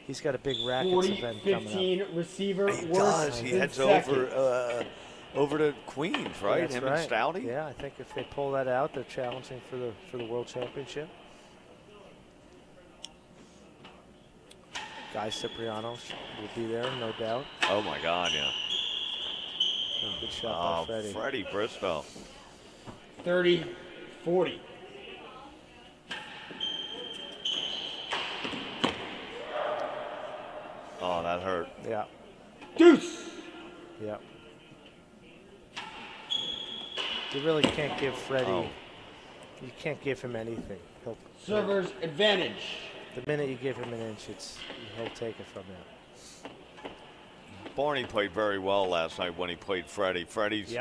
he's got a big rackets event coming up. 40-15 receiver. He worse does. He than heads second. over to Queens, right? That's Him right. and Stouty. Yeah, I think if they pull that out, they're challenging for the world championship. Guy Cipriano will be there, no doubt. Oh my God, yeah. And good shot by Freddie. Freddie Bristow. 30-40. Oh, that hurt. Yeah. Deuce. Yeah. You really can't give Freddie. Oh. You can't give him anything. Server's advantage. The minute you give him an inch, he'll take it from you. Barney played very well last night when he played Freddie. Freddie's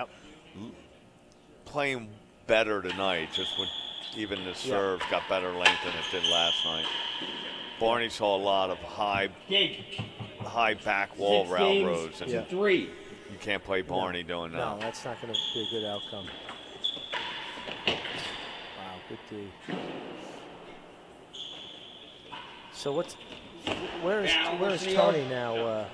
playing better tonight, just when even the serve got better length than it did last night. Barney saw a lot of high back wall railroads. And 3. You can't play Barney doing that. No, that's not going to be a good outcome. Wow, good D. So where's Tony now?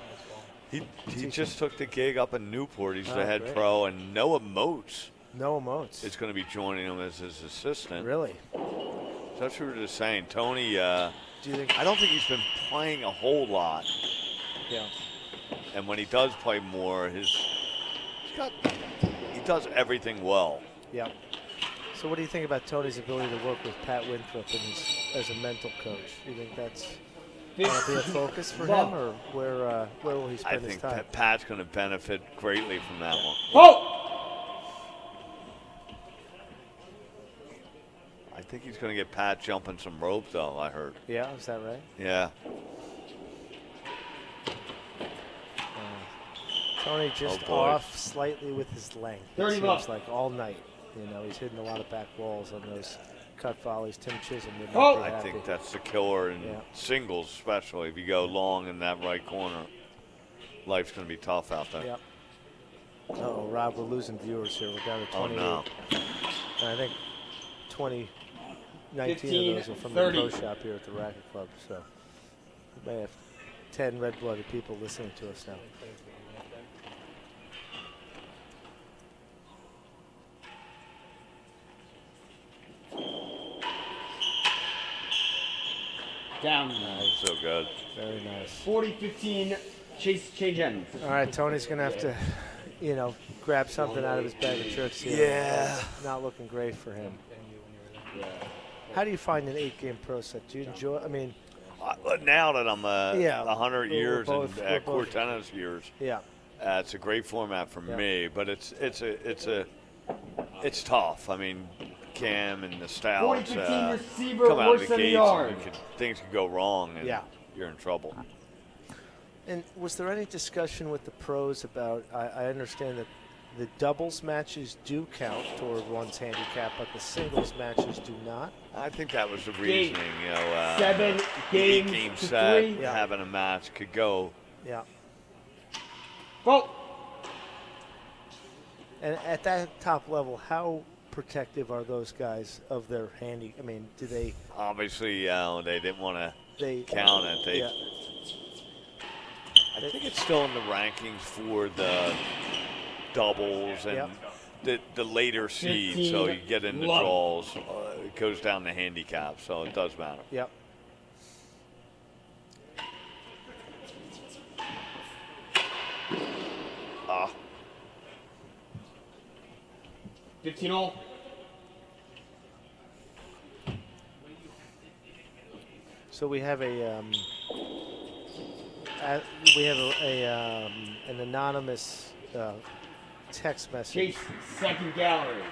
He just took the gig up in Newport. He's the head great. pro, and Noah Moats. Noah Moats is going to be joining him as his assistant. Really? That's what we were just saying. Tony, do you think? I don't think he's been playing a whole lot. Yeah. And when he does play more, he does everything well. Yeah. So what do you think about Tony's ability to work with Pat Winthrop as a mental coach? Do you think that's going to be a focus for him, or where will he spend his time? I think Pat's going to benefit greatly from that one. Oh! I think he's going to get Pat jumping some rope, though, I heard. Yeah, is that right? Yeah. Tony just off slightly with his length. It 30 seems bucks. like all night. You know, he's hitting a lot of back walls on those cut volleys. Tim Chisholm would I not be happy. think that's the killer in singles, especially if you go long in that right corner. Life's going to be tough out there. Yep. Uh-oh, Rob, we're losing viewers here. We're down to 28. Oh, no. And I think 19 of those are from 30. the pro shop here at the Racket Club. So we may have 10 red-blooded people listening to us now. Down. Nice. So good. Very nice. 40-15, change ends. All right, Tony's going to have to, grab something out of his bag of tricks here. Yeah. Not looking great for him. How do you find an 8-game pro set? Do you enjoy? I mean, now that I'm 100 we're years both- and we're court both- tennis years, Yeah. It's a great format for me. But it's tough. I mean, Cam and the Stouts 40-15 receiver, come out of worse the than the gates, yard. and things could go wrong, and Yeah. you're in trouble. And was there any discussion with the pros about? I understand that the doubles matches do count toward one's handicap, but the singles matches do not. I think that was the reasoning. 7 games game to set, 3. having a match could go. Yeah. Vote. And at that top level, how protective are those guys of their handy? I mean, do they? Obviously, they didn't want to count it. Yeah. I think it's still in the rankings for the doubles and the later seeds, so you get into draws. It goes down to handicap, so it does matter. Yep. Ah. 15 all. So we have an anonymous text message. Chase, second gallery.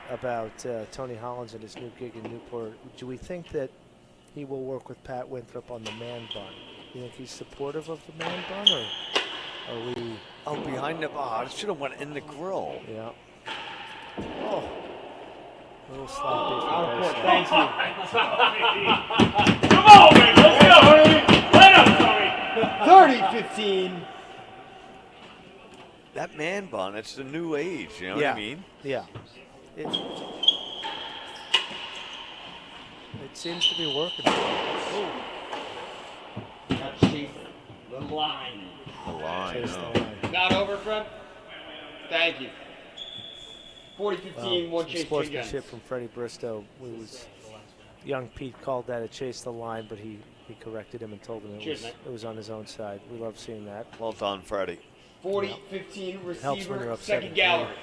About Tony Hollins and his new gig in Newport. Do we think that he will work with Pat Winthrop on the man bun? You think he's supportive of the man bun, or are we? Oh, behind the bar. It should have went in the grill. Yeah. Oh. A little sloppy. Out of court. Thank you. Come on, man. Let's go. Let up, Tony. 30-15. That man bun, it's the new age, you know what I mean? Yeah. It seems to be working. Got Chase the line. The line. Chase no. the line. Not over, Fred. Thank you. 40-15, one Some chase sportsmanship from Freddie Bristow. Young Pete called that a chase the line, but he he corrected him and told him Cheers, it was on his own side. We love seeing that. Well done, Freddie. 40-15 It helps when you're receiver, up second 17 gallery.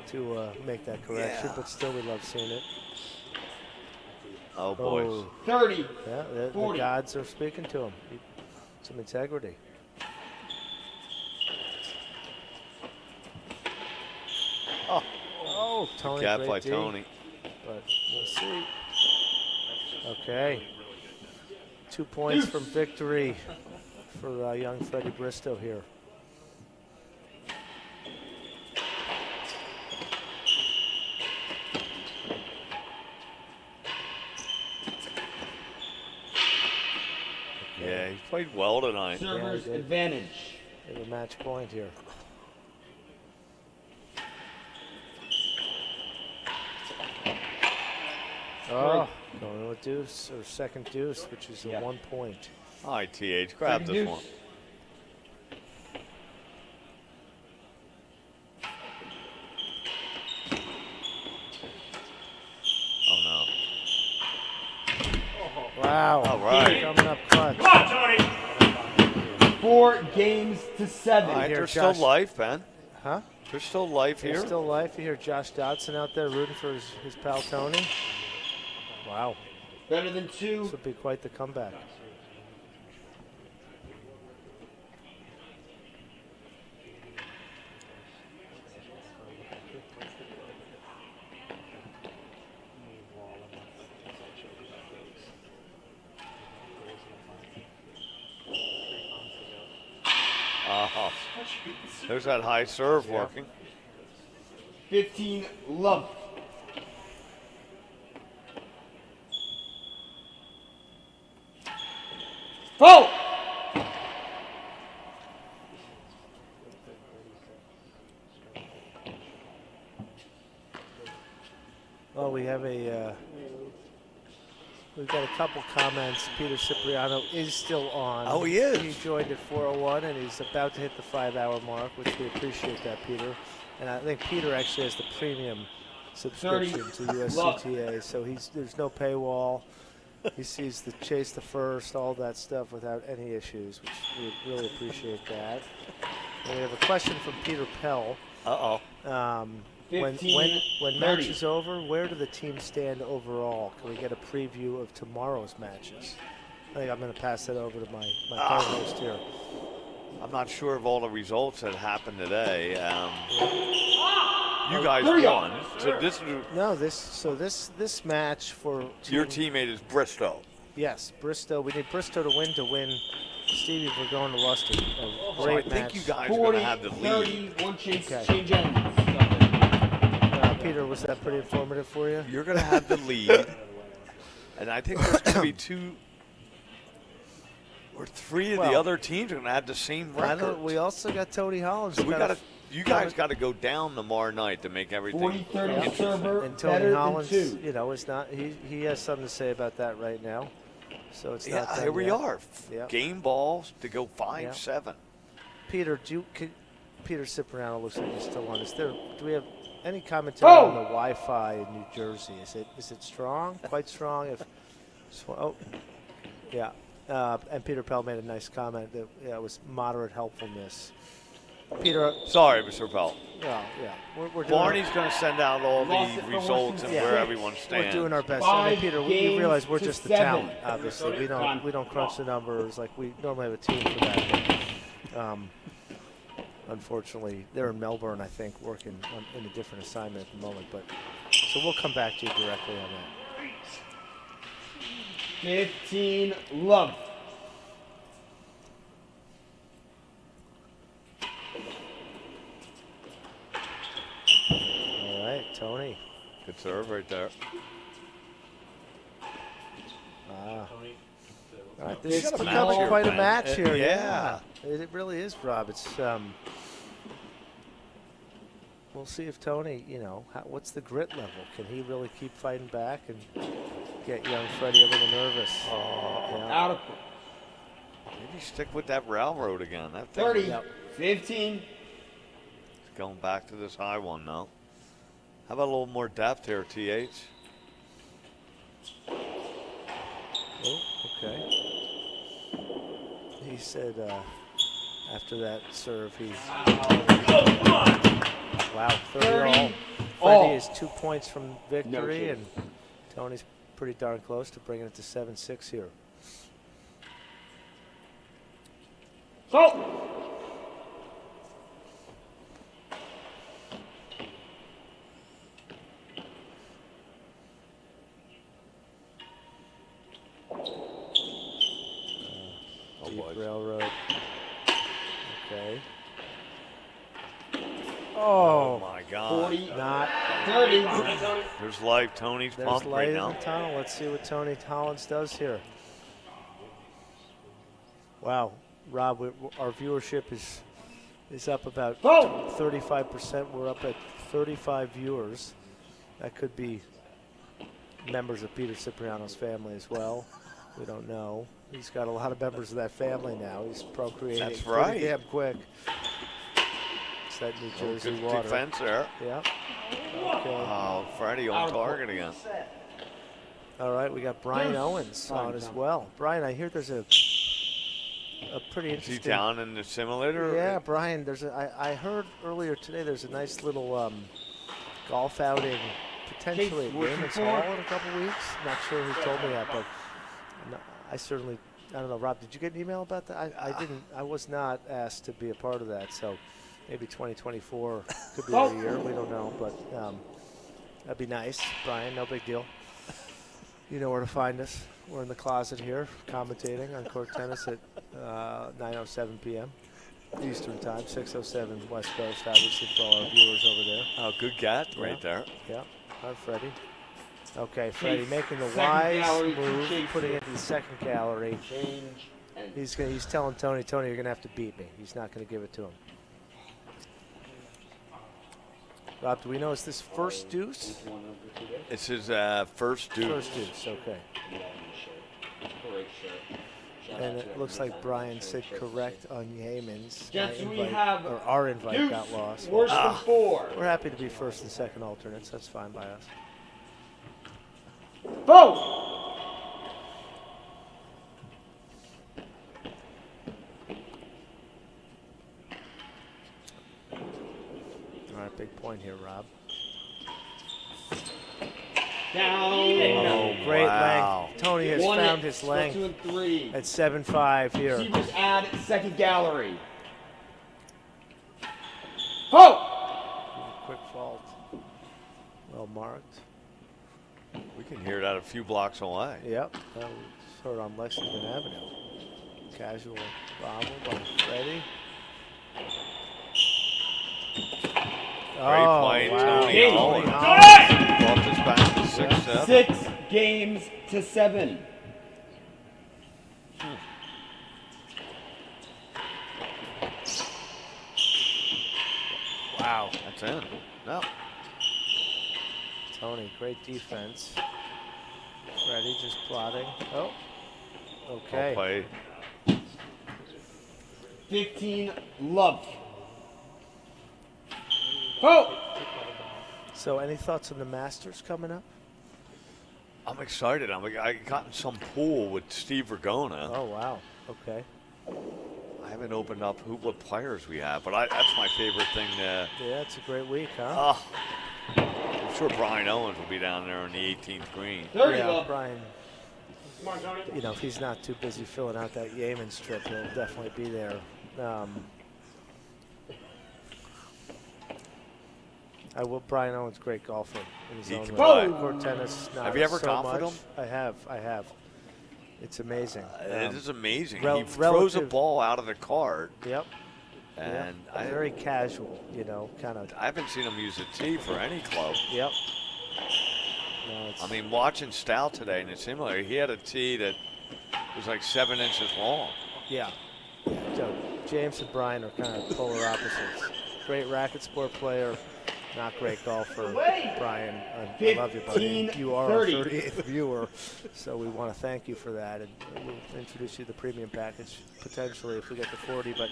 to make that correction, Yeah. but still we love seeing it. Oh, boys. Oh. 30, Yeah, the 40. gods are speaking to him. Some integrity. Oh, Tony, Gap great by D, Tony. But we'll see. Okay. 2 points from victory for young Freddie Bristow here. Yeah, he played well tonight. Server's he did. advantage. They have a match point here. Oh, going with deuce, or second deuce, which is a 1 point. All right, TH, grab Second this deuce. one. Oh, Wow. All right. Coming up clutch. Come on, Tony. 4 games to 7. no. All right, Here, there's still Josh. life, Ben. Huh? There's still life There's here. still life. You hear Josh Dodson out there rooting for his pal Tony. Wow. Better than 2. This would be quite the comeback. There's that high serve working. 15, love. Oh! Well, we have we've got a couple comments. Peter Cipriano is still on. Oh, he is. He joined at 4:01, and he's about to hit the 5-hour mark, which we appreciate that, Peter. And I think Peter actually has the premium subscription to USCTA, so there's no paywall. He sees the chase the first, all that stuff without any issues, which we really appreciate that. And we have a question from Peter Pell. When 15, match 30. is over, where do the teams stand overall? Can we get a preview of tomorrow's matches? I think I'm going to pass that over to my co-host here. I'm not sure of all the results that happened today. You guys won. So this match for your teammate is Bristow. Yes, Bristow. We need Bristow to win. Stevie, we're going to Lusty. So I think you guys are going to have the lead. 30, 1 change, Okay. change ends. Peter, was that pretty informative for you? You're going to have the lead, and I think there's going to be 2 or 3 of the other teams are going to have the same record. We also got Tony Hollins. So we got to. You guys got to go down tomorrow night to make everything 40-30 server, And Tony better Hollins, than 2. you know, it's not. He has something to say about that right now. So it's not. here done we yet. are. Yeah. Game balls to go 5-7. Peter, Peter Cipriano looks like he's still on. Do we have any commentary on the Wi-Fi in New Jersey? Is it strong? Quite strong? Yeah. And Peter Pell made a nice comment that it was moderate helpfulness. Peter. Sorry, Mr. Pell. Yeah. We're doing Barney's going to send out all the results and where everyone stands. We're doing our best. I mean, Peter, we realize we're just the talent. Obviously, we don't crunch the numbers like we normally have a team for that. But, unfortunately, they're in Melbourne, I think, working in a different assignment at the moment. But so we'll come back to you directly on that. 15, love. All right, Tony. Good serve right there. All right, this is becoming quite a match here. Yeah. It really is, Rob. It's we'll see if Tony, what's the grit level? Can he really keep fighting back and get young Freddie a little nervous? Out of Maybe stick with that railroad again. That thing 30, was 15. going back to this high one now. How about a little more depth here, TH? Oh, okay. he said after that serve, he. Wow, 30 all. Freddie is 2 points from victory, and Tony's pretty darn close to bringing it to 7-6 here. Go! Deep railroad. Okay. Oh my God. 40, not 30. There's life. Tony's There's pumped light right in now. the tunnel. Let's see what Tony Hollins does here. Wow, Rob, our viewership is up about 35%. We're up at 35 viewers. That could be members of Peter Cipriano's family as well. We don't know. He's got a lot of members of that family now. He's procreating That's pretty right. damn quick. It's that New Jersey Good water. defense there. Yeah. Okay. Oh, Freddie on target again. All right, we got Brian Owens on as well. Brian, I hear there's a pretty Is interesting. he down in the simulator? Yeah, Brian. I heard earlier today there's a nice little golf outing potentially at Raymond's Hall in a couple weeks. Not sure who told me that, but I certainly. I don't know, Rob. Did you get an email about that? I didn't. I was not asked to be a part of that, so maybe 2024 could be our year. We don't know, but that'd be nice, Brian. No big deal. You know where to find us. We're in the closet here, commentating on court tennis at 9:07 p.m. Eastern Time, 6:07 West Coast, obviously, for all our viewers over there. Oh, good cat right there. Yeah, hi, Freddie. Okay, Freddie making the wise move, putting it in the second gallery. He's telling Tony, you're going to have to beat me. He's not going to give it to him. Rob, do we know it's this first deuce? It's his first deuce. First deuce, okay. And it looks like Brian said correct on Yemen's. Our invite got lost. Worse than 4. We're happy to be first and second alternates. That's fine by us. Both. All right, big point here, Rob. Down. Oh, great wow. length. Tony has found his length at 7-5 here. Receivers add second gallery. Oh! Quick fault. Well marked. We can hear that a few blocks away. Yep, that was heard on Lexington Avenue. Casual bobble by Freddie. Great play, wow. Tony Hollins. Brought this back to 6-7. 6 games to 7. Wow, that's in. No. Tony, great defense. Freddie just plotting. Oh, okay. Well played. 15 love. Oh! So, any thoughts on the Masters coming up? I'm excited. I got in some pool with Steve Ragona. Oh, wow. Okay. I haven't opened up what players we have, but that's my favorite thing. Yeah, it's a great week, huh? I'm sure Brian Owens will be down there on the 18th green. Yeah, Brian. You know, if he's not too busy filling out that Yemen's trip, he'll definitely be there. Brian Owens, great golfer in his own way. Court tennis. Have you ever golfed with him? I have. It's amazing. It is amazing. He throws a ball out of the cart. Yep. And very casual, you know, kind of. I haven't seen him use a tee for any club. Yep. I mean, watching Stout today in the simulator, he had a tee that was like 7 inches long. Yeah. So James and Brian are kind of polar opposites. Great racket sport player, not great golfer. Brian, I love you, buddy. You are our 38th viewer, so we want to thank you for that. And we'll introduce you to the premium package potentially if we get to 40. But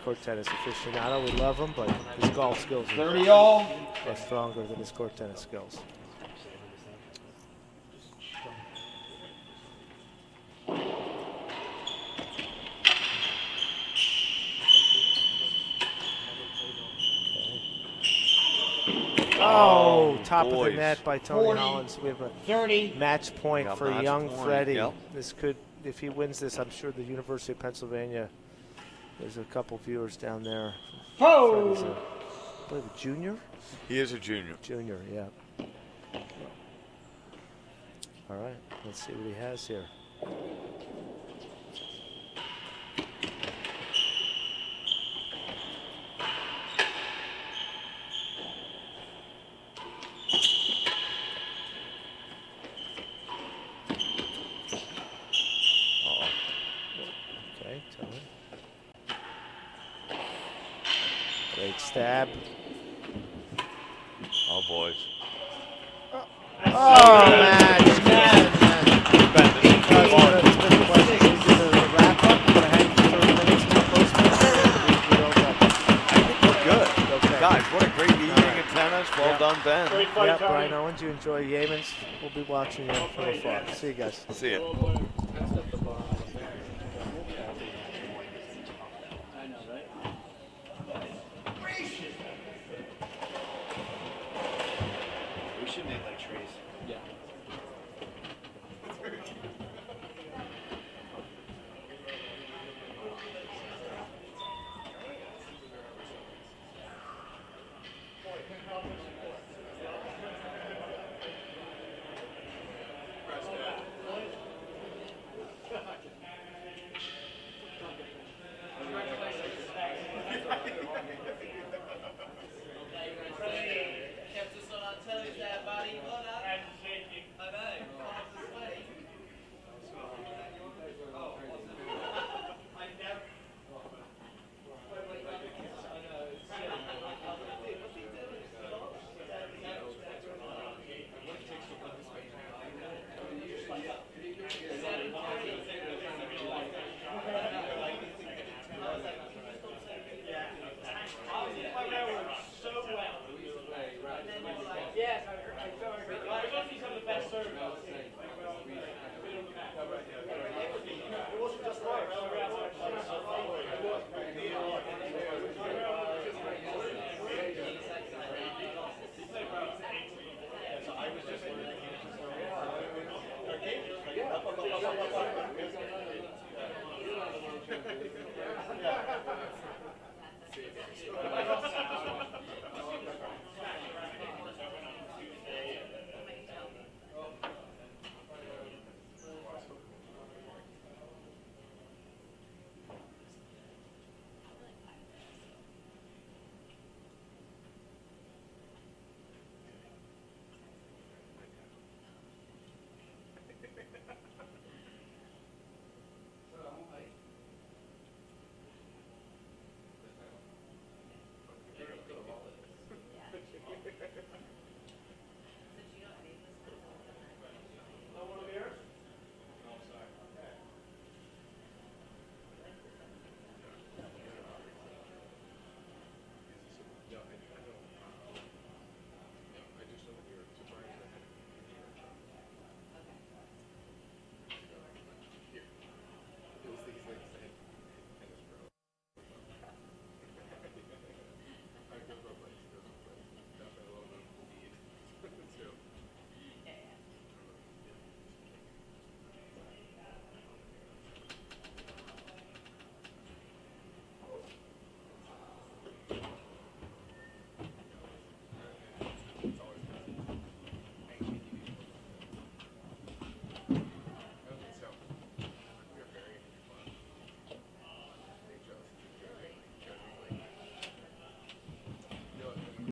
court tennis aficionado, we love him, but his golf skills are stronger than his court tennis skills. Oh, top of boys. the net by Tony 40, Hollins. We have a 30. match point Got for match young point, Freddie. yep. This could, if he wins this, I'm sure the University of Pennsylvania. There's a couple viewers down there. Oh! Freddie's I believe a junior. He is a junior. Junior, yeah. All right, let's see what he has here. Okay, Tony. Great stab. Oh, boys. Oh, match. Good. Guys, what a great evening of tennis. Well done, Ben. Yeah, Brian Owens, you enjoy Yeamans. We'll be watching you from afar. See you guys. See you. We should make like trees. Yeah.